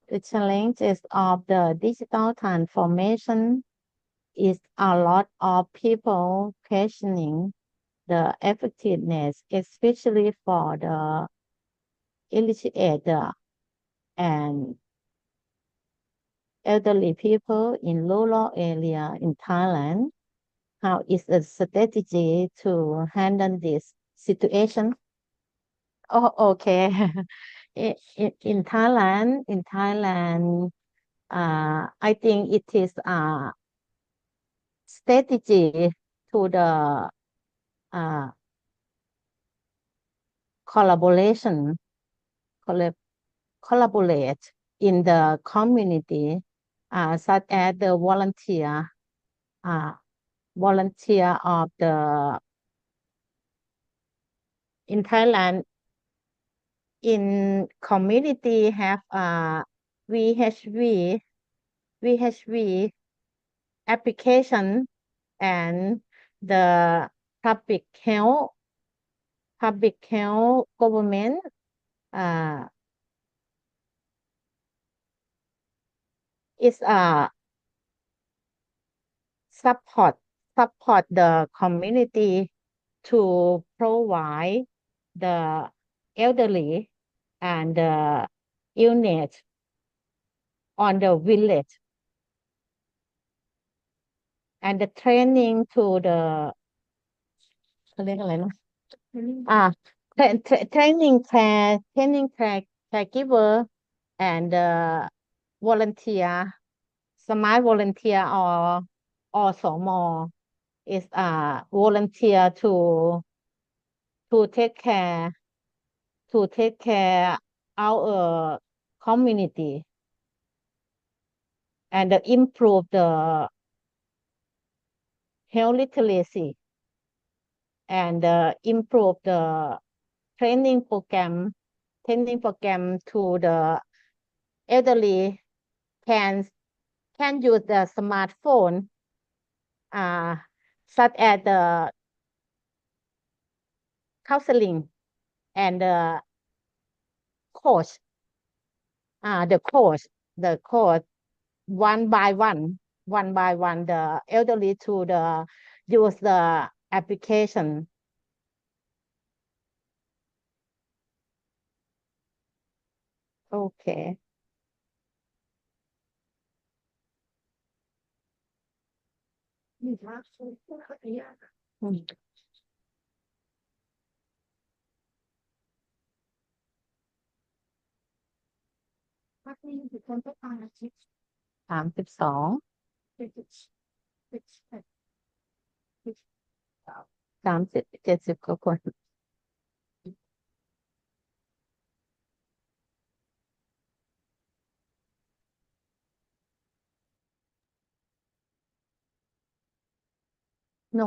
The challenges of the digital transformation is a lot of people questioning the effectiveness, especially for the illiterate and elderly people in rural area in Thailand. How is the strategy to handle this situation? Oh, okay. In Thailand, I think it is a strategy to the collaboration, collaborate in the community, such as the volunteer of the in Thailand in community have VHV application and the public health government is support the community to provide the elderly and the unit on the village and the training to the เขาเรียกอะไรนะtraining caregiver and volunteer smart volunteer or SOMO is volunteer to take care our community and improve the health literacy and improve the training program to the elderly can use the smartphone such as the counseling and the coach one by one the elderly to the use the application. Okay. $32 30 กว่าคนโน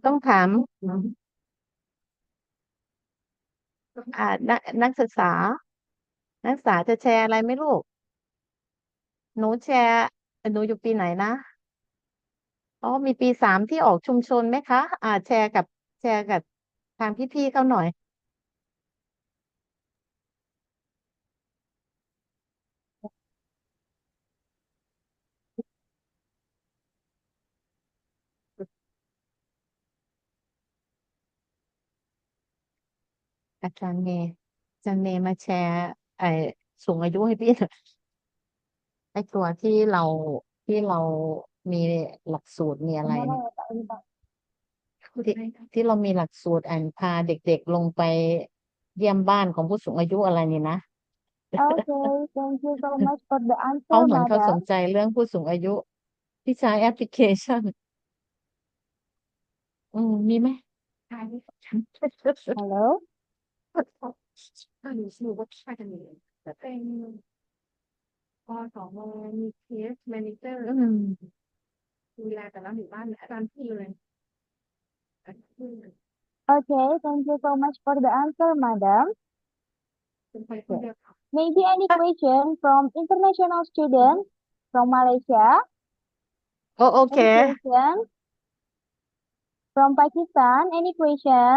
ต้องถามนักศึกษาจะแชร์อะไรไหมลูกหนูแชร์หนูอยู่ปีไหนนะมีปี 3ที่ออกชุมชนไหมคะแชร์กับทางพี่ๆเขาหน่อยอาจารย์เมย์มาแชร์สูงอายุให้พี่หน่อยไอ้ตัวที่เรามีหลักสูตรมีอะไรเนี่ยที่เรามีหลักสูตรพาเด็กๆลงไปเยี่ยมบ้านของผู้สูงอายุอะไรนี่นะ Okay, thank you so much for the เขา answer, เหมือนเขาส madam. นใจเรื่องผู้สูงอายุที่ใช้แอปพลิเคชันมีไหม Hello. ปสมมีเคสแมเนเจอร์ดูแลแต่ละหมู่บ้านอาจารย์พี่เลย Okay, thank you so much for the answer, madam. เป็นไปคนเดียว Maybe any question from international students from Malaysia? Any okay question? From Pakistan, any question?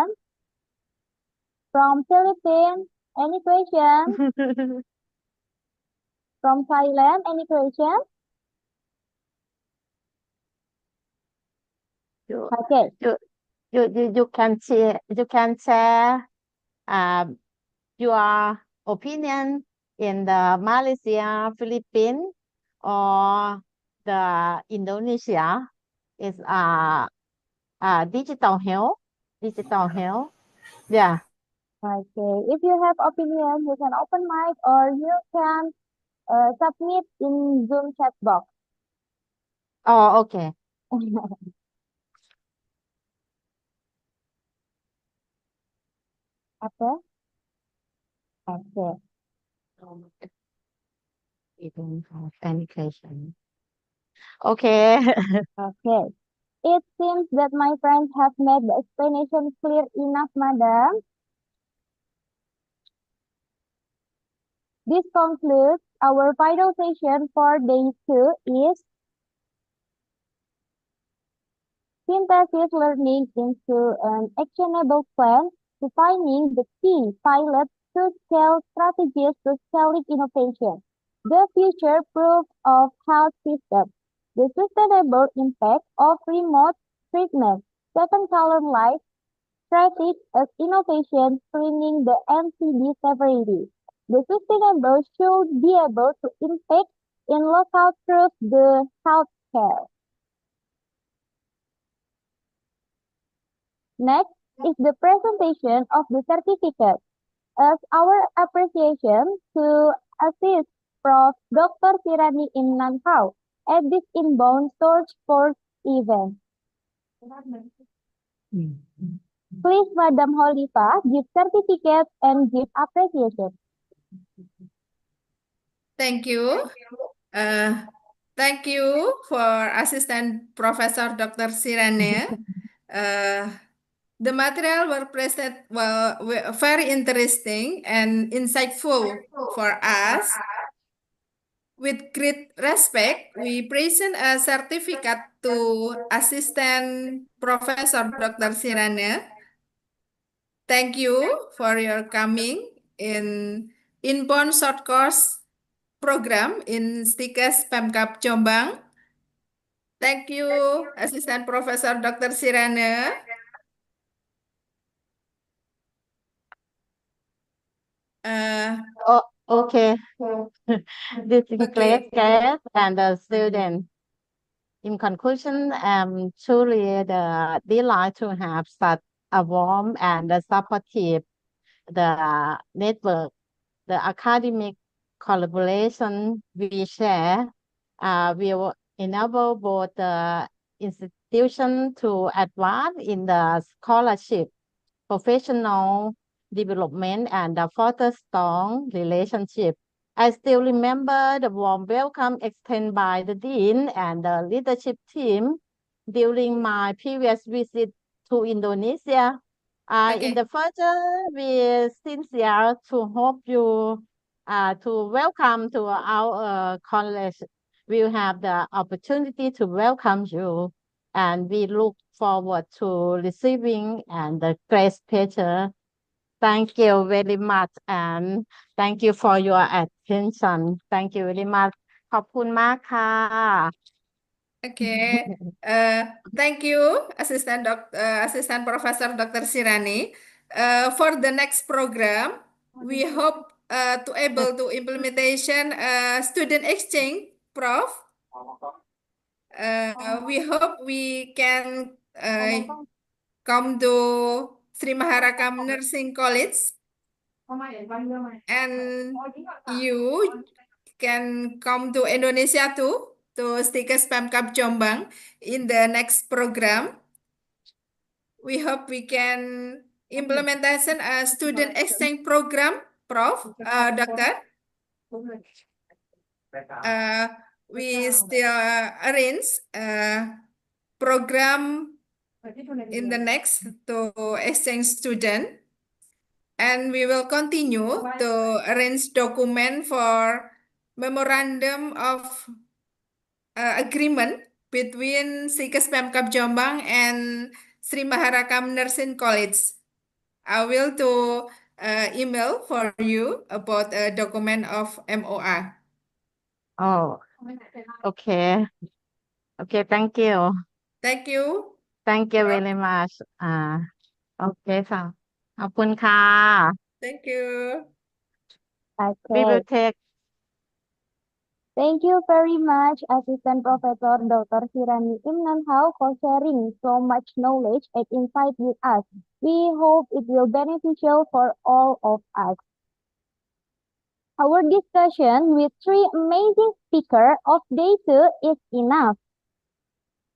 From Philippines, any question? From Thailand, any question? Okay. you can share your opinion in the Malaysia, Philippines, or the Indonesia is digital health. Yeah. Okay. If you have opinion, you can open mic or you can submit in Zoom chat box. Oh, okay. Apa? Okay. We don't have any question. Okay. Okay. It seems that my friends have made the explanation clear enough, madam. This concludes our final session for day 2 is synthesis learning into an actionable plan, defining the key pilot to scale strategies to scaling innovation, the future proof of health systems, the sustainable impact of remote treatment, 7-color life, traffic as innovation screening the NCD severity. The sustainable should be able to impact in local through the healthcare. Next is the presentation of the certificate. As our appreciation to assist Prof. Dr. Sirani Imnanhao at this inbound search force event. Please, Madam Holifa, give certificate and give appreciation. Thank you. Thank you for Assistant Professor Dr. Sirane. The material were very interesting and insightful for us. With great respect, we present a certificate to Assistant Professor Dr. Sirane. Thank you for your coming in inbound short course program in Stikes Pemkab Jombang. Thank you, Assistant Professor Dr. Sirane. Oh, okay. Distinguished guests and the students. In conclusion, I'm truly delighted to have such a warm and supportive the network, the academic collaboration we share will enable both the institution to advance in the scholarship, professional development, and foster strong relationship. I still remember the warm welcome extended by the dean and the leadership team during my previous visit to Indonesia. In the future, we sincere to hope you to welcome to our college. We'll have the opportunity to welcome you, and we look forward to receiving and the great pleasure. Thank you very much, and thank you for your attention. Thank you very much. ขอบคุณมากค่ะ Okay. Thank you, Assistant Professor Dr. Sirani. For the next program, we hope to able to implementation student exchange, Prof. We hope we can come to Sri Maharakam Nursing College, and you can come to Indonesia too, to Stikes Pemkab Jombang in the next program. We hope we can implementation a student exchange program, Prof. Doctor. We still arrange program in the next to exchange student, and we will continue to arrange document for memorandum of agreement between Stikes Pemkab Jombang and Sri Maharakam Nursing College. I will to email for you about a document of MOA. Oh, okay. Okay, thank you. Thank you. Thank you very much.โอเคค่ะ ขอบคุณค่ะ Thank you. We Okay. will take Thank you very much, Assistant Professor Dr. Sirani Imnanhao, for sharing so much knowledge and insight with us. We hope it will beneficial for all of us. Our discussion with three amazing speakers of day 2 is enough.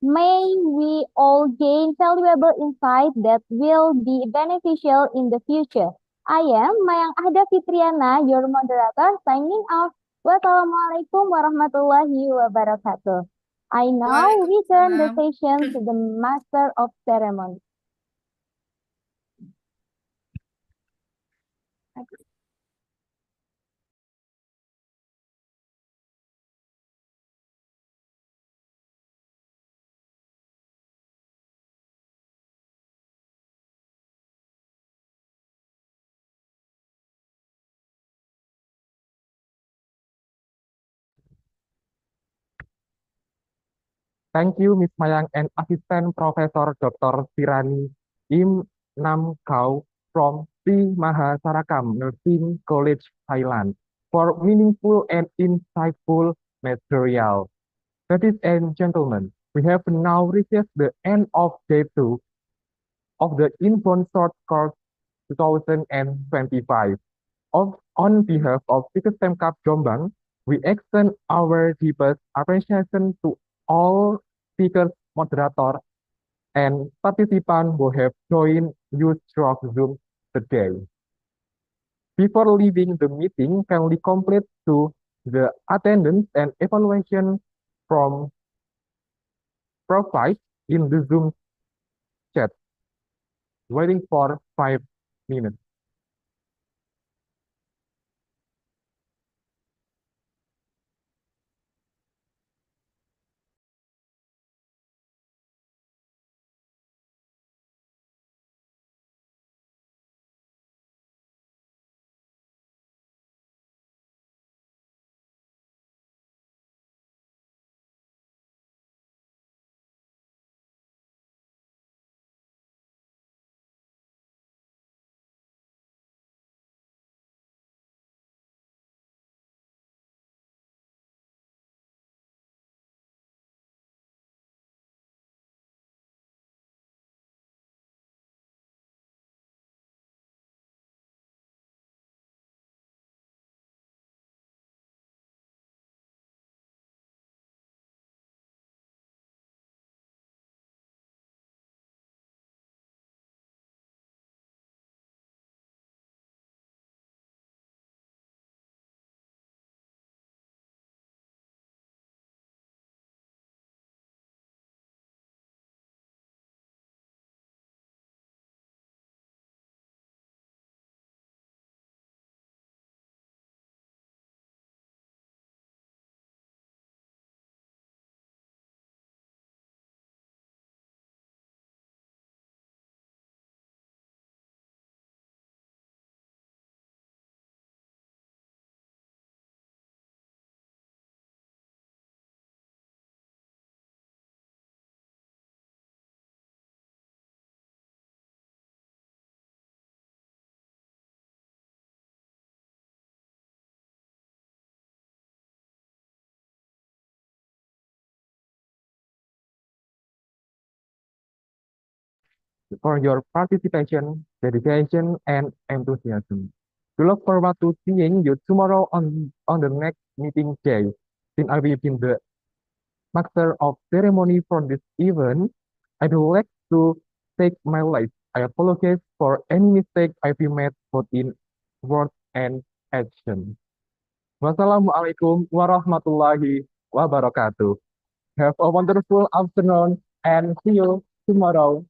May we all gain valuable insight that will be beneficial in the future. I am Mayang Ahda Fitriana, your moderator, signing off. Wassalamualaikum warahmatullahi wabarakatuh. I now return the session to the Master of Ceremony. Thank you, Ms. Mayang and Assistant Professor Dr. Sirani Im Nam Kau from Sri Mahasarakam Nursing College, Thailand, for meaningful and insightful material. Ladies and gentlemen, we have now reached the end of day 2 of the Inbound Short Course 2025. On behalf of Speakers Pemkab Jombang, we extend our deepest appreciation to all speakers, moderators, and participants who have joined you through Zoom today. Before leaving the meeting, kindly complete to the attendance and evaluation from provided in the Zoom chat. Waiting for 5 minutes. For your participation, dedication, and enthusiasm. We look forward to seeing you tomorrow on the next meeting day. Since I will be the master of ceremony for this event, I would like to take my life. I apologize for any mistake I've made both in word and action. Wassalamualaikum warahmatullahi wabarakatuh. Have a wonderful afternoon and see you tomorrow.